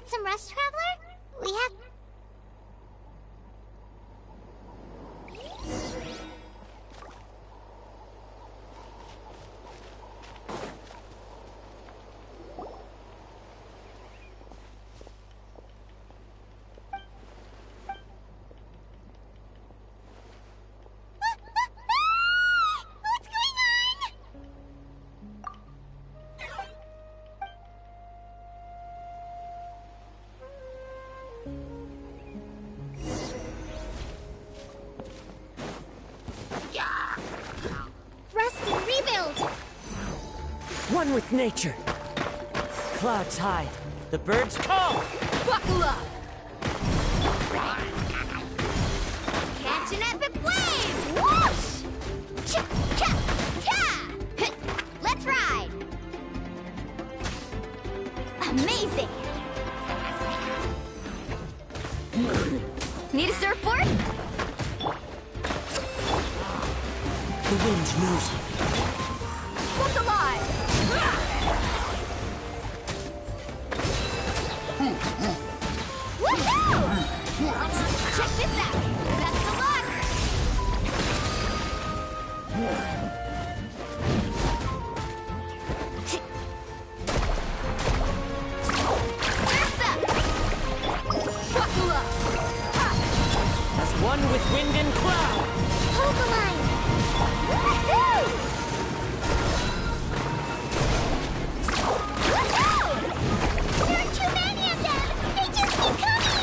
get some rest, Traveler? We have... One with nature. Clouds hide. The birds call. Buckle up! Catch an epic wave! Whoosh! Cha-cha-cha! Let's ride! Amazing! Need a surfboard? The wind knows me. Look alive! Woohoo! Check this out! Best of luck! Surf's up! Buckle up! As one with wind and cloud. Hold the line! Woohoo! There are too many of them! They just keep coming!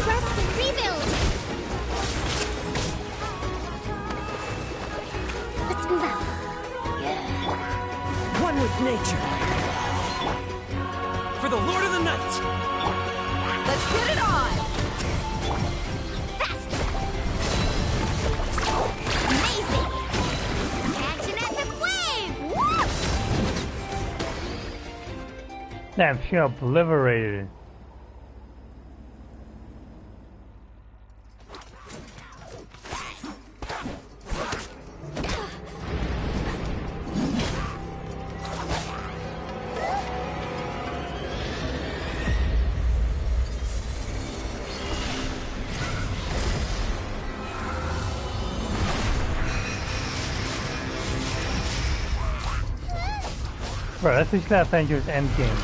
Rest and rebuild! Let's move out. One with nature. For the Lord of the Night. Let's put it on! Faster! Amazing! Catch an epic wave! Whoosh! Damn, she obliterated it. Bro, that's actually Avengers Endgame.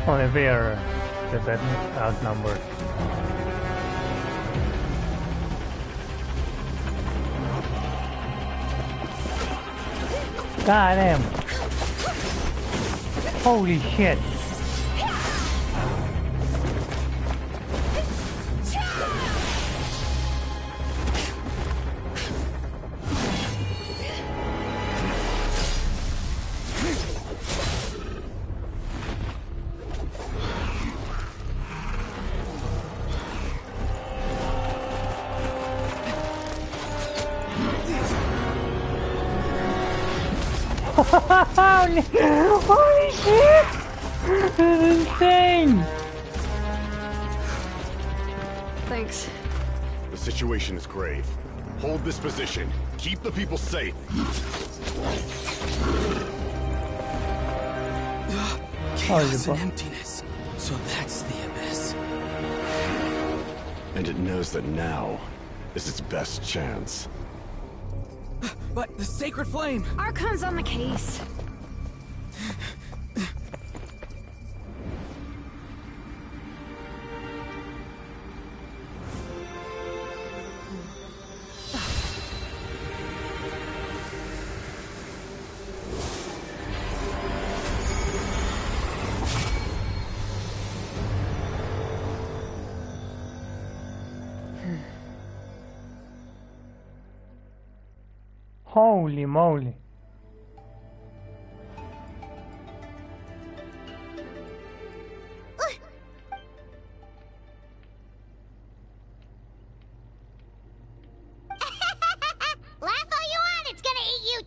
Only we are a bit outnumbered. God damn. Holy shit. Holy shit! This is insane! Thanks. The situation is grave. Hold this position. Keep the people safe. Chaos and emptiness. So that's the abyss. And it knows that now is its best chance. But the sacred flame! Archon's on the case. Holy moly. Laugh all you want, it's gonna eat you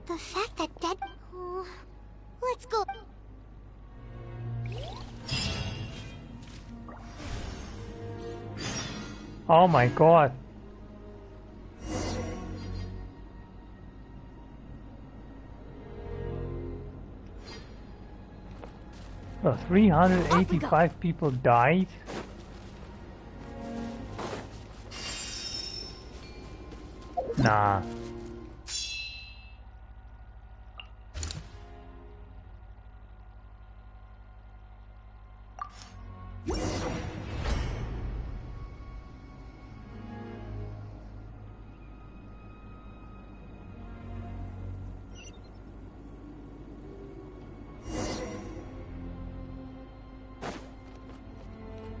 The fact that Dead... Oh, let's go. Oh my god. Oh, 385 people died? Nah.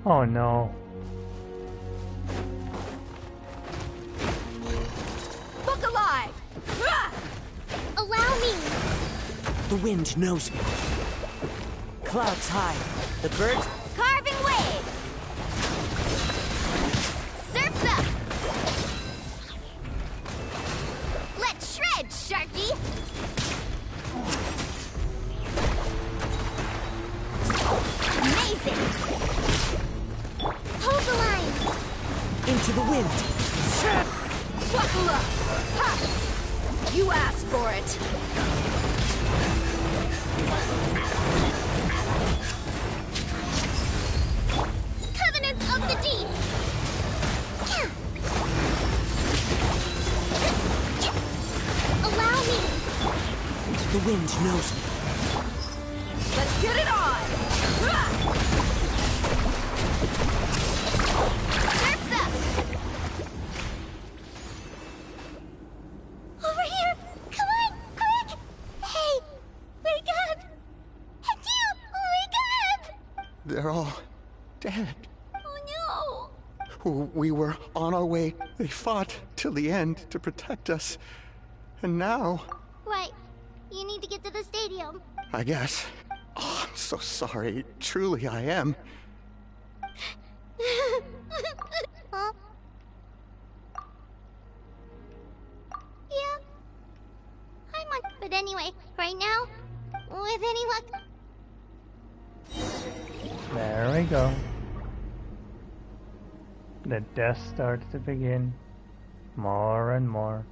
Oh no. Look alive! Allow me! The wind knows me. Clouds high. The birds... Carving waves! Surf's up! Let's shred, Sharky! Amazing! Hold the line! Into the wind! Buckle up! Ha! You asked for it! Covenants of the Deep! Allow me! The wind knows me. Let's get it on! Surf's up! Over here! Come on, quick! Hey, wake up! And you, wake up! They're all dead. Oh We were on our way. They fought till the end to protect us. And now... no! Right, you need to get to the stadium. I guess. Oh, I'm so sorry. Truly, I am. Huh? Yeah. I'm on. But anyway, right now, with any luck. There we go. The death starts to begin. More and more.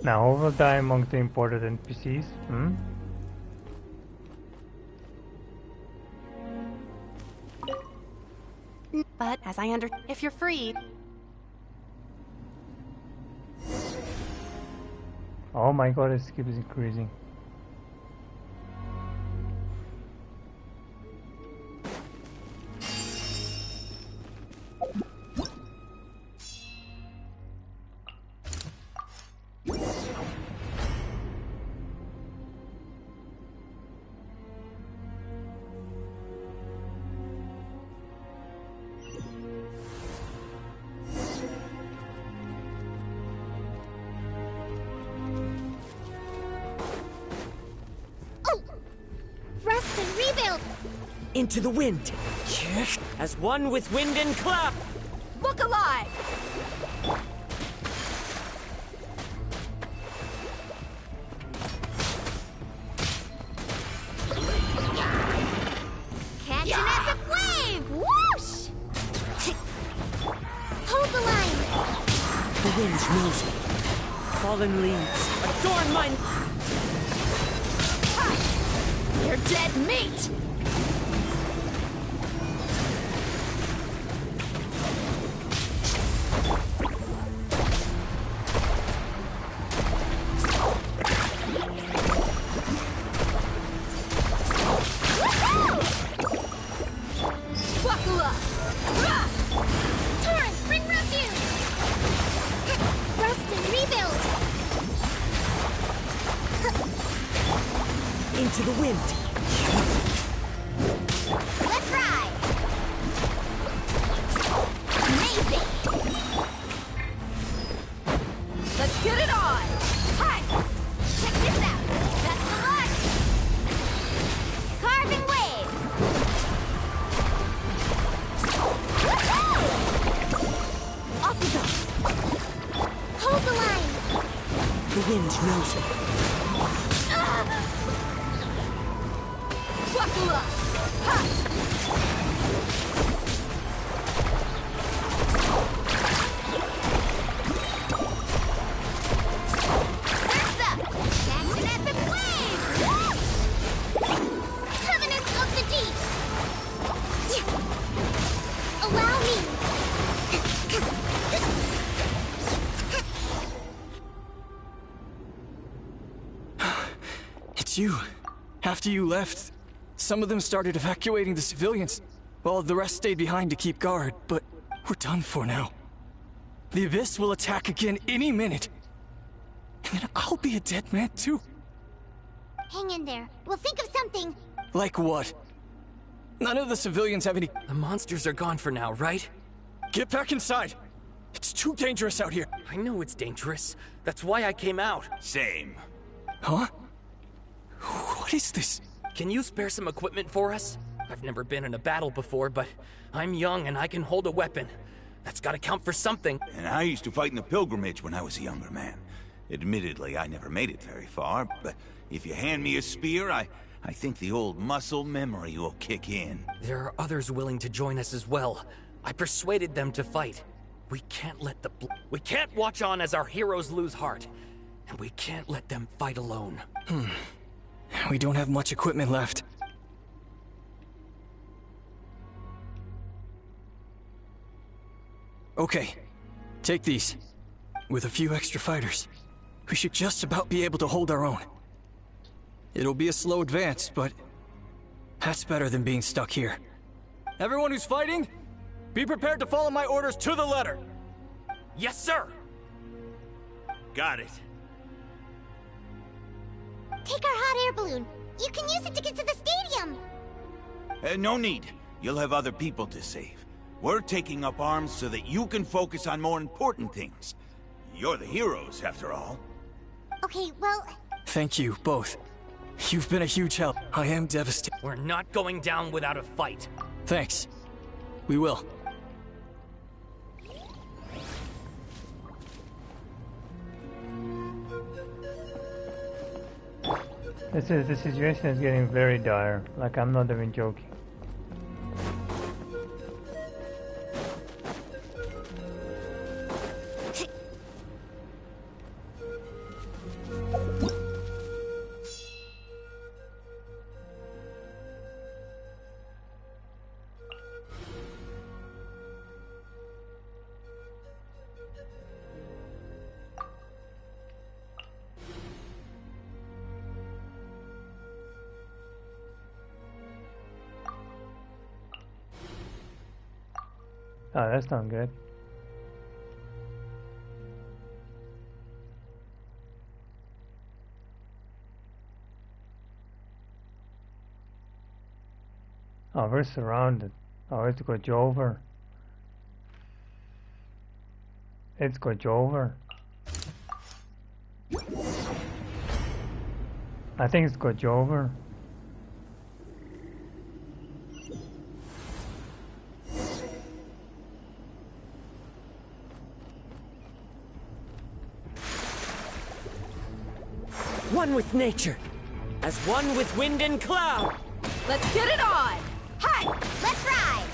Now, who will die among the imported NPCs? Hmm? But as I if you're freed. Oh my god, this skip is increasing. Into the wind. As one with wind and clap. Look alive! Catch an epic wave! Whoosh! Hold the line! The wind knows me. Fallen leaves. Adorn mine. Ha! You're dead meat! Into the wind. Let's ride! Amazing! Let's get it on! Hi! Check this out! Best of luck! Carving waves! Off we go! Hold the line! The wind knows it. Buckle up! Ha! It's you. After you left, some of them started evacuating the civilians, while the rest stayed behind to keep guard, but we're done for now. The Abyss will attack again any minute. And then I'll be a dead man too. Hang in there. We'll think of something. Like what? None of the civilians have any... The monsters are gone for now, right? Get back inside! It's too dangerous out here. I know it's dangerous. That's why I came out. Same. Huh? What is this? Can you spare some equipment for us? I've never been in a battle before, but I'm young and I can hold a weapon. That's gotta count for something. And I used to fight in the pilgrimage when I was a younger man. Admittedly, I never made it very far, but if you hand me a spear, I think the old muscle memory will kick in. There are others willing to join us as well. I persuaded them to fight. We can't let we can't watch on as our heroes lose heart. And we can't let them fight alone. We don't have much equipment left. Okay, take these. With a few extra fighters, we should just about be able to hold our own. It'll be a slow advance, but that's better than being stuck here. Everyone who's fighting, be prepared to follow my orders to the letter. Yes, sir! Got it. Take our hot air balloon. You can use it to get to the stadium. No need. You'll have other people to save. We're taking up arms so that you can focus on more important things. You're the heroes, after all. Okay, well... Thank you, both. You've been a huge help. I am devastated. We're not going down without a fight. Thanks. We will. The situation is getting very dire. Like, I'm not even joking. Oh, that's not good. Oh, we're surrounded. Oh, it's got over. It's got over. I think it's got over. One with nature, as one with wind and cloud. Let's get it on! Hi, let's ride!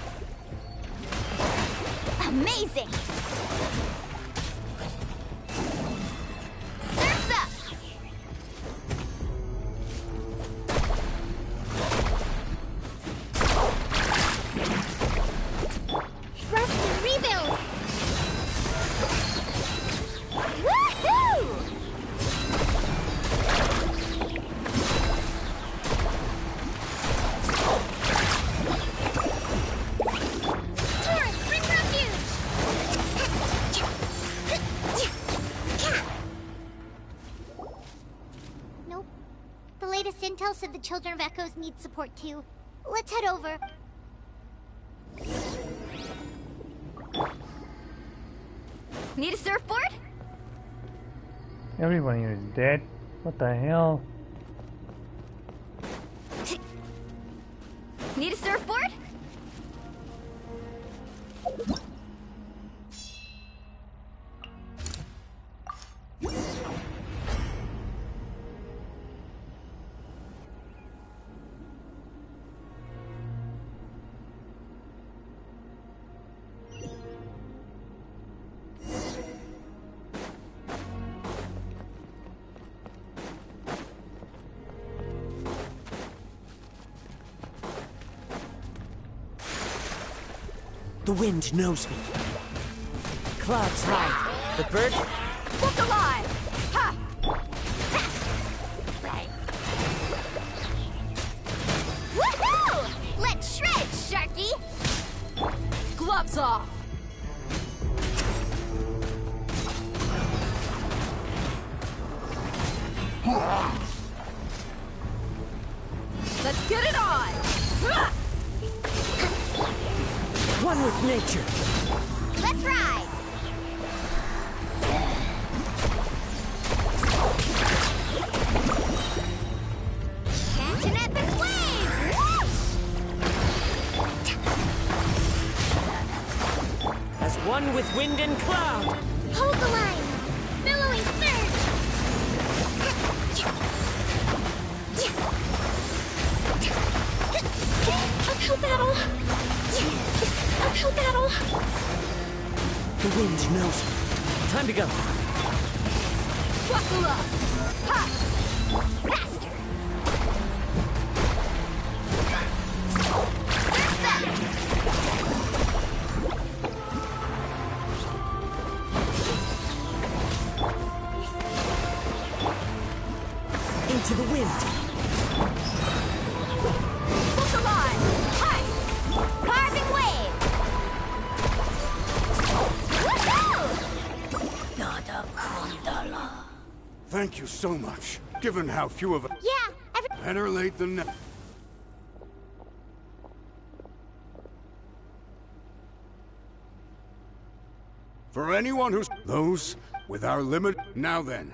Amazing! Surf's up! Trust and rebuild! Woohoo! Intel said the Children of Echoes need support too. Let's head over. Need a surfboard? Everyone here is dead. What the hell? Need a surfboard? The wind knows me. Clouds high. The bird... Look alive! Ha! Right. Woohoo! Let's shred, Sharky! Gloves off! Let's get it on! One with nature. Let's ride! Catch an epic wave! Whoosh! As one with wind and cloud. Hold the line! Billowing surge! Uphill battle! Uphill battle! The wind knows me. Time to go. Buckle up! Ha! Faster! Into the wind. Look alive! Hi! Carving wave! Woohoo! Thank you so much, given how few of us... Yeah, Better late than never. For anyone who's... Those with our limit... Now then.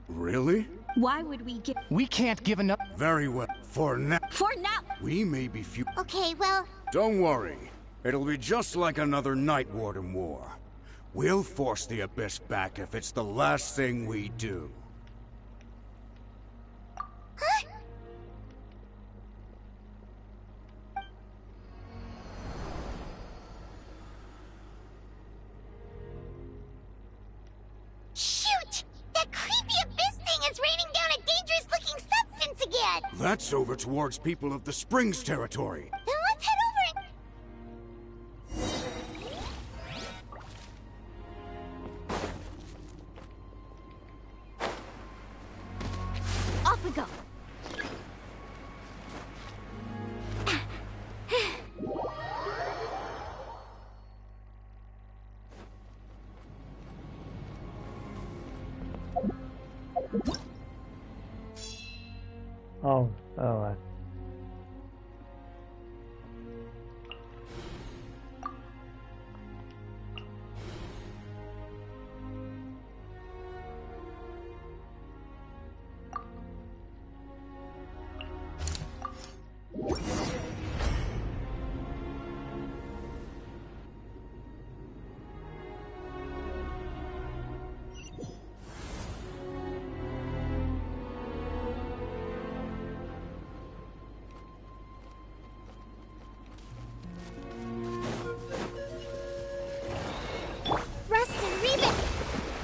Really? Why would we give... We can't give enough... Very well. For now... For now! We may be few... Okay, well... Don't worry. It'll be just like another Night Warden war. We'll force the Abyss back if it's the last thing we do. Huh? Shoot! That creepy Abyss thing is raining down a dangerous-looking substance again! That's over towards people of the Springs territory. Then let's head over and... Off we go. Oh,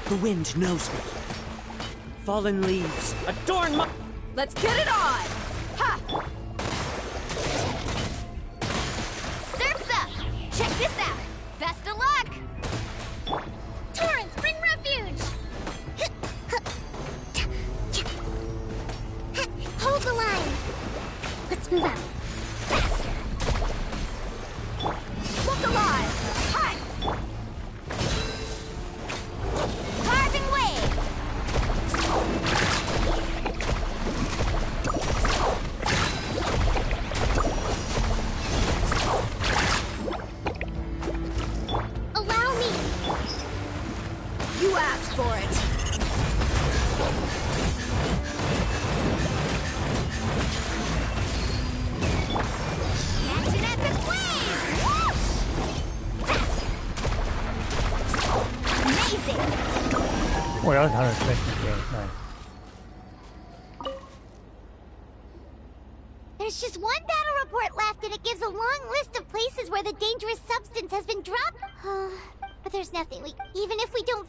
The wind knows me. Fallen leaves adorn my... Let's get it on! Ha! Surf's up! Check this out! Best of luck! Torrents, bring refuge! Hold the line! Let's move out. Faster! Look alive! Hi! Carving wave! Allow me! You asked for it! Catch an epic wave! Whoosh! Faster! Amazing! well, that was unexpected. Nice. There's just one battle report left, and it gives a long list of places where the dangerous substance has been dropped. But there's nothing we... Even if we don't...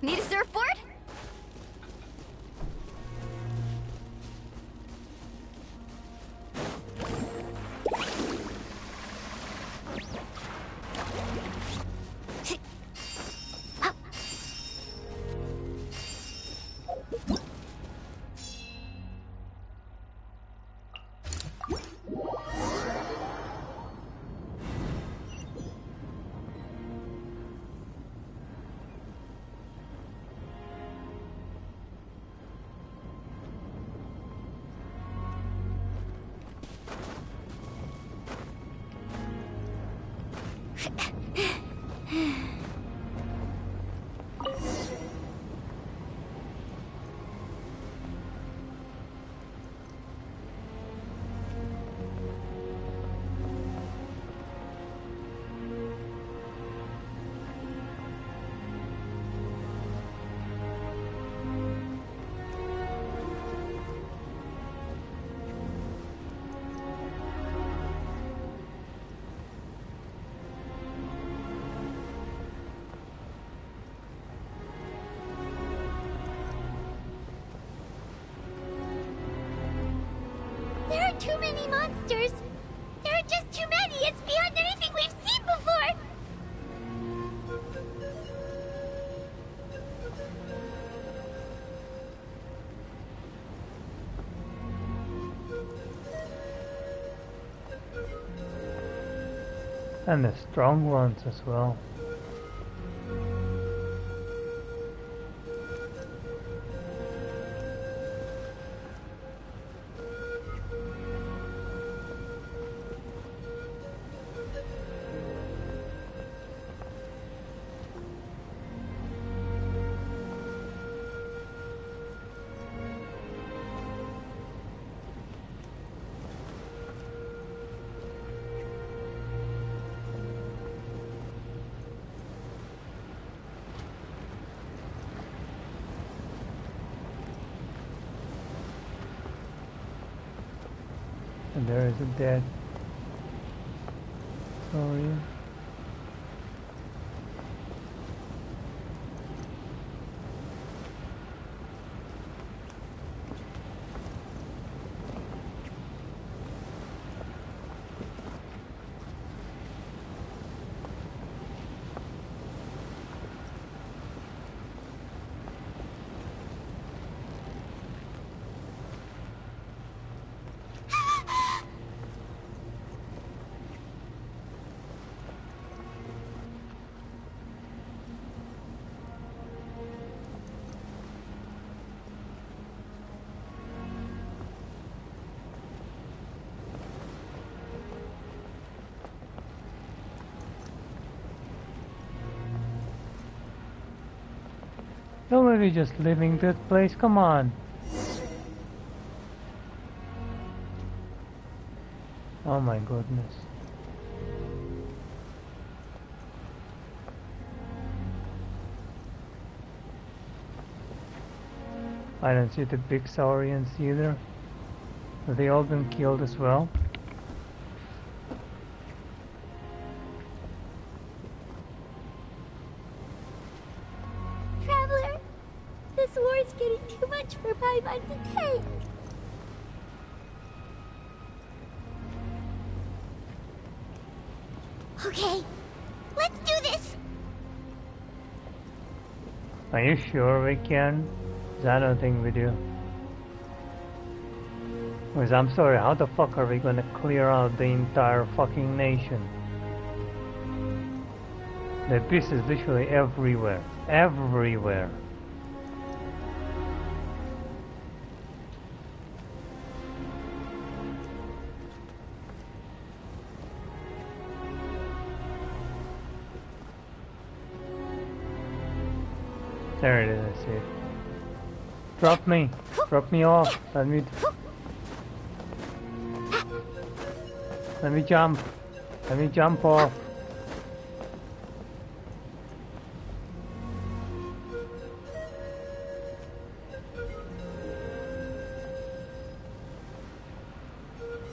Need a surfboard? There are too many monsters. There are just too many. It's beyond anything we've seen before. And the strong ones as well. And there is a dead saurian. Don't really just leaving this place, come on. Oh my goodness. I don't see the big saurians either. Have they all been killed as well? Traveler, this war is getting too much for my mind to take. Okay, let's do this. Are you sure we can? 'Cause I don't think we do. Because I'm sorry, how the fuck are we gonna clear out the entire fucking nation? The abyss is literally everywhere. Everywhere. There it is, I see it. Drop me! Drop me off! Let me jump! Let me jump off!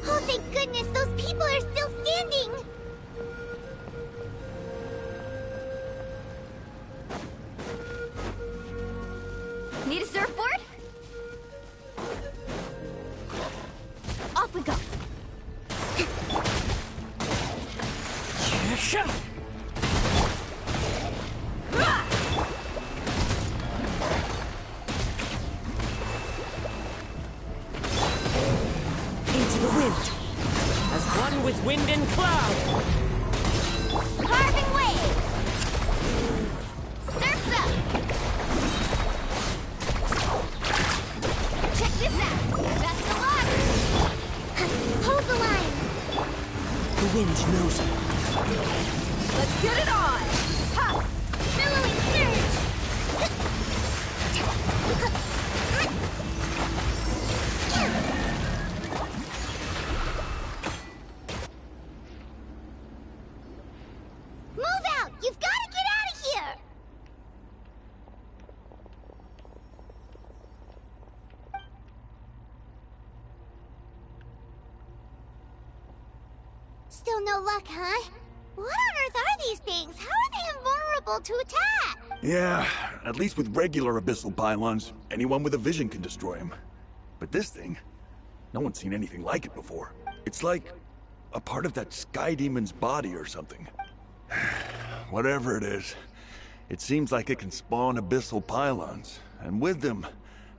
Oh, thank goodness, those people are still standing! Into the wind, as one with wind and cloud. Carving waves. Surf's up. Check this out. That's the water. Hold the line. The wind knows it. Let's get it on. Ha! Billowing surge. Move out! You've got to get out of here! Still no luck, huh? What on earth are these things? How are they invulnerable to attack? Yeah, at least with regular abyssal pylons, anyone with a vision can destroy them. But this thing, no one's seen anything like it before. It's like a part of that sky demon's body or something. Whatever it is, it seems like it can spawn abyssal pylons, and with them,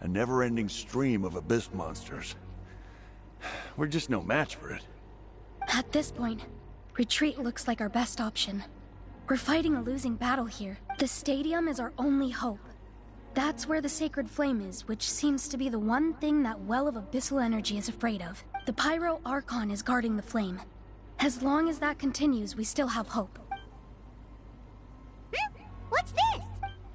a never-ending stream of abyss monsters. We're just no match for it. At this point, retreat looks like our best option. We're fighting a losing battle here. The stadium is our only hope. That's where the sacred flame is, which seems to be the one thing that well of abyssal energy is afraid of. The pyro Archon is guarding the flame. As long as that continues, we still have hope. What's this?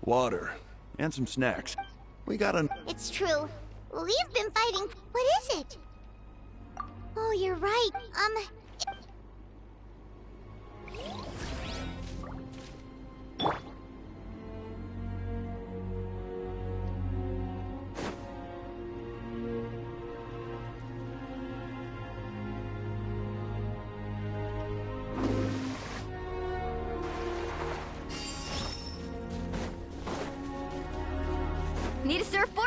Water, and some snacks. We got an... It's true. We've been fighting. What is it? Oh, you're right. Need a surfboard?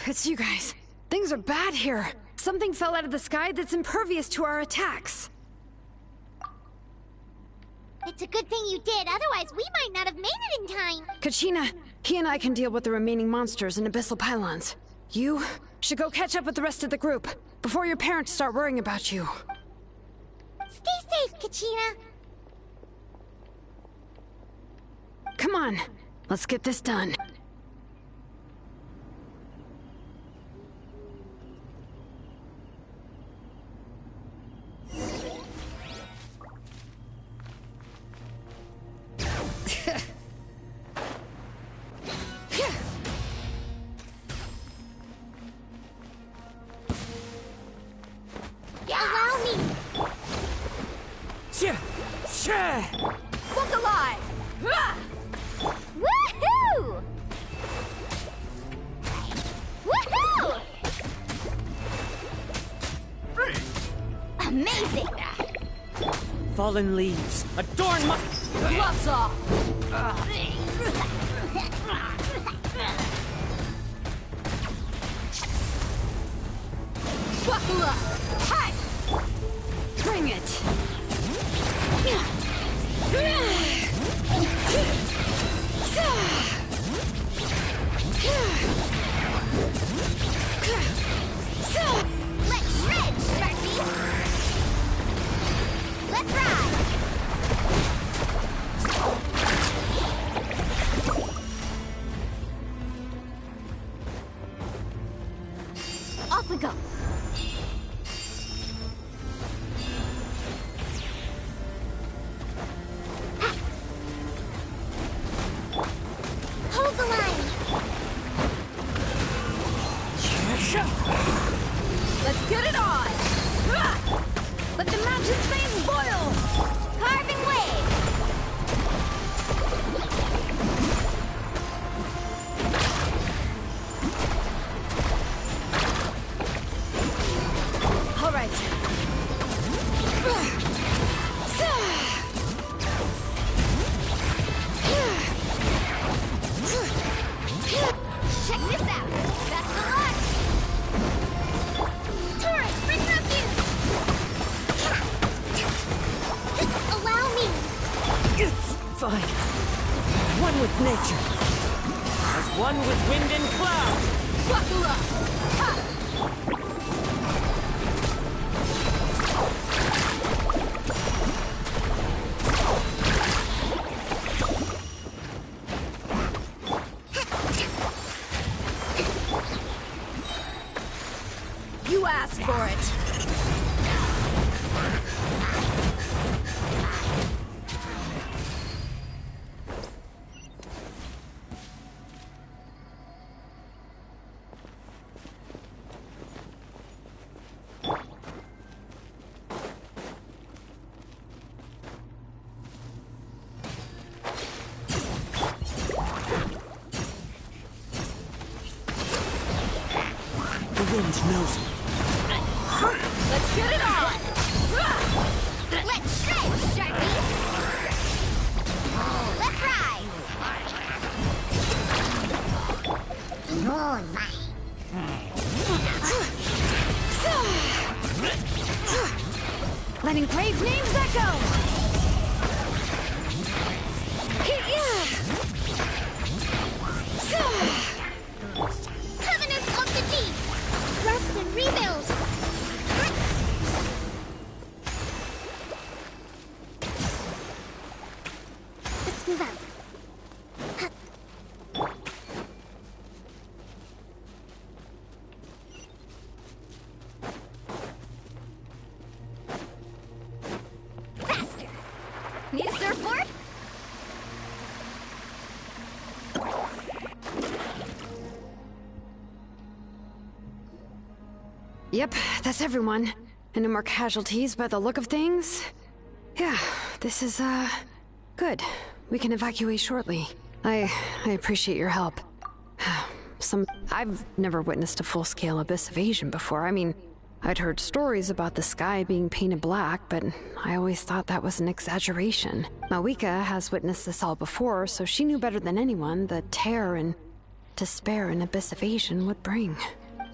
It's you guys. Things are bad here. Something fell out of the sky that's impervious to our attacks. It's a good thing you did, otherwise we might not have made it in time. Kachina, he and I can deal with the remaining monsters and abyssal pylons. You should go catch up with the rest of the group before your parents start worrying about you. Stay safe, Kachina. Come on, let's get this done. Allow me. Look alive! Woohoo! Woohoo! Amazing! Fallen leaves, adorn my... Gloves off! Buckle up! Hi! Bring it! Let's shred, Sparky! Off we go. Hold the line. Let's get it on! Let the magic's veins boil! Carving wave. All right. Check this out. Best of luck. Turret, bring refuge. Allow me. It's fine. One with nature. As one with wind and cloud. Buckle up! Ha! You asked for it. The wind knows me. Let's get it on! Let's shred, Sharpie. Let's ride. Letting brave names echo! Covenant of the deep. Rest and rebuild. Let's move out. Faster. Need a surfboard? Yep, that's everyone. And no more casualties by the look of things. Yeah, this is, good. We can evacuate shortly. I appreciate your help. I've never witnessed a full-scale abyss invasion before. I mean, I'd heard stories about the sky being painted black, but I always thought that was an exaggeration. Malwika has witnessed this all before, so she knew better than anyone the terror and despair an abyss invasion would bring.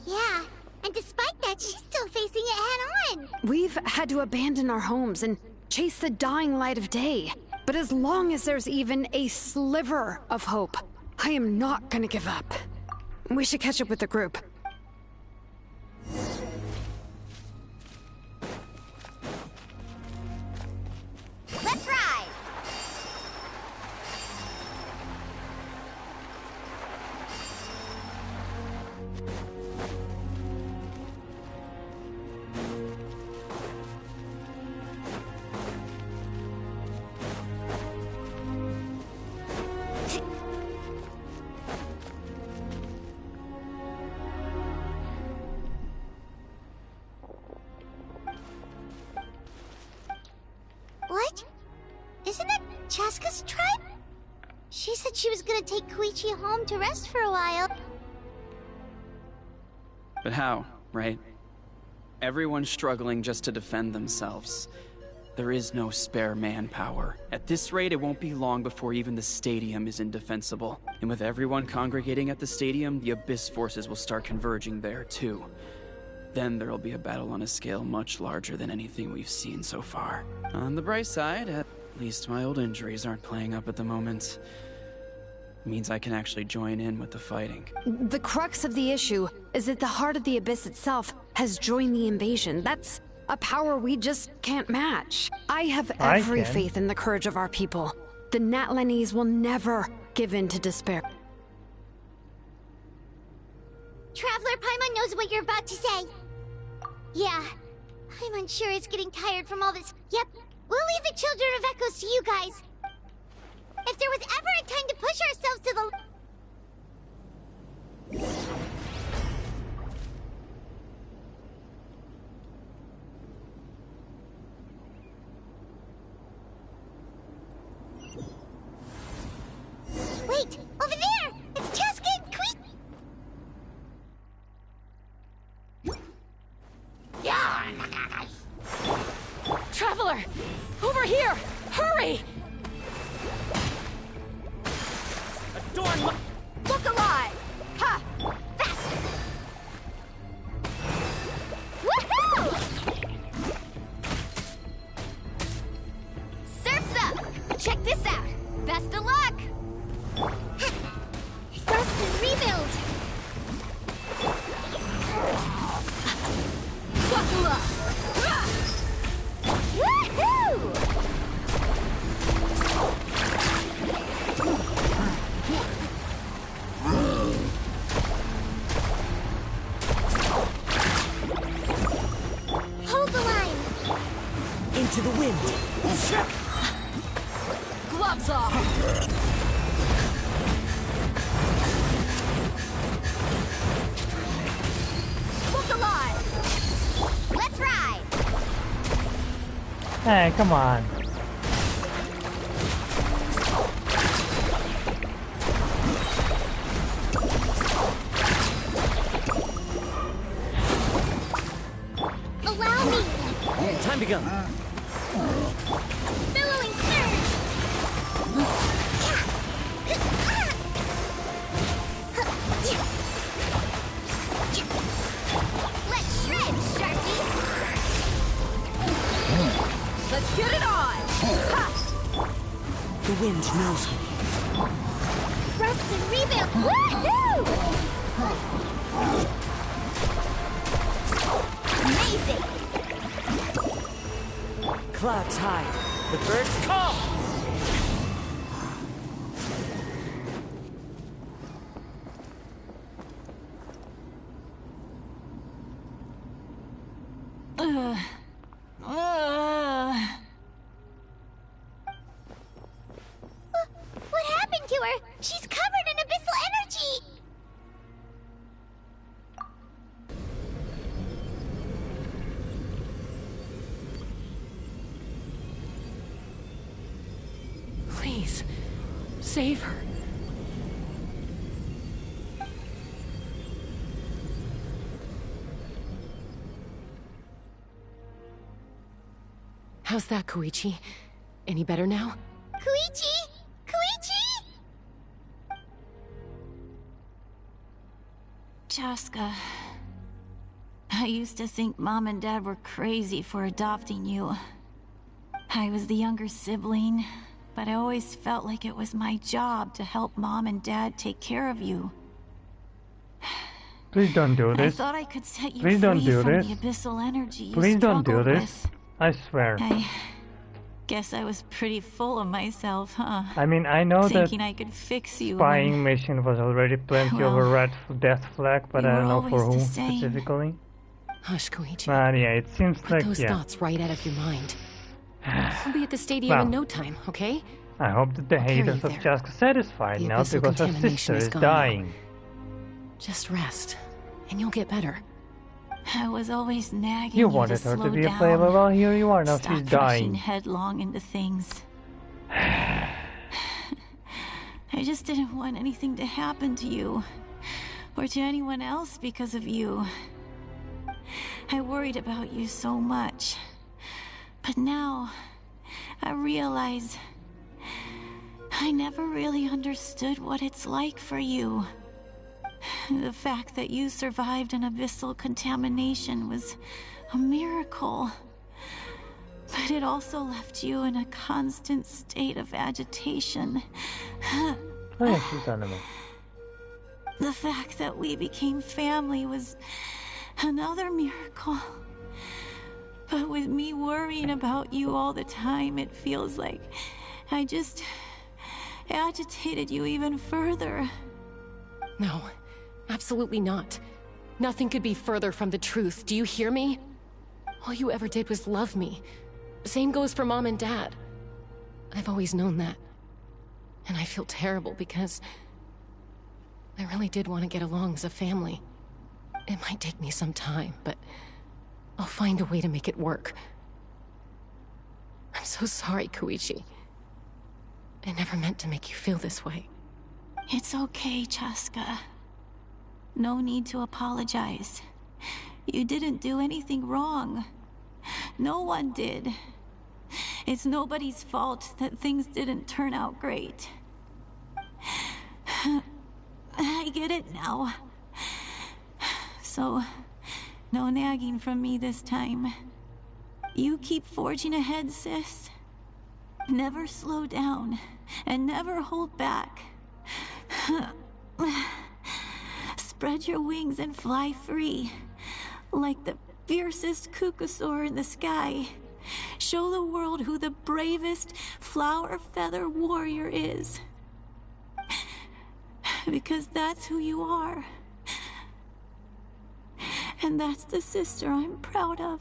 Yeah, and despite that, she's still facing it head-on. We've had to abandon our homes and chase the dying light of day. But as long as there's even a sliver of hope, I am not gonna give up. We should catch up with the group. Let's ride! What? Isn't that Chaska's tribe? She said she was gonna take Koichi home to rest for a while. But how, right? Everyone's struggling just to defend themselves. There is no spare manpower. At this rate, it won't be long before even the stadium is indefensible. And with everyone congregating at the stadium, the Abyss forces will start converging there, too. Then there'll be a battle on a scale much larger than anything we've seen so far. On the bright side, at least my old injuries aren't playing up at the moment. It means I can actually join in with the fighting. The crux of the issue is that the heart of the Abyss itself has joined the invasion. That's a power we just can't match. I have every faith in the courage of our people. The Natlanese will never give in to despair. Traveler Paimon knows what you're you're about to say. Yeah, I'm unsure it's getting tired from all this. Yep, we'll leave the Children of Echoes to you guys. If there was ever a time to push ourselves to the... Wait! Over there! It's Cheska and Traveler! Over here! Hurry! Adorn my... Look alive! Ha! Faster! Woohoo! Surf's up! Check this out! Best of luck! Thrust and rebuild! Buckle up! Woohoo! Hold the line! Into the wind! Gloves off! Look alive! Let's ride! Hey, come on. Allow me! Time to go. Billowing surge! Let's shred, Sharky! Let's get it on! Ha! The wind knows me. Thrust and rebuild! Woohoo! Amazing! Clouds hide. The birds call. What happened to her? She's covered in abyssal energy! Please, save her. How's that, Koichi? Any better now? Koichi! Koichi! Cheska, I used to think Mom and Dad were crazy for adopting you. I was the younger sibling, but I always felt like it was my job to help Mom and Dad take care of you. Please don't do this. I thought I could set you Please don't free do from this. the abyssal energy you Please don't do struggled this. with. I swear. I guess I was pretty full of myself, huh? I mean, I know that Thinking I could fix you. spying mission was already plenty of a red death flag, but I don't know for who specifically. Hush, Koichi. But yeah, it seems Put like, those yeah. thoughts right out of your mind. We'll be at the stadium in no time, okay? I hope that the I'll carry haters you of there. Cheska satisfied The now abyssal because her contamination sister is is gone now. dying. Just rest, and you'll get better. I was always nagging You you wanted to her slow to be a down. player, well here you are, now Stop she's rushing dying. headlong into things. I just didn't want anything to happen to you, or to anyone else because of you. I worried about you so much, but now I realize I never really understood what it's like for you. The fact that you survived an abyssal contamination was a miracle. But it also left you in a constant state of agitation. Oh yeah, she's anime. The fact that we became family was another miracle. But with me worrying about you all the time, it feels like I just agitated you even further. No, absolutely not. Nothing could be further from the truth, do you hear me? All you ever did was love me. Same goes for Mom and Dad. I've always known that. And I feel terrible because I really did want to get along as a family. It might take me some time, but I'll find a way to make it work. I'm so sorry, Koichi. I never meant to make you feel this way. It's okay, Chaska. No need to apologize. You didn't do anything wrong. No one did. It's nobody's fault that things didn't turn out great. I get it now. So, no nagging from me this time. You keep forging ahead, sis. Never slow down, and never hold back. Spread your wings and fly free, like the fiercest kukasaur in the sky. Show the world who the bravest flower feather warrior is. Because that's who you are. And that's the sister I'm proud of.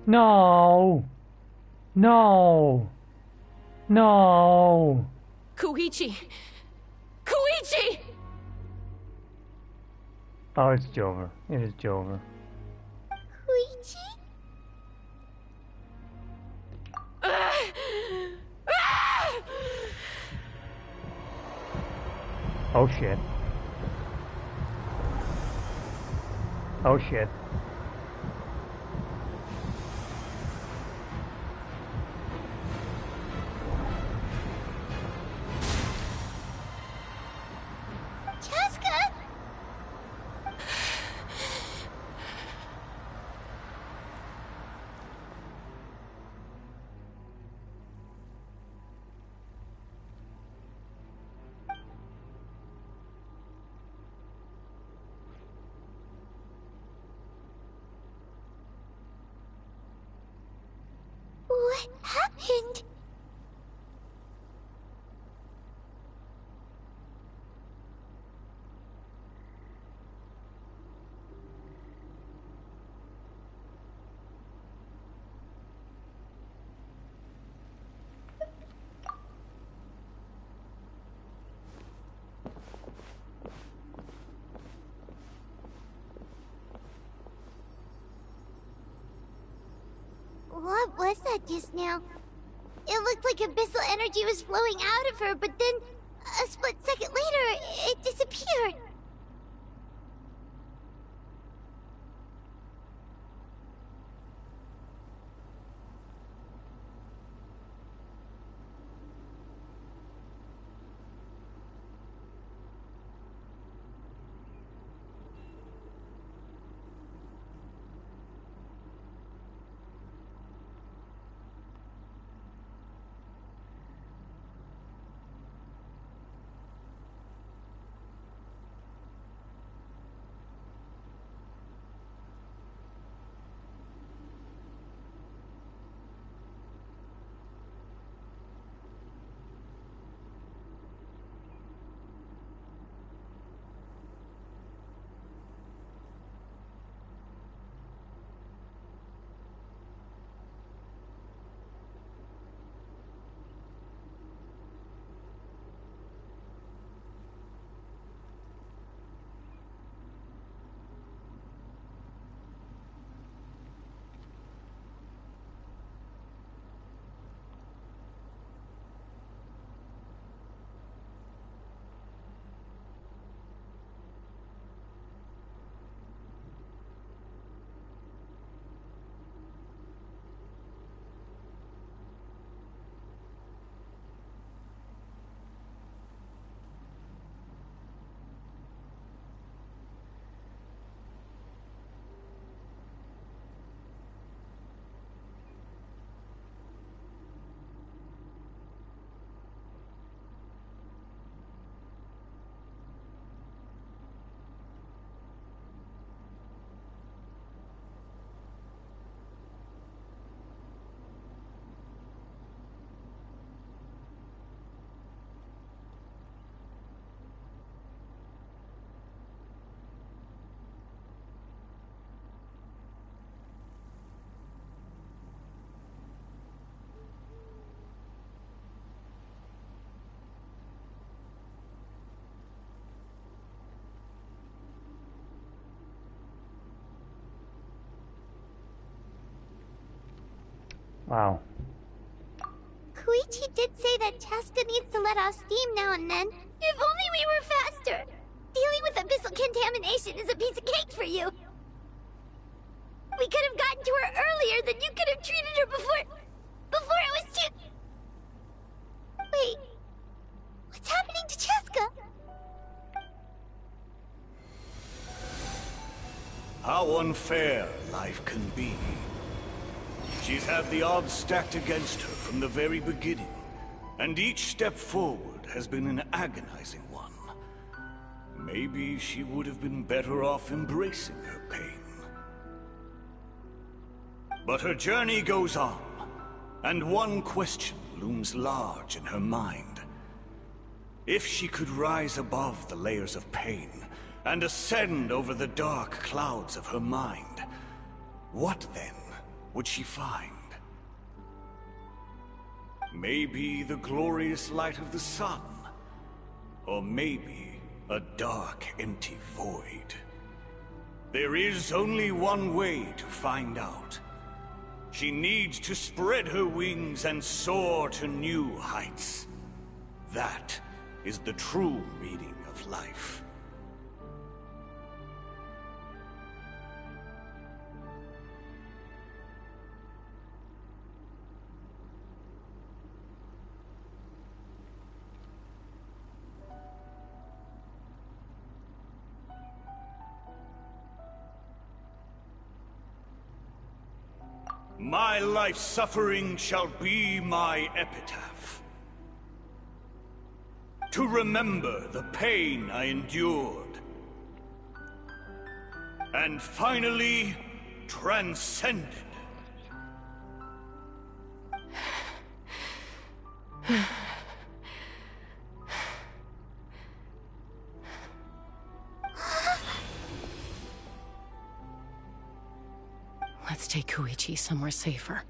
No! No! No! Koichi! Koichi! Oh, it's Jover. It is Jover. Koichi? Oh shit. Oh shit. Chaska? What happened? What was that just now? It looked like abyssal energy was flowing out of her, but then, a split second later, it disappeared. Wow. Koichi did say that Cheska needs to let off steam now and then. If only we were faster! Dealing with abyssal contamination is a piece of cake for you. We could have gotten to her earlier, then you could have treated her before it was too... Wait... What's happening to Cheska? How unfair life can be. She's had the odds stacked against her from the very beginning, and each step forward has been an agonizing one. Maybe she would have been better off embracing her pain. But her journey goes on, and one question looms large in her mind. If she could rise above the layers of pain, and ascend over the dark clouds of her mind, what then would she find? Maybe the glorious light of the sun, or maybe a dark, empty void. There is only one way to find out. She needs to spread her wings and soar to new heights. That is the true meaning of life. My life's suffering shall be my epitaph. To remember the pain I endured. And finally, transcended. Let's take Koichi somewhere safer.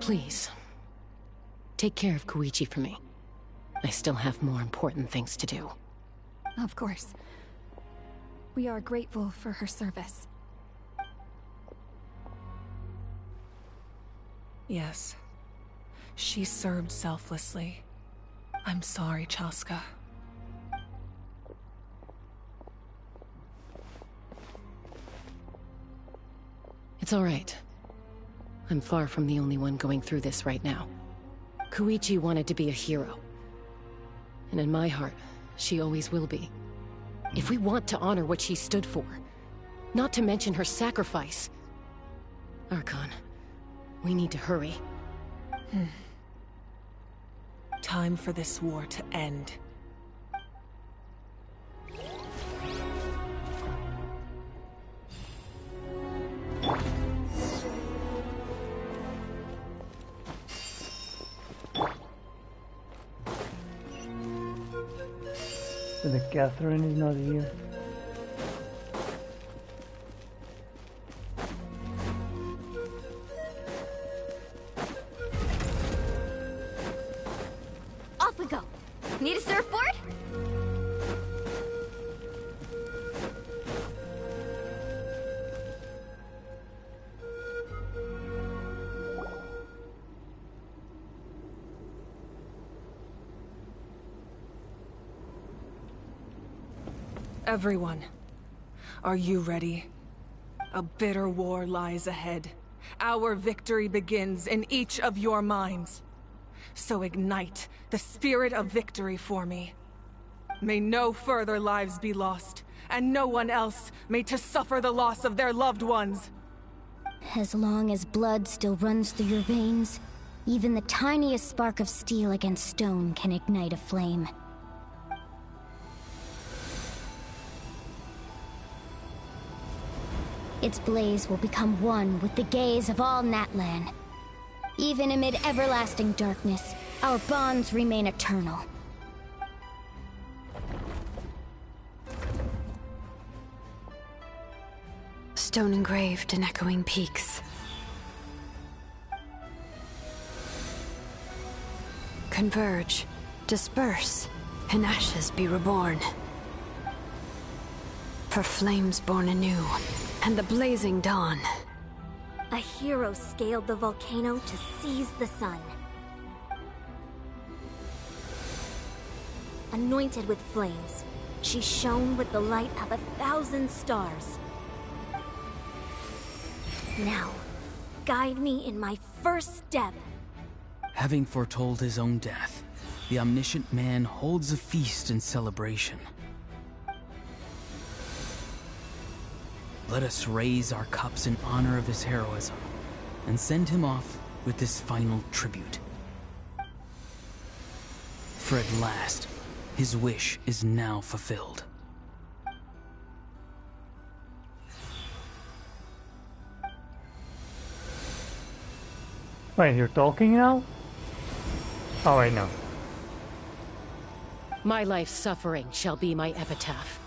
Please, take care of Koichi for me. I still have more important things to do. Of course. We are grateful for her service. Yes. She served selflessly. I'm sorry, Chaska. It's all right. I'm far from the only one going through this right now. Koichi wanted to be a hero. And in my heart, she always will be. If we want to honor what she stood for, not to mention her sacrifice... Archon, we need to hurry. Time for this war to end. So the Catherine is not here. Off we go. Need a surfboard? Everyone, are you ready? A bitter war lies ahead. Our victory begins in each of your minds. So ignite the spirit of victory for me. May no further lives be lost, and no one else may to suffer the loss of their loved ones. As long as blood still runs through your veins, even the tiniest spark of steel against stone can ignite a flame. Its blaze will become one with the gaze of all Natlan. Even amid everlasting darkness, our bonds remain eternal. Stone engraved in echoing peaks. Converge, disperse, in ashes be reborn. For flames born anew, and the blazing dawn. A hero scaled the volcano to seize the sun. Anointed with flames, she shone with the light of 1,000 stars. Now, guide me in my first step. Having foretold his own death, the omniscient man holds a feast in celebration. Let us raise our cups in honor of his heroism, and send him off with this final tribute. For at last, his wish is now fulfilled. Wait, you're talking now? Oh, wait, no. My life's suffering shall be my epitaph.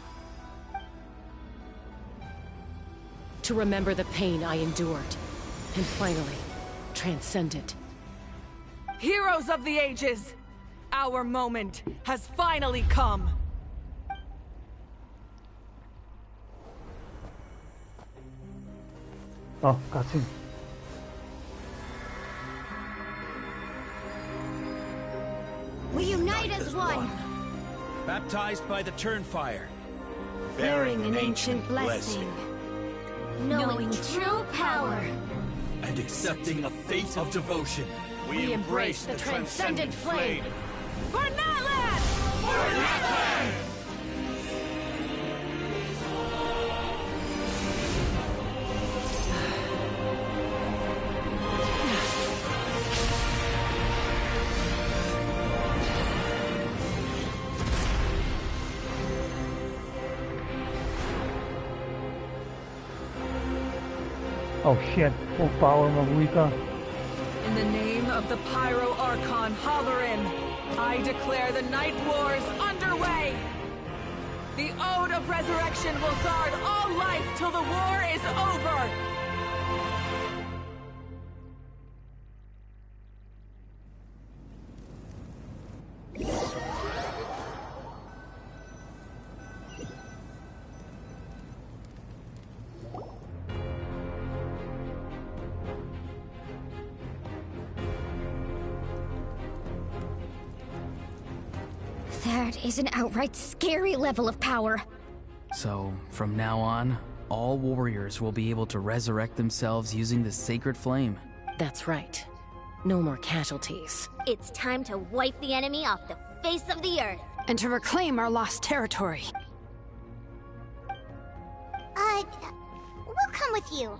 To remember the pain I endured, and finally, transcend it. Heroes of the ages! Our moment has finally come! Oh, cutscene. We unite as one! Baptized by the Turnfire. Bearing an ancient blessing. Knowing true power. And accepting a fate of devotion. We embrace the transcendent flame. For Natlan! For Natlan! Oh shit, full power Mavuika. In the name of the Pyro Archon Halloran, I declare the Night Wars underway! The Ode of Resurrection will guard all life till the war is over! That is an outright scary level of power. So, from now on, all warriors will be able to resurrect themselves using the sacred flame. That's right. No more casualties. It's time to wipe the enemy off the face of the earth. And to reclaim our lost territory. We'll come with you.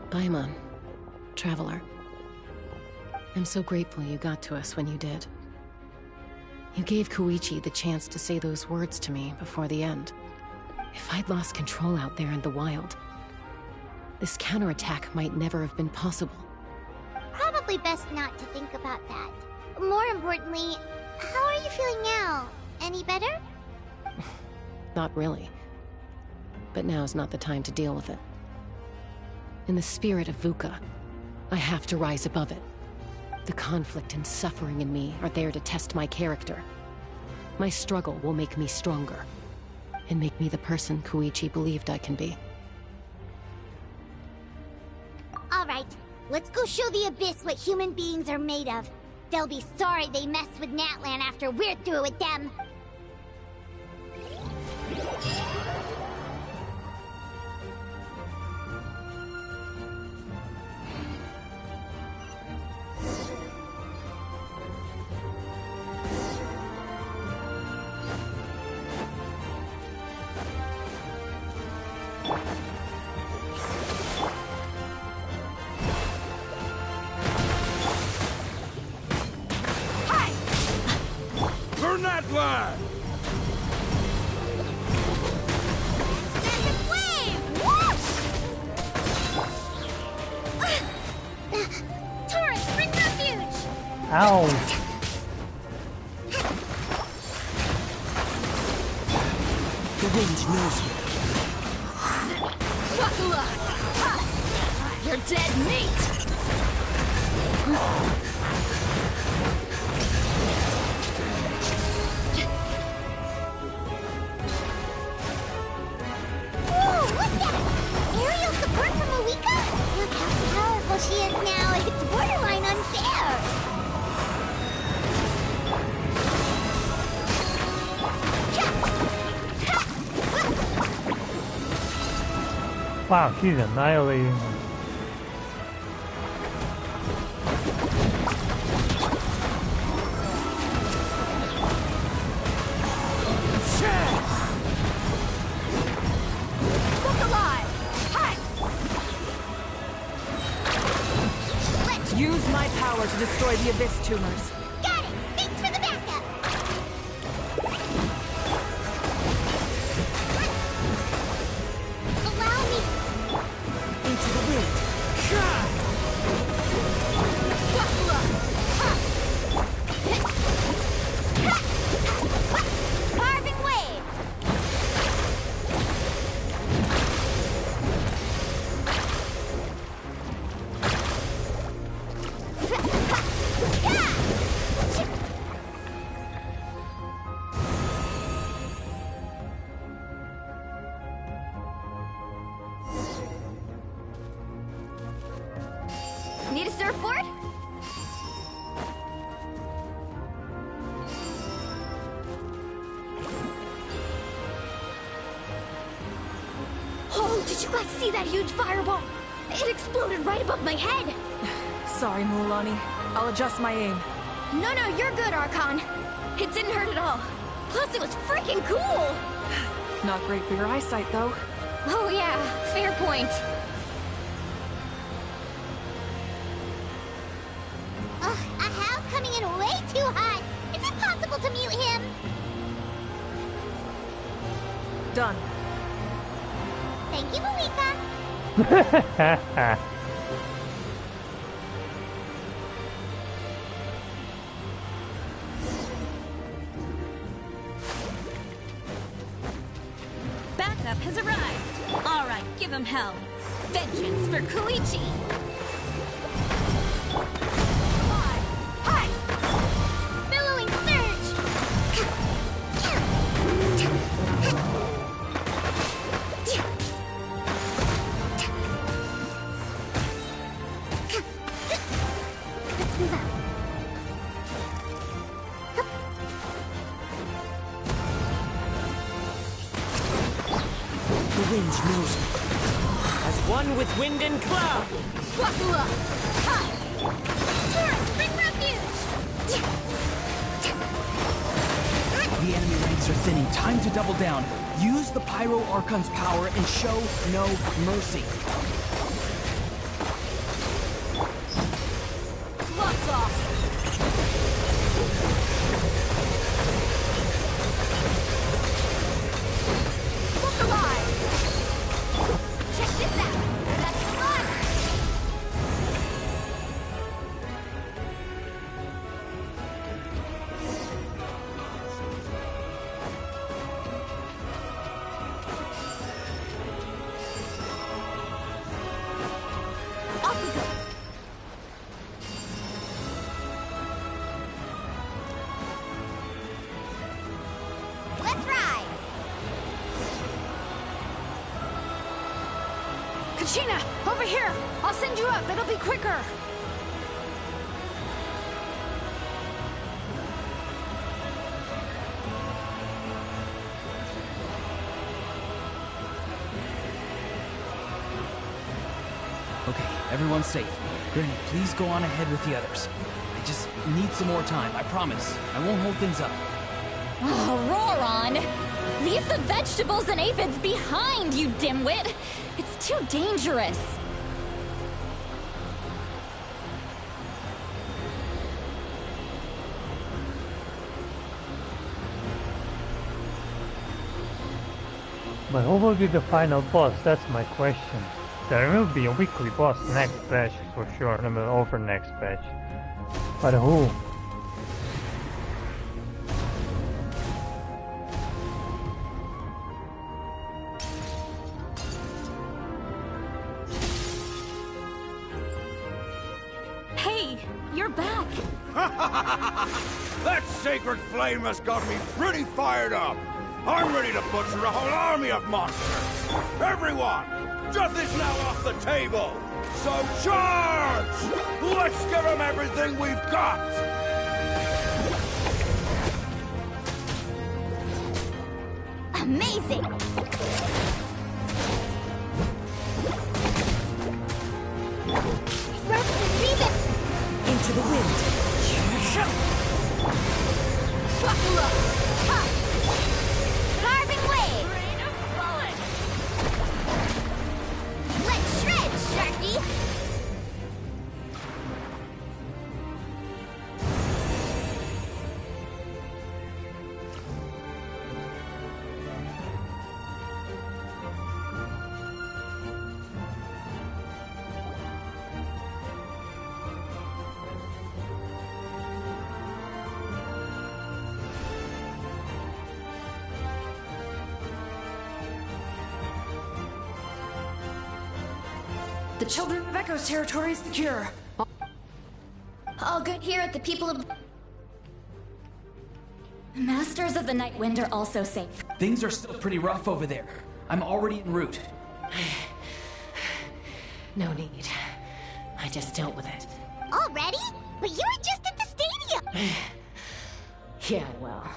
Paimon, Traveler. I'm so grateful you got to us when you did. You gave Koichi the chance to say those words to me before the end. If I'd lost control out there in the wild, this counterattack might never have been possible. Probably best not to think about that. More importantly, how are you feeling now? Any better? Not really. But now's not the time to deal with it. In the spirit of VUCA, I have to rise above it. The conflict and suffering in me are there to test my character. My struggle will make me stronger, and make me the person Koichi believed I can be. Alright, let's go show the Abyss what human beings are made of. They'll be sorry they messed with Natlan after we're through with them. flag! Massive wave! Whoosh! Torrent, bring refuge! Ow! The wind knows me. Buckle up! Ha! You're dead meat! Whoa, look at it! Aerial support from Malika? Look how powerful she is now. It's borderline unfair. Wow, she's annihilating them. Look alive! Hi! Let's use my power to destroy the abyss tumors. Got it! Thanks for the backup! Allow me! Into the wind. Buckle up! Ha! Carving waves! Need a surfboard? Oh, did you guys see that huge fireball? It exploded right above my head! Sorry, Mulani. I'll adjust my aim. No, you're good, Archon. It didn't hurt at all. Plus, it was freaking cool! Not great for your eyesight, though. Oh yeah, fair point. Ugh, a house coming in way too hot. Is it possible to mute him? Done. Thank you, Malika. Backup has arrived. All right, give him hell. Vengeance for Koichi. Hi! Billowing surge! Let's move out. The wind knows me. As one with wind and cloud. Buckle up! Ha! Torrent, bring refuge! The enemy ranks are thinning. Time to double down. Use the Pyro Archon's power and show no mercy. Gloves off! Look alive! Check this out! That's the one! Off we go! Let's ride! Kachina, over here! I'll send you up, it'll be quicker! Okay, everyone's safe. Granny, please go on ahead with the others. I just need some more time, I promise. I won't hold things up. Oh, Roron! Leave the vegetables and aphids behind, you dimwit! It's too dangerous. But who will be the final boss? That's my question. There will be a weekly boss next patch for sure, over next patch. But who? Hey, you're back! That sacred flame has got me pretty fired up! I'm ready to butcher a whole army of monsters! Everyone! Death is now off the table! So charge! Let's give them everything we've got! Amazing! Into the wind. Buckle up! Carving wave! Let's shred, Sharky! The Children of Echo's territory is secure. All good here at the people of... The Masters of the Night Wind are also safe. Things are still pretty rough over there. I'm already en route. No need. I just dealt with it. Already? But you were just at the stadium! Yeah, well,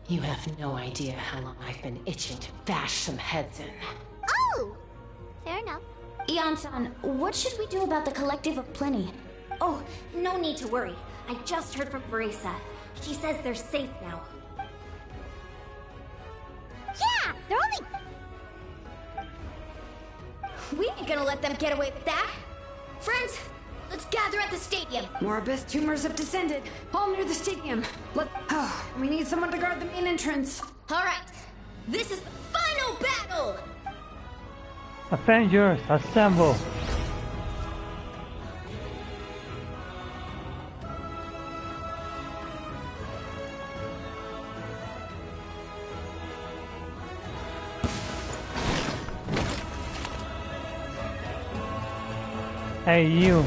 you have no idea how long I've been itching to bash some heads in. Oh! Fair enough. Ian-san, what should we do about the Collective of Plenty? Oh, no need to worry. I just heard from Verisa. She says they're safe now. Yeah! They're only... We ain't gonna let them get away with that! Friends, let's gather at the stadium. More abyss tumors have descended. All near the stadium. We need someone to guard the main entrance. Alright, this is the final battle! Avengers, assemble! Hey, you!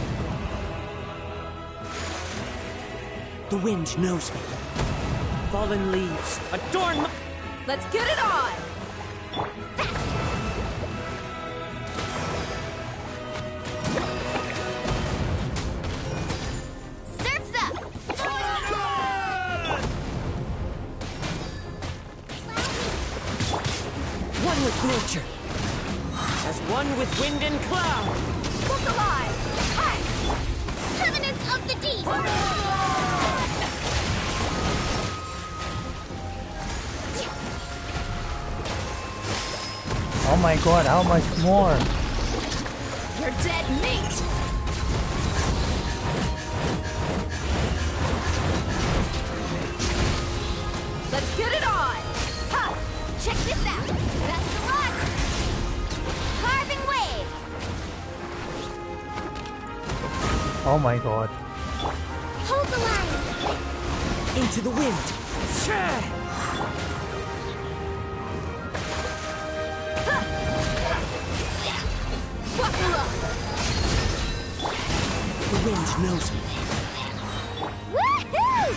The wind knows me. Fallen leaves, adorn my... Let's get it on! Surf's up! One with nature. As one with wind and cloud. Look alive! Hi! Covenants of the Deep! Oh my god, how much more? You're dead meat! Let's get it on! Huh! Check this out! Best of luck! Carving waves! Oh my god. Hold the line! Into the wind. Buckle up! The wind knows me. Woohoo!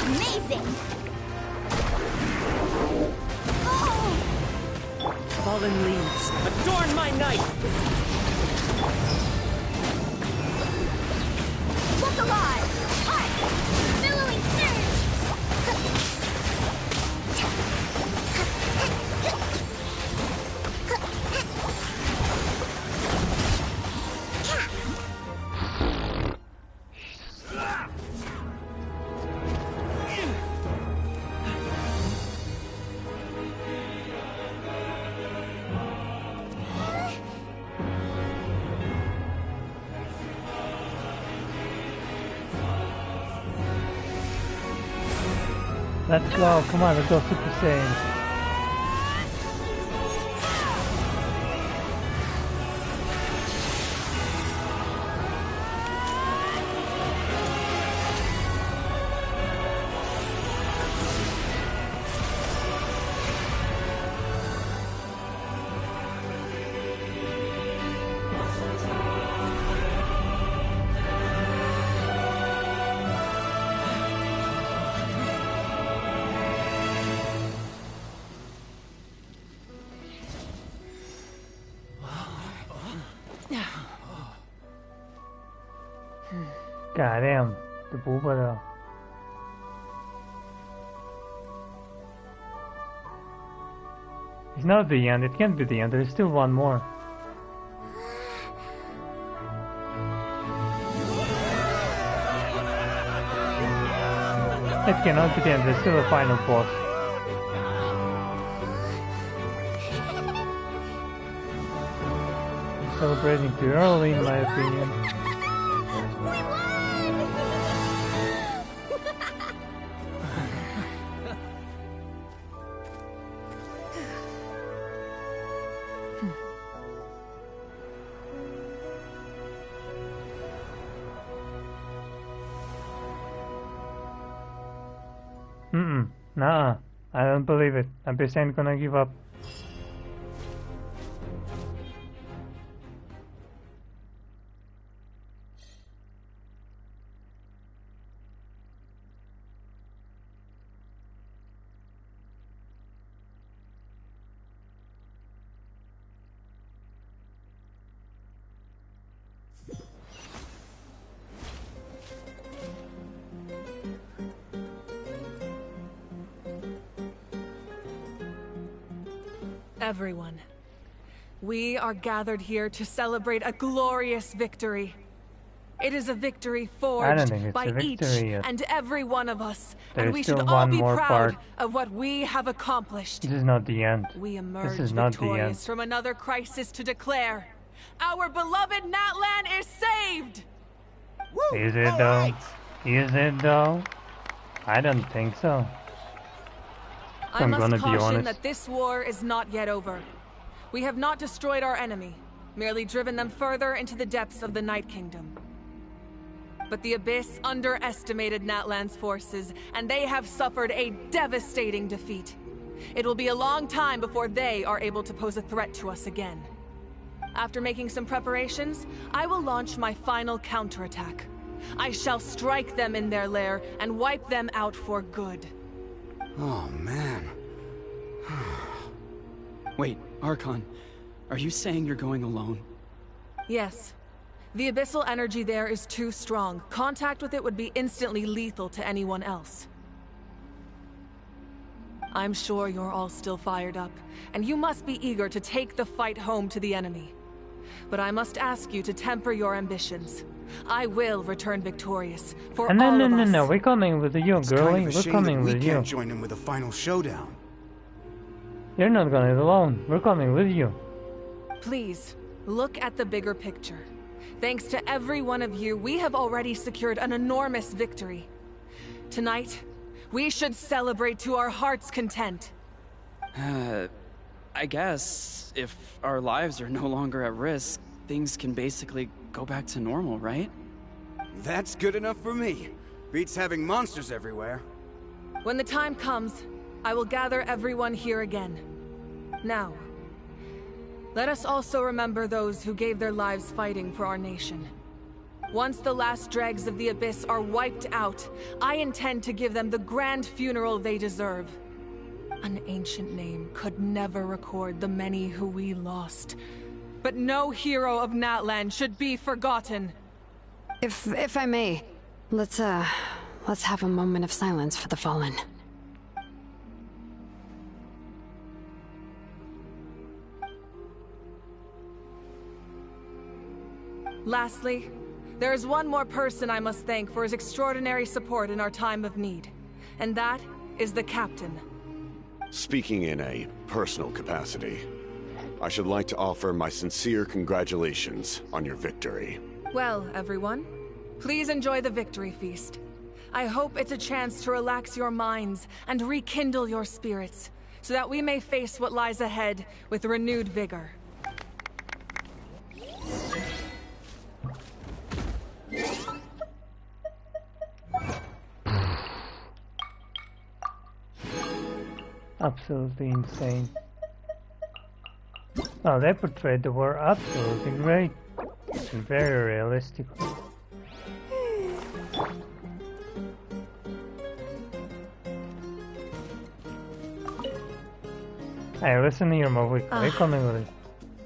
Amazing! Oh! Fallen leaves, adorn my night. Look alive! Hi! Billowing Let's go, come on, let's go Super Saiyan. God damn, the booba though. It's not the end, it can't be the end, there's still one more. It cannot be the end, there's still a final boss. I'm celebrating too early in my opinion. Nah, I don't believe it. Abyss ain't gonna give up. Everyone, we are gathered here to celebrate a glorious victory. It is a victory forged by each and every one of us, and we should all be proud of what we have accomplished. This is not the end. We emerge victorious from another crisis to declare, our beloved Natlan is saved! Is it though? Is it though? I don't think so. I must caution that this war is not yet over. We have not destroyed our enemy, merely driven them further into the depths of the Night Kingdom. But the Abyss underestimated Natlan's forces, and they have suffered a devastating defeat. It will be a long time before they are able to pose a threat to us again. After making some preparations, I will launch my final counterattack. I shall strike them in their lair and wipe them out for good. Oh, man. Wait, Archon, are you saying you're going alone? Yes. The abyssal energy there is too strong. Contact with it would be instantly lethal to anyone else. I'm sure you're all still fired up, and you must be eager to take the fight home to the enemy. But I must ask you to temper your ambitions. I will return victorious for all of us. No, we're coming with you, girlie. We're coming with you. We can't join him with a final showdown. You're not going alone. We're coming with you. Please, look at the bigger picture. Thanks to every one of you, we have already secured an enormous victory. Tonight, we should celebrate to our heart's content. I guess if our lives are no longer at risk, things can basically go back to normal, right? That's good enough for me. Beats having monsters everywhere. When the time comes, I will gather everyone here again. Now, let us also remember those who gave their lives fighting for our nation. Once the last dregs of the Abyss are wiped out, I intend to give them the grand funeral they deserve. An ancient name could never record the many who we lost. But no hero of Natlan should be forgotten. If I may, let's have a moment of silence for the fallen. Lastly, there is one more person I must thank for his extraordinary support in our time of need, and that is the Captain. Speaking in a personal capacity, I should like to offer my sincere congratulations on your victory. Well, everyone, please enjoy the victory feast. I hope it's a chance to relax your minds and rekindle your spirits, so that we may face what lies ahead with renewed vigor. Absolutely insane. Oh, they portrayed the war absolutely great and very realistic. Hey, listen here, Mavik. We're coming with it.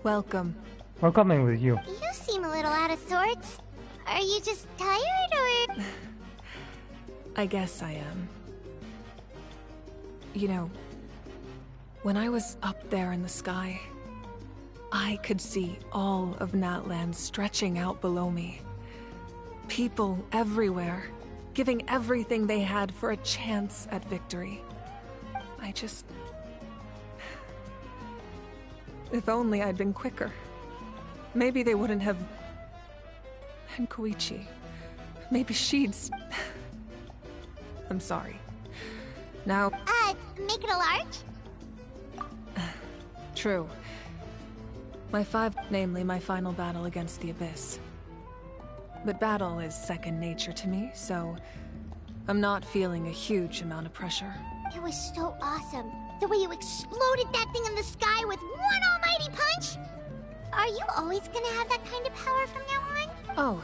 Welcome. We're coming with you. You seem a little out of sorts. Are Are you just tired, or...? I guess I am. You know, when I was up there in the sky, I could see all of Natlan stretching out below me. People everywhere, giving everything they had for a chance at victory. If only I'd been quicker. Maybe they wouldn't have... And Koichi. Maybe she'd... I'm sorry. Now... make it a large? True. Namely my final battle against the Abyss. But battle is second nature to me, so... I'm not feeling a huge amount of pressure. It was so awesome. The way you exploded that thing in the sky with one almighty punch! Are you always gonna have that kind of power from now on? Oh,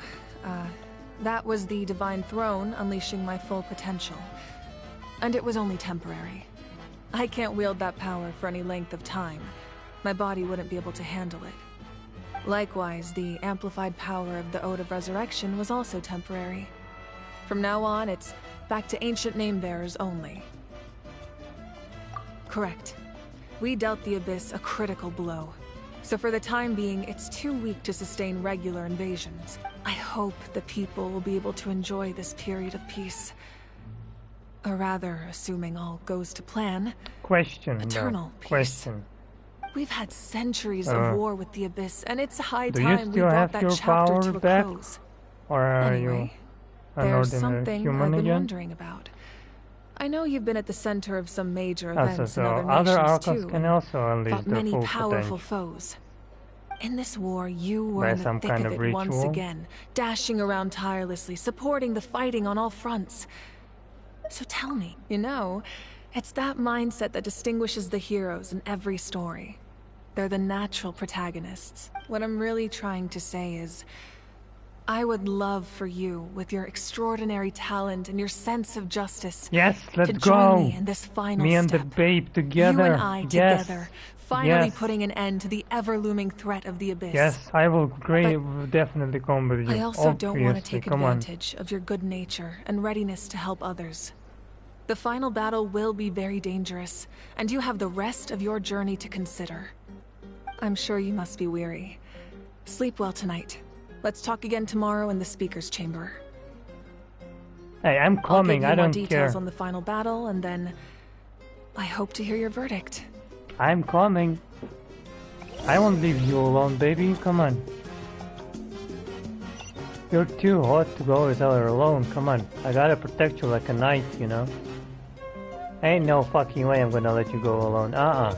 that was the Divine Throne unleashing my full potential. And it was only temporary. I can't wield that power for any length of time. My body wouldn't be able to handle it. Likewise, the amplified power of the Ode of Resurrection was also temporary. From now on, it's back to ancient name-bearers only. Correct. We dealt the Abyss a critical blow. So for the time being, it's too weak to sustain regular invasions. I hope the people will be able to enjoy this period of peace. Or rather, assuming all goes to plan, eternal peace. Question. We've had centuries of war with the Abyss, and it's high time we brought that chapter to a close. Or are anyway, you an there's ordinary something human I've been again? wondering about. I know you've been at the center of some major events So in other other nations Archons too, can also unleash fought their many full powerful potential. foes. In this war, you were By in the some thick kind of of it once ritual? again, dashing around tirelessly, supporting the fighting on all fronts. So tell me, you know, it's that mindset that distinguishes the heroes in every story. They're the natural protagonists. What I'm really trying to say is, I would love for you, with your extraordinary talent and your sense of justice, Yes, let's to go. join me in this final Me and step. the babe together. You and I yes. together, finally yes. putting an end to the ever-looming threat of the Abyss. Yes, I will definitely come with you. I also don't want to take Come on. advantage of your good nature and readiness to help others. The final battle will be very dangerous, and you have the rest of your journey to consider. I'm sure you must be weary. Sleep well tonight. Let's talk again tomorrow in the speaker's chamber. Hey, I'm coming. I'll give you I don't more details care. on the final battle, and then I hope to hear your verdict. I'm coming. I won't leave you alone, baby. Come on. You're too hot to go without her alone. Come on. I gotta protect you like a knight, you know? Ain't no fucking way I'm gonna let you go alone. I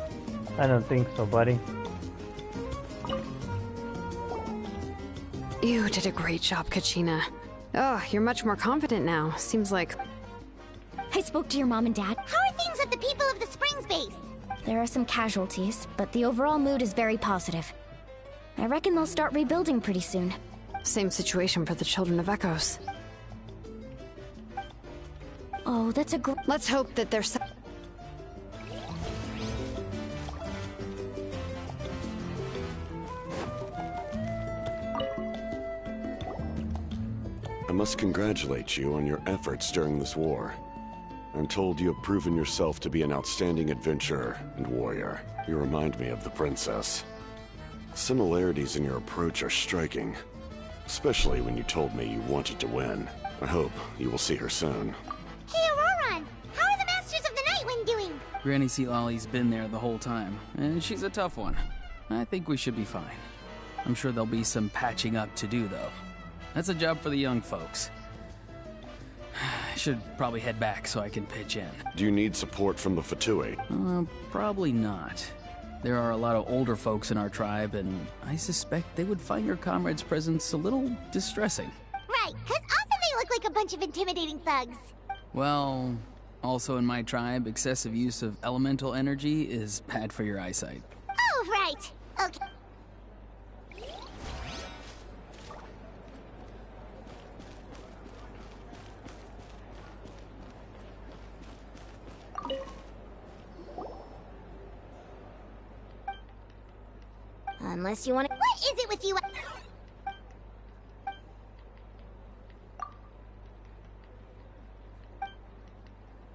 don't think so, buddy. You did a great job, Kachina. Oh, you're much more confident now. Seems like... I spoke to your mom and dad. How are things at the People of the Springs base? There are some casualties, but the overall mood is very positive. I reckon they'll start rebuilding pretty soon. Same situation for the Children of Echoes. Oh, that's a Let's hope that there's... I must congratulate you on your efforts during this war. I'm told you have proven yourself to be an outstanding adventurer and warrior. You remind me of the princess. Similarities in your approach are striking, especially when you told me you wanted to win. I hope you will see her soon. Hey, Auroran! How are the Masters of the Nightwind doing? Granny Sealali's been there the whole time, and she's a tough one. I think we should be fine. I'm sure there'll be some patching up to do, though. That's a job for the young folks. I should probably head back so I can pitch in. Do you need support from the Fatui? Probably not. There are a lot of older folks in our tribe, and I suspect they would find your comrade's presence a little distressing. Right, because often they look like a bunch of intimidating thugs. Well, also in my tribe, excessive use of elemental energy is bad for your eyesight. Oh, right. Okay. Unless you want to... What is it with you?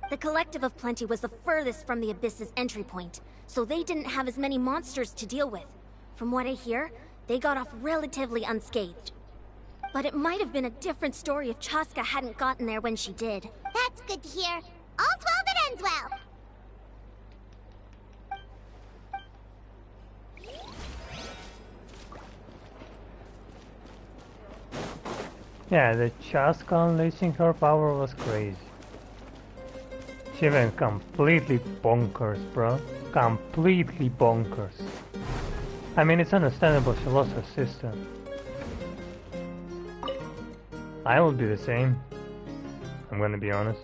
The Collective of Plenty was the furthest from the Abyss's entry point, so they didn't have as many monsters to deal with. From what I hear, they got off relatively unscathed. But it might have been a different story if Chaska hadn't gotten there when she did. That's good to hear. All's well that ends well. Yeah, the Chaska unleashing her power was crazy. She went completely bonkers, bro. Completely bonkers. I mean, it's understandable she lost her sister. I will do the same. I'm gonna be honest.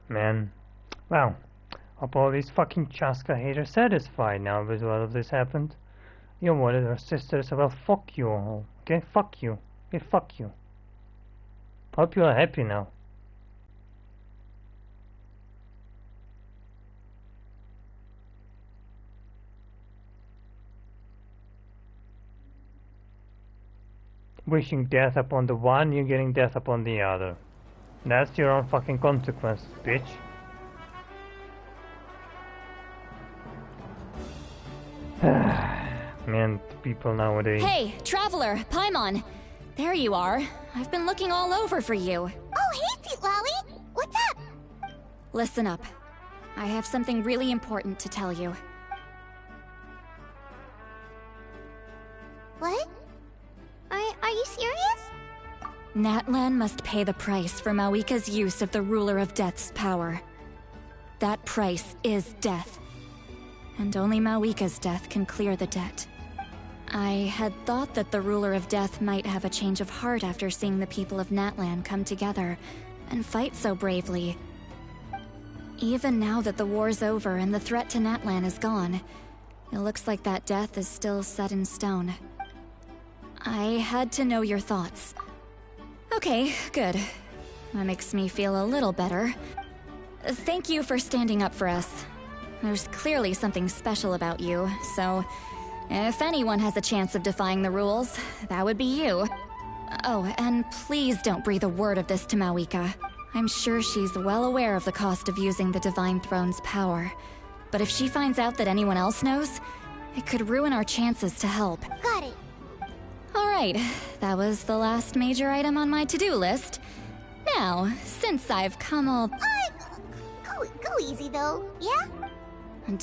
Man, well, hope all these fucking Chaska haters satisfied now with all of this happened. You wanted her sister, so well, fuck you all. Okay, fuck you. Okay, fuck you. Hope you are happy now. Wishing death upon the one, you're getting death upon the other. That's your own fucking consequence, bitch. Man, people nowadays. Hey, Traveler, Paimon. There you are. I've been looking all over for you. Oh, hey, Sweet Lolly. What's up? Listen up. I have something really important to tell you. What? Are you serious? Natlan must pay the price for Mawika's use of the Ruler of Death's power. That price is death. And only Mawika's death can clear the debt. I had thought that the Ruler of Death might have a change of heart after seeing the people of Natlan come together and fight so bravely. Even now that the war's over and the threat to Natlan is gone, it looks like that death is still set in stone. I had to know your thoughts. Okay, good. That makes me feel a little better. Thank you for standing up for us. There's clearly something special about you, so if anyone has a chance of defying the rules, that would be you. Oh, and please don't breathe a word of this to Mawika. I'm sure she's well aware of the cost of using the Divine Throne's power. But if she finds out that anyone else knows, it could ruin our chances to help. Got it. Alright, that was the last major item on my to-do list. Now, since I've come all... Go easy though, yeah?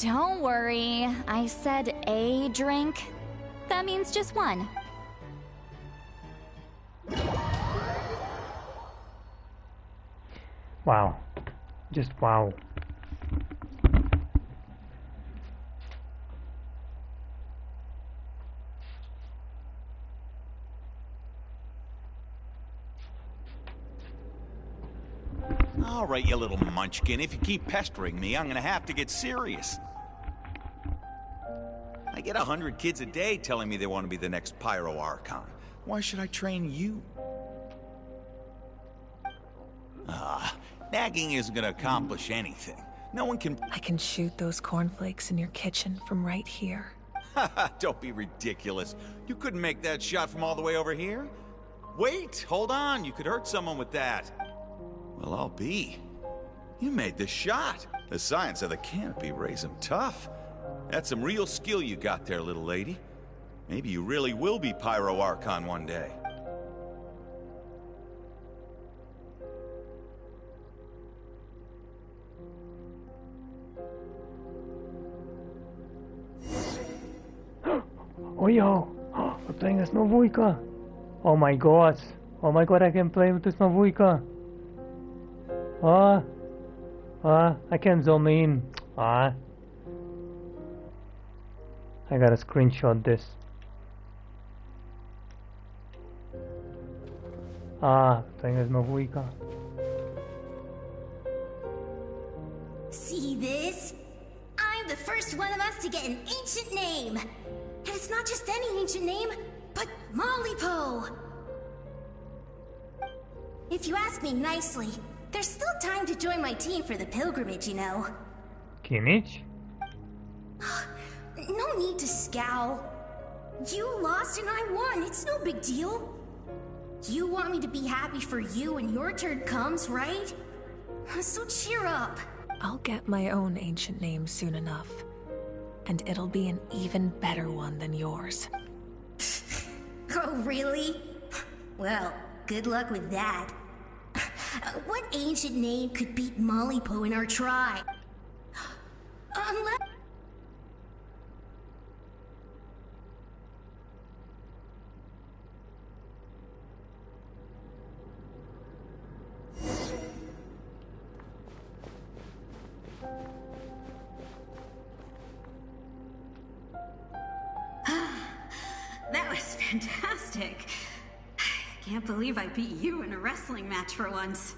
Don't worry, I said a drink. That means just one. Wow. Just wow. All right, you little munchkin. If you keep pestering me, I'm gonna have to get serious. I get 100 kids a day telling me they want to be the next Pyro Archon. Why should I train you? Nagging isn't gonna accomplish anything. No one can... I can shoot those cornflakes in your kitchen from right here. Don't be ridiculous. You couldn't make that shot from all the way over here? Wait, hold on. You could hurt someone with that. Well, I'll be. You made the shot. The science of the canopy raised him tough. That's some real skill you got there, little lady. Maybe you really will be Pyro Archon one day. Oh yo! I'm playing as Novuika! Oh my god! Oh my god, I can play with this Novuika! I can zoom in. I gotta screenshot this. Playing as Novuika. See this? I'm the first one of us to get an ancient name. And it's not just any ancient name, but Malipo. If you ask me nicely, there's still time to join my team for the pilgrimage, you know. Kimmich? No need to scowl. You lost and I won. It's no big deal. You want me to be happy for you when your turn comes, right? So cheer up. I'll get my own ancient name soon enough. And it'll be an even better one than yours. Oh, really? Well, good luck with that. What ancient name could beat Mollypo in our tribe? Unless... That was fantastic. Can't believe I beat you in a wrestling match for once.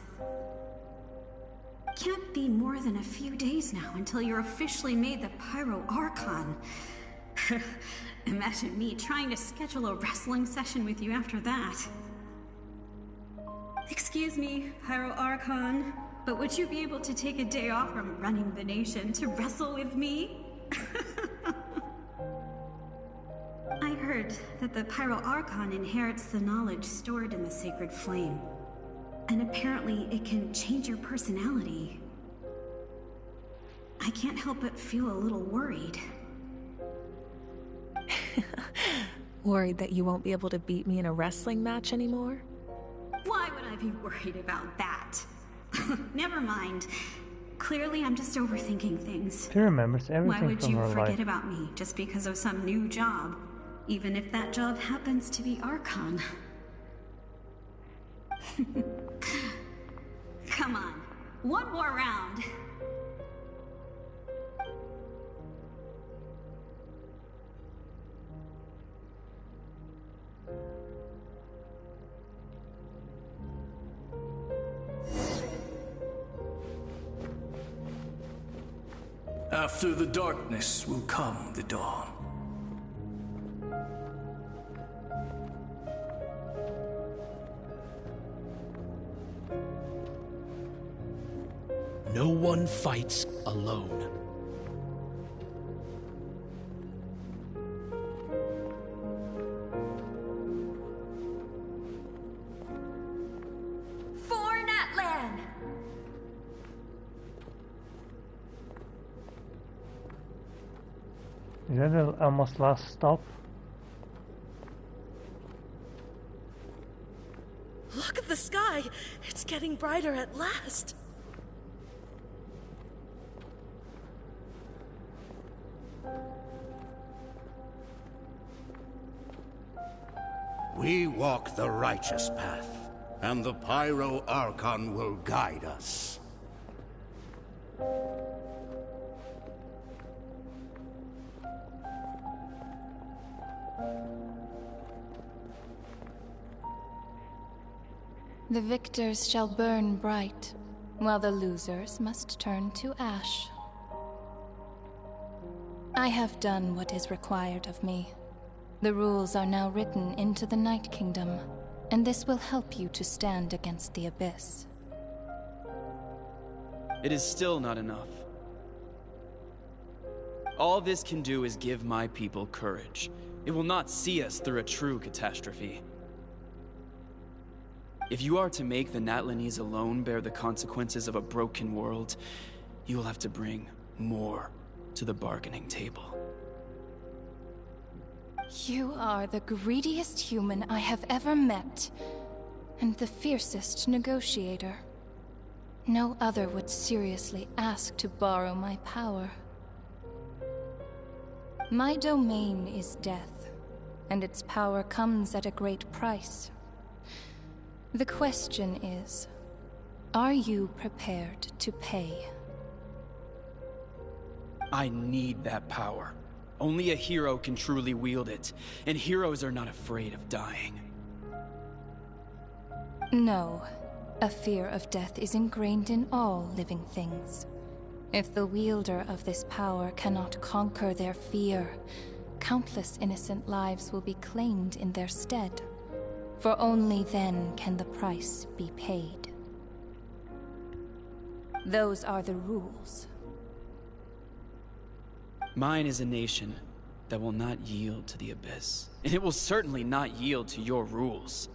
Can't be more than a few days now until you're officially made the Pyro Archon. Imagine me trying to schedule a wrestling session with you after that. Excuse me, Pyro Archon, but would you be able to take a day off from running the nation to wrestle with me? I heard that the Pyro Archon inherits the knowledge stored in the Sacred Flame. And apparently it can change your personality. I can't help but feel a little worried. Worried that you won't be able to beat me in a wrestling match anymore? Why would I be worried about that? Never mind. Clearly I'm just overthinking things. She remembers everything Why would from you her forget life. about me just because of some new job? Even if that job happens to be Archon. Come on, one more round. After the darkness will come the dawn. No one fights alone. For Natlan! Is that the almost last stop? Look at the sky! It's getting brighter at last! We walk the righteous path, and the Pyro Archon will guide us. The victors shall burn bright, while the losers must turn to ash. I have done what is required of me. The rules are now written into the Night Kingdom, and this will help you to stand against the Abyss. It is still not enough. All this can do is give my people courage. It will not see us through a true catastrophe. If you are to make the Natlanese alone bear the consequences of a broken world, you will have to bring more to the bargaining table. You are the greediest human I have ever met, and the fiercest negotiator. No other would seriously ask to borrow my power. My domain is death, and its power comes at a great price. The question is, are you prepared to pay? I need that power. Only a hero can truly wield it, and heroes are not afraid of dying. No. A fear of death is ingrained in all living things. If the wielder of this power cannot conquer their fear, countless innocent lives will be claimed in their stead. For only then can the price be paid. Those are the rules. Mine is a nation that will not yield to the Abyss. And it will certainly not yield to your rules.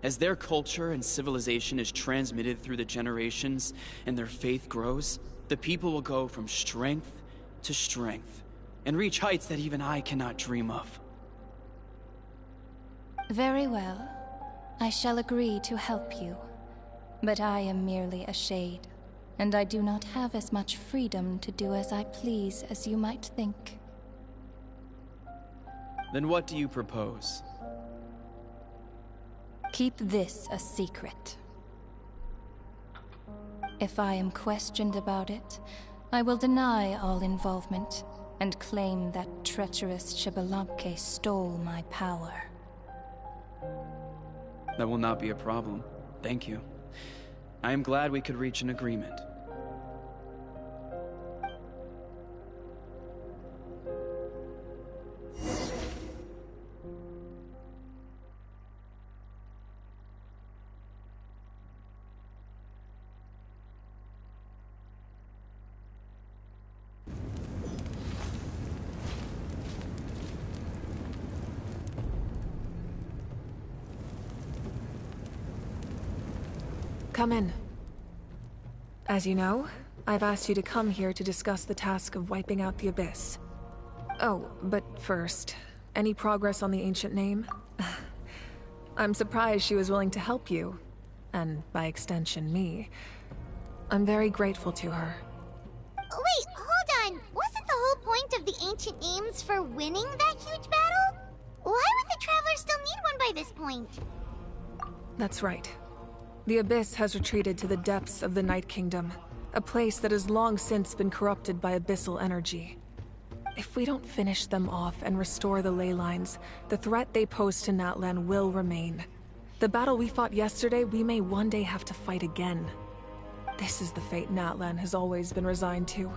As their culture and civilization is transmitted through the generations and their faith grows, the people will go from strength to strength and reach heights that even I cannot dream of. Very well. I shall agree to help you. But I am merely a shade, and I do not have as much freedom to do as I please as you might think. Then what do you propose? Keep this a secret. If I am questioned about it, I will deny all involvement and claim that treacherous Xbalanque stole my power. That will not be a problem. Thank you. I am glad we could reach an agreement. Come in. As you know, I've asked you to come here to discuss the task of wiping out the Abyss. Oh, but first, any progress on the ancient name? I'm surprised she was willing to help you, and by extension me. I'm very grateful to her. Wait, hold on! Wasn't the whole point of the ancient names for winning that huge battle? Why would the Travelers still need one by this point? That's right. The Abyss has retreated to the depths of the Night Kingdom, a place that has long since been corrupted by abyssal energy. If we don't finish them off and restore the ley lines, the threat they pose to Natlan will remain. The battle we fought yesterday, we may one day have to fight again. This is the fate Natlan has always been resigned to.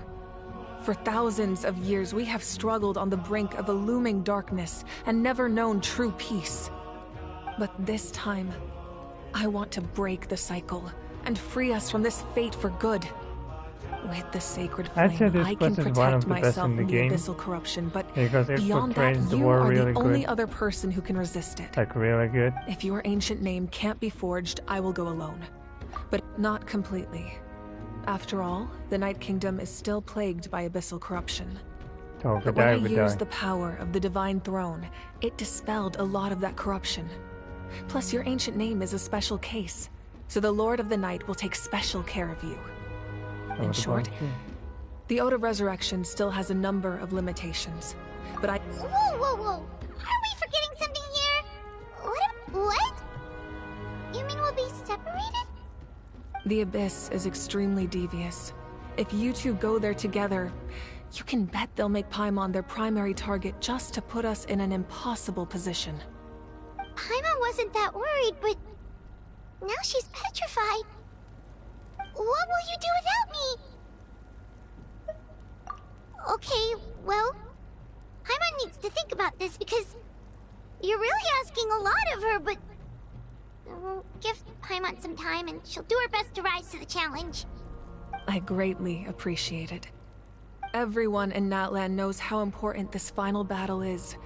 For thousands of years, we have struggled on the brink of a looming darkness and never known true peace. But this time, I want to break the cycle and free us from this fate for good. With the sacred flame, I can protect myself from the abyssal corruption, but beyond that, you are the only other person who can resist it. Like really good. If your ancient name can't be forged, I will go alone. But not completely. After all, the Night Kingdom is still plagued by abyssal corruption. But when I used the power of the Divine Throne, it dispelled a lot of that corruption. Plus, your ancient name is a special case, so the Lord of the Night will take special care of you. In short, the Ode of Resurrection still has a number of limitations, but I— Whoa! Are we forgetting something here? What? You mean we'll be separated? The Abyss is extremely devious. If you two go there together, you can bet they'll make Paimon their primary target just to put us in an impossible position. Paimon wasn't that worried, but now she's petrified. What will you do without me? Okay, well, Paimon needs to think about this because you're really asking a lot of her, but we'll give Paimon some time and she'll do her best to rise to the challenge. I greatly appreciate it. Everyone in Natlan knows how important this final battle is.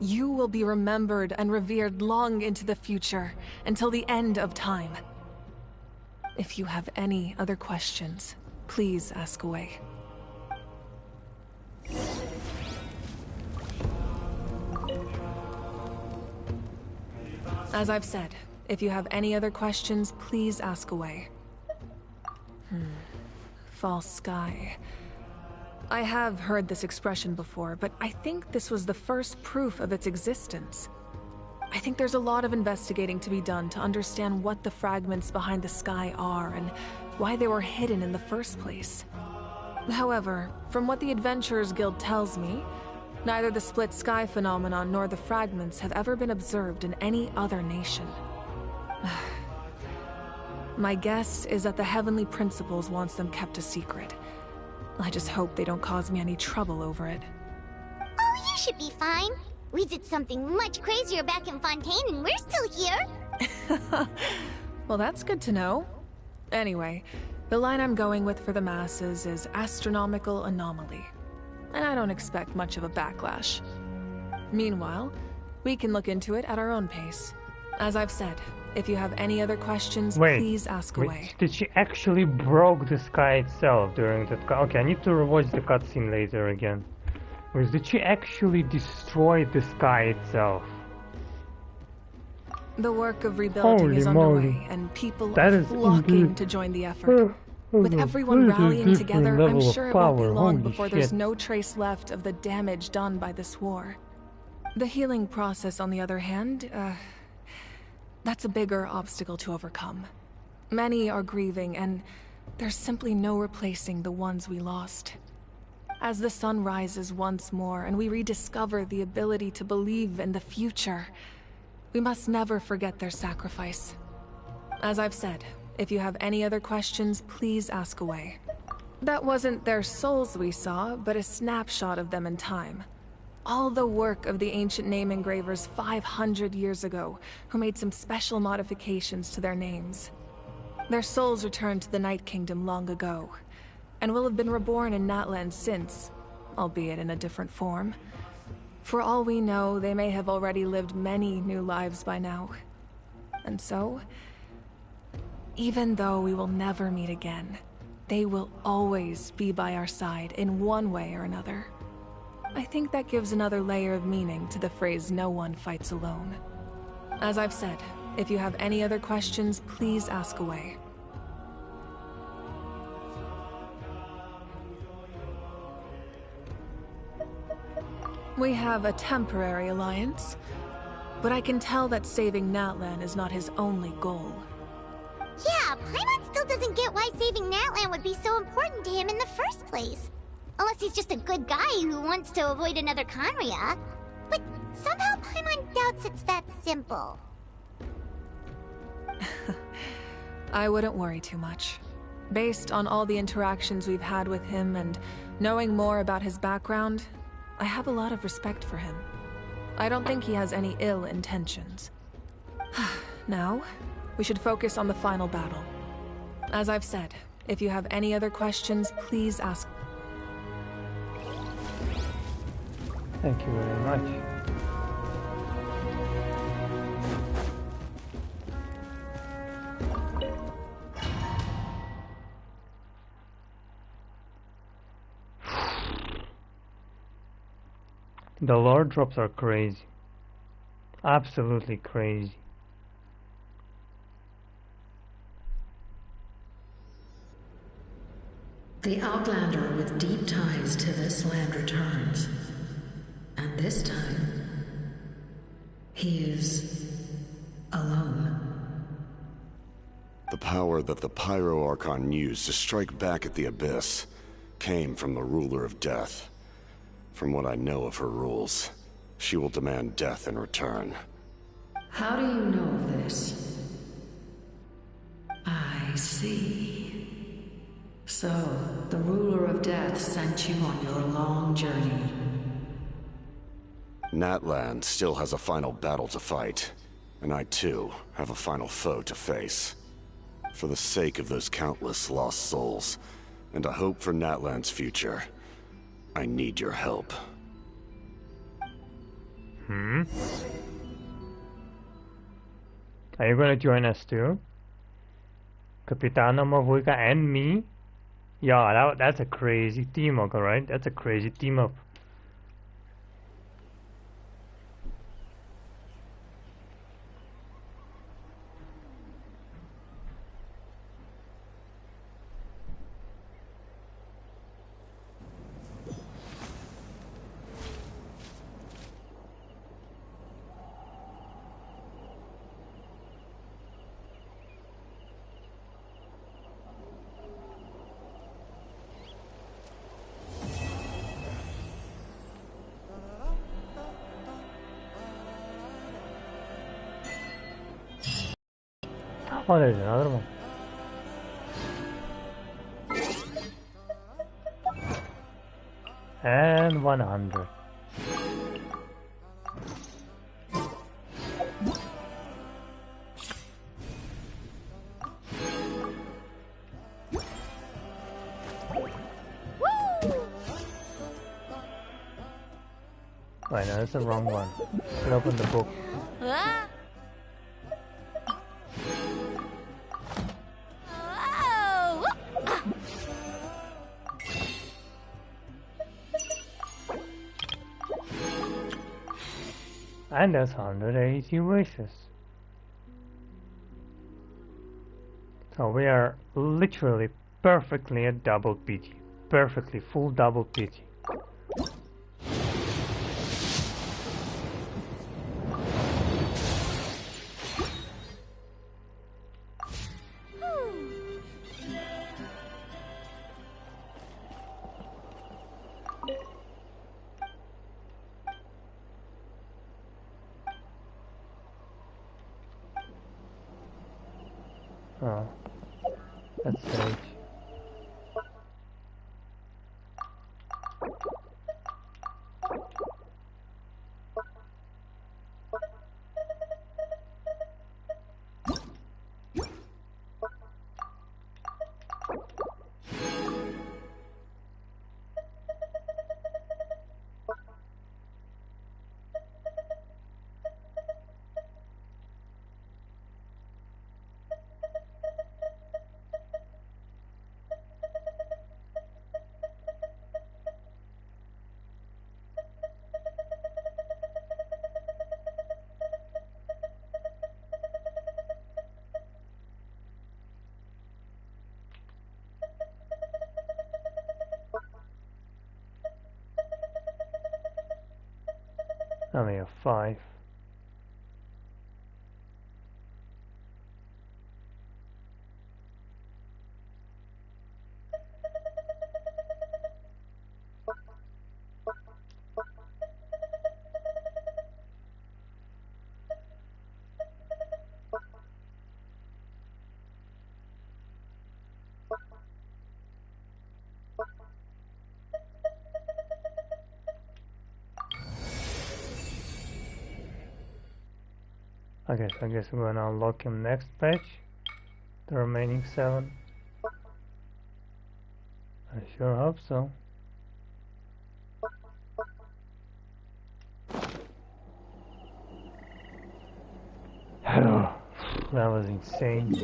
You will be remembered and revered long into the future, until the end of time. If you have any other questions, please ask away. As I've said, if you have any other questions, please ask away. False sky. I have heard this expression before, but I think this was the first proof of its existence. I think there's a lot of investigating to be done to understand what the fragments behind the sky are and why they were hidden in the first place. However, from what the Adventurers Guild tells me, neither the split sky phenomenon nor the fragments have ever been observed in any other nation. My guess is that the Heavenly Principles wants them kept a secret. I just hope they don't cause me any trouble over it. Oh, you should be fine. We did something much crazier back in Fontaine and we're still here. Well, that's good to know. Anyway, the line I'm going with for the masses is astronomical anomaly. And I don't expect much of a backlash. Meanwhile, we can look into it at our own pace. As I've said, if you have any other questions, please ask away. Did she actually broke the sky itself during that? Okay, I need to rewatch the cutscene later again. Did she actually destroy the sky itself? The work of rebuilding is underway, and people are flocking to join the effort. With everyone rallying together, I'm sure it won't be long before there's no trace left of the damage done by this war. The healing process, on the other hand, that's a bigger obstacle to overcome. Many are grieving, and there's simply no replacing the ones we lost. As the sun rises once more, and we rediscover the ability to believe in the future, we must never forget their sacrifice. As I've said, if you have any other questions, please ask away. That wasn't their souls we saw, but a snapshot of them in time. All the work of the ancient name engravers 500 years ago, who made some special modifications to their names. Their souls returned to the Night Kingdom long ago, and will have been reborn in Natlan since, albeit in a different form. For all we know, they may have already lived many new lives by now. And so, even though we will never meet again, they will always be by our side in one way or another. I think that gives another layer of meaning to the phrase "no one fights alone." As I've said, if you have any other questions, please ask away. We have a temporary alliance, but I can tell that saving Natlan is not his only goal. Yeah, Paimon still doesn't get why saving Natlan would be so important to him in the first place. Unless he's just a good guy who wants to avoid another Khaenri'ah. But somehow Paimon doubts it's that simple. I wouldn't worry too much. Based on all the interactions we've had with him and knowing more about his background, I have a lot of respect for him. I don't think he has any ill intentions. Now, we should focus on the final battle. As I've said, if you have any other questions, please ask. Thank you very much. The lore drops are crazy. Absolutely crazy. The Outlander with deep ties to this land returns. And this time, he is alone. The power that the Pyro Archon used to strike back at the Abyss came from the Ruler of Death. From what I know of her rules, she will demand death in return. How do you know of this? I see. So, the Ruler of Death sent you on your long journey. Natlan still has a final battle to fight, and I too have a final foe to face. For the sake of those countless lost souls, and a hope for Natlan's future, I need your help. Are you gonna join us too? Capitano Mavuika and me? Yeah, that's a crazy team up, alright? That's a crazy team up. Oh, there's another one. And 100. Wait, no, that's the wrong one. Should open the book. Ah. And there's 180 wishes. So we are literally perfectly at double PG. Perfectly full double PG. Oh, that's sage. Only a 5. Okay, so I guess we're gonna unlock him next page. The remaining 7. I sure hope so. That was insane.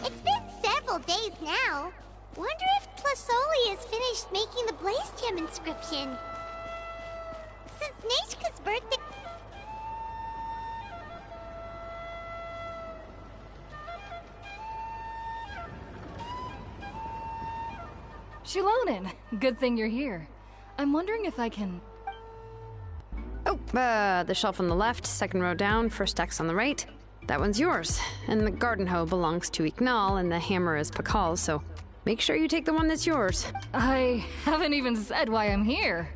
It's been several days now. Wonder if Plasoli has finished making the Blaze Gem inscription. Since Nechka's birthday... Xilonen, good thing you're here. I'm wondering if I can... Oh, the shelf on the left, second row down, first X on the right. That one's yours. And the garden hoe belongs to Iknal, and the hammer is Pakal's, so make sure you take the one that's yours. I haven't even said why I'm here.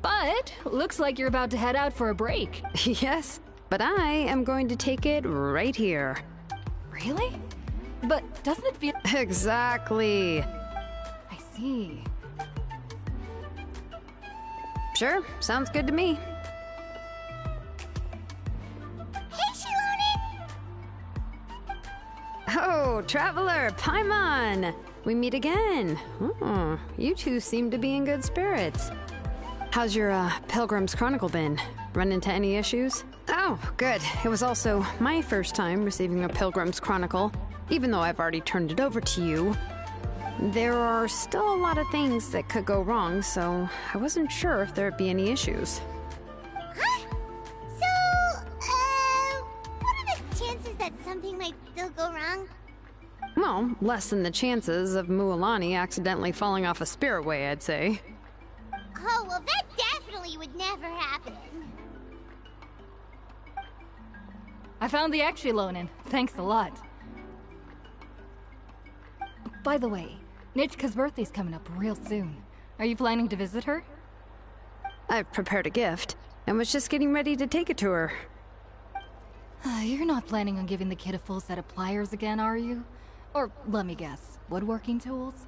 But looks like you're about to head out for a break. Yes, but I am going to take it right here. Really? But doesn't it feel... Exactly. I see. Sure, sounds good to me. Hey, Xilonen! Oh, Traveler, Paimon! We meet again. Oh, you two seem to be in good spirits. How's your, Pilgrim's Chronicle been? Run into any issues? Oh, good. It was also my first time receiving a Pilgrim's Chronicle, even though I've already turned it over to you. There are still a lot of things that could go wrong, so I wasn't sure if there'd be any issues. Huh? So, what are the chances that something might still go wrong? Well, less than the chances of Mualani accidentally falling off a spiritway, I'd say. Oh, well, that definitely would never happen. I found the Xilonen. Thanks a lot. By the way, Nichka's birthday's coming up real soon. Are you planning to visit her? I've prepared a gift, and was just getting ready to take it to her. You're not planning on giving the kid a full set of pliers again, are you? Or, let me guess, woodworking tools?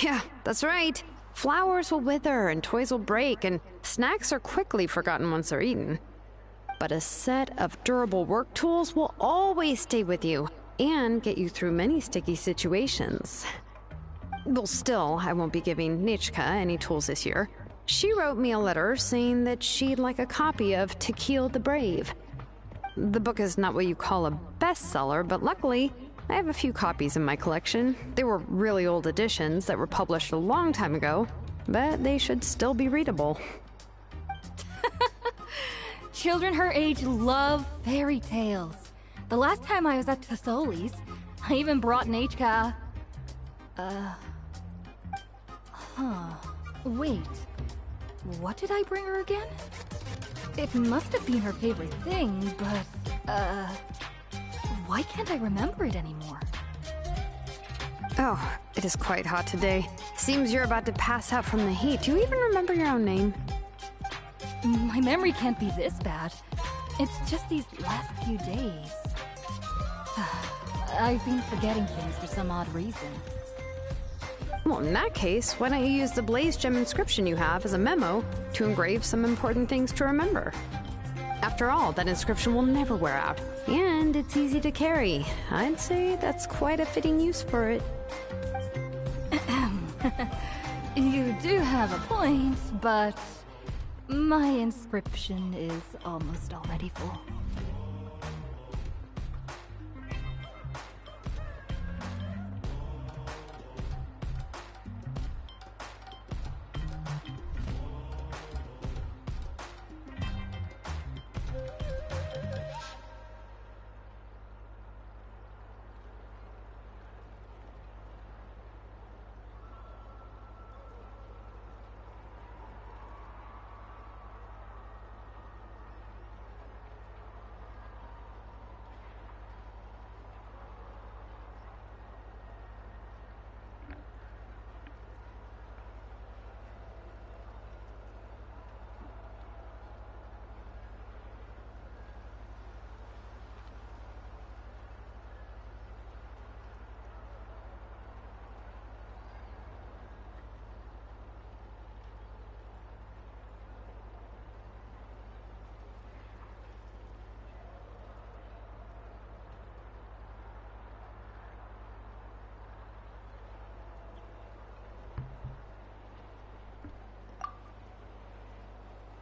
Yeah, that's right. Flowers will wither and toys will break, and snacks are quickly forgotten once they're eaten. But a set of durable work tools will always stay with you and get you through many sticky situations. Well, still, I won't be giving Nikke any tools this year. She wrote me a letter saying that she'd like a copy of To Kill the Brave. The book is not what you call a bestseller, but luckily, I have a few copies in my collection. They were really old editions that were published a long time ago, but they should still be readable. Children her age love fairy tales. The last time I was at Thesoli's, I even brought Nikke. Wait. What did I bring her again? It must have been her favorite thing, but, why can't I remember it anymore? Oh, it is quite hot today. Seems you're about to pass out from the heat. Do you even remember your own name? My memory can't be this bad. It's just these last few days. I've been forgetting things for some odd reason. Well, in that case, why don't you use the Blaze Gem inscription you have as a memo to engrave some important things to remember? After all, that inscription will never wear out, and it's easy to carry. I'd say that's quite a fitting use for it. You do have a point, but my inscription is almost already full.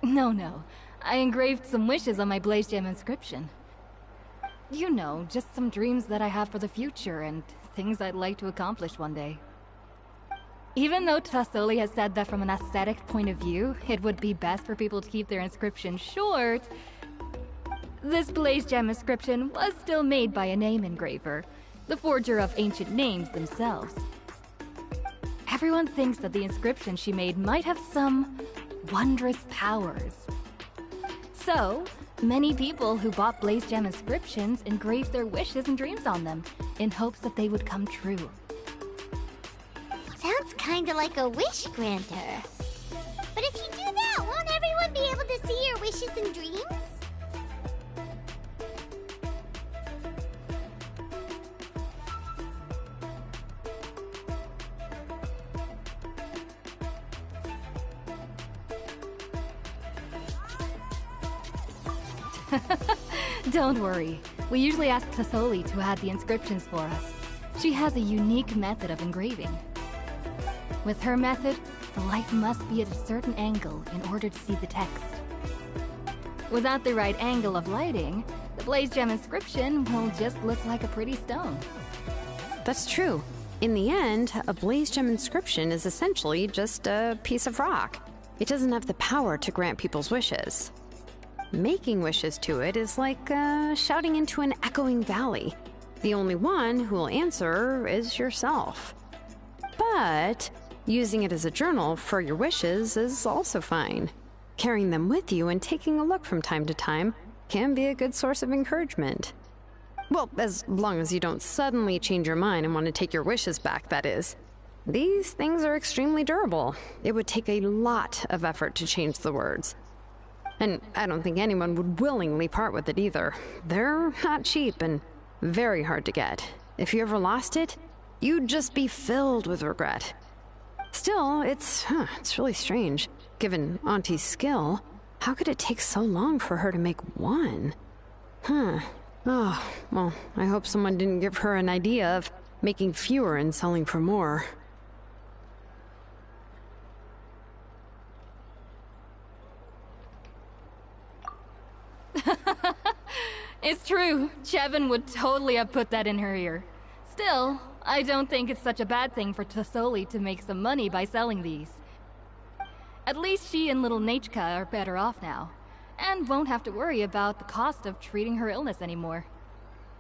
No. I engraved some wishes on my Blaze Gem inscription. You know, just some dreams that I have for the future and things I'd like to accomplish one day. Even though Thesoli has said that from an aesthetic point of view, it would be best for people to keep their inscription short, this Blaze Gem inscription was still made by a name engraver, the forger of ancient names themselves. Everyone thinks that the inscription she made might have some wondrous powers. So, many people who bought Blaze Gem inscriptions engraved their wishes and dreams on them, in hopes that they would come true. Sounds kinda like a wish granter. But if you do that, won't everyone be able to see your wishes and dreams? Don't worry. We usually ask Thesoli to add the inscriptions for us. She has a unique method of engraving. With her method, the light must be at a certain angle in order to see the text. Without the right angle of lighting, The Blaze Gem inscription will just look like a pretty stone. That's true. In the end, a Blaze Gem inscription is essentially just a piece of rock. It doesn't have the power to grant people's wishes. Making wishes to it is like shouting into an echoing valley. The only one who will answer is yourself. But using it as a journal for your wishes is also fine. Carrying them with you and taking a look from time to time can be a good source of encouragement. Well, as long as you don't suddenly change your mind and want to take your wishes back, that is. These things are extremely durable. It would take a lot of effort to change the words. And I don't think anyone would willingly part with it either. They're not cheap and very hard to get. If you ever lost it, you'd just be filled with regret. Still, it's really strange. Given Auntie's skill, how could it take so long for her to make one? Oh, well, I hope someone didn't give her an idea of making fewer and selling for more. It's true. Chevin would totally have put that in her ear. Still, I don't think it's such a bad thing for Tasoli to make some money by selling these. At least she and little Nikke are better off now, and won't have to worry about the cost of treating her illness anymore.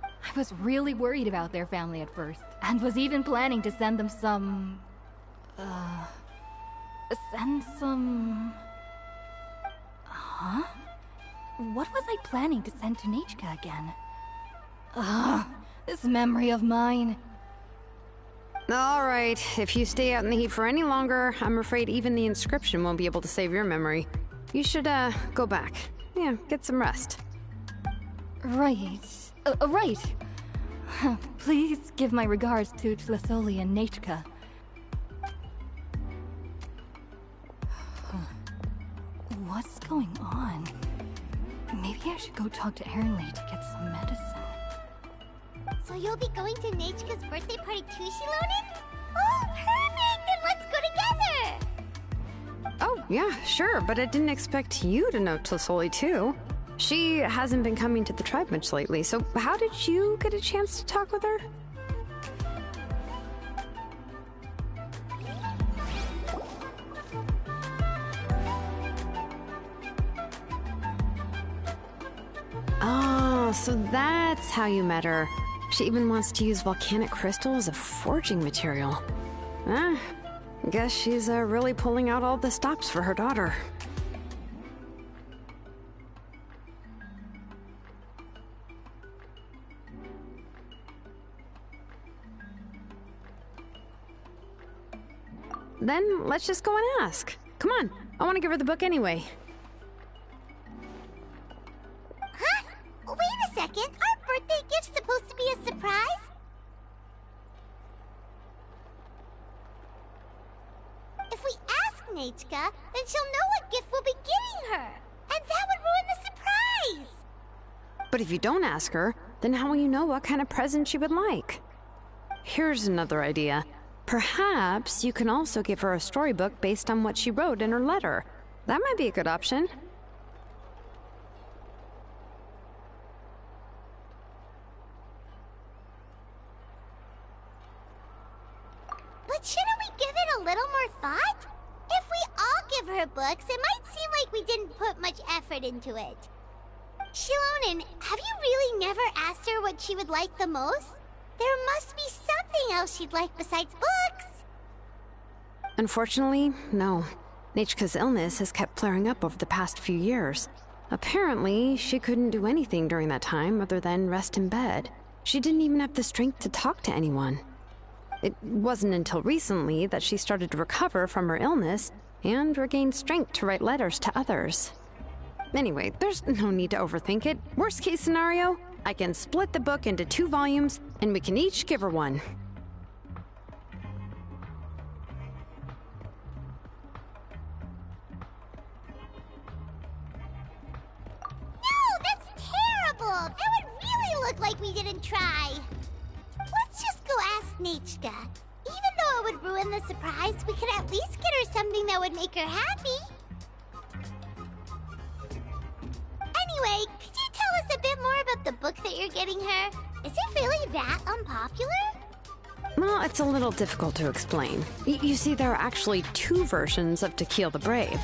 I was really worried about their family at first, and was even planning to send them some... Huh? What was I planning to send to Nikke again? This memory of mine. Alright, if you stay out in the heat for any longer, I'm afraid even the inscription won't be able to save your memory. You should, go back. Yeah, get some rest. Right. Right. Please give my regards to Tasoli and Nikke. What's going on? Maybe I should go talk to Ernly to get some medicine. So you'll be going to Nikke's birthday party too, Xilonen? Oh, perfect! Then let's go together! Oh, yeah, sure, but I didn't expect you to know Tasoli too. She hasn't been coming to the tribe much lately, so how did you get a chance to talk with her? Oh, so that's how you met her. She even wants to use volcanic crystal as a forging material. Guess she's really pulling out all the stops for her daughter. Then let's just go and ask. Come on, I want to give her the book anyway. Huh? Wait a second, our birthday gift's supposed to be a surprise? If we ask Nikke, then she'll know what gift we'll be getting her, and that would ruin the surprise! But if you don't ask her, then how will you know what kind of present she would like? Here's another idea. Perhaps you can also give her a storybook based on what she wrote in her letter. That might be a good option. But shouldn't we give it a little more thought? If we all give her books, it might seem like we didn't put much effort into it. Xilonen, have you really never asked her what she would like the most? There must be something else she'd like besides books. Unfortunately, no. Nikke's illness has kept flaring up over the past few years. Apparently, she couldn't do anything during that time other than rest in bed. She didn't even have the strength to talk to anyone. It wasn't until recently that she started to recover from her illness and regained strength to write letters to others. Anyway, there's no need to overthink it. Worst case scenario, I can split the book into 2 volumes, and we can each give her one. No, that's terrible! That would really look like we didn't try. Let's just go ask Nikke. Even though it would ruin the surprise, we could at least get her something that would make her happy. Anyway, could you tell us a bit more about the book that you're getting her? Is it really that unpopular? Well, it's a little difficult to explain. You see, there are actually 2 versions of To Kill the Brave.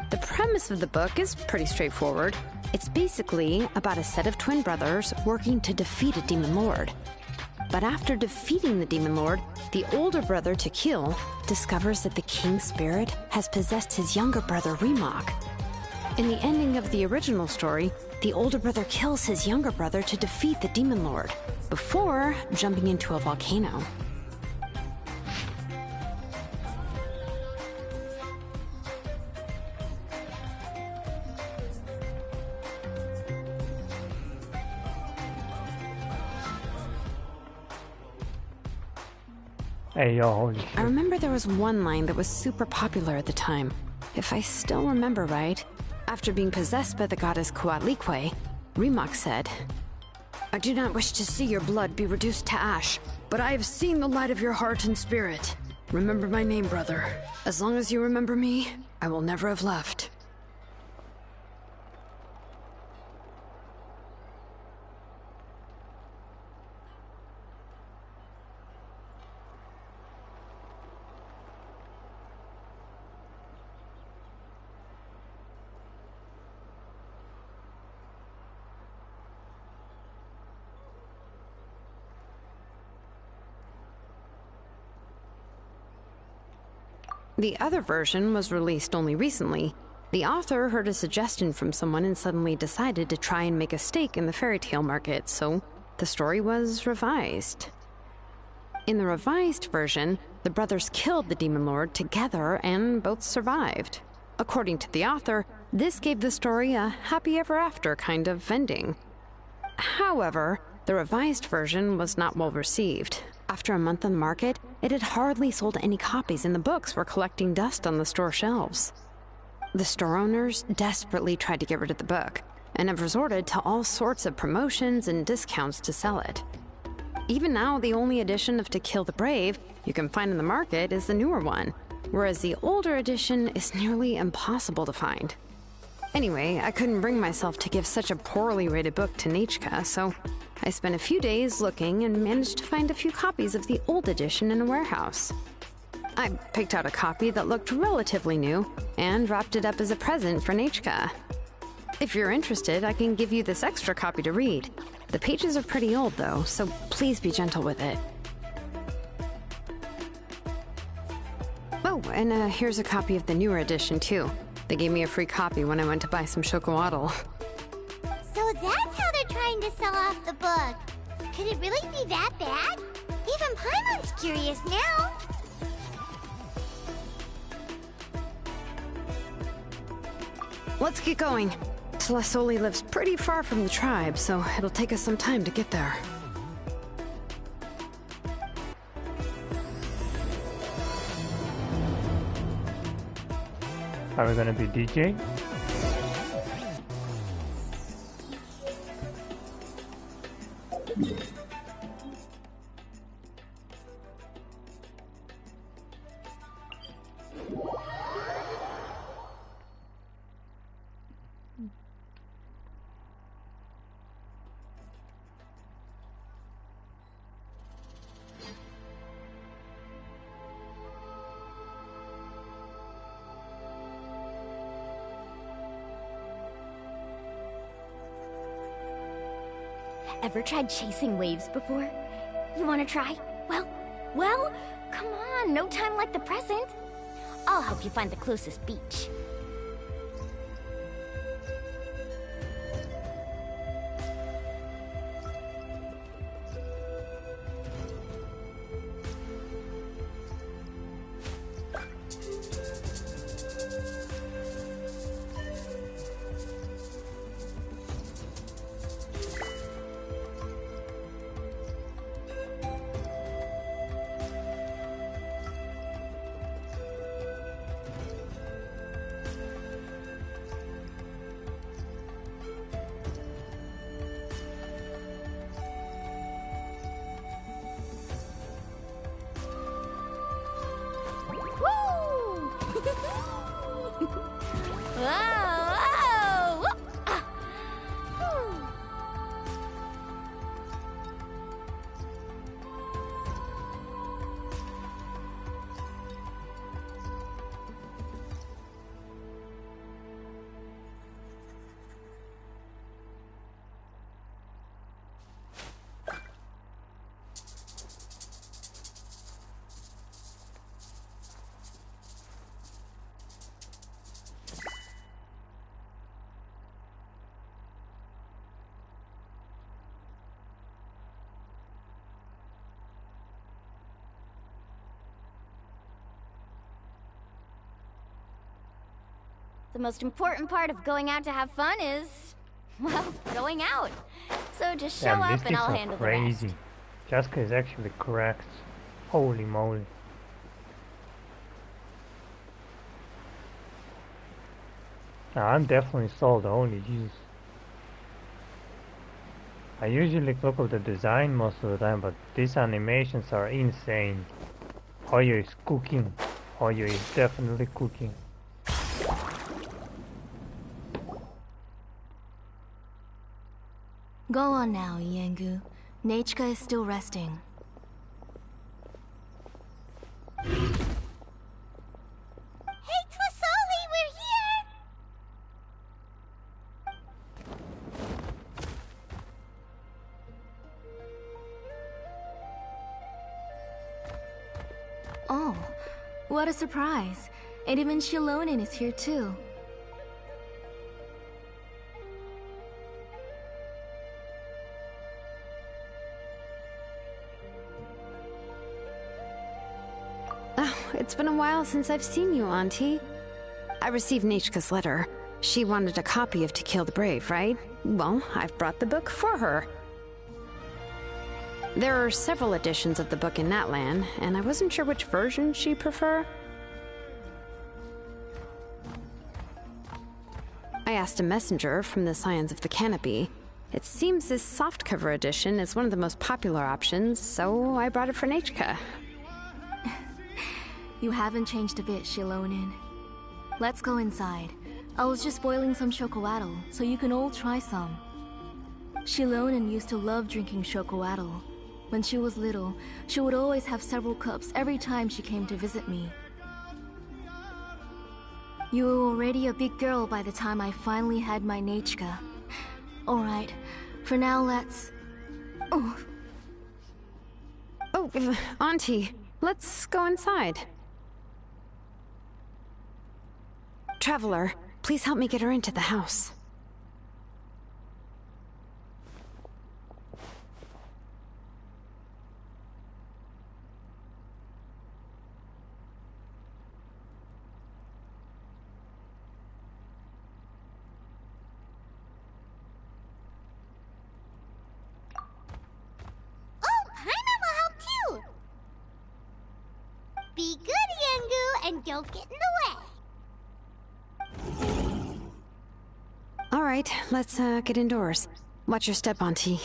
The premise of the book is pretty straightforward. It's basically about a set of twin brothers working to defeat a demon lord. But after defeating the demon lord, the older brother, To Kill, discovers that the king's spirit has possessed his younger brother, Remake. In the ending of the original story, the older brother kills his younger brother to defeat the demon lord, before jumping into a volcano. Hey, yo, holy shit. I remember there was one line that was super popular at the time. If I still remember right, after being possessed by the goddess Coatlicue, Remake said, "I do not wish to see your blood be reduced to ash, but I have seen the light of your heart and spirit. Remember my name, brother. As long as you remember me, I will never have left." The other version was released only recently. The author heard a suggestion from someone and suddenly decided to try and make a stake in the fairy tale market, so the story was revised. In the revised version, the brothers killed the demon lord together and both survived. According to the author, this gave the story a happy ever after kind of ending. However, the revised version was not well received. After a month on the market, it had hardly sold any copies and the books were collecting dust on the store shelves. The store owners desperately tried to get rid of the book and have resorted to all sorts of promotions and discounts to sell it. Even now, the only edition of To Kill the Brave you can find in the market is the newer one, whereas the older edition is nearly impossible to find. Anyway, I couldn't bring myself to give such a poorly rated book to Nikke, so I spent a few days looking and managed to find a few copies of the old edition in a warehouse. I picked out a copy that looked relatively new and wrapped it up as a present for Nikke. If you're interested, I can give you this extra copy to read. The pages are pretty old though, so please be gentle with it. Oh, and here's a copy of the newer edition too. They gave me a free copy when I went to buy some chocolatl. So that's how they're trying to sell off the book. Could it really be that bad? Even Paimon's curious now. Let's get going. Celestoli lives pretty far from the tribe, so it'll take us some time to get there. Are we gonna be DJ? Ever tried chasing waves before? You wanna try? Well, come on, no time like the present. I'll help you find the closest beach. The most important part of going out to have fun is, well, going out. So just show up and I'll handle the rest. Crazy. Jessica is actually correct. Holy moly. Now, I'm definitely sold. Holy Jesus. I usually look at the design most of the time, but these animations are insane. Hoyo is cooking. Hoyo is definitely cooking. Go on now, Iengu. Nikke is still resting. Hey, Twasoli, we're here! Oh, what a surprise. And even Xilonen is here too. It's been a while since I've seen you, Auntie. I received Nitschke's letter. She wanted a copy of To Kill the Brave, right? Well, I've brought the book for her. There are several editions of the book in Natlan, and I wasn't sure which version she'd prefer. I asked a messenger from the Scions of the Canopy. It seems this softcover edition is one of the most popular options, so I brought it for Nikke. You haven't changed a bit, Xilonen. Let's go inside. I was just boiling some chocoatl, so you can all try some. Xilonen used to love drinking chocoatl. When she was little, she would always have several cups every time she came to visit me. You were already a big girl by the time I finally had my Nikke. Alright, for now let's... Oh, Auntie, let's go inside. Traveler, please help me get her into the house. Be good, Iengu, and don't get in the way. All right, let's get indoors. Watch your step, Auntie.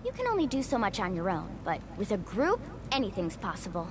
You can only do so much on your own, but with a group, anything's possible.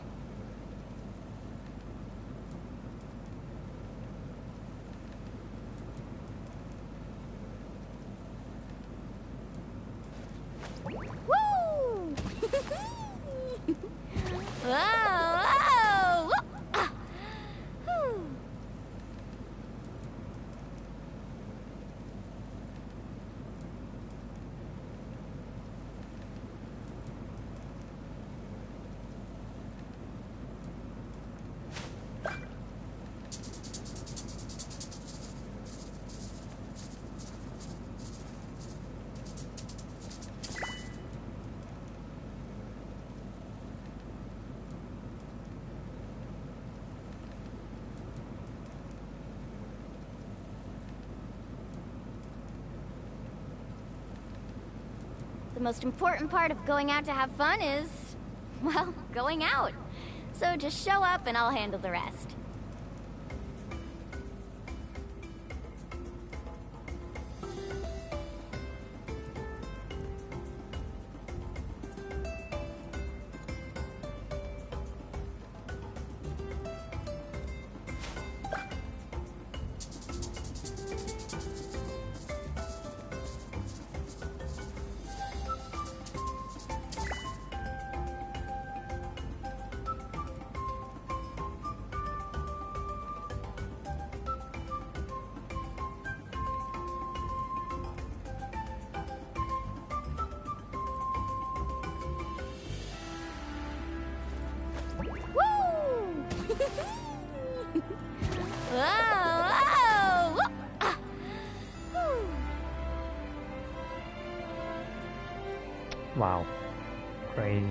most important part of going out to have fun is, well, going out. So just show up and I'll handle the rest. Wow. Crazy.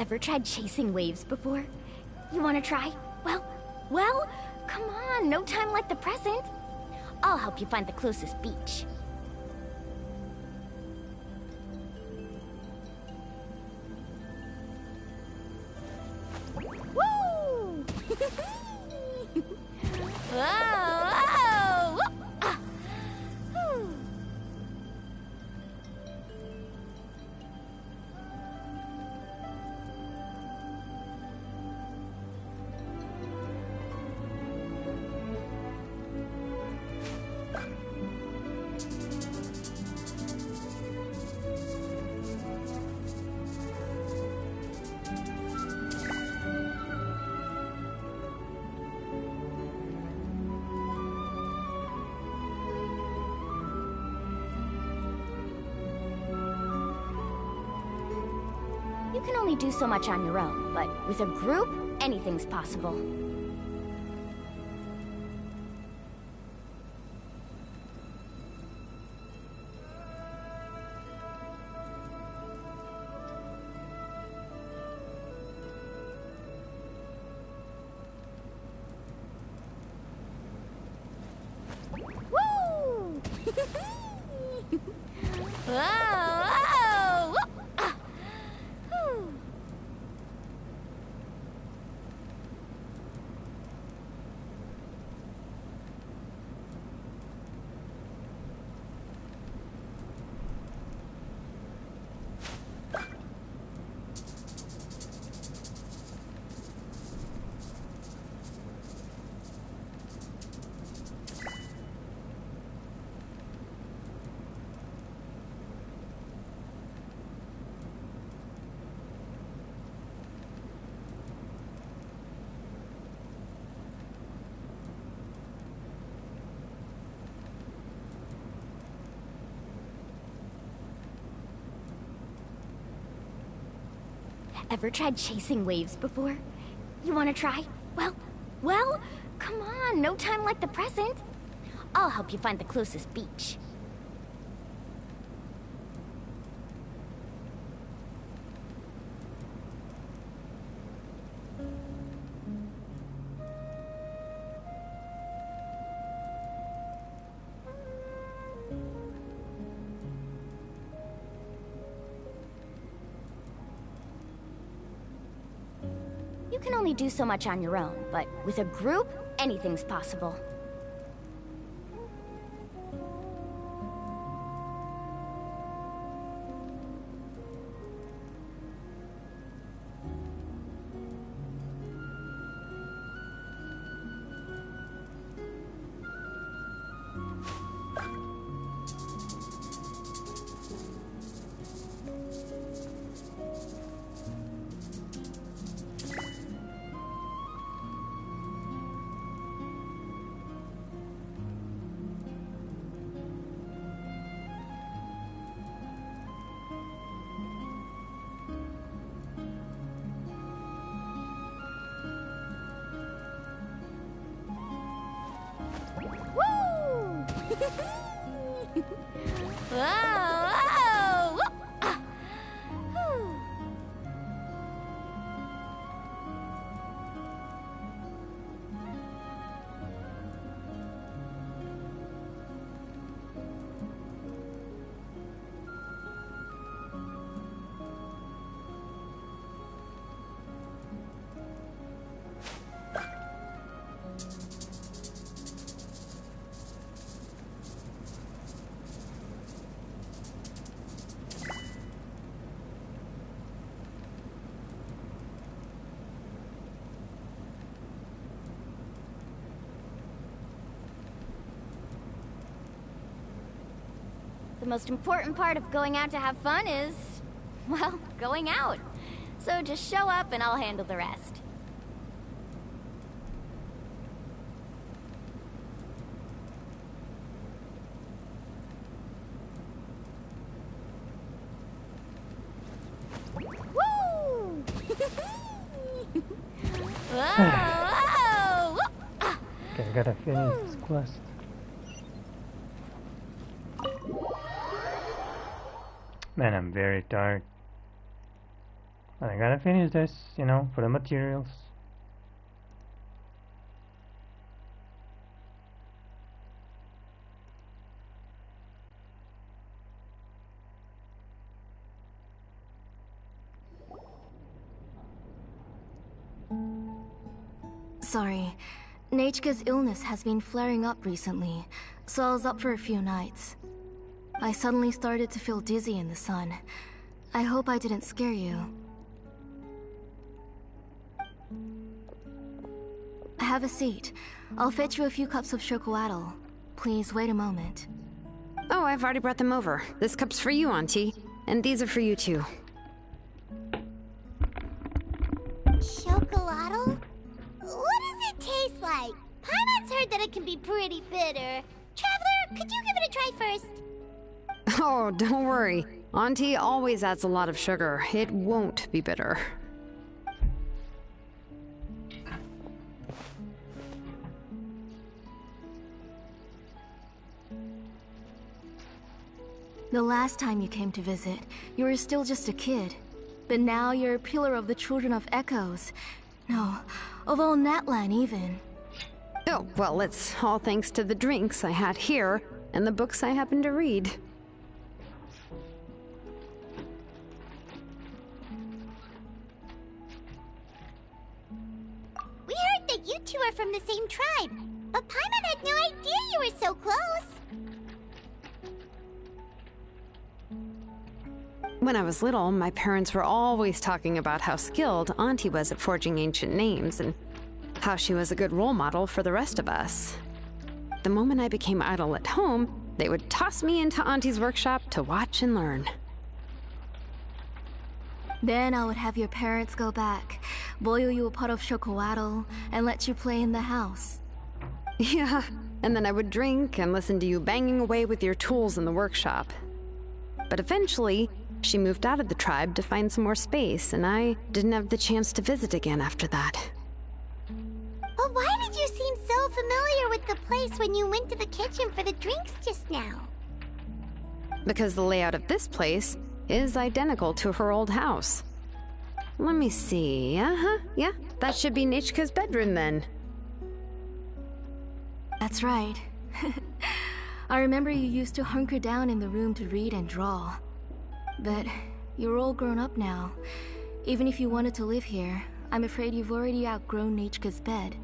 Ever tried chasing waves before? You wanna try? Well, come on, no time like the present. I'll help you find the closest beach. Woo! Whoa! You can only do so much on your own, but with a group, anything's possible. Woo! Whoa! Ever tried chasing waves before? You wanna try? Well, come on, no time like the present. I'll help you find the closest beach. You can only do so much on your own, but with a group, anything's possible. The most important part of going out to have fun is, well, going out. So just show up and I'll handle the rest. Woo! Whoa! Okay, I gotta finish this quest. Man, I'm very tired. But I gotta finish this, you know, for the materials. Sorry. Niche's illness has been flaring up recently, so I was up for a few nights. I suddenly started to feel dizzy in the sun. I hope I didn't scare you. Have a seat. I'll fetch you a few cups of chocolatl. Please wait a moment. Oh, I've already brought them over. This cup's for you, Auntie. And these are for you, too. Chocolatl? What does it taste like? Paimon's heard that it can be pretty bitter. Traveler, could you give it a try first? Oh, don't worry. Auntie always adds a lot of sugar. It won't be bitter. The last time you came to visit, you were still just a kid. But now you're a pillar of the Children of Echoes. No, of all Natlan even. Oh, well, it's all thanks to the drinks I had here and the books I happened to read. We heard that you two are from the same tribe, but Paimon had no idea you were so close. When I was little, my parents were always talking about how skilled Auntie was at forging ancient names and how she was a good role model for the rest of us. The moment I became idle at home, they would toss me into Auntie's workshop to watch and learn. Then I would have your parents go back, boil you a pot of chocolatl, and let you play in the house. Yeah, and then I would drink and listen to you banging away with your tools in the workshop. But eventually, she moved out of the tribe to find some more space, and I didn't have the chance to visit again after that. But why did you seem so familiar with the place when you went to the kitchen for the drinks just now? Because the layout of this place is identical to her old house. Let me see. Yeah, that should be Niche's bedroom then. That's right. I remember you used to hunker down in the room to read and draw. But you're all grown up now. Even if you wanted to live here, I'm afraid you've already outgrown Nichke's bed.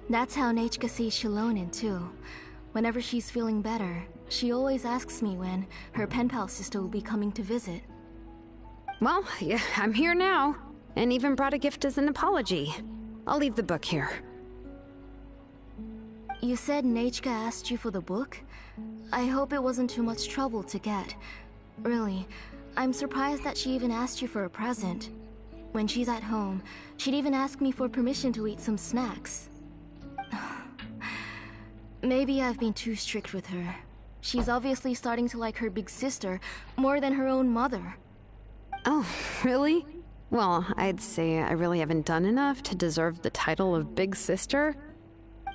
That's how Nikke sees Xilonen too. Whenever she's feeling better, she always asks me when her pen pal sister will be coming to visit. Well, yeah, I'm here now, and even brought a gift as an apology. I'll leave the book here. You said Nikke asked you for the book? I hope it wasn't too much trouble to get. Really, I'm surprised that she even asked you for a present. When she's at home, she'd even ask me for permission to eat some snacks. Maybe I've been too strict with her. She's obviously starting to like her big sister more than her own mother. Oh, really? Well, I'd say I really haven't done enough to deserve the title of big sister.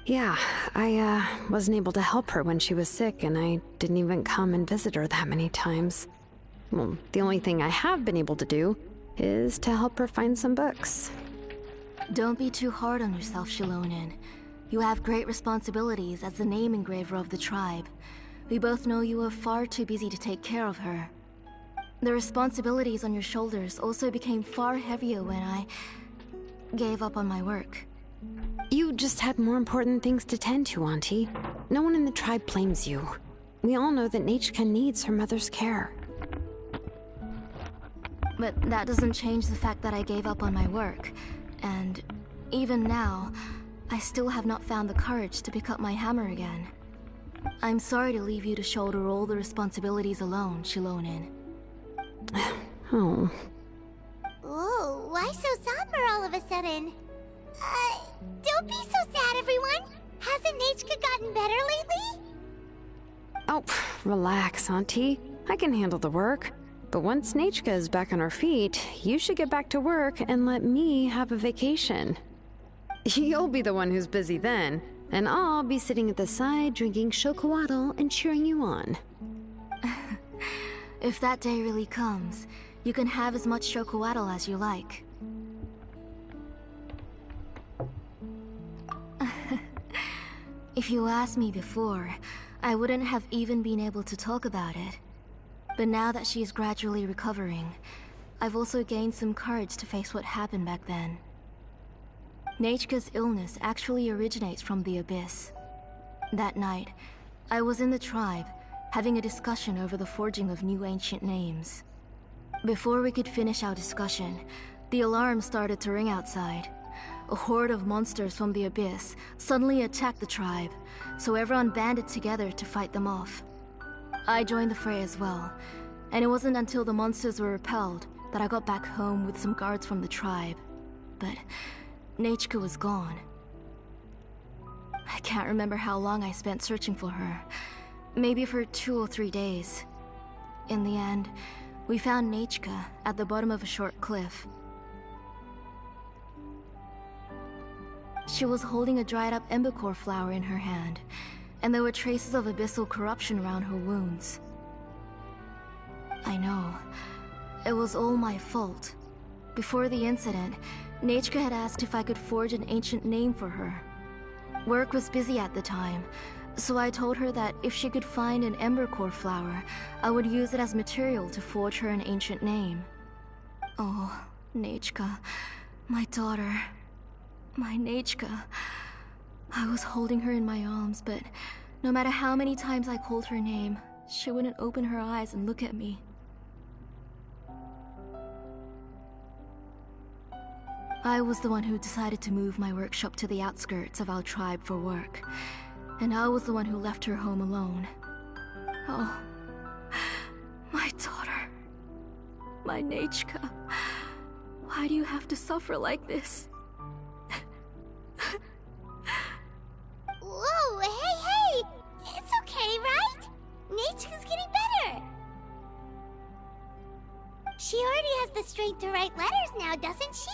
Yeah, I wasn't able to help her when she was sick, and I didn't even come and visit her that many times. Well, the only thing I have been able to do is to help her find some books. Don't be too hard on yourself, Xilonen. You have great responsibilities as the name engraver of the tribe. We both know you are far too busy to take care of her. The responsibilities on your shoulders also became far heavier when I gave up on my work. You just had more important things to tend to, Auntie. No one in the tribe blames you. We all know that Nikke needs her mother's care. But that doesn't change the fact that I gave up on my work. And even now, I still have not found the courage to pick up my hammer again. I'm sorry to leave you to shoulder all the responsibilities alone, Xilonen. Oh. Ooh, why so somber all of a sudden? Don't be so sad, everyone! Hasn't Nikke gotten better lately? Oh, relax, Auntie. I can handle the work. But once Nikke is back on her feet, you should get back to work and let me have a vacation. You'll be the one who's busy then, and I'll be sitting at the side drinking chocolatl and cheering you on. If that day really comes, you can have as much chocolatl as you like. If you asked me before, I wouldn't have even been able to talk about it. But now that she's gradually recovering, I've also gained some courage to face what happened back then. Nitke's illness actually originates from the Abyss. That night, I was in the tribe, having a discussion over the forging of new ancient names. Before we could finish our discussion, the alarm started to ring outside. A horde of monsters from the Abyss suddenly attacked the tribe, so everyone banded together to fight them off. I joined the fray as well, and it wasn't until the monsters were repelled that I got back home with some guards from the tribe. But Nikke was gone. I can't remember how long I spent searching for her. Maybe for 2 or 3 days. In the end, we found Nikke at the bottom of a short cliff. She was holding a dried up embercore flower in her hand, and there were traces of abyssal corruption around her wounds. I know. It was all my fault. Before the incident, Nikke had asked if I could forge an ancient name for her. Work was busy at the time, so I told her that if she could find an embercore flower, I would use it as material to forge her an ancient name. Oh, Nikke, my daughter, my Nikke. I was holding her in my arms, but no matter how many times I called her name, she wouldn't open her eyes and look at me. I was the one who decided to move my workshop to the outskirts of our tribe for work, and I was the one who left her home alone. Oh, my daughter, my Nikke. Why do you have to suffer like this? Whoa, hey! It's okay, right? Nitke's getting better. She already has the strength to write letters now, doesn't she?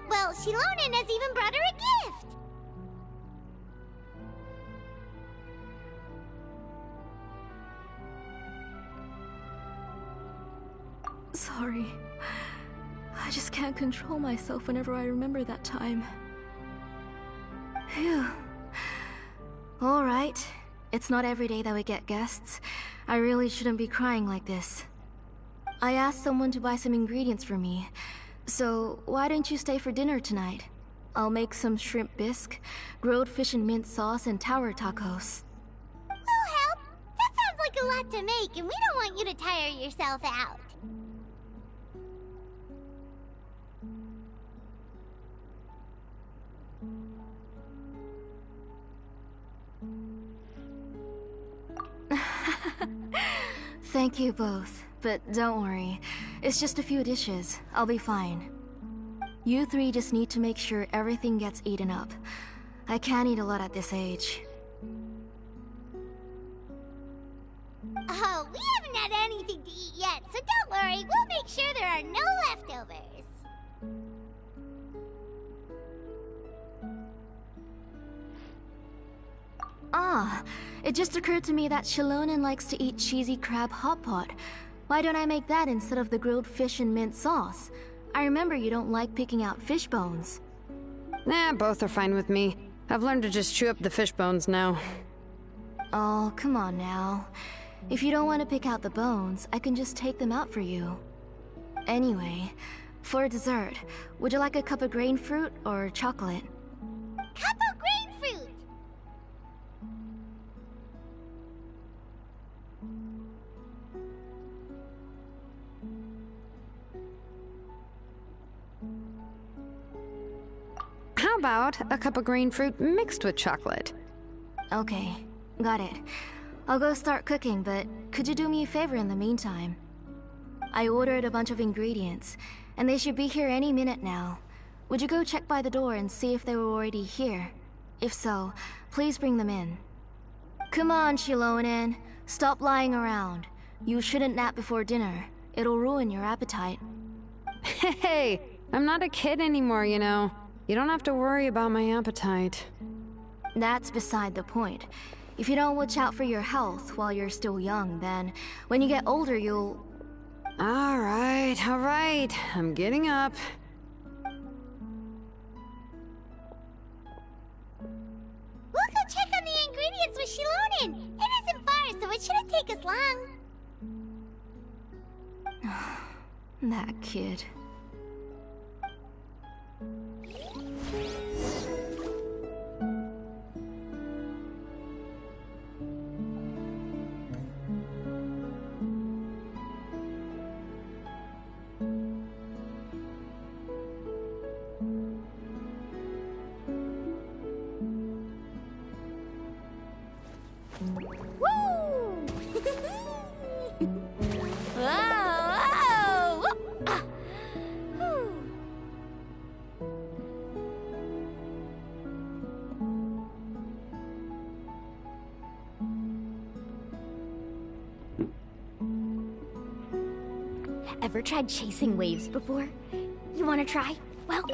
Well, Xilonen has even brought her a gift! sorry. I just can't control myself whenever I remember that time. Phew. Alright. It's not every day that we get guests. I really shouldn't be crying like this. I asked someone to buy some ingredients for me. So, why don't you stay for dinner tonight? I'll make some shrimp bisque, grilled fish and mint sauce, and tower tacos. Oh, help! That sounds like a lot to make, and we don't want you to tire yourself out. Thank you both, but don't worry. It's just a few dishes. I'll be fine. You three just need to make sure everything gets eaten up. I can't eat a lot at this age. Oh, we haven't had anything to eat yet, so don't worry. We'll make sure there are no leftovers. Ah, it just occurred to me that Xilonen likes to eat cheesy crab hot pot. Why don't I make that instead of the grilled fish and mint sauce? I remember you don't like picking out fish bones. Nah, both are fine with me. I've learned to just chew up the fish bones now. Oh, come on now. If you don't want to pick out the bones, I can just take them out for you. Anyway, for dessert, would you like a cup of grain fruit or chocolate? Cup of grain fruit! How about a cup of green fruit mixed with chocolate? Okay, got it. I'll go start cooking, but could you do me a favor in the meantime? I ordered a bunch of ingredients, and they should be here any minute now. Would you go check by the door and see if they were already here? If so, please bring them in. Come on, Xilonen. Stop lying around. You shouldn't nap before dinner. It'll ruin your appetite. Hey, I'm not a kid anymore, you know. You don't have to worry about my appetite. That's beside the point. If you don't watch out for your health while you're still young, then when you get older, you'll... All right. I'm getting up. We'll go check on the ingredients with Xilonen. It isn't far, so it shouldn't take us long. That kid. Ever tried chasing waves before? You wanna try? Well...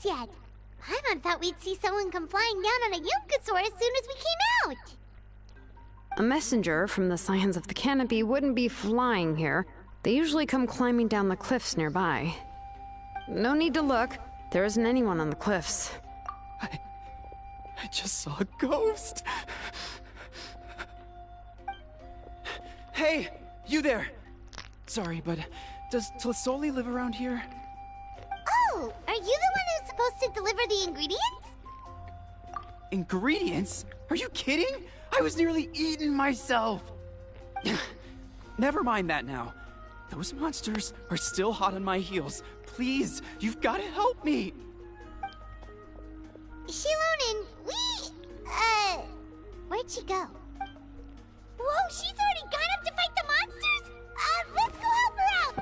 Yet. Paimon thought we'd see someone come flying down on a Yunkasaur as soon as we came out. A messenger from the Scions of the Canopy wouldn't be flying here. They usually come climbing down the cliffs nearby. No need to look. There isn't anyone on the cliffs. I just saw a ghost. Hey, you there. Sorry, but does Tlisoli live around here? Oh, are you the one who's supposed to deliver the ingredients? Ingredients? Are you kidding? I was nearly eaten myself. never mind that now. Those monsters are still hot on my heels. Please, you've got to help me. Xilonen, where'd she go? Whoa, she's already gone up to fight the monsters? Let's go help her out!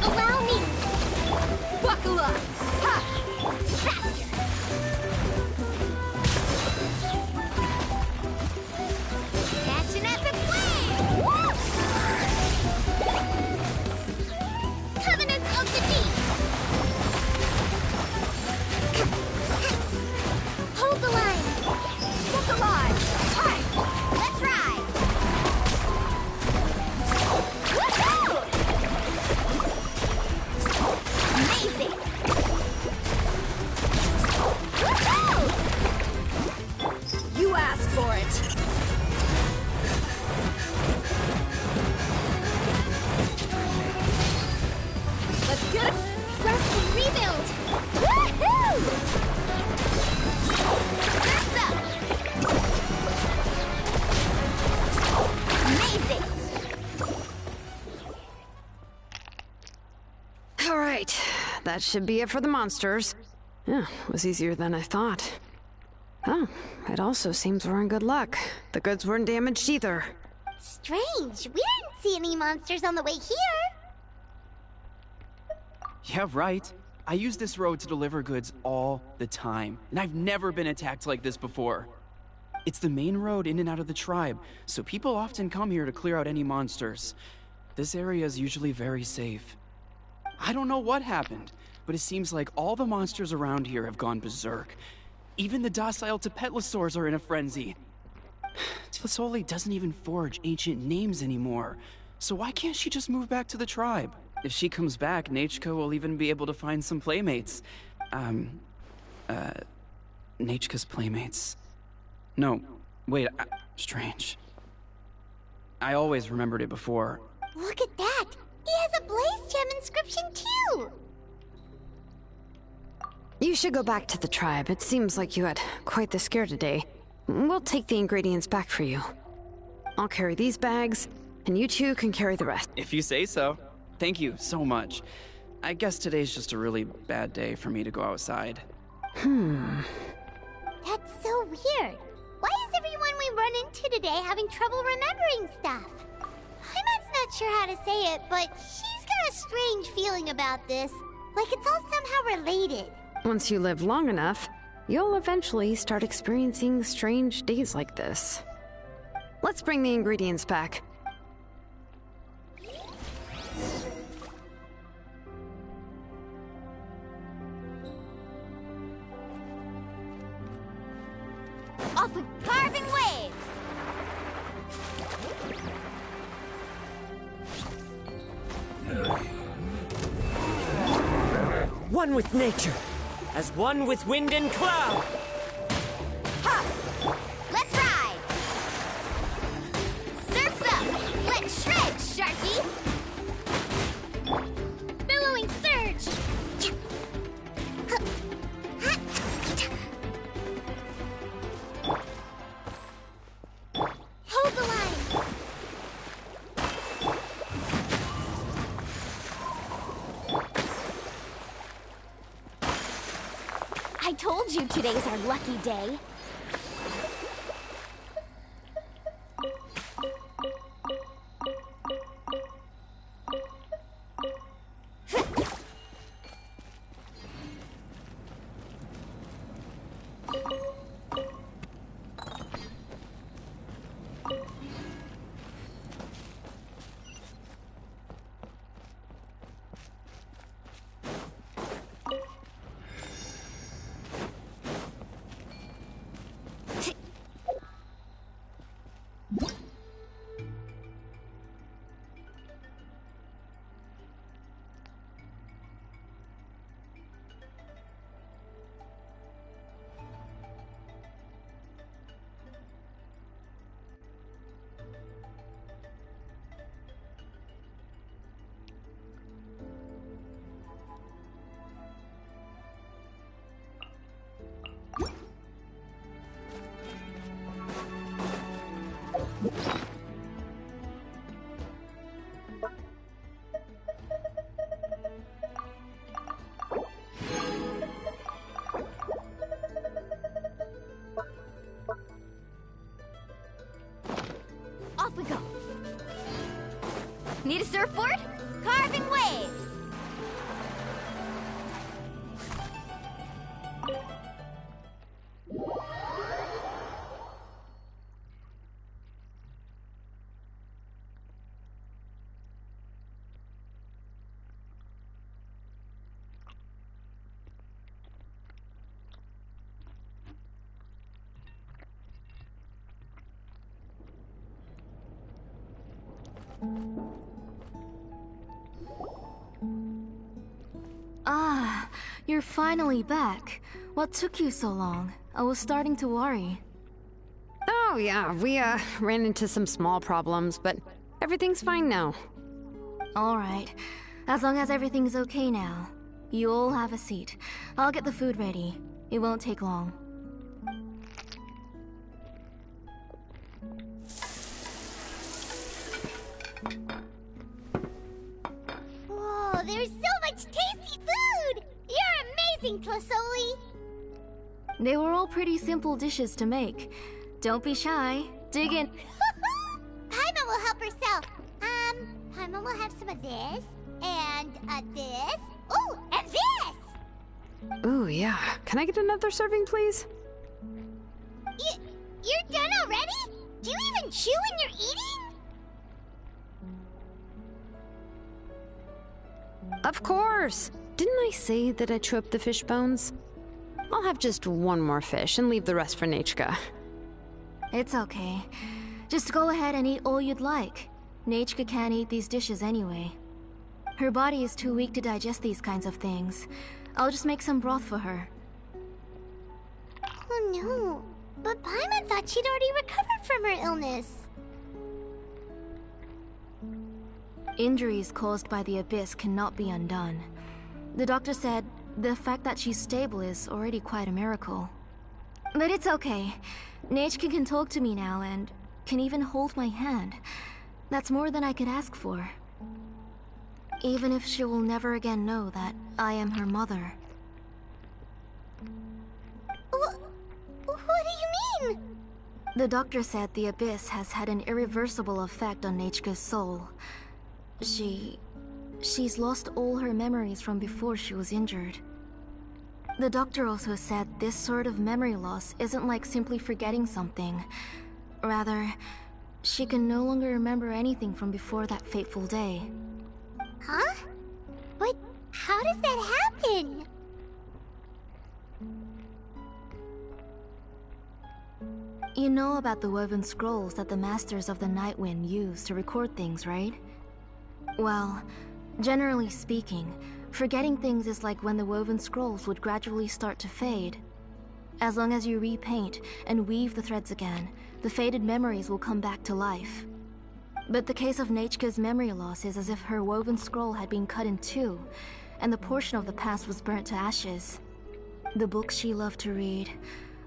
Allow me! Buckle up! Ha! Faster! Catch an epic wave! Covenants of the Deep! Hold the line! Look alive! Alright, let's ride! Woohoo! Amazing! Woohoo! You asked for it! Let's get it! Rest and rebuild! Woohoo! Surf's up! Amazing! All right, that should be it for the monsters. Yeah, it was easier than I thought. Oh, it also seems we're in good luck. The goods weren't damaged either. Strange, we didn't see any monsters on the way here. Yeah, right. I use this road to deliver goods all the time, and I've never been attacked like this before. It's the main road in and out of the tribe, so people often come here to clear out any monsters. This area is usually very safe. I don't know what happened, but it seems like all the monsters around here have gone berserk. Even the docile Tepetlosaurs are in a frenzy. Tlisoli doesn't even forge ancient names anymore, so why can't she just move back to the tribe? If she comes back, Nikke will even be able to find some playmates. Nitschke's playmates. No, wait, strange. I always remembered it before. Look at that! He has a Blaze Gem inscription too! You should go back to the tribe. It seems like you had quite the scare today. We'll take the ingredients back for you. I'll carry these bags, and you two can carry the rest. If you say so. Thank you so much. I guess today's just a really bad day for me to go outside. That's so weird. Why is everyone we run into today having trouble remembering stuff? Heimat's not sure how to say it, but she's got a strange feeling about this. Like it's all somehow related. Once you live long enough, you'll eventually start experiencing strange days like this. Let's bring the ingredients back. Off with carving waves! One with nature, as one with wind and cloud! Ha! Let's ride! Surf's up! Let's shred, Sharky! Billowing surge! Hold the line! I told you today's our lucky day. Off we go. Need a surfboard? Carving waves. Ah, you're finally back. What took you so long? I was starting to worry. Oh yeah, we ran into some small problems, but everything's fine now. Alright, as long as everything's okay now. You all have a seat. I'll get the food ready. It won't take long. Whoa, there's so much tasty food! You're amazing, Tlasoli! They were all pretty simple dishes to make. Don't be shy. Dig in. Paimon will help herself. Paimon will have some of this, and this. Oh, and this! Ooh, yeah. Can I get another serving, please? You're done already? Do you even chew when you're eating? Of course! Didn't I say that I chew up the fish bones? I'll have just one more fish and leave the rest for Nikke. It's okay. Just go ahead and eat all you'd like. Nikke can't eat these dishes anyway. Her body is too weak to digest these kinds of things. I'll just make some broth for her. Oh no, but Paimon thought she'd already recovered from her illness. Injuries caused by the Abyss cannot be undone. The doctor said the fact that she's stable is already quite a miracle. But it's okay. Nikke can talk to me now and can even hold my hand. That's more than I could ask for. Even if she will never again know that I am her mother. What do you mean? The doctor said the Abyss has had an irreversible effect on Nikke's soul. She's lost all her memories from before she was injured. The doctor also said this sort of memory loss isn't like simply forgetting something. Rather, she can no longer remember anything from before that fateful day. Huh? But how does that happen? You know about the woven scrolls that the Masters of the Night Wind use to record things, right? Well, generally speaking, forgetting things is like when the woven scrolls would gradually start to fade. As long as you repaint and weave the threads again, the faded memories will come back to life. But the case of Nikke's memory loss is as if her woven scroll had been cut in two, and the portion of the past was burnt to ashes. The books she loved to read,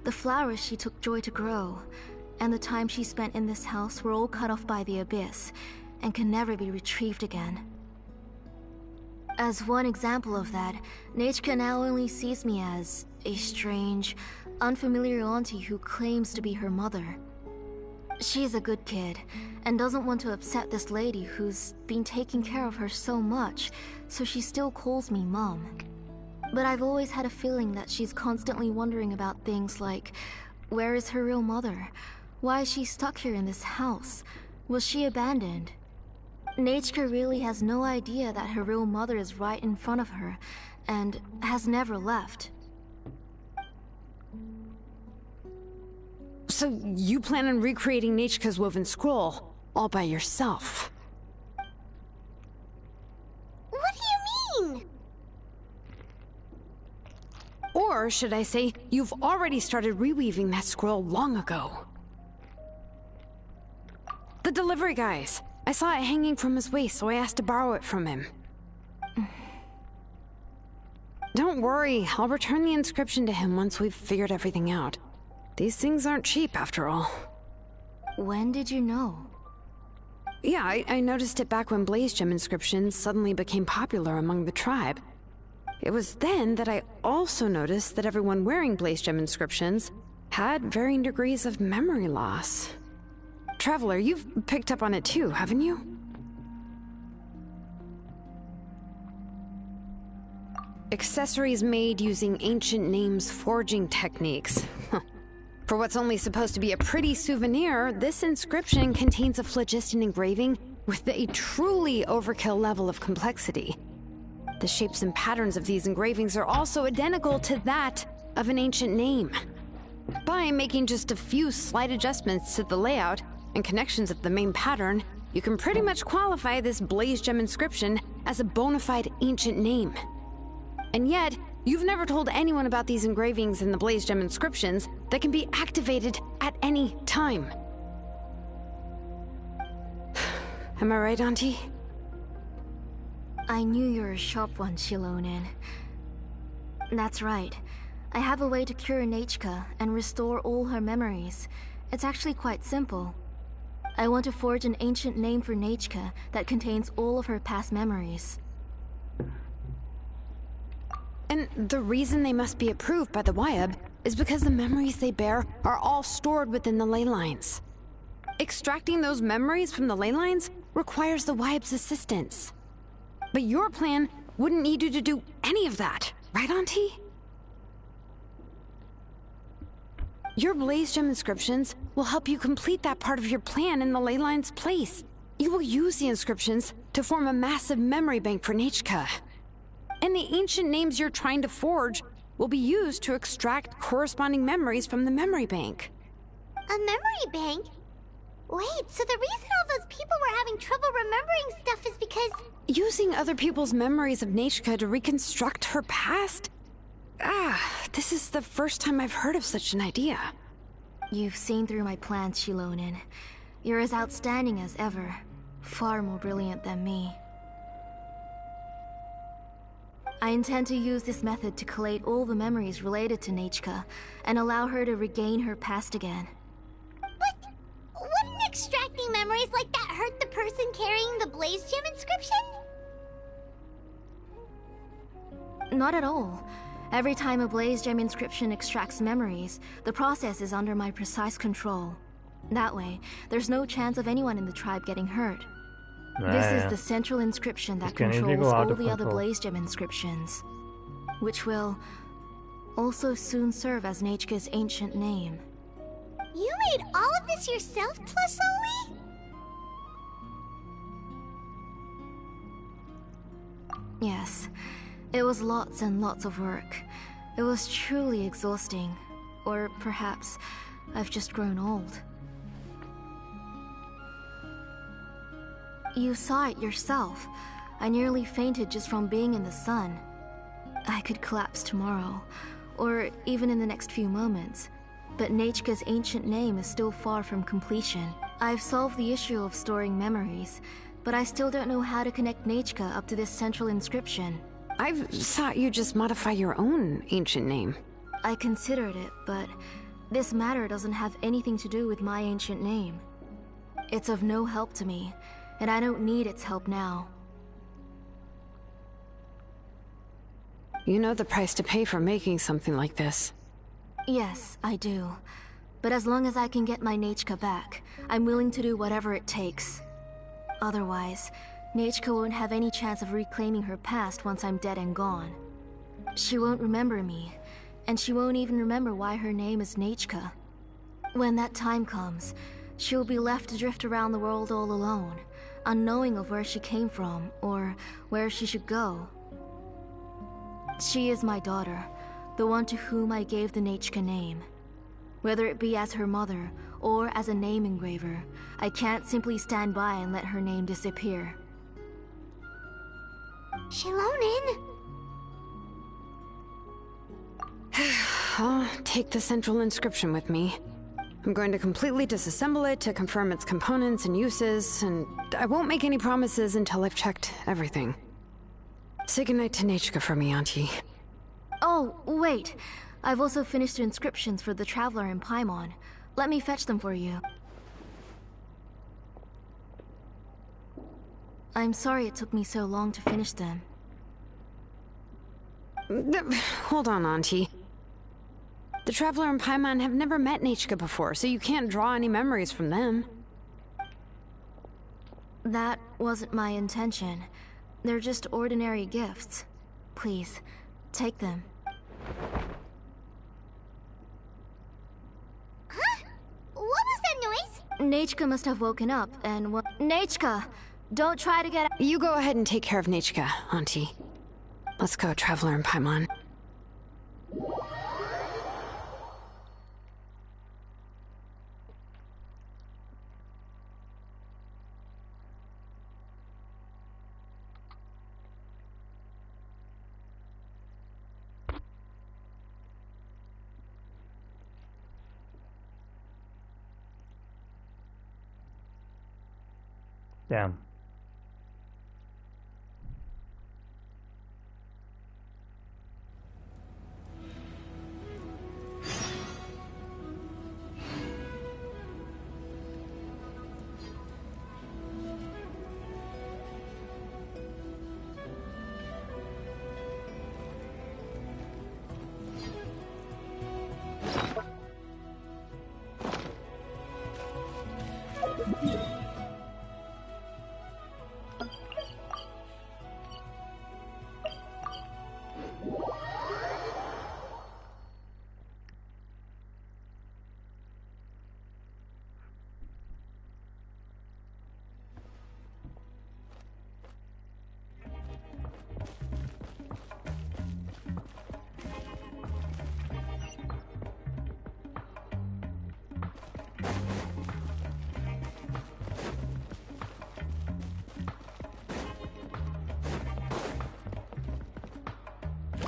the flowers she took joy to grow, and the time she spent in this house were all cut off by the Abyss, and can never be retrieved again. As one example of that, Nikke now only sees me as a strange, unfamiliar auntie who claims to be her mother. She's a good kid, and doesn't want to upset this lady who's been taking care of her so much, so she still calls me Mom. But I've always had a feeling that she's constantly wondering about things like, where is her real mother? Why is she stuck here in this house? Was she abandoned? Nikke really has no idea that her real mother is right in front of her, and has never left. So you plan on recreating Nikke's woven scroll, all by yourself? What do you mean? Or should I say, you've already started reweaving that scroll long ago. The delivery guys. I saw it hanging from his waist, so I asked to borrow it from him. Don't worry, I'll return the inscription to him once we've figured everything out. These things aren't cheap, after all. When did you know? Yeah, I noticed it back when blaze gem inscriptions suddenly became popular among the tribe. It was then that I also noticed that everyone wearing blaze gem inscriptions had varying degrees of memory loss. Traveler, you've picked up on it too, haven't you? Accessories made using ancient names forging techniques. For what's only supposed to be a pretty souvenir, this inscription contains a phlogiston engraving with a truly overkill level of complexity. The shapes and patterns of these engravings are also identical to that of an ancient name. By making just a few slight adjustments to the layout and connections of the main pattern, you can pretty much qualify this blaze gem inscription as a bona fide ancient name. And yet, you've never told anyone about these engravings in the blaze gem inscriptions that can be activated at any time. Am I right, Auntie? I knew you were a sharp one, Xilonen. That's right. I have a way to cure Nikke and restore all her memories. It's actually quite simple. I want to forge an ancient name for Nikke that contains all of her past memories. And the reason they must be approved by the Wyeb is because the memories they bear are all stored within the ley lines. Extracting those memories from the ley lines requires the Wyeb's assistance. But your plan wouldn't need you to do any of that, right, Auntie? Your blaze gem inscriptions will help you complete that part of your plan in the ley line's place. You will use the inscriptions to form a massive memory bank for Nikke. And the ancient names you're trying to forge will be used to extract corresponding memories from the memory bank. A memory bank? Wait, so the reason all those people were having trouble remembering stuff is because... Using other people's memories of Nikke to reconstruct her past? This is the first time I've heard of such an idea. You've seen through my plans, Xilonen. You're as outstanding as ever. Far more brilliant than me. I intend to use this method to collate all the memories related to Nikke and allow her to regain her past again. But wouldn't extracting memories like that hurt the person carrying the blaze gem inscription? Not at all. Every time a blaze gem inscription extracts memories, the process is under my precise control. That way, there's no chance of anyone in the tribe getting hurt. This is the central inscription that controls all the other blaze gem inscriptions, which will also soon serve as Nikke's ancient name. You made all of this yourself, Tlasoli? Yes, it was lots and lots of work. It was truly exhausting, or perhaps I've just grown old. You saw it yourself. I nearly fainted just from being in the sun. I could collapse tomorrow, or even in the next few moments. But Nikke's ancient name is still far from completion. I've solved the issue of storing memories, but I still don't know how to connect Nikke up to this central inscription. I've thought you just modify your own ancient name. I considered it, but this matter doesn't have anything to do with my ancient name. It's of no help to me, and I don't need its help now. You know the price to pay for making something like this. Yes, I do. But as long as I can get my Nikke back, I'm willing to do whatever it takes. Otherwise, Nikke won't have any chance of reclaiming her past once I'm dead and gone. She won't remember me, and she won't even remember why her name is Nikke. When that time comes, she'll be left to drift around the world all alone, unknowing of where she came from, or where she should go. She is my daughter, the one to whom I gave the Nikke name. Whether it be as her mother, or as a name engraver, I can't simply stand by and let her name disappear. Xilonen! I'll take the central inscription with me. I'm going to completely disassemble it to confirm its components and uses, and I won't make any promises until I've checked everything. Say goodnight to Nikke for me, Auntie. Oh, wait. I've also finished the inscriptions for the Traveler in Paimon. Let me fetch them for you. I'm sorry it took me so long to finish them. Hold on, Auntie. The Traveler and Paimon have never met Nikke before, so you can't draw any memories from them. That wasn't my intention. They're just ordinary gifts. Please, take them. Huh? What was that noise? Nikke must have woken up and Nikke! Don't try to get out. You go ahead and take care of Nikke, Auntie. Let's go, Traveler and Paimon. Damn.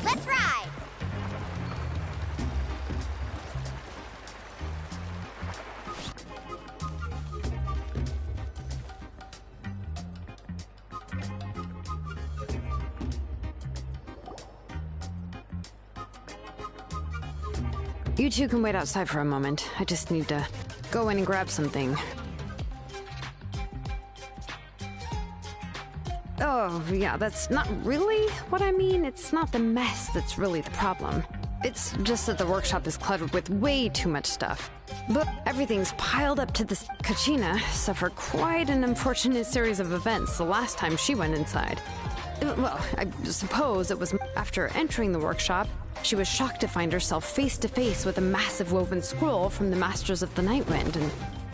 Let's ride! You two can wait outside for a moment. I just need to go in and grab something. Oh, yeah, that's not really what I mean. It's not the mess that's really the problem. It's just that the workshop is cluttered with way too much stuff. But everything's piled up to this. Kachina suffered quite an unfortunate series of events the last time she went inside. Well, I suppose it was after entering the workshop, she was shocked to find herself face to face with a massive woven scroll from the Masters of the Nightwind, and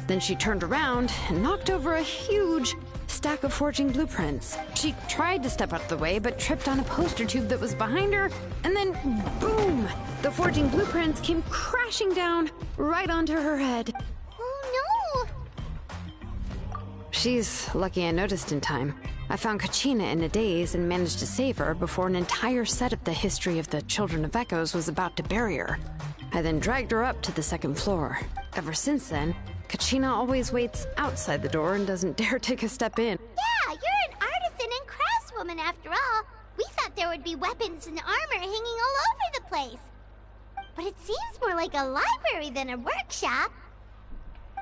then she turned around and knocked over a huge stack of forging blueprints. She tried to step out of the way, but tripped on a poster tube that was behind her, and then boom! The forging blueprints came crashing down right onto her head. Oh no! She's lucky I noticed in time. I found Kachina in a daze and managed to save her before an entire set of the history of the Children of Echoes was about to bury her. I then dragged her up to the second floor. Ever since then, Kachina always waits outside the door and doesn't dare take a step in. Yeah, you're an artisan and craftswoman after all. We thought there would be weapons and armor hanging all over the place. But it seems more like a library than a workshop.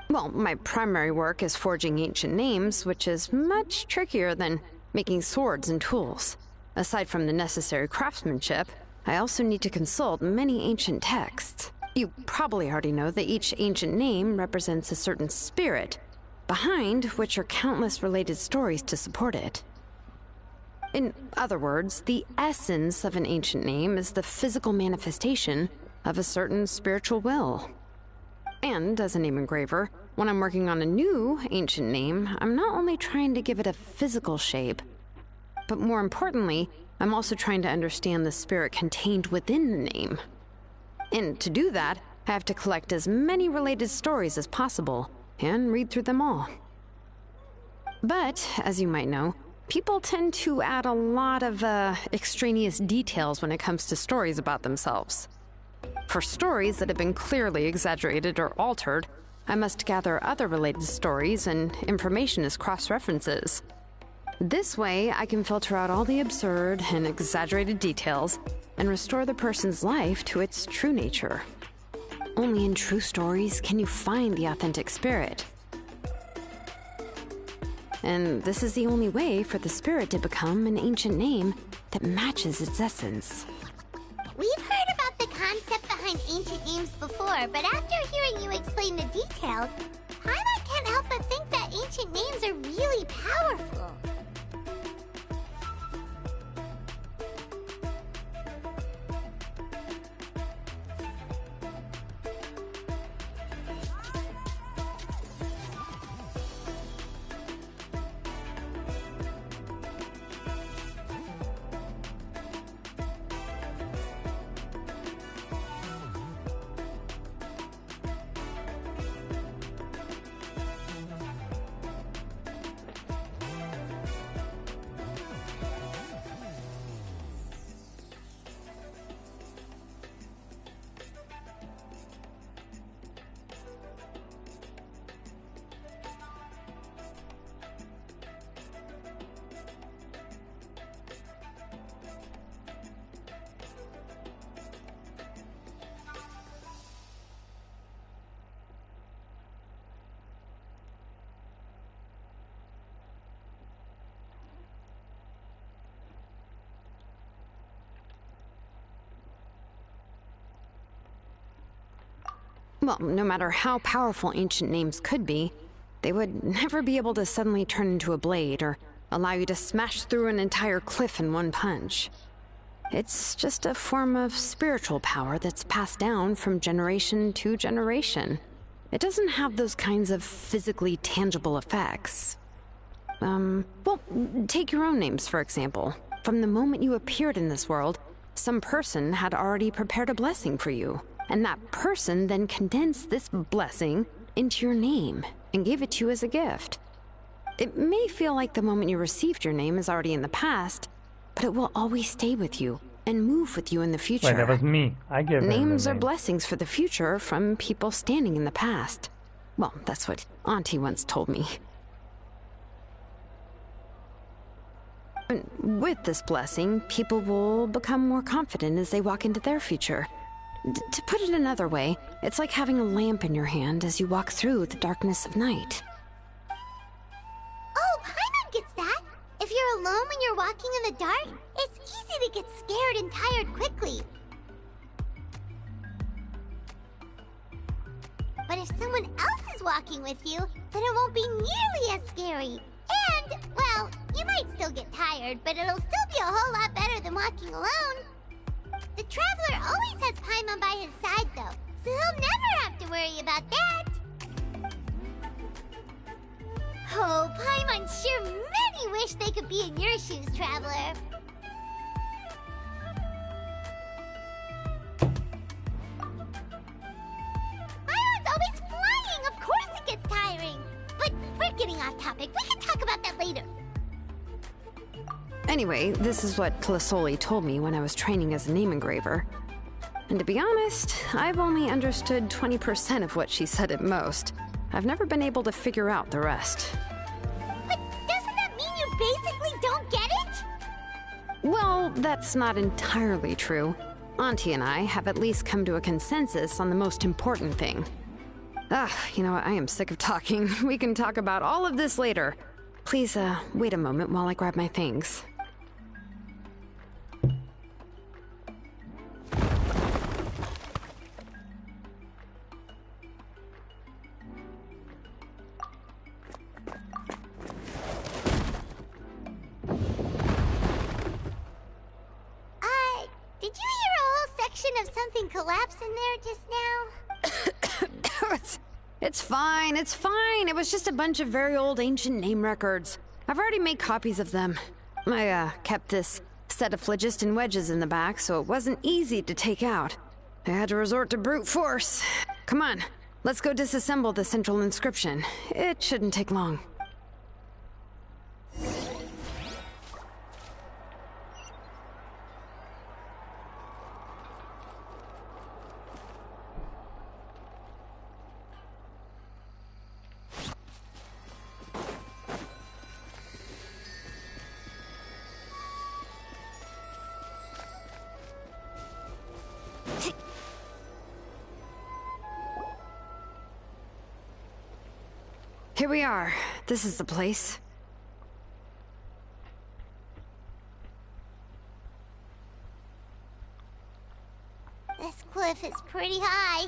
Well, my primary work is forging ancient names, which is much trickier than making swords and tools. Aside from the necessary craftsmanship, I also need to consult many ancient texts. You probably already know that each ancient name represents a certain spirit, behind which are countless related stories to support it. In other words, the essence of an ancient name is the physical manifestation of a certain spiritual will. And as a name engraver, when I'm working on a new ancient name, I'm not only trying to give it a physical shape, but more importantly, I'm also trying to understand the spirit contained within the name. And to do that, I have to collect as many related stories as possible, and read through them all. But, as you might know, people tend to add a lot of extraneous details when it comes to stories about themselves. For stories that have been clearly exaggerated or altered, I must gather other related stories and information as cross-references. This way, I can filter out all the absurd and exaggerated details and restore the person's life to its true nature. Only in true stories can you find the authentic spirit. and this is the only way for the spirit to become an ancient name that matches its essence. We've heard about the concept behind ancient names before, but after hearing you explain the details, Paimon can't help but think that ancient names are really powerful. Well, no matter how powerful ancient names could be, they would never be able to suddenly turn into a blade or allow you to smash through an entire cliff in one punch. It's just a form of spiritual power that's passed down from generation to generation. It doesn't have those kinds of physically tangible effects. Well, take your own names, for example. From the moment you appeared in this world, some person had already prepared a blessing for you. And that person then condensed this blessing into your name and gave it to you as a gift. It may feel like the moment you received your name is already in the past, but it will always stay with you and move with you in the future. Wait, that was me. I gave him the name. Names are blessings for the future from people standing in the past. Well, that's what Auntie once told me. And with this blessing, people will become more confident as they walk into their future. To put it another way, it's like having a lamp in your hand as you walk through the darkness of night. Oh, Paimon gets that! If you're alone when you're walking in the dark, it's easy to get scared and tired quickly. But if someone else is walking with you, then it won't be nearly as scary. And, well, you might still get tired, but it'll still be a whole lot better than walking alone. The Traveler always has Paimon by his side, though, so he'll never have to worry about that. Oh, Paimon sure many wish they could be in your shoes, Traveler. Paimon's always flying, of course it gets tiring. But we're getting off topic, we can talk about that later. Anyway, this is what Callisto told me when I was training as a name engraver. And to be honest, I've only understood 20% of what she said at most. I've never been able to figure out the rest. But doesn't that mean you basically don't get it? Well, that's not entirely true. Auntie and I have at least come to a consensus on the most important thing. You know what, I am sick of talking. We can talk about all of this later. Please, wait a moment while I grab my things. Did you hear a whole section of something collapse in there just now? It's fine, it's fine. It was just a bunch of very old ancient name records. I've already made copies of them. I, kept this set of phlogiston wedges in the back, so it wasn't easy to take out. I had to resort to brute force. Come on, let's go disassemble the central inscription. It shouldn't take long. Here we are. This is the place. cliff is pretty high.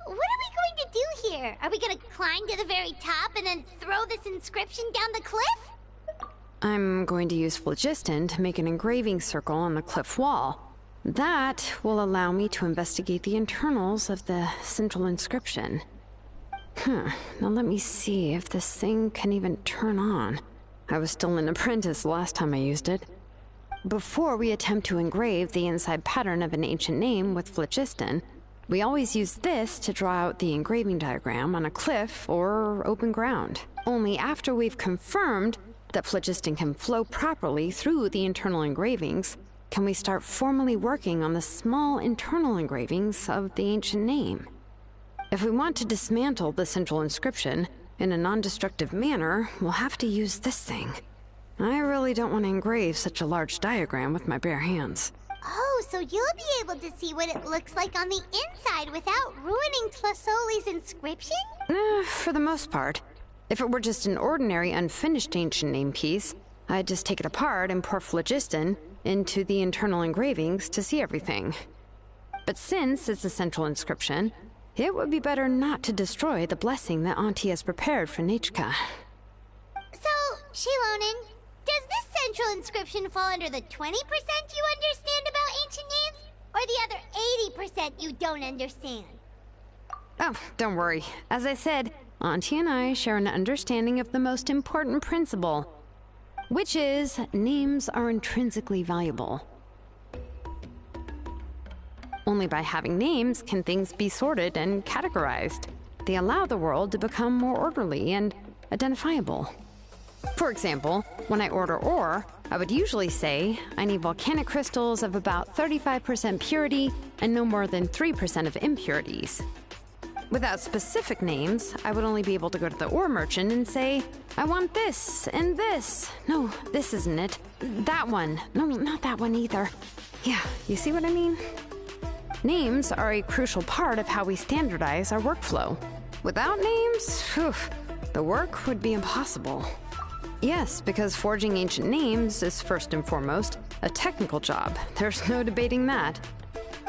What are we going to do here? Are we gonna climb to the very top and then throw this inscription down the cliff? I'm going to use phlogiston to make an engraving circle on the cliff wall. That will allow me to investigate the internals of the central inscription. Now let me see if this thing can even turn on. I was still an apprentice last time I used it. Before we attempt to engrave the inside pattern of an ancient name with phlogiston, we always use this to draw out the engraving diagram on a cliff or open ground. Only after we've confirmed that phlogiston can flow properly through the internal engravings, can we start formally working on the small internal engravings of the ancient name. If we want to dismantle the central inscription in a non-destructive manner, we'll have to use this thing. I really don't want to engrave such a large diagram with my bare hands. Oh, so you'll be able to see what it looks like on the inside without ruining Tlasoli's inscription? For the most part. If it were just an ordinary unfinished ancient name piece, I'd just take it apart and pour phlogiston into the internal engravings to see everything. But since it's a central inscription, it would be better not to destroy the blessing that Auntie has prepared for Nikke. So, Xilonen, does this central inscription fall under the 20% you understand about ancient names, or the other 80% you don't understand? Oh, don't worry. As I said, Auntie and I share an understanding of the most important principle, which is names are intrinsically valuable. Only by having names can things be sorted and categorized. They allow the world to become more orderly and identifiable. For example, when I order ore, I would usually say I need volcanic crystals of about 35% purity and no more than 3% of impurities. Without specific names, I would only be able to go to the ore merchant and say, I want this and this. No, this isn't it. That one. No, not that one either. Yeah, you see what I mean? Names are a crucial part of how we standardize our workflow. Without names, the work would be impossible. Yes, because forging ancient names is first and foremost a technical job. There's no debating that.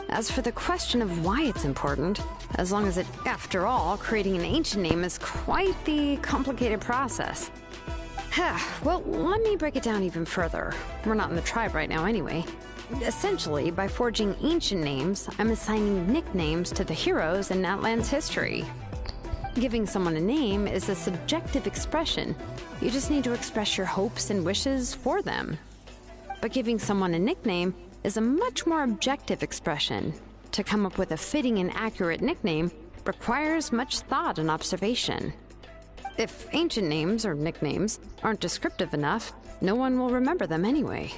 As for the question of why it's important, as long as it, after all, creating an ancient name is quite the complicated process. Well, let me break it down even further. We're not in the tribe right now anyway. Essentially, by forging ancient names, I'm assigning nicknames to the heroes in Natlan's history. Giving someone a name is a subjective expression. You just need to express your hopes and wishes for them. But giving someone a nickname is a much more objective expression. To come up with a fitting and accurate nickname requires much thought and observation. If ancient names or nicknames aren't descriptive enough, no one will remember them anyway.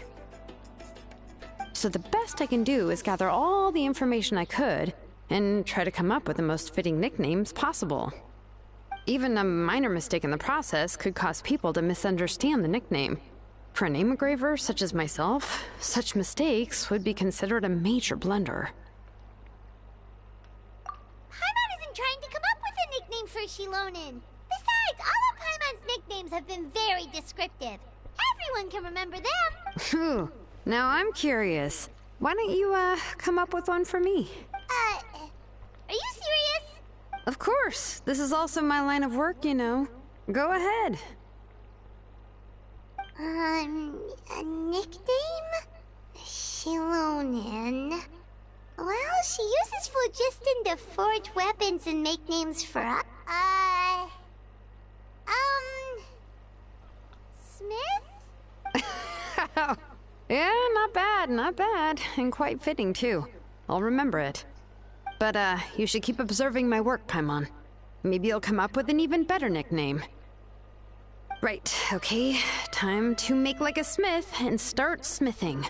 So the best I can do is gather all the information I could and try to come up with the most fitting nicknames possible. Even a minor mistake in the process could cause people to misunderstand the nickname. For a name engraver such as myself, such mistakes would be considered a major blunder. Paimon isn't trying to come up with a nickname for Xilonen. Besides, all of Paimon's nicknames have been very descriptive. Everyone can remember them. Phew. Now I'm curious. Why don't you, come up with one for me? Are you serious? Of course. This is also my line of work, you know. Go ahead. A nickname? Xilonen. Well, she uses phlogiston to forge weapons and make names for Smith? Yeah, not bad, and quite fitting too. I'll remember it. But, you should keep observing my work, Paimon. Maybe you'll come up with an even better nickname. Right, okay. Time to make like a smith and start smithing.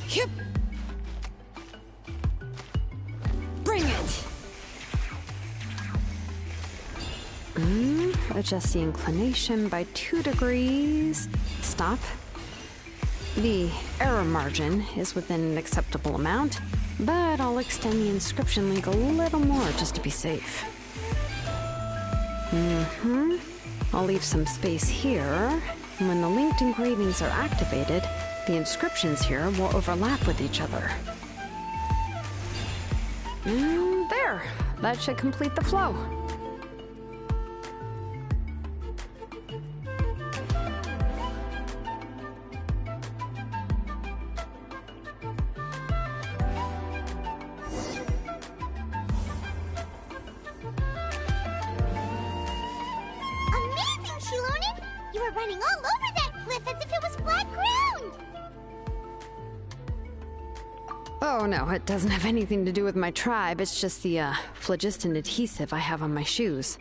Yep. Bring it! Adjust the inclination by 2 degrees. Stop. The error margin is within an acceptable amount. but I'll extend the inscription link a little more just to be safe. I'll leave some space here. When the linked engravings are activated, the inscriptions here will overlap with each other. And there! That should complete the flow. Amazing, Xilonen! You were running all over that cliff as if it was flat ground! Oh no, it doesn't have anything to do with my tribe. It's just the phlogiston adhesive I have on my shoes.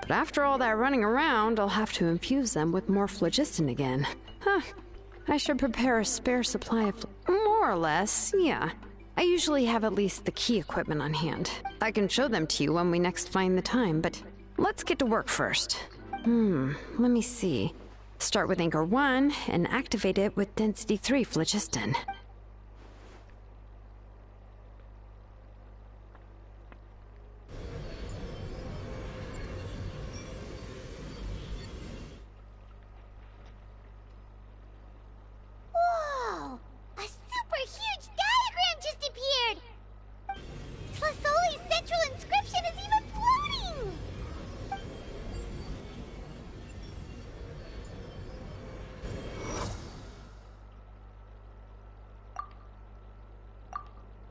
But after all that running around, I'll have to infuse them with more phlogiston again. Huh. I should prepare a spare supply of more or less, yeah. I usually have at least the key equipment on hand. I can show them to you when we next find the time, but let's get to work first. Let me see. Start with Anchor 1 and activate it with Density 3 phlogiston. Whoa! A super huge diagram just appeared! Tlasoli's central inscription is even floating!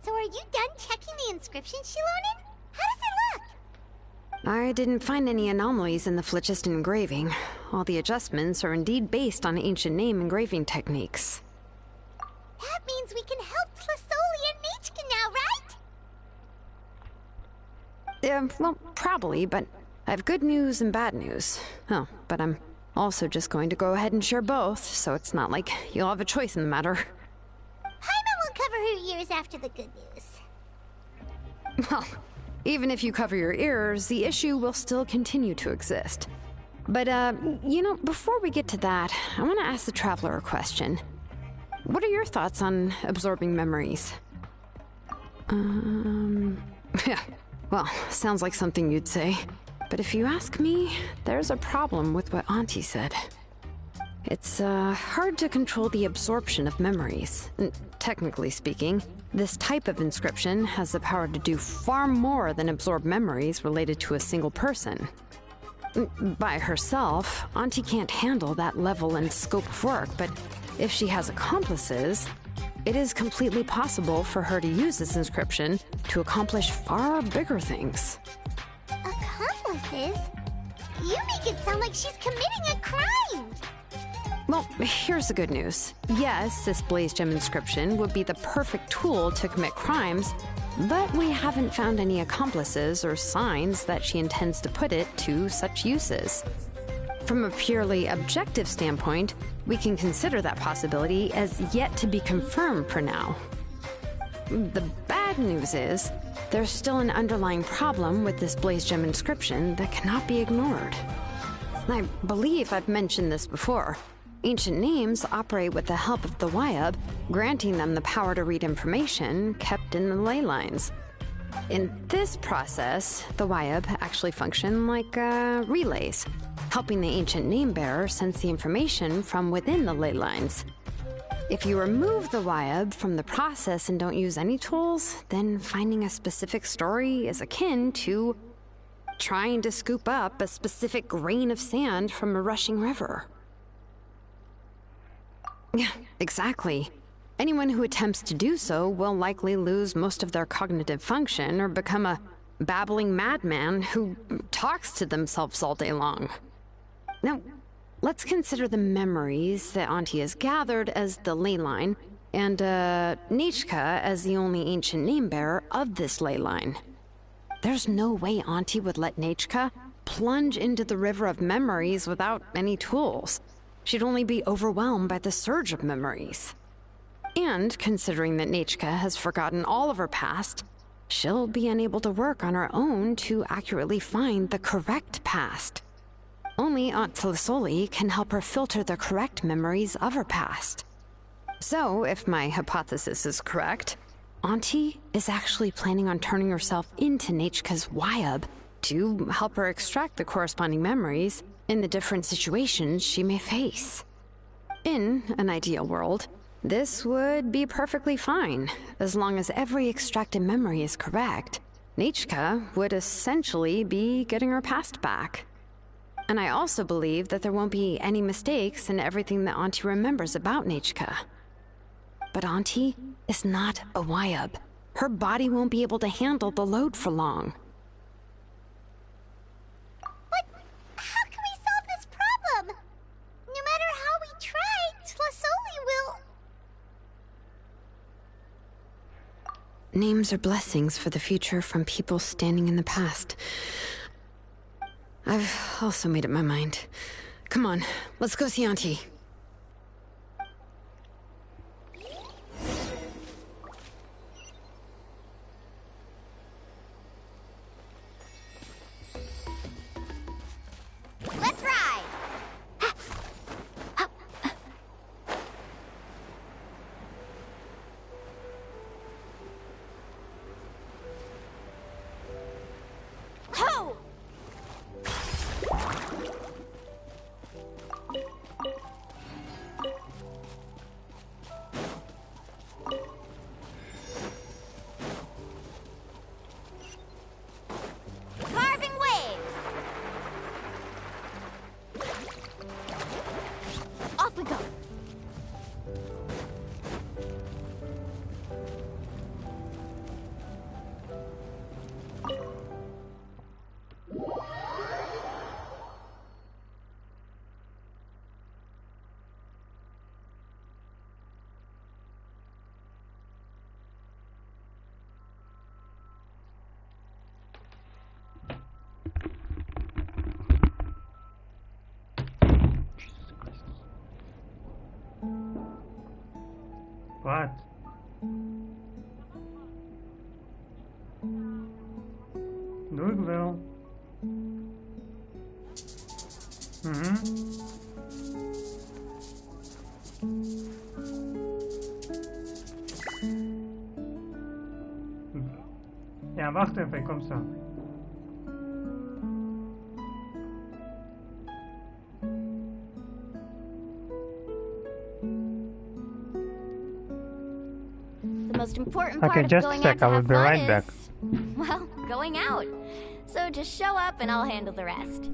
So are you done checking the inscription, Xilonen? How does it look? I didn't find any anomalies in the phlogiston engraving. All the adjustments are indeed based on ancient name engraving techniques. That means we can help Tlasoli and Nikke now, right? Well, probably, but I have good news and bad news. Oh, but I'm also just going to go ahead and share both, so it's not like you'll have a choice in the matter. Paimon will cover her ears after the good news. Well, even if you cover your ears, the issue will still continue to exist. But, you know, before we get to that, I want to ask the Traveler a question. What are your thoughts on absorbing memories? Yeah, well, sounds like something you'd say. But if you ask me, there's a problem with what Auntie said. It's, hard to control the absorption of memories. Technically speaking, this type of inscription has the power to do far more than absorb memories related to a single person. By herself, Auntie can't handle that level and scope of work, but if she has accomplices, it is completely possible for her to use this inscription to accomplish far bigger things. Accomplices? You make it sound like she's committing a crime! Well, here's the good news. Yes, this Blaze Gem inscription would be the perfect tool to commit crimes, but we haven't found any accomplices or signs that she intends to put it to such uses. From a purely objective standpoint, we can consider that possibility as yet to be confirmed for now. The bad news is, there's still an underlying problem with this Blaze Gem inscription that cannot be ignored. I believe I've mentioned this before. Ancient names operate with the help of the Wyab, granting them the power to read information kept in the ley lines. In this process, the Wyab actually function like relays, helping the ancient name bearer sense the information from within the ley lines. If you remove the Wyab from the process and don't use any tools, then finding a specific story is akin to trying to scoop up a specific grain of sand from a rushing river. Yeah, exactly. Anyone who attempts to do so will likely lose most of their cognitive function or become a babbling madman who talks to themselves all day long. Now, let's consider the memories that Auntie has gathered as the ley line, and Nikke as the only ancient name bearer of this ley line. There's no way Auntie would let Nikke plunge into the river of memories without any tools. She'd only be overwhelmed by the surge of memories. And considering that Nikke has forgotten all of her past, she'll be unable to work on her own to accurately find the correct past. Only Aunt Tlasoli can help her filter the correct memories of her past. So, if my hypothesis is correct, Auntie is actually planning on turning herself into Nichka's Wyab to help her extract the corresponding memories in the different situations she may face. In an ideal world, this would be perfectly fine, as long as every extracted memory is correct. Nichka would essentially be getting her past back. And I also believe that there won't be any mistakes in everything that Auntie remembers about Nichka. But Auntie is not a Wyab. Her body won't be able to handle the load for long. But how can we solve this problem? No matter how we try, Tlasoli will... Names are blessings for the future from people standing in the past. I've also made up my mind. Come on, let's go see Auntie. Let's ride! Ho! Carving waves! Off we go! What? Doe ik wel. Ja, wacht even, ik kom zo. The most important part Okay, of just a going sec, out I to will have be fun right is, back. well, going out. So just show up and I'll handle the rest.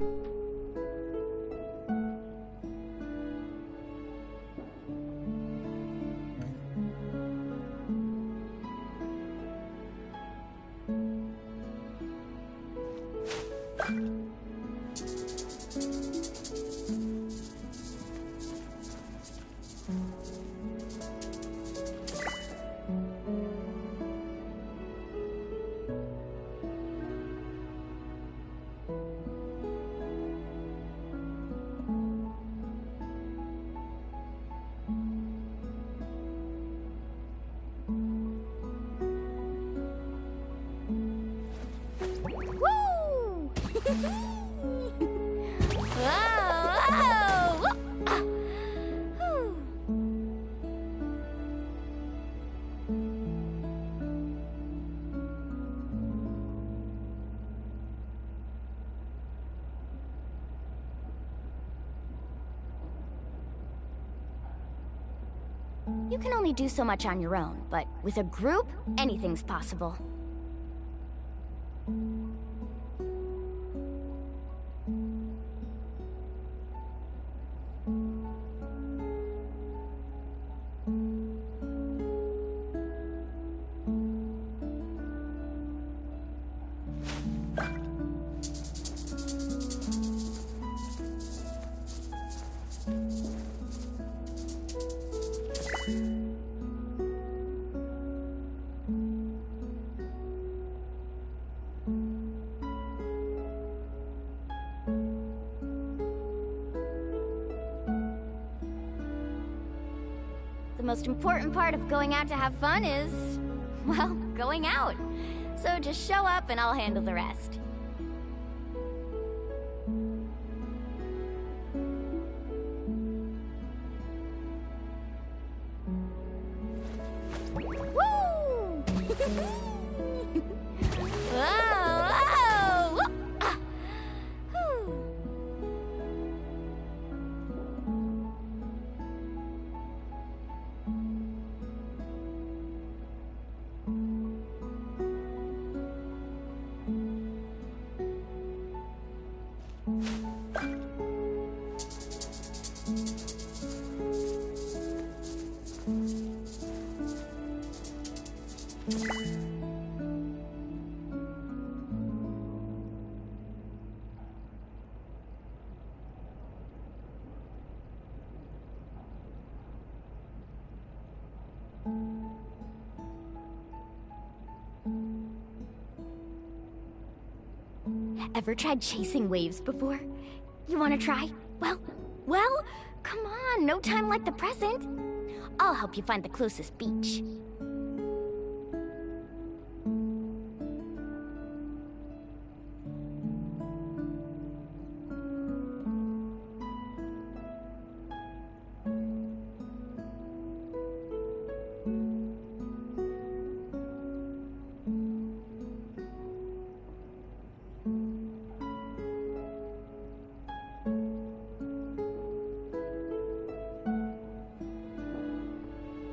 You can only do so much on your own, but with a group, anything's possible. The most important part of going out to have fun is, well, going out. So just show up and I'll handle the rest. Woo! Ever tried chasing waves before? You wanna try? Well, come on, no time like the present. I'll help you find the closest beach.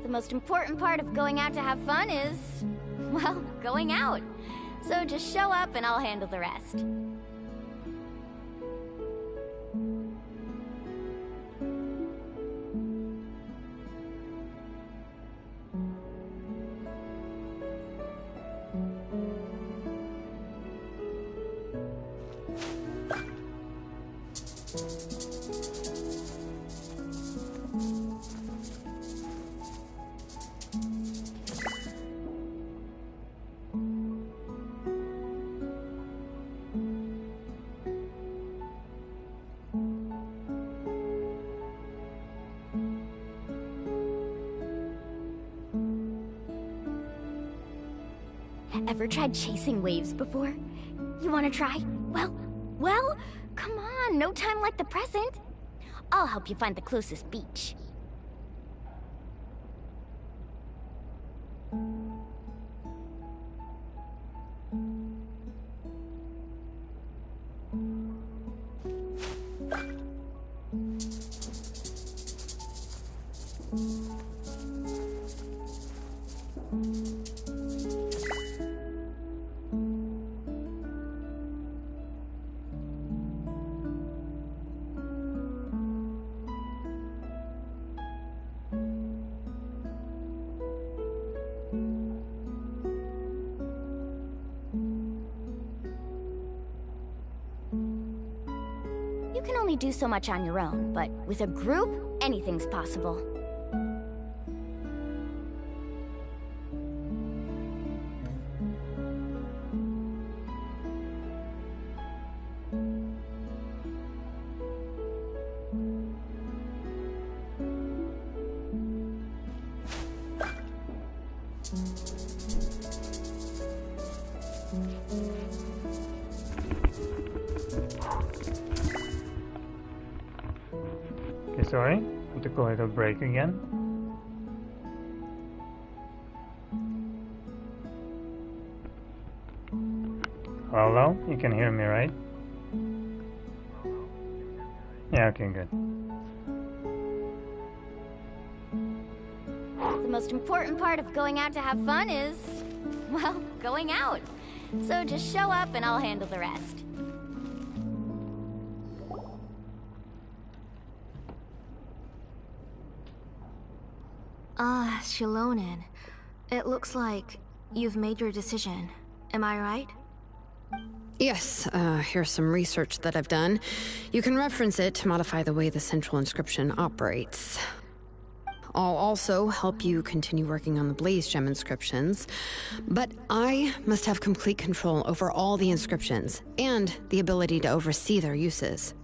The most important part of going out to have fun is, well, going out. So just show up and I'll handle the rest. Ever tried chasing waves before? You wanna try? Well, come on, no time like the present. I'll help you find the closest beach. You can only do so much on your own, but with a group, anything's possible. Sorry, I took a little break again. Hello? You can hear me, right? Yeah, okay, good. The most important part of going out to have fun is, well, going out. So just show up and I'll handle the rest. Xilonen. It looks like you've made your decision. Am I right? Yes, here's some research that I've done. You can reference it to modify the way the central inscription operates. I'll also help you continue working on the Blaze Gem inscriptions, but I must have complete control over all the inscriptions and the ability to oversee their uses.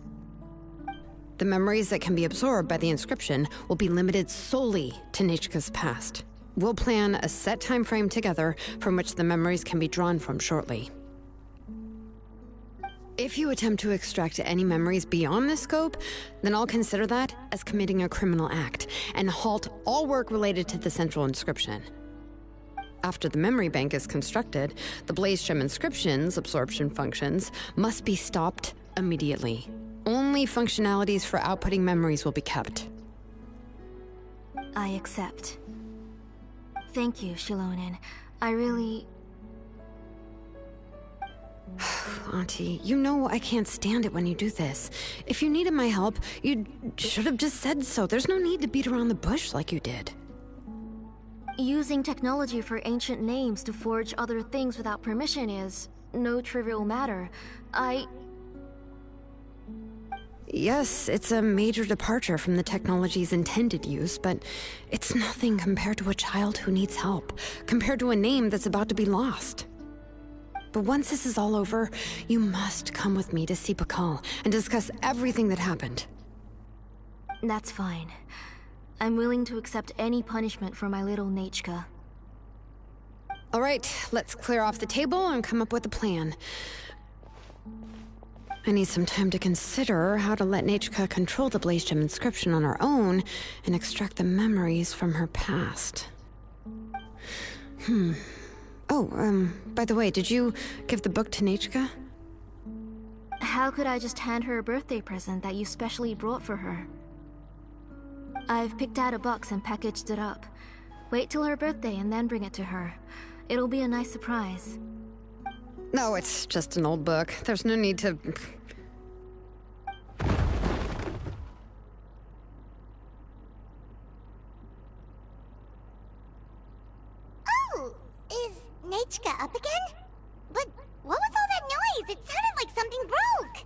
The memories that can be absorbed by the inscription will be limited solely to Niche's past. We'll plan a set time frame together from which the memories can be drawn from shortly. If you attempt to extract any memories beyond this scope, then I'll consider that as committing a criminal act and halt all work related to the central inscription. After the memory bank is constructed, the Blaze Gem inscription's absorption functions must be stopped immediately. Only functionalities for outputting memories will be kept. I accept. Thank you, Xilonen. I really... Auntie, you know I can't stand it when you do this. If you needed my help, you should have just said so. There's no need to beat around the bush like you did. Using technology for ancient names to forge other things without permission is no trivial matter. Yes, it's a major departure from the technology's intended use, but it's nothing compared to a child who needs help, compared to a name that's about to be lost. But once this is all over, you must come with me to see Pakal and discuss everything that happened. That's fine. I'm willing to accept any punishment for my little Nikke. All right, let's clear off the table and come up with a plan. I need some time to consider how to let Nikke control the Blaze Gem inscription on her own and extract the memories from her past. Oh, by the way, did you give the book to Nikke? How could I just hand her a birthday present that you specially brought for her? I've picked out a box and packaged it up. Wait till her birthday and then bring it to her. It'll be a nice surprise. No, it's just an old book. There's no need to... Oh! Is Nikke up again? But what was all that noise? It sounded like something broke!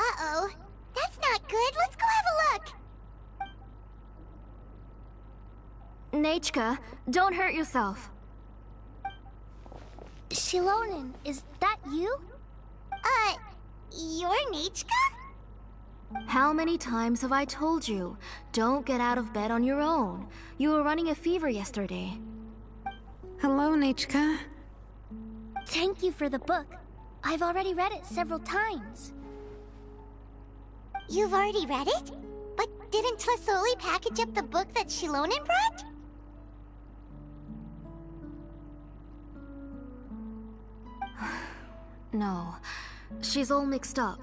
Uh-oh. That's not good. Let's go have a look. Nikke, don't hurt yourself. Xilonen, is that you? You're Nikke? How many times have I told you? Don't get out of bed on your own. You were running a fever yesterday. Hello, Nikke. Thank you for the book. I've already read it several times. You've already read it? But didn't Tlasoli package up the book that Xilonen brought? No. She's all mixed up.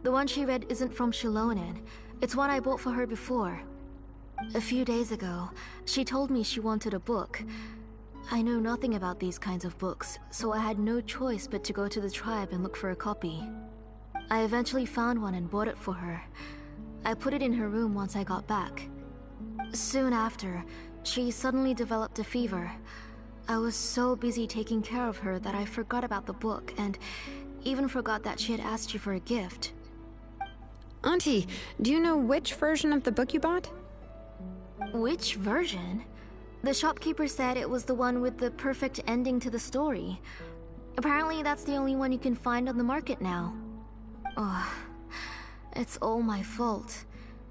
The one she read isn't from Xilonen. It's one I bought for her before. A few days ago, she told me she wanted a book. I know nothing about these kinds of books, so I had no choice but to go to the tribe and look for a copy. I eventually found one and bought it for her. I put it in her room once I got back. Soon after, she suddenly developed a fever. I was so busy taking care of her that I forgot about the book and even forgot that she had asked you for a gift. Auntie, do you know which version of the book you bought? Which version? The shopkeeper said it was the one with the perfect ending to the story. Apparently that's the only one you can find on the market now. Ugh. It's all my fault.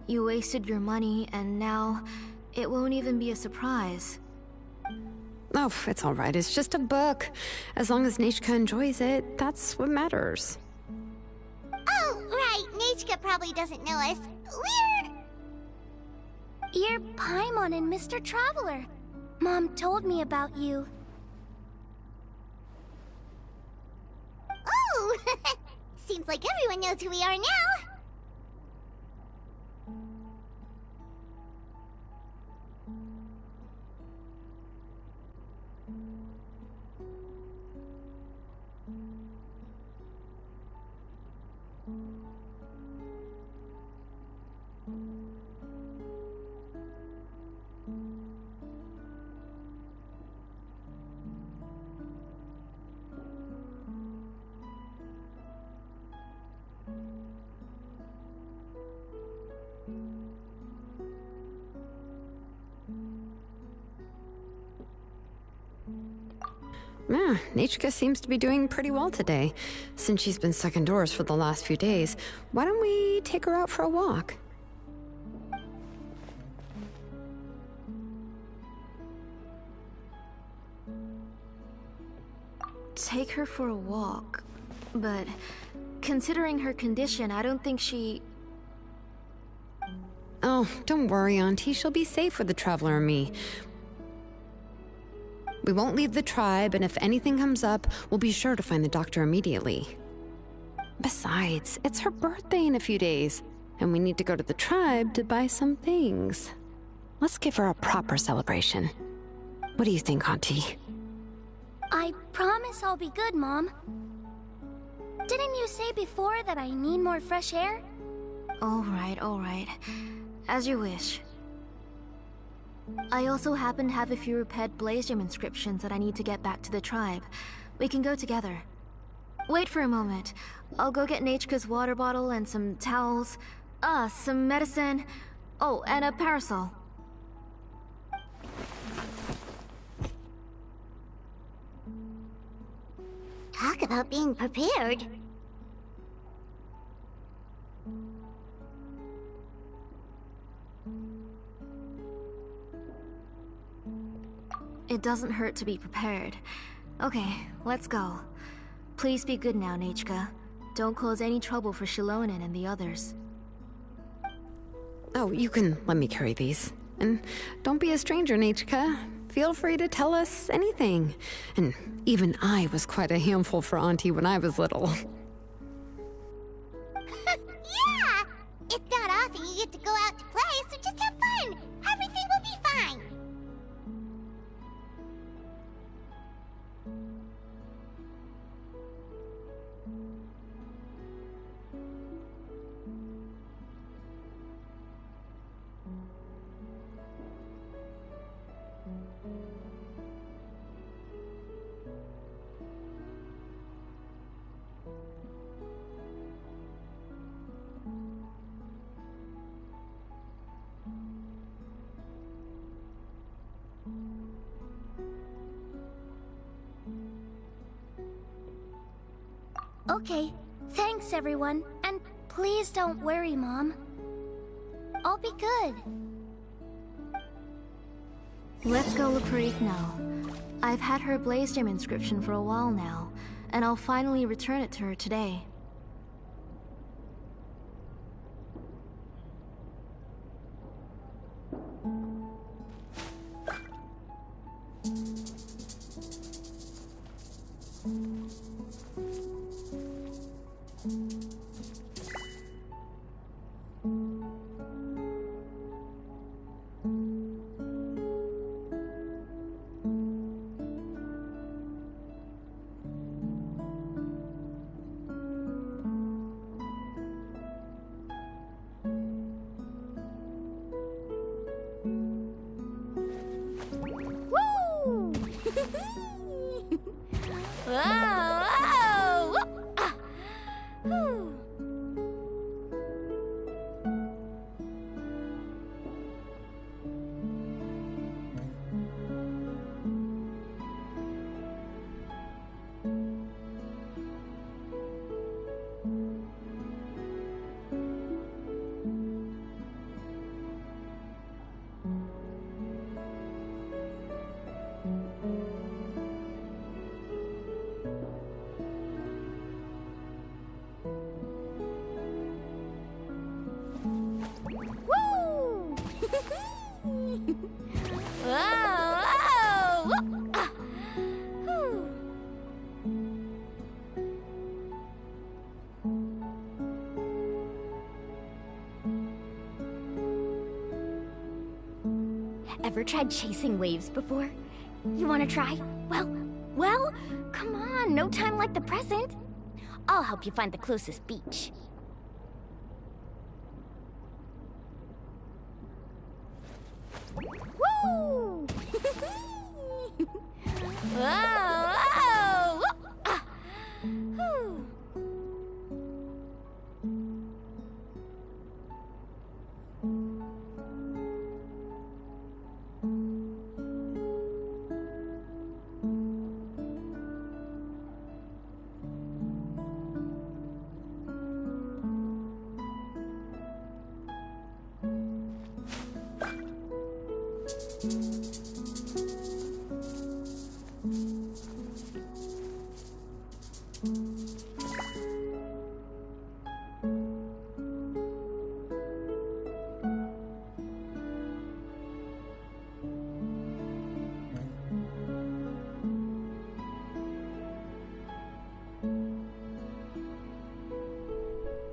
You wasted your money, and now it won't even be a surprise. Oh, it's all right. It's just a book. As long as Nikke enjoys it, that's what matters. Oh, right. Nikke probably doesn't know us. You're Paimon and Mr. Traveler. Mom told me about you. Oh! Seems like everyone knows who we are now. Yeah, Nikke seems to be doing pretty well today. Since she's been stuck indoors for the last few days, why don't we take her out for a walk? Take her for a walk. But considering her condition, I don't think she... Oh, don't worry, Auntie. She'll be safe with the Traveler and me. We won't leave the tribe, and if anything comes up, we'll be sure to find the doctor immediately. Besides, it's her birthday in a few days, and we need to go to the tribe to buy some things. Let's give her a proper celebration. What do you think, Auntie? I promise I'll be good, Mom. Didn't you say before that I need more fresh air? All right. As you wish. I also happen to have a few repaired Blaze Gem inscriptions that I need to get back to the tribe. We can go together. Wait for a moment. I'll go get Nechka's water bottle and some towels. Some medicine. Oh, and a parasol. Talk about being prepared. It doesn't hurt to be prepared. Okay, let's go. Please be good now, Nechka. Don't cause any trouble for Xilonen and the others. Oh, you can let me carry these. And don't be a stranger, Nechka. Feel free to tell us anything. And even I was quite a handful for Auntie when I was little. Yeah! It's not often you get to go out to play, so just have fun! Everything will be fine! Okay, thanks everyone, and please don't worry, Mom. I'll be good. Let's go Lepreek now. I've had her Blaze Gem inscription for a while now, and I'll finally return it to her today. Ever tried chasing waves before? You wanna try? Well, come on, no time like the present. I'll help you find the closest beach. Woo!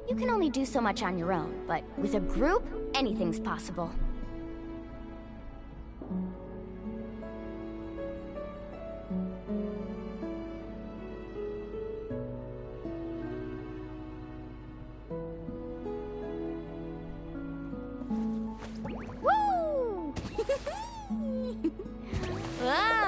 You can only do so much on your own, but with a group, anything's possible. Woo! Whoa!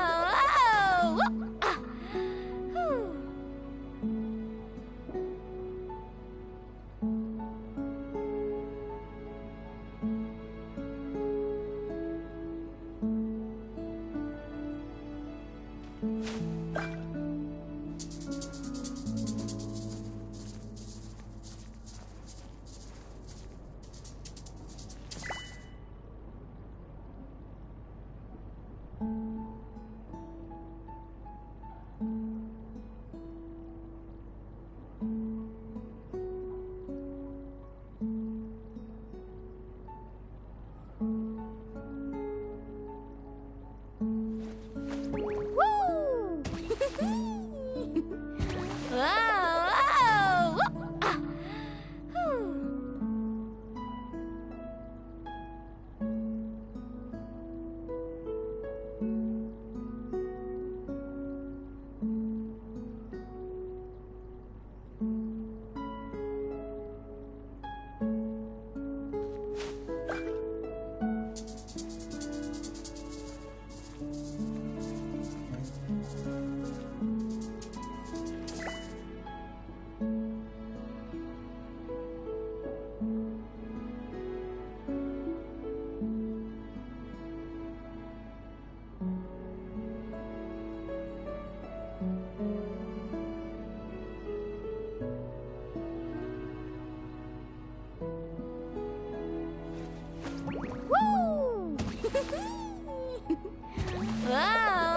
Ah.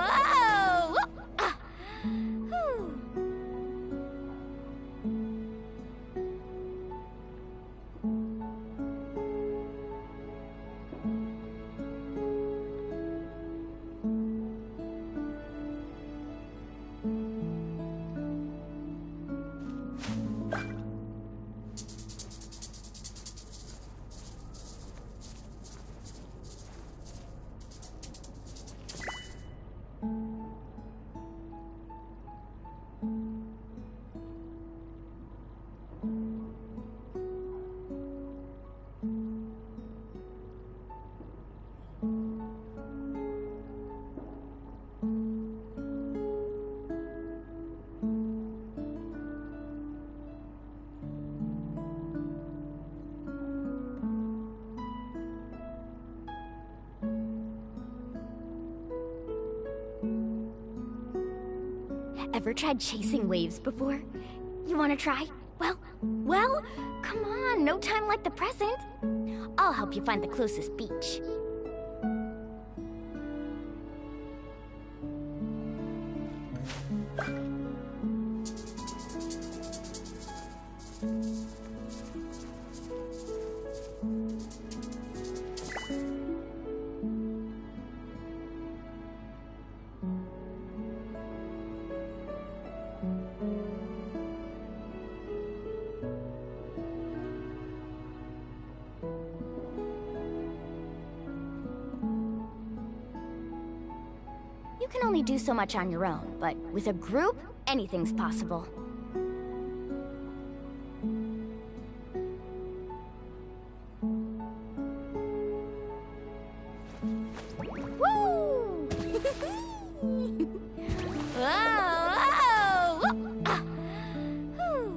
Whew. Ever tried chasing waves before? You wanna try? Well, come on, no time like the present. I'll help you find the closest beach. You can only do so much on your own, but with a group, anything's possible. Woo! Whoa! Ah. Whew.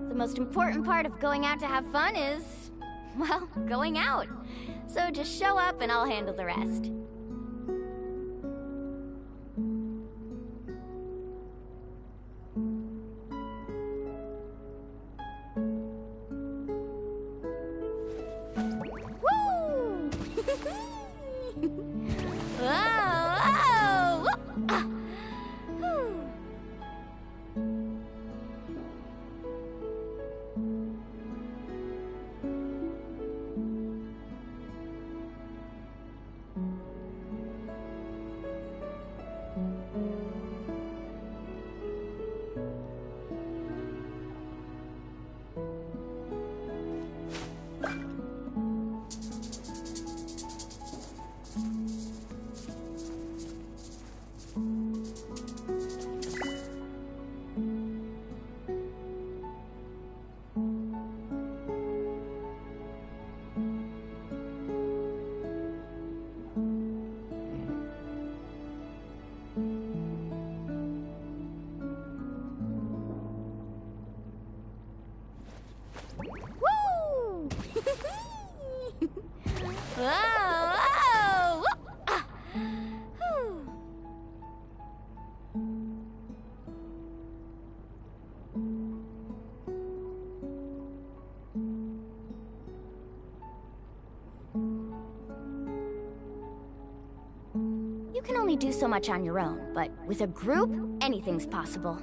The most important part of going out to have fun is, well, going out. So just show up and I'll handle the rest. Whoa! You can only do so much on your own, but with a group, anything's possible.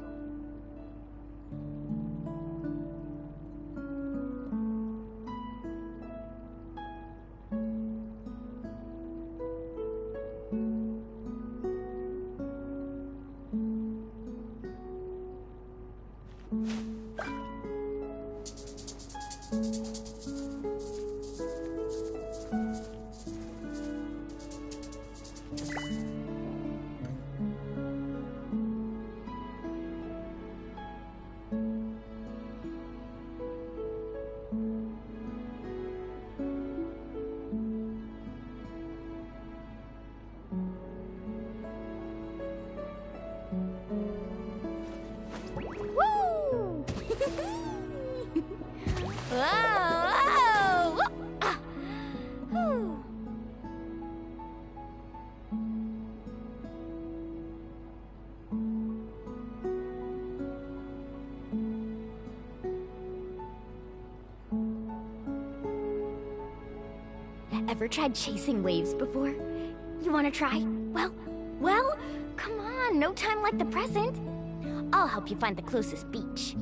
Ever tried chasing waves before? You wanna try? Well, come on, no time like the present. I'll help you find the closest beach.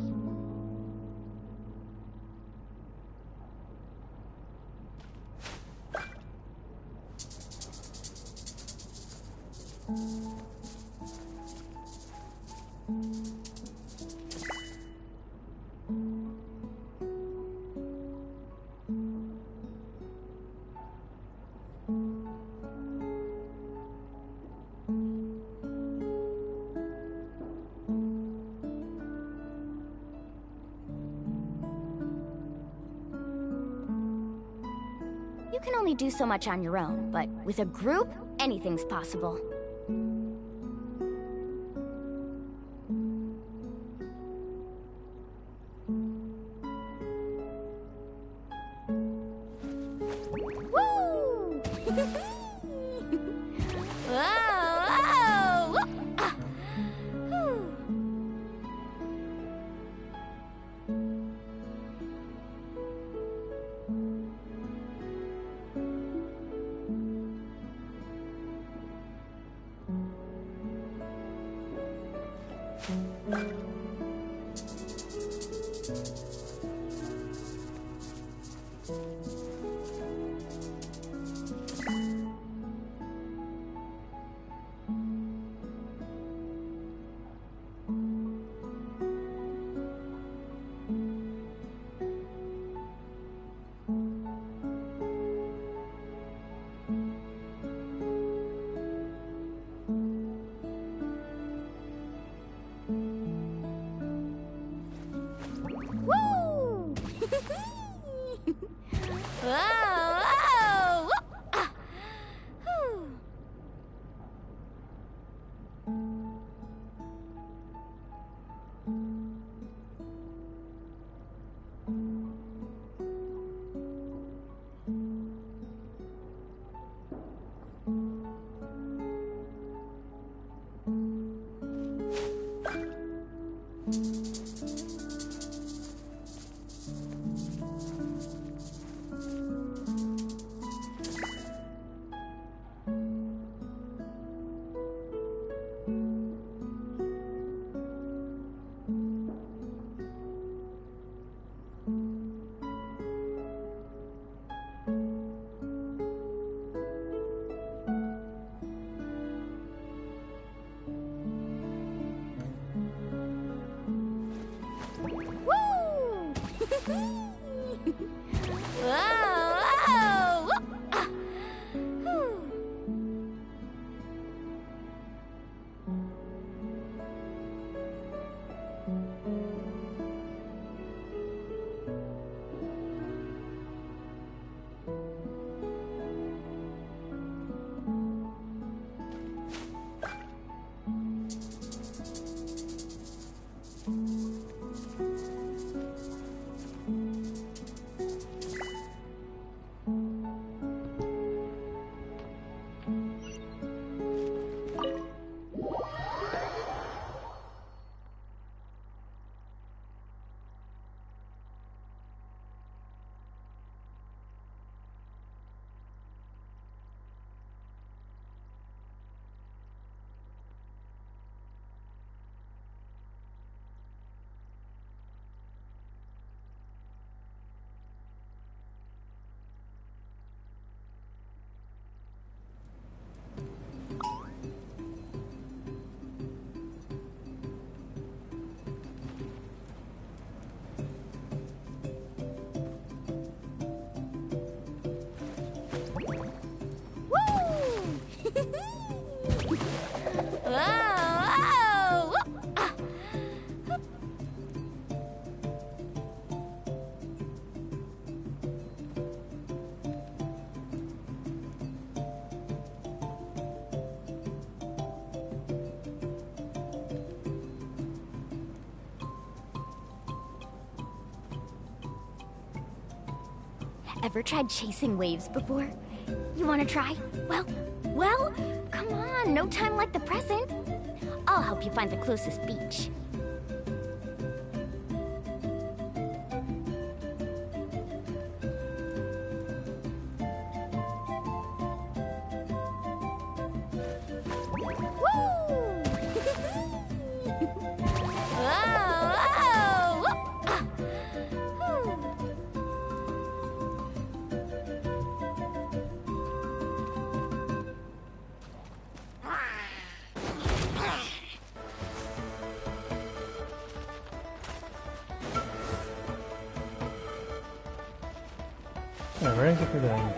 You can only do so much on your own, but with a group, anything's possible. Woo! Whoa! Ever tried chasing waves before? You wanna try? Well, come on, no time like the present. I'll help you find the closest beach. Where is it for going?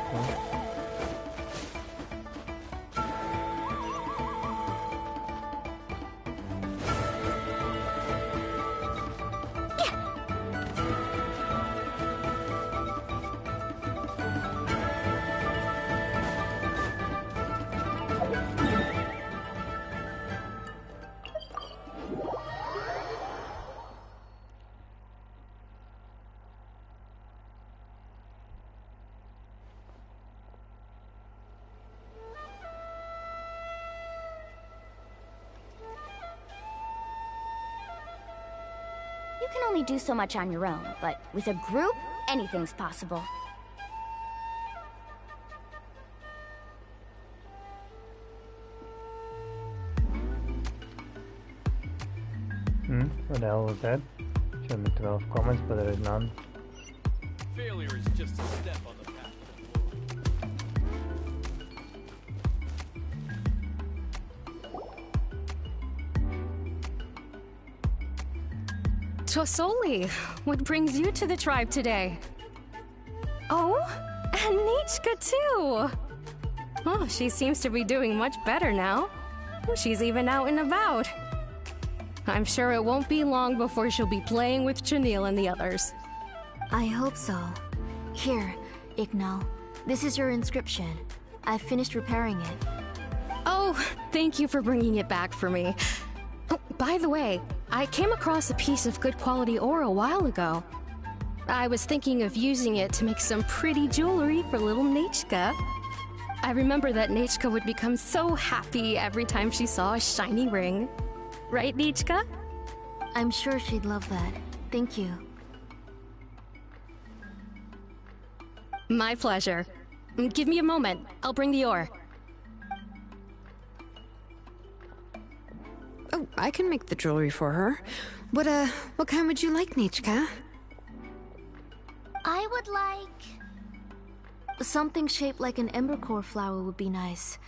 You can only do so much on your own, but with a group, anything's possible. What the hell was that? Show me 12 comments, but there is none. Failure is just a step on the path to glory. Tosoli, what brings you to the tribe today? Oh, and Nikke too! Oh, she seems to be doing much better now. She's even out and about. I'm sure it won't be long before she'll be playing with Janelle and the others. I hope so. Here, Ignal. This is your inscription. I've finished repairing it. Oh, thank you for bringing it back for me. Oh, by the way, I came across a piece of good quality ore a while ago. I was thinking of using it to make some pretty jewelry for little Nikke. I remember that Nikke would become so happy every time she saw a shiny ring. Right, Nikke? I'm sure she'd love that. Thank you. My pleasure. Give me a moment. I'll bring the ore. Oh, I can make the jewelry for her. What kind would you like, Nikke? I would like... Something shaped like an embercore flower would be nice.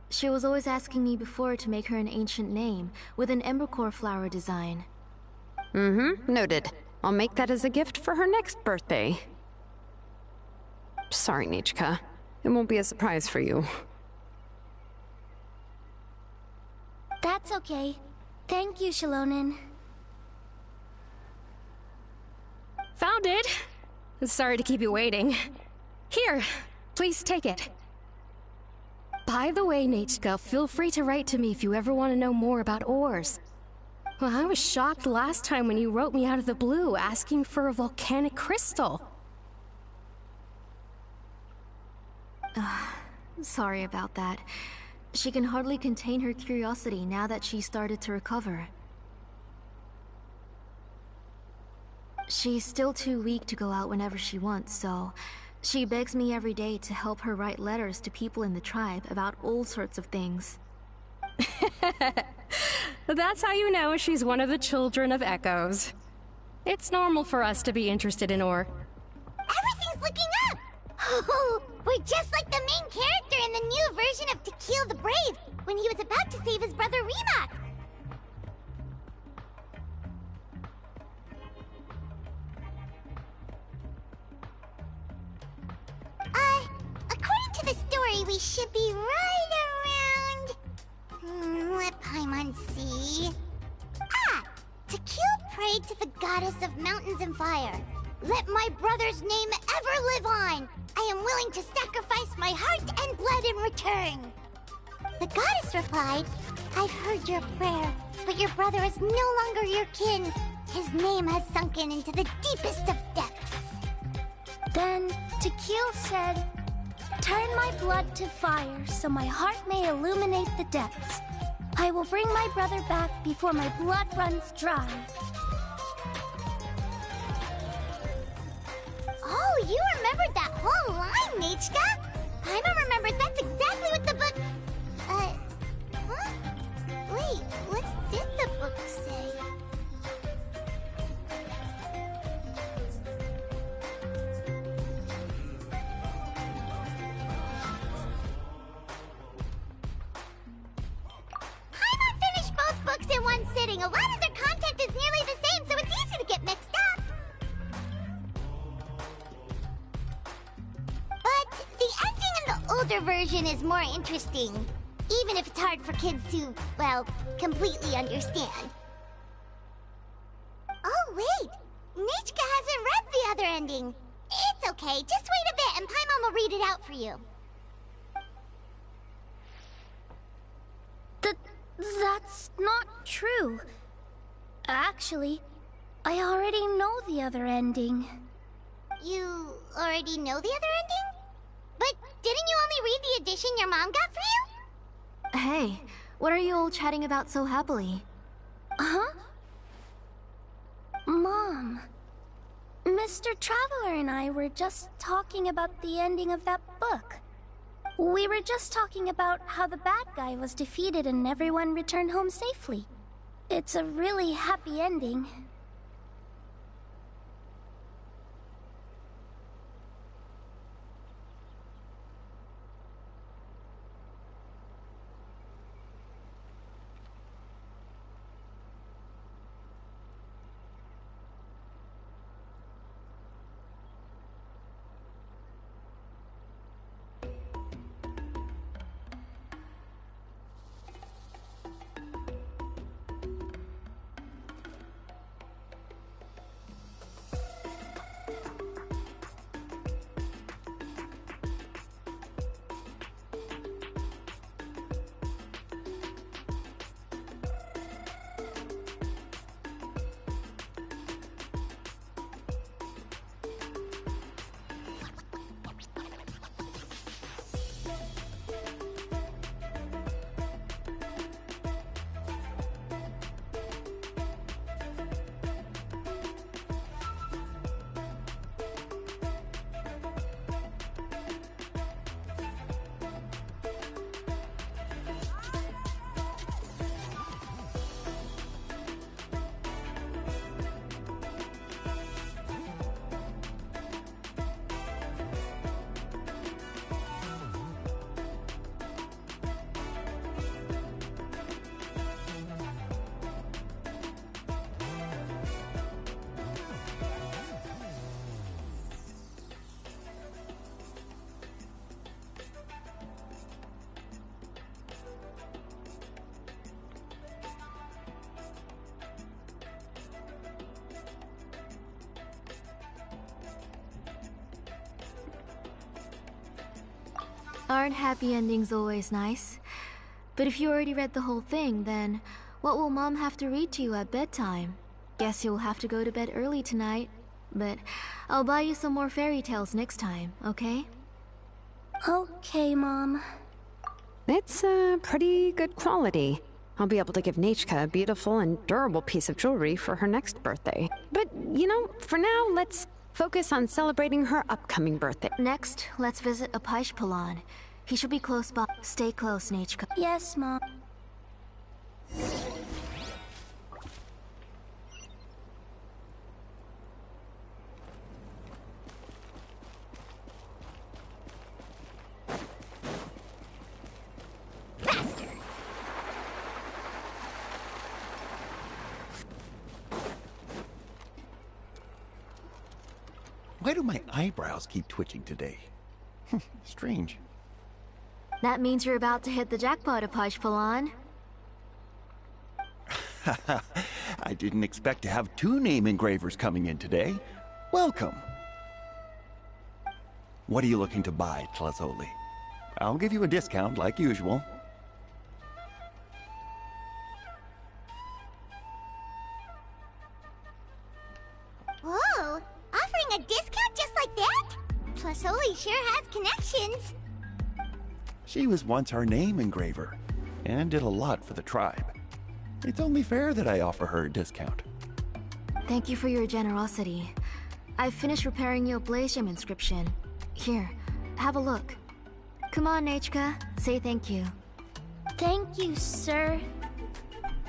She was always asking me before to make her an ancient name with an embercore flower design. Noted. I'll make that as a gift for her next birthday. Sorry, Nikke. It won't be a surprise for you. That's okay. Thank you, Xilonen. Found it! Sorry to keep you waiting. Here, please take it. By the way, Nikke, feel free to write to me if you ever want to know more about ores. Well, I was shocked last time when you wrote me out of the blue asking for a volcanic crystal. Sorry about that. She can hardly contain her curiosity now that she started to recover. She's still too weak to go out whenever she wants, so she begs me every day to help her write letters to people in the tribe about all sorts of things. That's how you know she's one of the children of Echoes. It's normal for us to be interested in ore. Everything's looking up! Oh, we're just like the main character in the new version of To Kill the Brave, when he was about to save his brother Remake. According to the story, we should be right around... let Paimon see... To kill prayed to the goddess of mountains and fire. Let my brother's name ever live on! I am willing to sacrifice my heart and blood in return! The goddess replied, I've heard your prayer, but your brother is no longer your kin. His name has sunken into the deepest of depths. Then Tequil said, "Turn my blood to fire so my heart may illuminate the depths. I will bring my brother back before my blood runs dry." Oh, you remembered that whole line, Nikke! Paimon remembered that's exactly what the book... huh? Wait, what did the book say? Paimon finished both books in one sitting. A lot of their content is nearly the same, so it's easy to get mixed up. But the ending in the older version is more interesting, even if it's hard for kids to, well, completely understand. Oh, wait! Nikke hasn't read the other ending. It's okay, just wait a bit and Paimon will read it out for you. That's not true. Actually, I already know the other ending. You already know the other ending? But didn't you only read the edition your mom got for you? Hey, what are you all chatting about so happily? Huh? Mom, Mr. Traveler and I were just talking about the ending of that book. We were just talking about how the bad guy was defeated and everyone returned home safely. It's a really happy ending. Aren't happy endings always nice? But if you already read the whole thing, then what will Mom have to read to you at bedtime? Guess you'll have to go to bed early tonight. But I'll buy you some more fairy tales next time, okay? Okay, Mom. It's pretty good quality. I'll be able to give Nikke a beautiful and durable piece of jewelry for her next birthday. But, you know, for now, let's focus on celebrating her upcoming birthday. Next, let's visit Apishpalan. He should be close by. Stay close, Nikke. Yes, Mom. Why do my eyebrows keep twitching today? Strange. That means you're about to hit the jackpot, Apishpalan. I didn't expect to have 2 name engravers coming in today. Welcome. What are you looking to buy, Tlazoli? I'll give you a discount like usual. Whoa! Offering a discount just like that? Tlasoli sure has connections. She was once our name engraver, and did a lot for the tribe. It's only fair that I offer her a discount. Thank you for your generosity. I've finished repairing your Blaze Gem inscription. Here, have a look. Come on, Nikke, say thank you. Thank you, sir.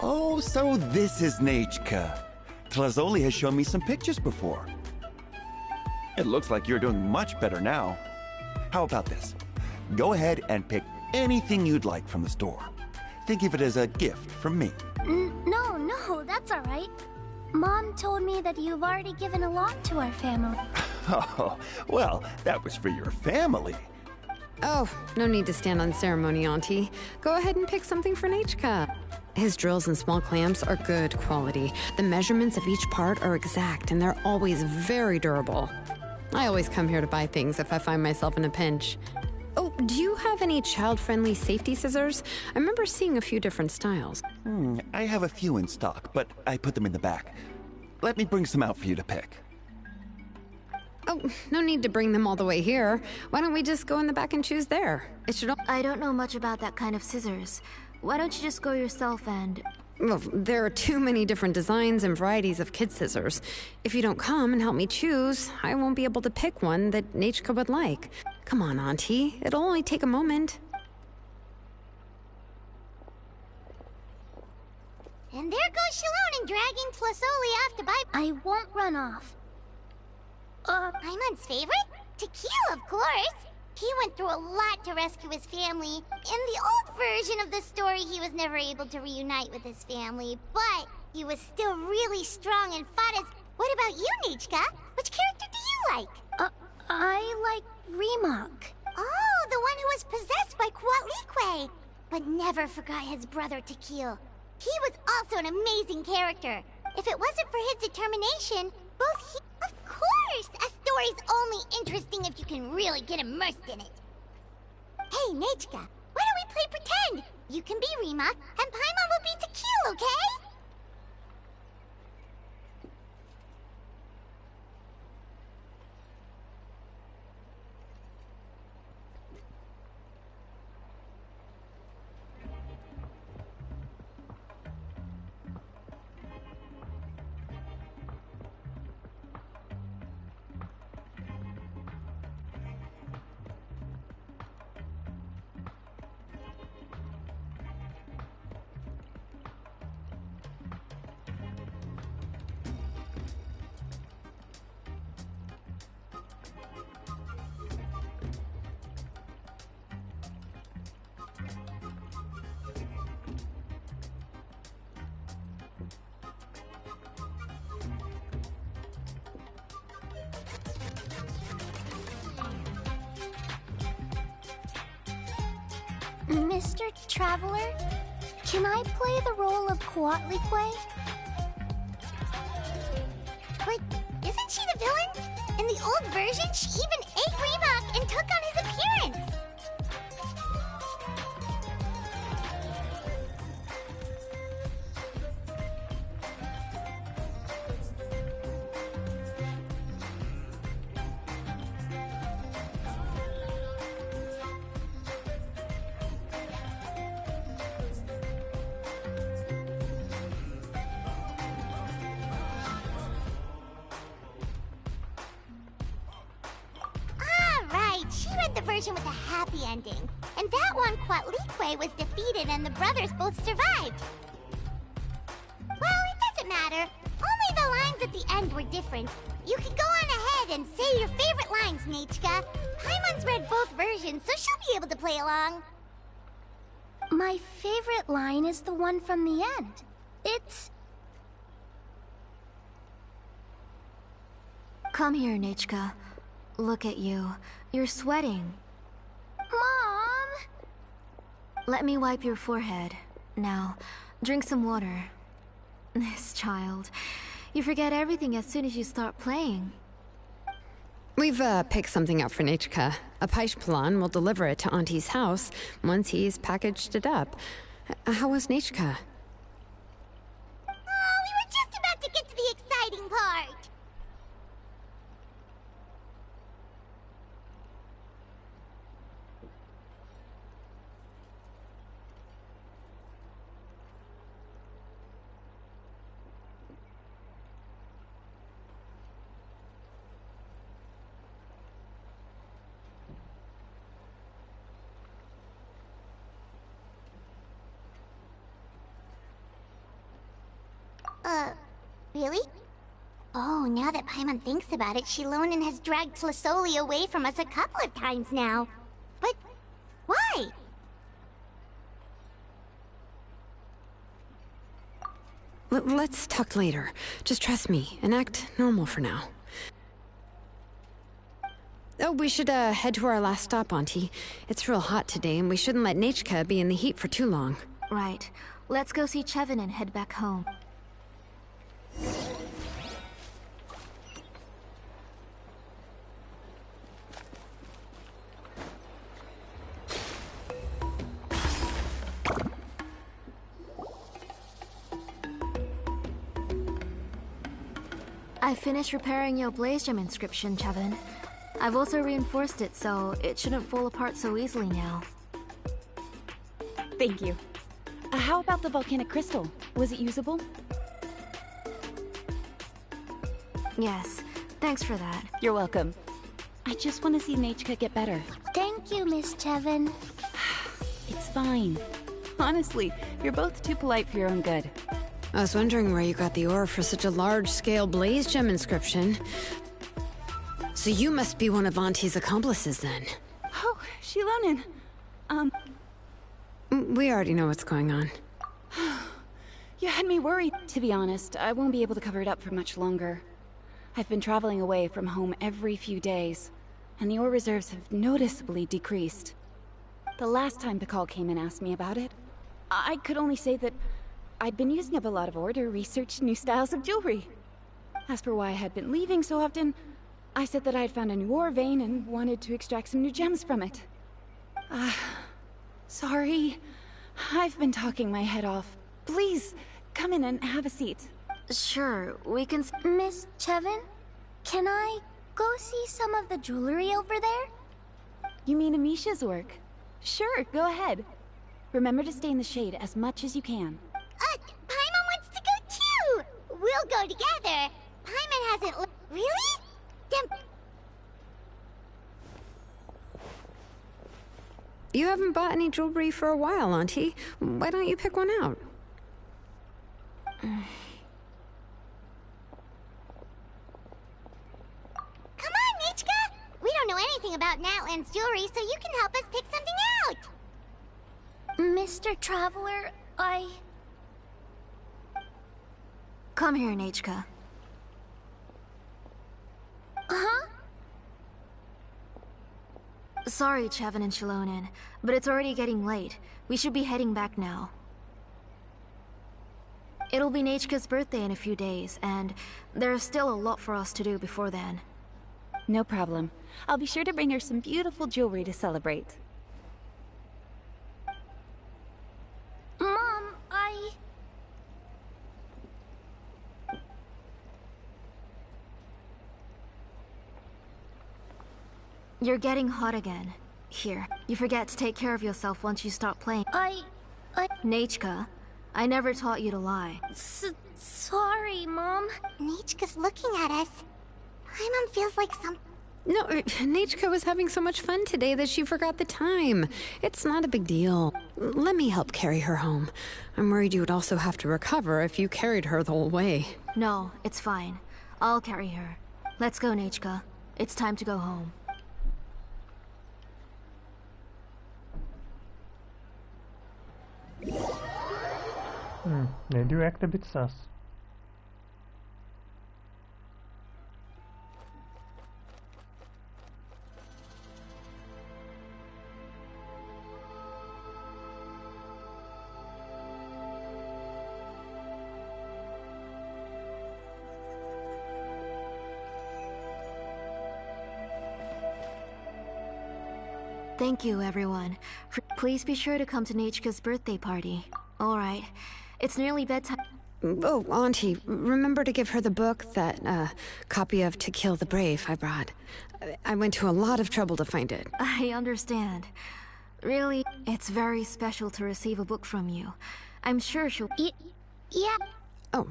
Oh, so this is Nikke. Tlasoli has shown me some pictures before. It looks like you're doing much better now. How about this? Go ahead and pick anything you'd like from the store. Think of it as a gift from me. No, that's all right. Mom told me that you've already given a lot to our family. Oh, well, that was for your family. Oh, no need to stand on ceremony, Auntie. Go ahead and pick something for Nikke. His drills and small clamps are good quality. The measurements of each part are exact, and they're always very durable. I always come here to buy things if I find myself in a pinch. Oh, do you have any child-friendly safety scissors? I remember seeing a few different styles. I have a few in stock, but I put them in the back. Let me bring some out for you to pick. Oh, no need to bring them all the way here. Why don't we just go in the back and choose there? It should. I don't know much about that kind of scissors. Why don't you just go yourself and... Well, there are too many different designs and varieties of kid scissors. If you don't come and help me choose, I won't be able to pick one that Nikke would like. Come on, Auntie. It'll only take a moment. And there goes Xilonen dragging Tlasoli off to buy... I won't run off. Paimon's favorite? Tequila, of course. He went through a lot to rescue his family. In the old version of the story, he was never able to reunite with his family, but he was still really strong and fought as... What about you, Nikke? Which character do you like? I like Remake. Oh, the one who was possessed by Quatlique, but never forgot his brother Tequila. He was also an amazing character. If it wasn't for his determination, both he... Of course! A story's only interesting if you can really get immersed in it. Hey, Nikke, why don't we play pretend? You can be Remake, and Paimon will be Tequila, okay? Mr. Traveler, can I play the role of Quatlique? But isn't she the villain? In the old version, she even ate Remake and took on his appearance. With a happy ending. And that one, Quatlique was defeated and the brothers both survived. Well, it doesn't matter. Only the lines at the end were different. You can go on ahead and say your favorite lines, Nikke. Paimon's read both versions, so she'll be able to play along. My favorite line is the one from the end. It's... Come here, Nikke. Look at you. You're sweating. Mom! Let me wipe your forehead. Now, drink some water. This child. You forget everything as soon as you start playing. We've picked something up for Nikke. A Paishpalan will deliver it to Auntie's house once he's packaged it up. How was Nikke? Oh, we were just about to get to the exciting part. Really? Oh, now that Paimon thinks about it, Xilonen has dragged Tlisoli away from us a couple of times now. But why? Let's talk later. Just trust me and act normal for now. Oh, we should head to our last stop, Auntie. It's real hot today, and we shouldn't let Nikke be in the heat for too long. Right. Let's go see Chevin and head back home. I finished repairing your blaze gem inscription, Chevin. I've also reinforced it so it shouldn't fall apart so easily now. Thank you. How about the volcanic crystal? Was it usable? Yes, thanks for that. You're welcome. I just want to see Nikke get better. Thank you, Miss Chevin. It's fine. Honestly, you're both too polite for your own good. I was wondering where you got the ore for such a large-scale blaze gem inscription. So you must be one of Auntie's accomplices, then. Oh, Xilonen. We already know what's going on. You had me worried. To be honest, I won't be able to cover it up for much longer. I've been traveling away from home every few days, and the ore reserves have noticeably decreased. The last time Pakal came and asked me about it, I could only say that I'd been using up a lot of ore to research new styles of jewelry. As for why I had been leaving so often, I said that I had found a new ore vein and wanted to extract some new gems from it. Sorry. I've been talking my head off. Please, come in and have a seat. Sure, we can... Miss Chevin, can I go see some of the jewelry over there? You mean Amisha's work? Sure, go ahead. Remember to stay in the shade as much as you can. Paimon wants to go too! We'll go together. Paimon hasn't... Really? Then... You haven't bought any jewelry for a while, Auntie. Why don't you pick one out? Come on, Nikke! We don't know anything about Natlan's jewelry, so you can help us pick something out! Mr. Traveler, Come here, Nikke. Huh? Sorry, Chevin and Xilonen, but it's already getting late. We should be heading back now. It'll be Nitke's birthday in a few days, and there's still a lot for us to do before then. No problem. I'll be sure to bring her some beautiful jewelry to celebrate. Mom, You're getting hot again. Here, you forget to take care of yourself once you start playing. Nikke, I never taught you to lie. Sorry, Mom. Nitke's looking at us. Paimon feels like some... No, Nikke was having so much fun today that she forgot the time. It's not a big deal. Let me help carry her home. I'm worried you would also have to recover if you carried her the whole way. No, it's fine. I'll carry her. Let's go, Nikke. It's time to go home. They do act a bit sus. Thank you, everyone. Please be sure to come to Nitke's birthday party. Alright, it's nearly bedtime. Oh, Auntie, remember to give her the book, that copy of To Kill the Brave I brought. I went to a lot of trouble to find it. I understand. Really, it's very special to receive a book from you. I'm sure she'll... Yeah. Oh,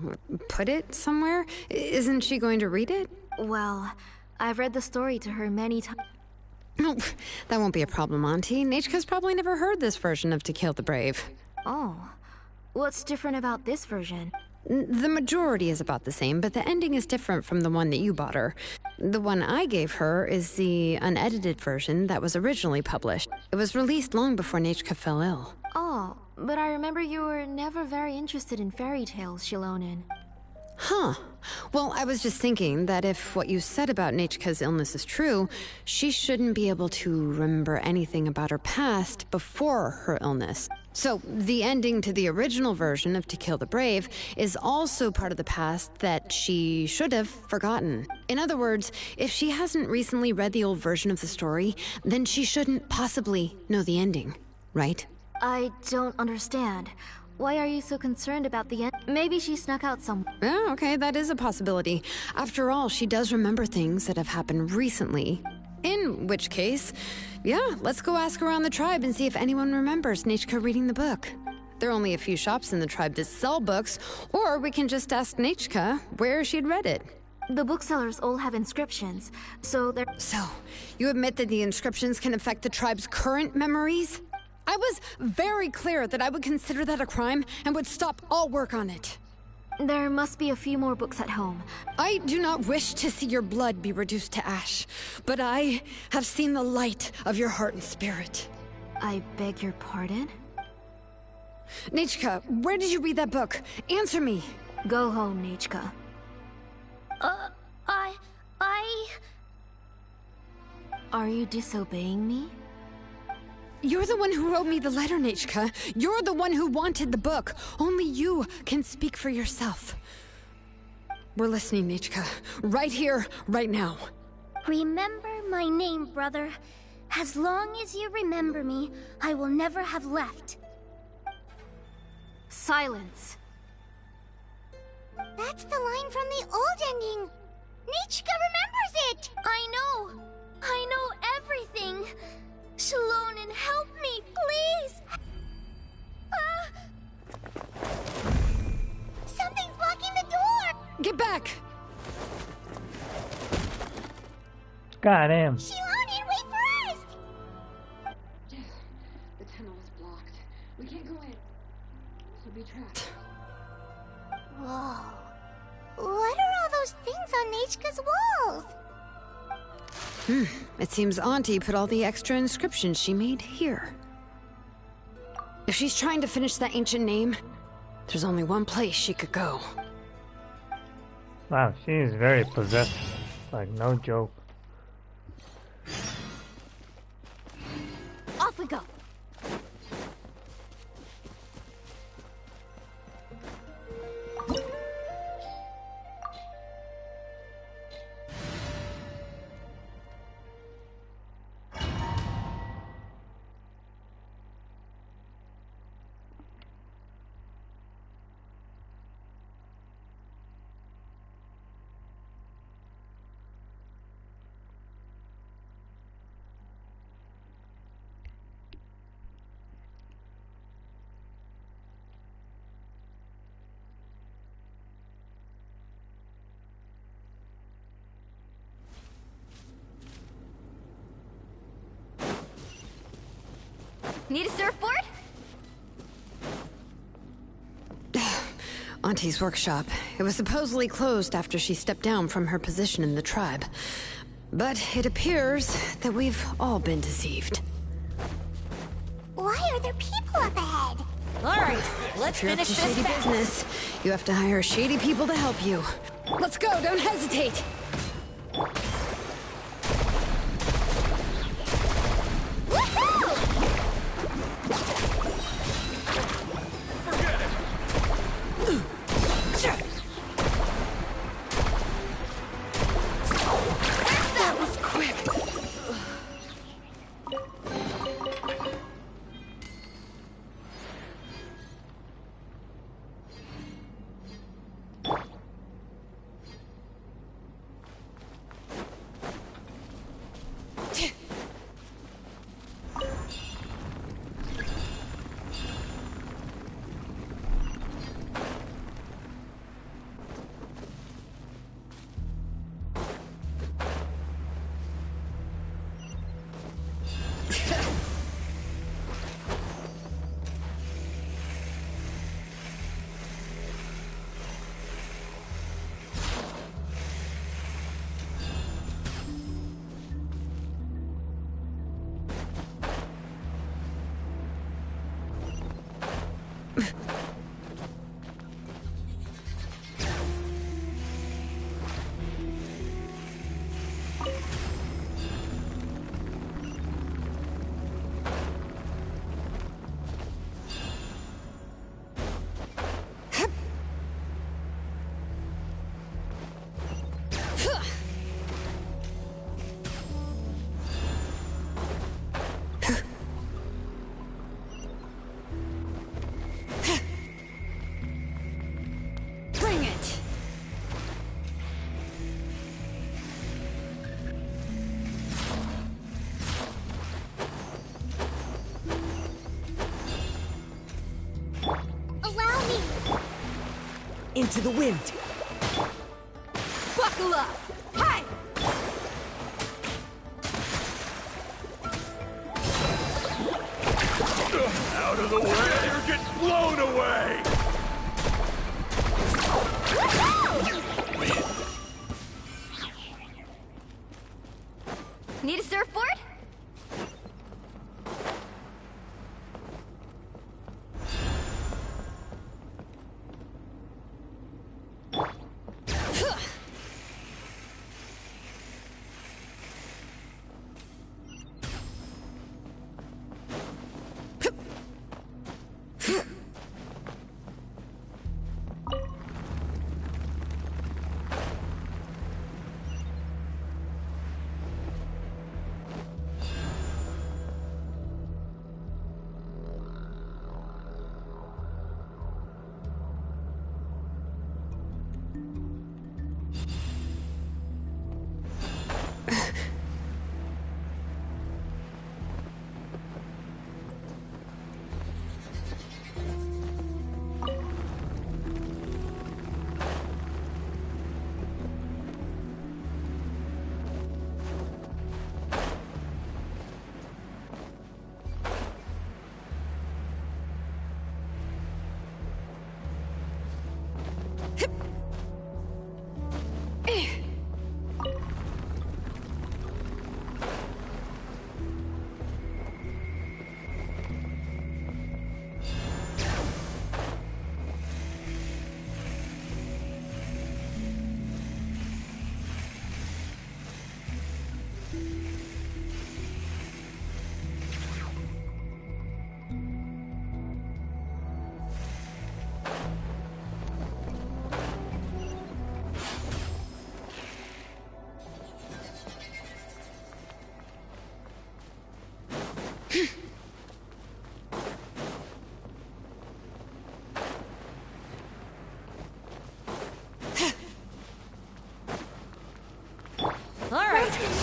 put it somewhere? Isn't she going to read it? Well, I've read the story to her many times. No, that won't be a problem, Auntie. Nitke's probably never heard this version of To Kill the Brave. Oh. What's different about this version? The majority is about the same, but the ending is different from the one that you bought her. The one I gave her is the unedited version that was originally published. It was released long before Nikke fell ill. Oh, but I remember you were never very interested in fairy tales, Xilonen. Huh. Well, I was just thinking that if what you said about Nitschke's illness is true, she shouldn't be able to remember anything about her past before her illness. So, the ending to the original version of To Kill the Brave is also part of the past that she should have forgotten. In other words, if she hasn't recently read the old version of the story, then she shouldn't possibly know the ending, right? I don't understand. Why are you so concerned about the end? Maybe she snuck out somewhere. Oh, okay, that is a possibility. After all, she does remember things that have happened recently. In which case, yeah, let's go ask around the tribe and see if anyone remembers Nikke reading the book. There are only a few shops in the tribe to sell books, or we can just ask Nikke where she'd read it. The booksellers all have inscriptions, so they're... So, you admit that the inscriptions can affect the tribe's current memories? I was very clear that I would consider that a crime and would stop all work on it. There must be a few more books at home. I do not wish to see your blood be reduced to ash, but I have seen the light of your heart and spirit. I beg your pardon? Nikke, where did you read that book? Answer me. Go home, Nikke. Are you disobeying me? You're the one who wrote me the letter, Nikke. You're the one who wanted the book. Only you can speak for yourself. We're listening, Nikke. Right here, right now. Remember my name, brother. As long as you remember me, I will never have left. Silence. That's the line from the old ending. Nikke remembers it! I know everything. Xilonen, help me, please! Something's blocking the door! Get back! Goddamn. Xilonen, wait for us! The tunnel is blocked. We can't go in. We'll be trapped. Whoa. What are all those things on Nitschke's walls? It seems Auntie put all the extra inscriptions she made here. If she's trying to finish that ancient name, there's only one place she could go. Wow, she is very possessed. Like, no joke. Off we go. Need a surfboard? Auntie's workshop. It was supposedly closed after she stepped down from her position in the tribe. But it appears that we've all been deceived. Why are there people up ahead? Alright, let's If you're up finish to this shady fast. business, you have to hire shady people to help you. Let's go, don't hesitate! That was quick. Into the wind! Buckle up! Hey! Out of the way, or get blown away! Need a surfboard?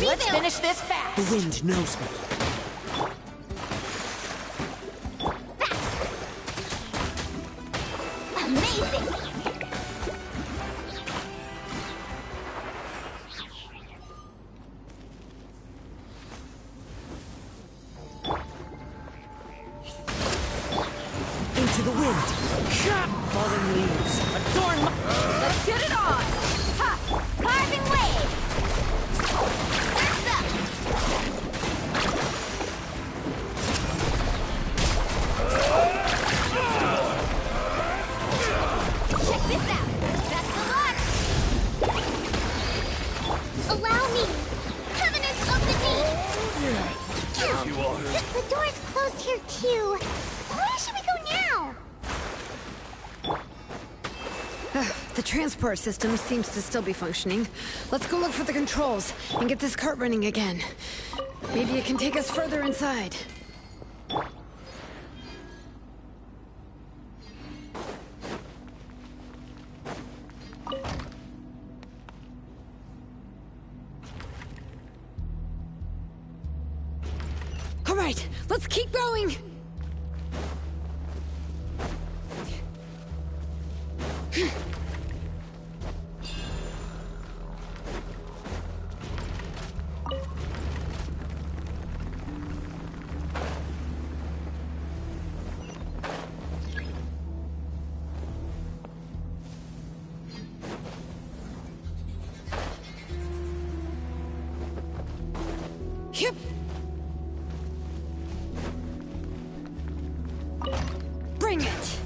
Let's finish this fast! The wind knows me. Amazing! Into the wind! Falling leaves! Adorn my... Let's get it on! Ha! Carving waves! Surf's up! Check this out! Best of luck! Allow me! Covenant of the Deep! The door's closed here too. Where should we go now? The transport system seems to still be functioning. Let's go look for the controls and get this cart running again. Maybe it can take us further inside. All right, let's keep going! Yep. Bring it!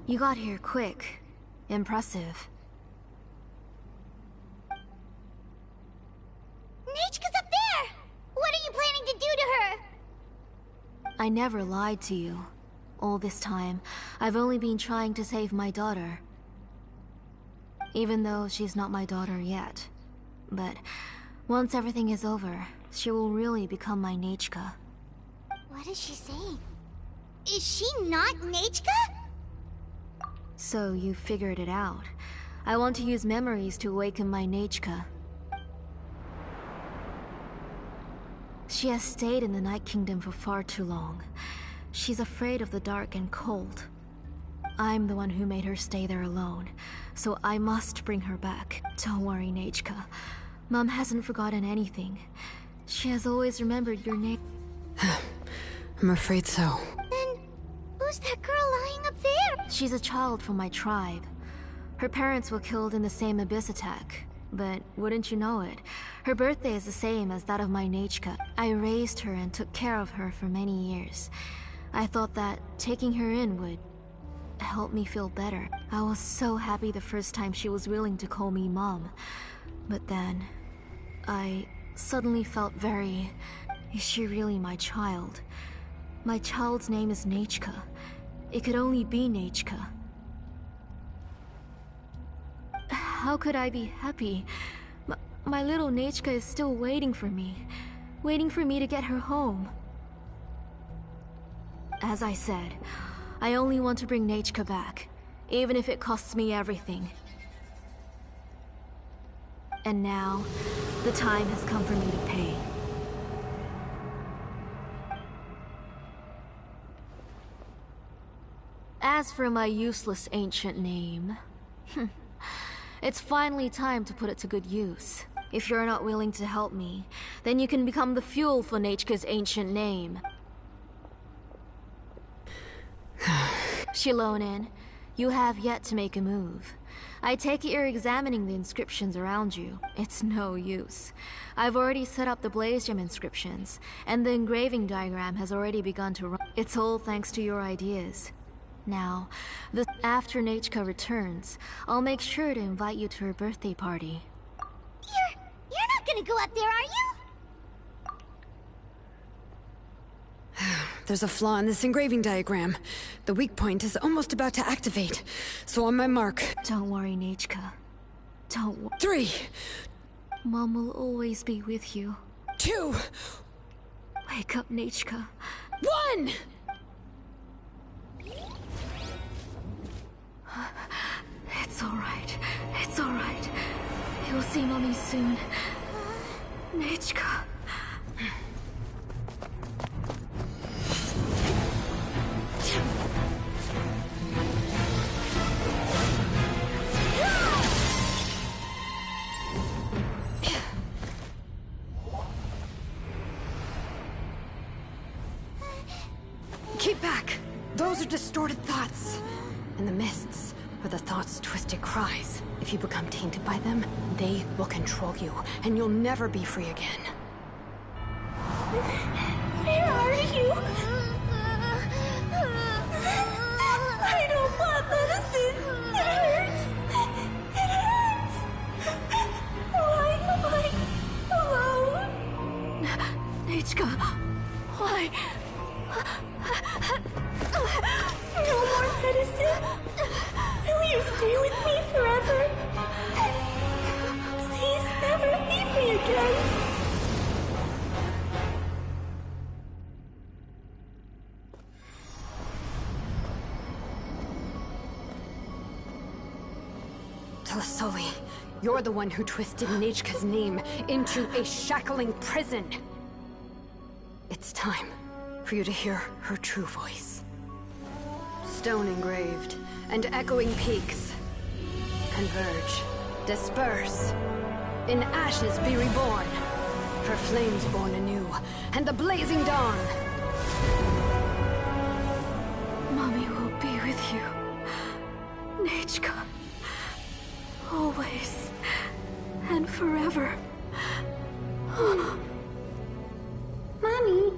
You got here quick. Impressive. Nichka's up there! What are you planning to do to her? I never lied to you. All this time, I've only been trying to save my daughter. Even though she's not my daughter yet. But once everything is over, she will really become my Nichke. What is she saying? Is she not Nichke? So you figured it out. I want to use memories to awaken my Nichke. She has stayed in the Night Kingdom for far too long. She's afraid of the dark and cold. I'm the one who made her stay there alone, so I must bring her back. Don't worry, Nichke. Mom hasn't forgotten anything. She has always remembered your name. I'm afraid so. Then, who's that girl lying up there? She's a child from my tribe. Her parents were killed in the same abyss attack. But wouldn't you know it, her birthday is the same as that of my Nichke. I raised her and took care of her for many years. I thought that taking her in would help me feel better. I was so happy the first time she was willing to call me Mom. But then, I suddenly felt very... Is she really my child? My child's name is Nichke. It could only be Nichke. How could I be happy? My little Nichke is still waiting for me to get her home. As I said, I only want to bring Nichke back, even if it costs me everything. And now, the time has come for me to pay. As for my useless ancient name... It's finally time to put it to good use. If you're not willing to help me, then you can become the fuel for Nichke's ancient name. Xilonen, you have yet to make a move. I take it you're examining the inscriptions around you. It's no use. I've already set up the blaze gem inscriptions, and the engraving diagram has already begun to run. It's all thanks to your ideas. Now, after Nichke returns, I'll make sure to invite you to her birthday party. You're not gonna go up there, are you? There's a flaw in this engraving diagram. The weak point is almost about to activate. So on my mark. Don't worry, Nichke. Don't worry. 3. Mom will always be with you. 2. Wake up, Nichke. 1! It's alright. It's alright. You'll see Mommy soon. Nichke. Keep back! Those are distorted thoughts. In the mists are the thoughts' twisted cries. If you become tainted by them, they will control you, and you'll never be free again. Where are you? I don't want medicine. It hurts. It hurts. Why am I alone? Nichke, why? No more medicine. Will you stay with me forever? Please never leave me again. Telasoli, you're the one who twisted Nichke's name into a shackling prison. It's time for you to hear her true voice. Stone engraved and echoing peaks converge, disperse, in ashes be reborn, for flames born anew, and the blazing dawn. Mommy will be with you, Nichke, always and forever. Mommy,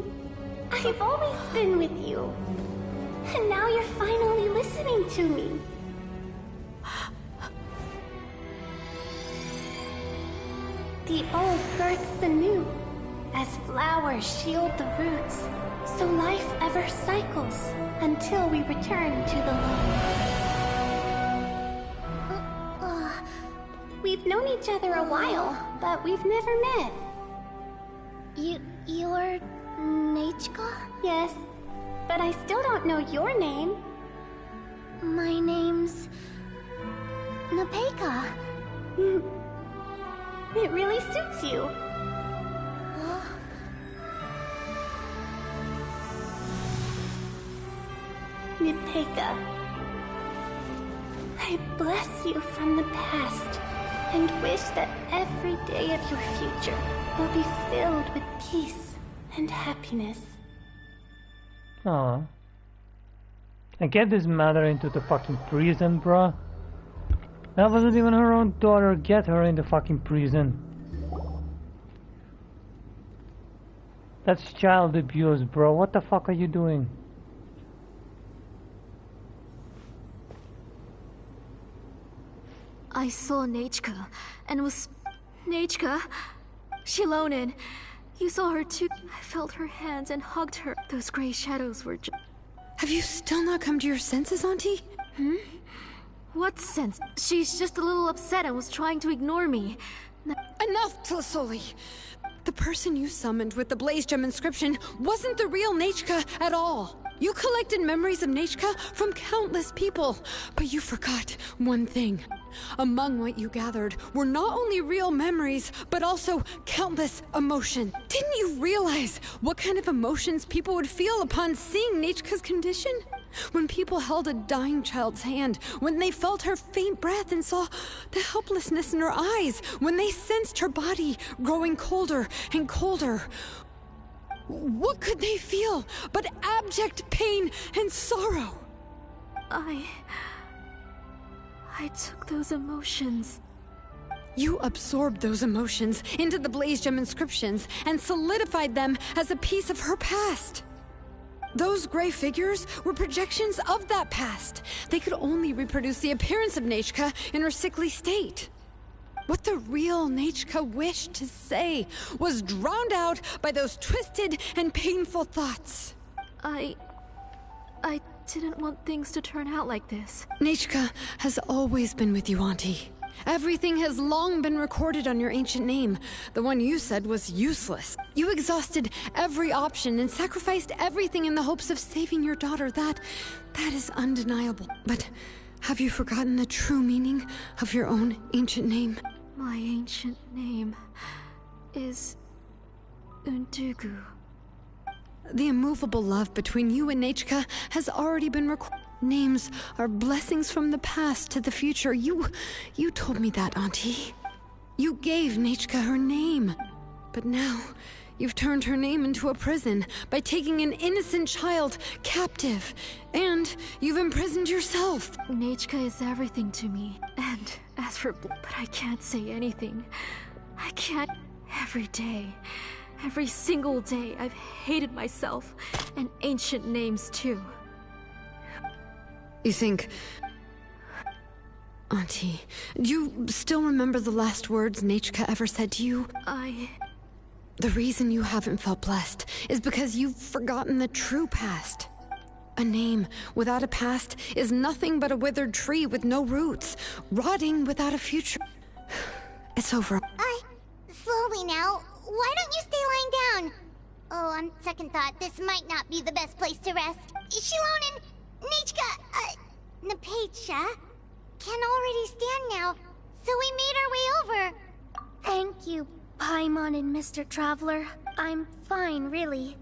I've always been with you. And now you're finally listening to me. The old births the new, as flowers shield the roots, so life ever cycles until we return to the loam. We've known each other a while, but we've never met. You're Nikke? Yes, but I still don't know your name. My name's Nikke. It really suits you. Nikke, I bless you from the past and wish that every day of your future will be filled with peace and happiness. Aw. I get this mother into the fucking prison, bruh. That wasn't even her own daughter. Get her in the fucking prison. That's child abuse, bro. What the fuck are you doing? I saw Nikke, and was... Nikke? Xilonen. You saw her too. I felt her hands and hugged her. Those gray shadows were Have you still not come to your senses, Auntie? Hmm? What sense? She's just a little upset and was trying to ignore me. Enough, Tlasoli! The person you summoned with the Blaze Gem inscription wasn't the real Nikke at all. You collected memories of Nikke from countless people, but you forgot one thing. Among what you gathered were not only real memories, but also countless emotion. Didn't you realize what kind of emotions people would feel upon seeing Nitchka's condition? When people held a dying child's hand, when they felt her faint breath and saw the helplessness in her eyes, when they sensed her body growing colder and colder. What could they feel but abject pain and sorrow? I took those emotions. You absorbed those emotions into the Blaze Gem inscriptions and solidified them as a piece of her past. Those gray figures were projections of that past. They could only reproduce the appearance of Nikke in her sickly state. What the real Nikke wished to say was drowned out by those twisted and painful thoughts. I didn't want things to turn out like this. Nikke has always been with you, Auntie. Everything has long been recorded on your ancient name. The one you said was useless. You exhausted every option and sacrificed everything in the hopes of saving your daughter. That is undeniable. But have you forgotten the true meaning of your own ancient name? My ancient name is Undugu. The immovable love between you and Nikke has already been recorded. Names are blessings from the past to the future. You told me that, Auntie. You gave Nikke her name. But now, you've turned her name into a prison by taking an innocent child captive. And you've imprisoned yourself. Nikke is everything to me. And as for... But I can't say anything. I can't... Every day. Every single day, I've hated myself. And ancient names, too. You think... Auntie, do you still remember the last words Nikke ever said to you? The reason you haven't felt blessed is because you've forgotten the true past. A name without a past is nothing but a withered tree with no roots, rotting without a future. It's over. Slowly now. Why don't you stay lying down? Oh, on second thought, this might not be the best place to rest. Xilonen, Nikke, Napecha can already stand now, so we made our way over. Thank you, Paimon and Mr. Traveler. I'm fine, really.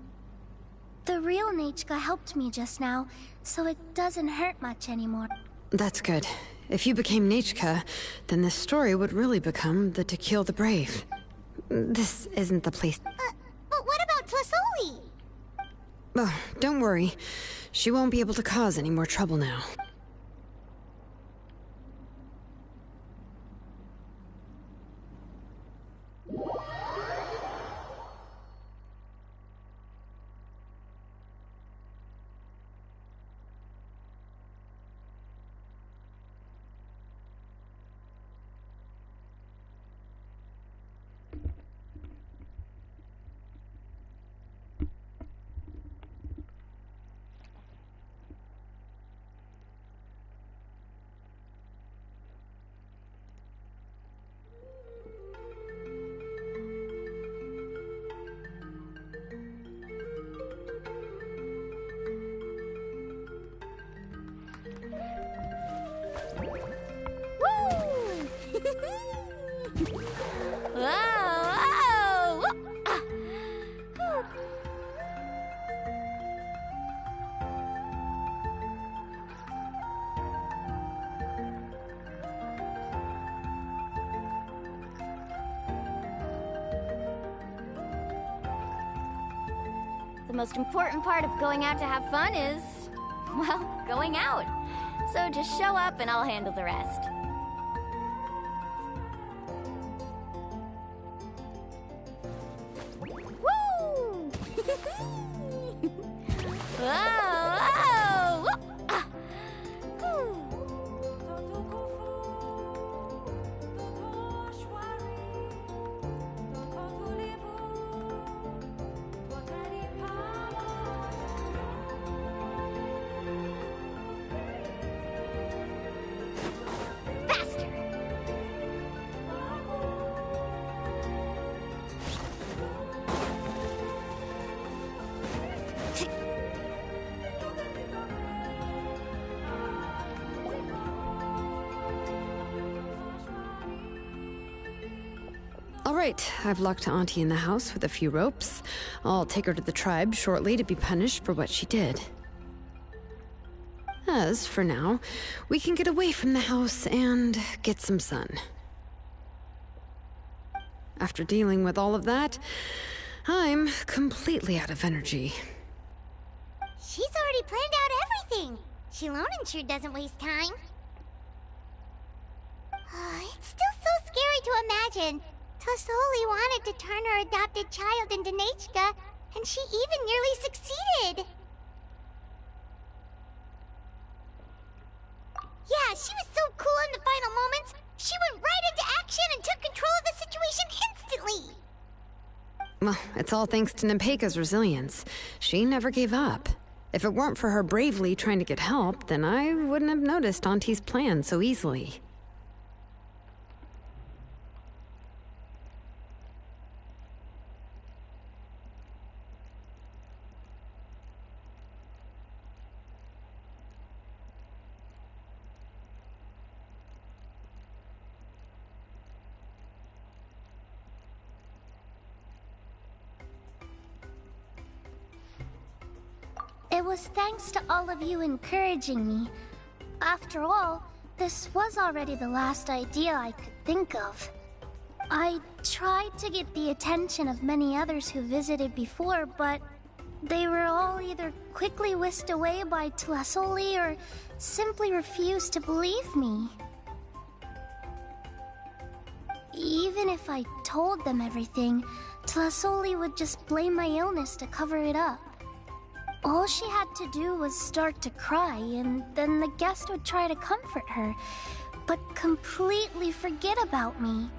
The real Nikke helped me just now, so it doesn't hurt much anymore. That's good. If you became Nikke, then this story would really become the To Kill the Brave. This isn't the place. But what about Tlasoli? Oh, don't worry. She won't be able to cause any more trouble now. the most important part of going out to have fun is, well, going out. So just show up and I'll handle the rest. Woo! Whoa! Whoa! Ah. Whew. All right, I've locked Auntie in the house with a few ropes. I'll take her to the tribe shortly to be punished for what she did. As for now, we can get away from the house and get some sun. After dealing with all of that, I'm completely out of energy. She's already planned out everything. Xilonen sure doesn't waste time. It's still so scary to imagine. Tlasoli wanted to turn her adopted child into Nikke, and she even nearly succeeded. Yeah, she was so cool in the final moments. She went right into action and took control of the situation instantly. Well, it's all thanks to Nippeka's resilience. She never gave up. If it weren't for her bravely trying to get help, then I wouldn't have noticed Auntie's plan so easily. It was thanks to all of you encouraging me. After all, this was already the last idea I could think of. I tried to get the attention of many others who visited before, but they were all either quickly whisked away by Tlasoli or simply refused to believe me. Even if I told them everything, Tlasoli would just blame my illness to cover it up. All she had to do was start to cry, and then the guest would try to comfort her, but completely forget about me.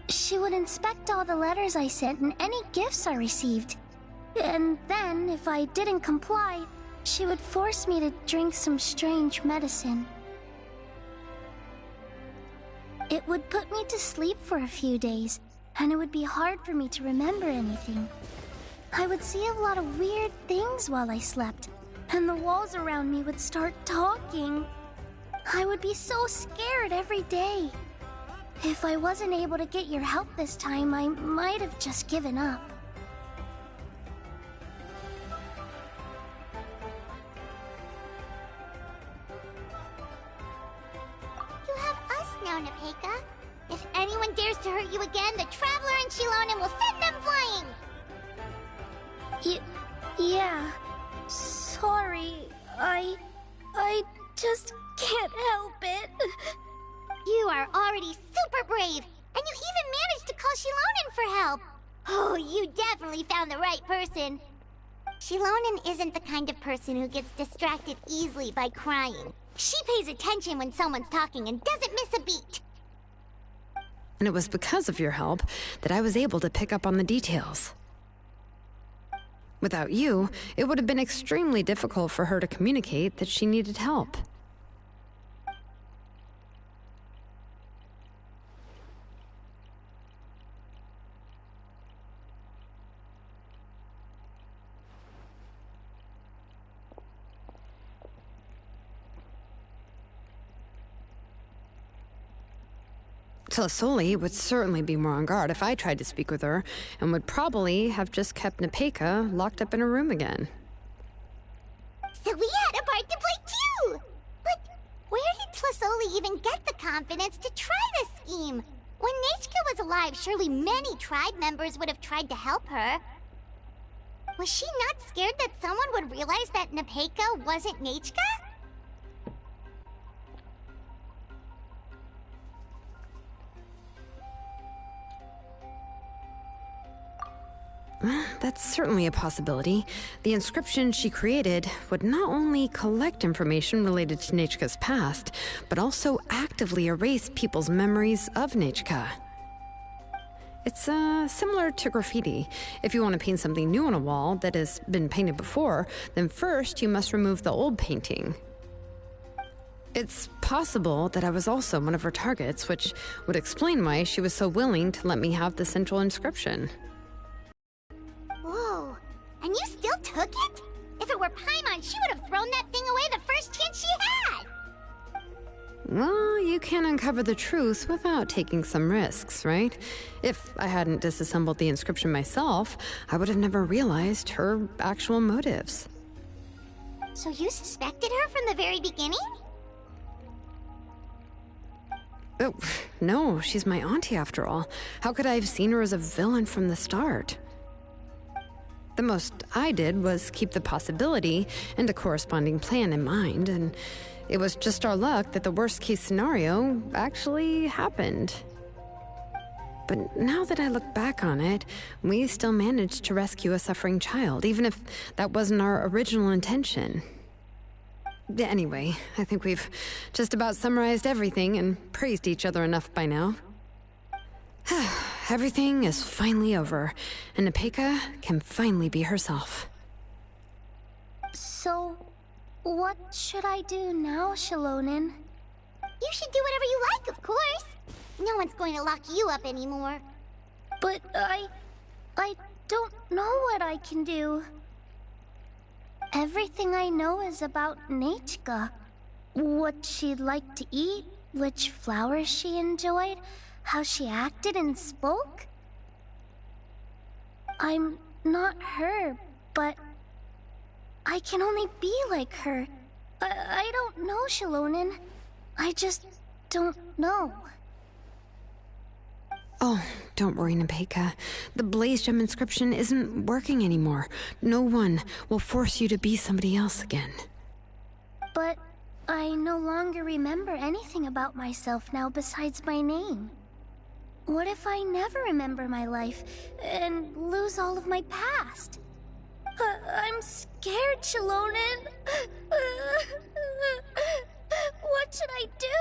She would inspect all the letters I sent and any gifts I received. And then, if I didn't comply, she would force me to drink some strange medicine. It would put me to sleep for a few days, and it would be hard for me to remember anything. I would see a lot of weird things while I slept, and the walls around me would start talking. I would be so scared every day. If I wasn't able to get your help this time, I might have just given up. You have us now, Nippeka. If anyone dares to hurt you again, the Traveler and Xilonen will send them flying! Yeah. Sorry. I just can't help it. You are already super brave, and you even managed to call Xilonen for help. Oh, you definitely found the right person. Xilonen isn't the kind of person who gets distracted easily by crying. She pays attention when someone's talking and doesn't miss a beat. And it was because of your help that I was able to pick up on the details. Without you, it would have been extremely difficult for her to communicate that she needed help. Tlasoli would certainly be more on guard if I tried to speak with her, and would probably have just kept Nippeka locked up in her room again. So we had a part to play too! But where did Tlasoli even get the confidence to try this scheme? When Nikke was alive, surely many tribe members would have tried to help her. Was she not scared that someone would realize that Nepeka wasn't Nikke? That's certainly a possibility. The inscription she created would not only collect information related to Nechka's past, but also actively erase people's memories of Nikke. It's similar to graffiti. If you want to paint something new on a wall that has been painted before, then first you must remove the old painting. It's possible that I was also one of her targets, which would explain why she was so willing to let me have the central inscription. Whoa, and you still took it? If it were Paimon, she would have thrown that thing away the first chance she had! Well, you can't uncover the truth without taking some risks, right? If I hadn't disassembled the inscription myself, I would have never realized her actual motives. So you suspected her from the very beginning? Oh, no, she's my auntie after all. How could I have seen her as a villain from the start? The most I did was keep the possibility and a corresponding plan in mind, and it was just our luck that the worst-case scenario actually happened. But now that I look back on it, we still managed to rescue a suffering child, even if that wasn't our original intention. Anyway, I think we've just about summarized everything and praised each other enough by now. Everything is finally over, and Nepeka can finally be herself. So, what should I do now, Xilonen? You should do whatever you like, of course. No one's going to lock you up anymore. But I don't know what I can do. Everything I know is about Nikke. What she'd like to eat, which flowers she enjoyed, how she acted and spoke. I'm not her, but I can only be like her. I don't know, Xilonen. I just don't know. Oh, don't worry, Nepeka. The Blaze Gem inscription isn't working anymore. No one will force you to be somebody else again. But I no longer remember anything about myself now besides my name. What if I never remember my life and lose all of my past? I'm scared, Xilonen. What should I do?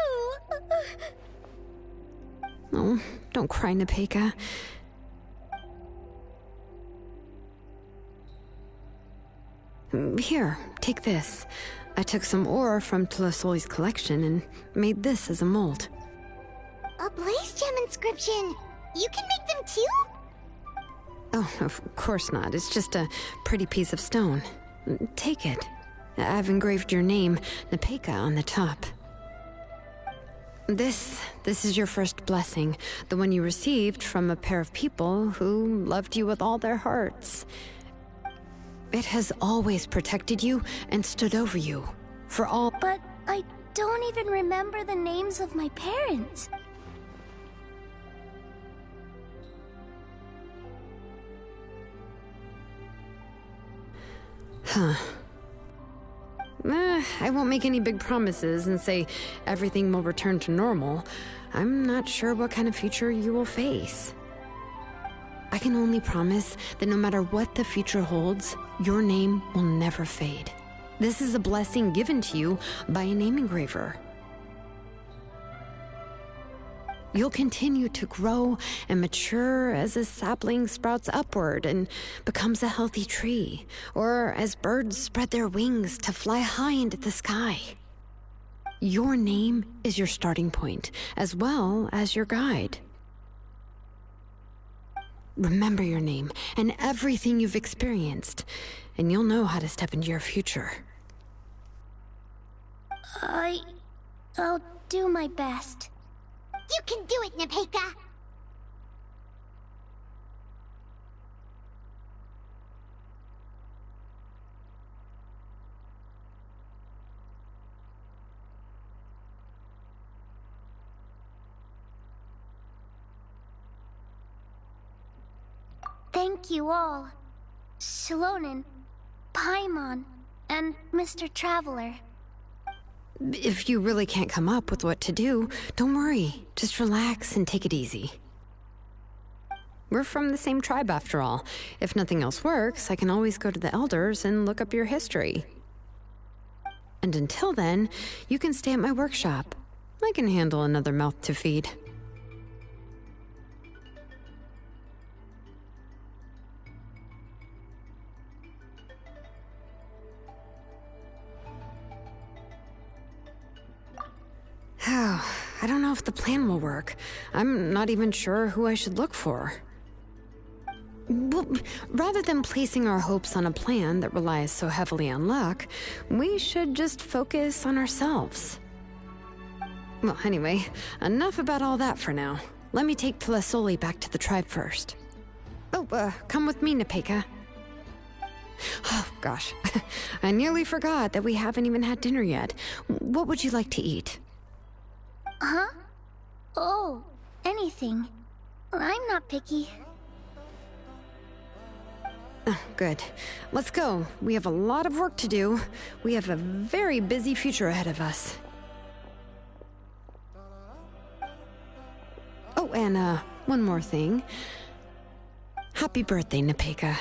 Oh, don't cry, Nepeka. Here, take this. I took some ore from Tlasoli's collection and made this as a mold. A Blaze Gem inscription! You can make them too? Oh, of course not. It's just a pretty piece of stone. Take it. I've engraved your name, Nepeka, on the top. This is your first blessing, the one you received from a pair of people who loved you with all their hearts. It has always protected you and stood over you, for all— But I don't even remember the names of my parents. Huh. I won't make any big promises and say everything will return to normal. I'm not sure what kind of future you will face. I can only promise that no matter what the future holds, your name will never fade. This is a blessing given to you by a name engraver. You'll continue to grow and mature as a sapling sprouts upward and becomes a healthy tree, or as birds spread their wings to fly high into the sky. Your name is your starting point, as well as your guide. Remember your name and everything you've experienced, and you'll know how to step into your future. I'll do my best. You can do it, Nepeka! Thank you all. Xilonen, Paimon, and Mr. Traveler. If you really can't come up with what to do, don't worry. Just relax and take it easy. We're from the same tribe after all. If nothing else works, I can always go to the elders and look up your history. And until then, you can stay at my workshop. I can handle another mouth to feed. I don't know if the plan will work. I'm not even sure who I should look for. Well, rather than placing our hopes on a plan that relies so heavily on luck, we should just focus on ourselves. Well, anyway, enough about all that for now. Let me take Telesoli back to the tribe first. Oh, come with me, Nikke. Oh, gosh. I nearly forgot that we haven't even had dinner yet. What would you like to eat? Huh? Oh, anything. I'm not picky. Oh, good. Let's go. We have a lot of work to do. We have a very busy future ahead of us. Oh, and one more thing. Happy birthday, Nikke.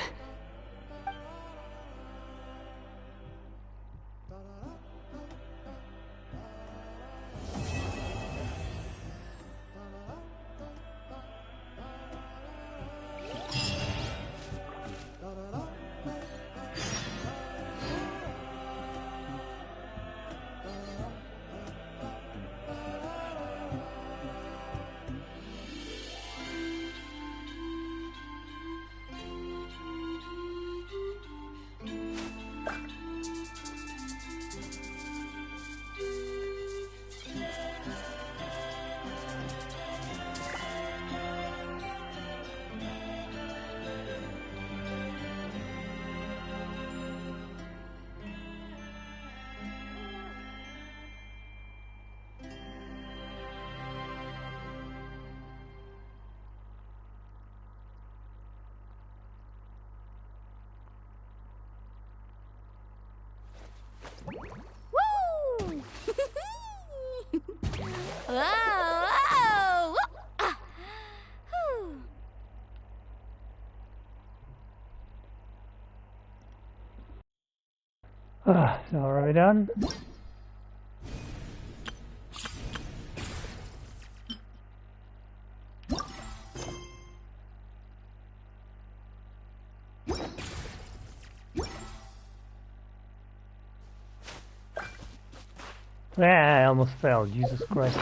Woo! Whoa! Whoa! Ah. Whew. So are we done? Ah, I almost fell, Jesus Christ.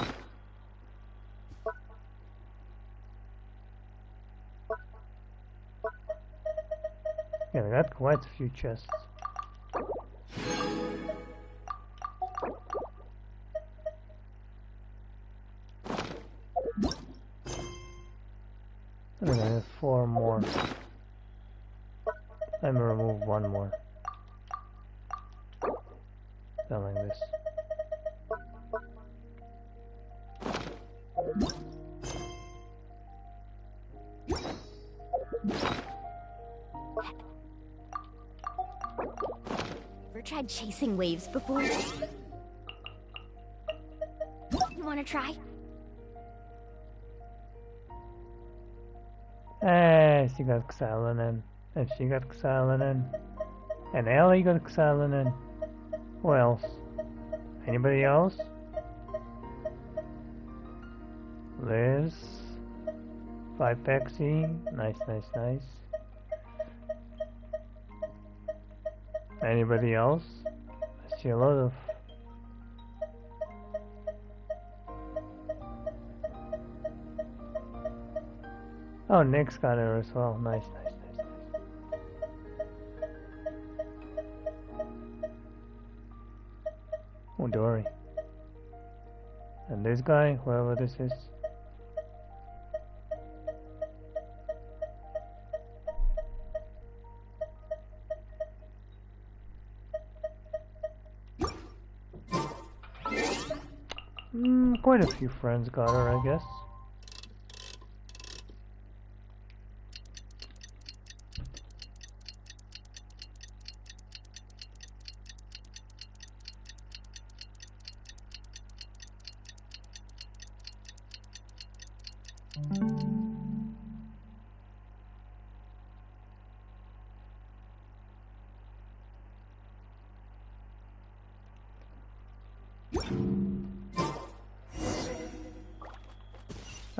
Yeah, I got quite a few chests. And I have 4 more. Let me remove 1 more. Selling this. Ever tried chasing waves before? You wanna try? She got Xilonen, and she got Xilonen, and Ellie got Xilonen. Who else? Anybody else? Liz, 5 Pexi, nice, nice, nice. Anybody else? I see a lot of. Oh, Nick's got her as well. Nice, nice, nice, nice. Oh, Dory. And this guy, whoever this is. Quite a few friends got her, I guess.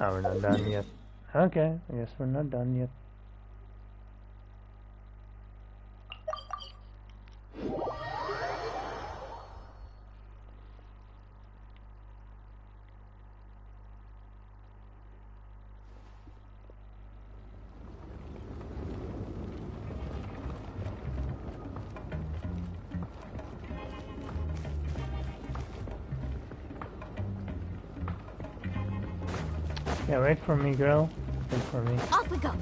Oh, we're not done yet. Okay, I guess we're not done yet. Yeah, wait for me, girl. Wait for me. Off we go.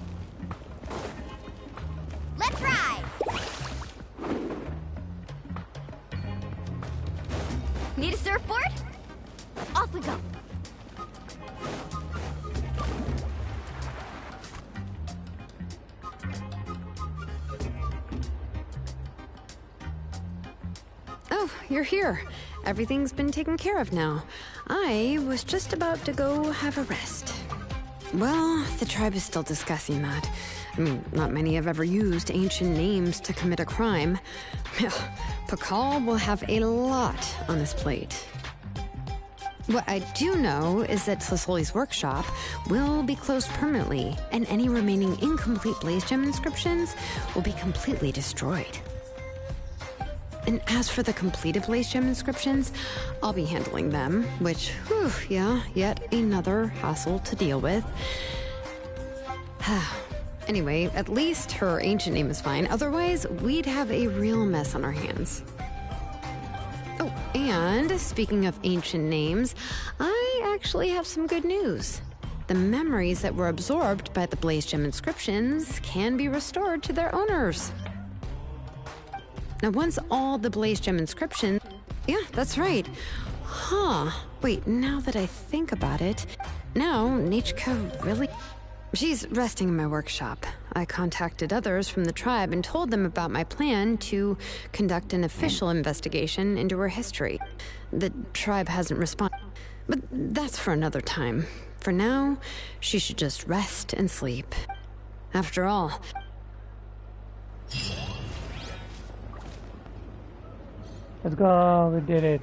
Let's ride. Need a surfboard? Off we go. Oh, you're here. Everything's been taken care of now. I was just about to go have a rest. Well, the tribe is still discussing that. I mean, not many have ever used ancient names to commit a crime. Pakal will have a lot on his plate. What I do know is that Slisoli's workshop will be closed permanently, and any remaining incomplete Blaze Gem inscriptions will be completely destroyed. And as for the completed Blaze Gem inscriptions, I'll be handling them, which, whew, yeah, yet another hassle to deal with. Anyway, at least her ancient name is fine. Otherwise, we'd have a real mess on our hands. Oh, and speaking of ancient names, I actually have some good news. The memories that were absorbed by the Blaze Gem inscriptions can be restored to their owners. Now, once all the Blaze Gem inscriptions... Yeah, that's right. Huh. Wait, now that I think about it... Now, Nikke really... She's resting in my workshop. I contacted others from the tribe and told them about my plan to conduct an official investigation into her history. The tribe hasn't responded. But that's for another time. For now, she should just rest and sleep. After all... Let's go, we did it.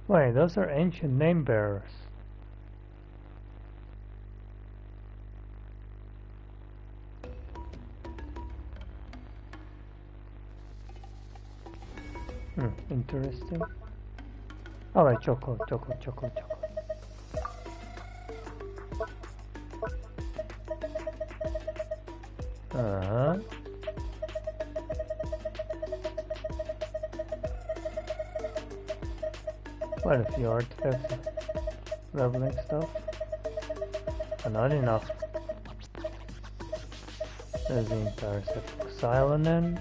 Wait, those are ancient name bearers. Interesting. Alright, choco. Quite a few artifacts, leveling stuff, but not enough. There's the entire set of Xilonen.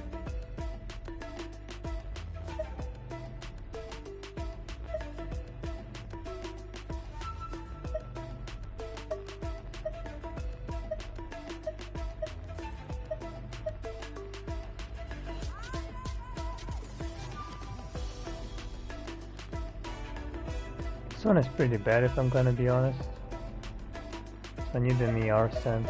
This one is pretty bad if I'm gonna be honest. I need an ER sense.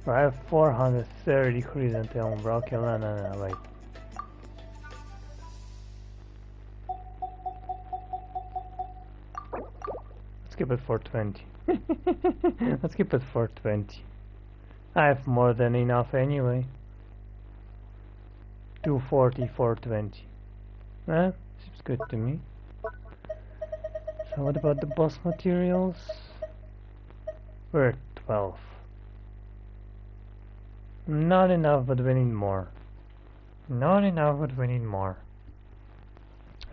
I have 430 chrysanthemum brocculana, wait. keep it 420. Let's keep it 420. I have more than enough anyway. 240, 420. Seems good to me. So what about the boss materials? We're at 12. Not enough, but we need more. Not enough, but we need more.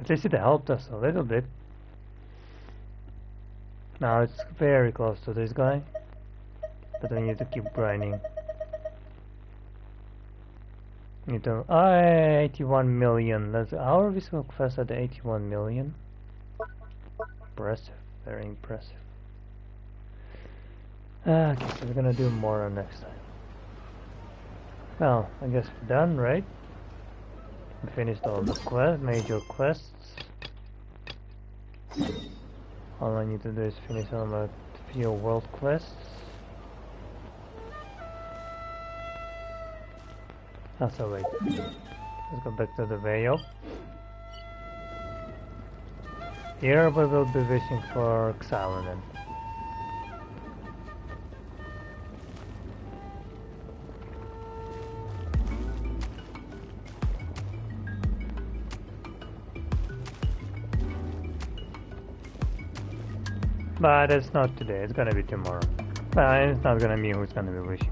At least it helped us a little bit. Now it's very close to this guy, but we need to keep grinding. Need to 81 million. How are we so fast at 81 million? Impressive, very impressive. Okay, so we're gonna do more on next time. Well, I guess we're done, right? We finished all the major quests. All I need to do is finish all my few world quests. So wait. Let's go back to the Veil. Here we will be wishing for Xilonen. But it's not today, it's gonna be tomorrow. It's not gonna be who's gonna be wishing.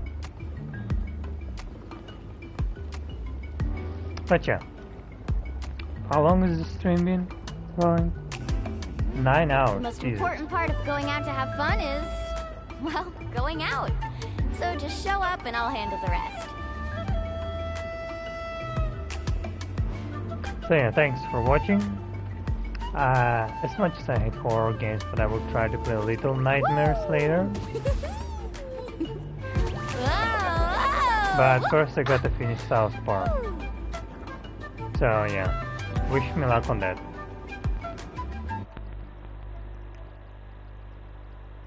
But yeah. How long has the stream been going? 9 hours. The most Jesus. important part of going out to have fun is, well, going out. So just show up and I'll handle the rest. So yeah, thanks for watching. As much as I hate horror games, but I will try to play Little Nightmares later. But first I gotta finish South Park. So yeah, wish me luck on that.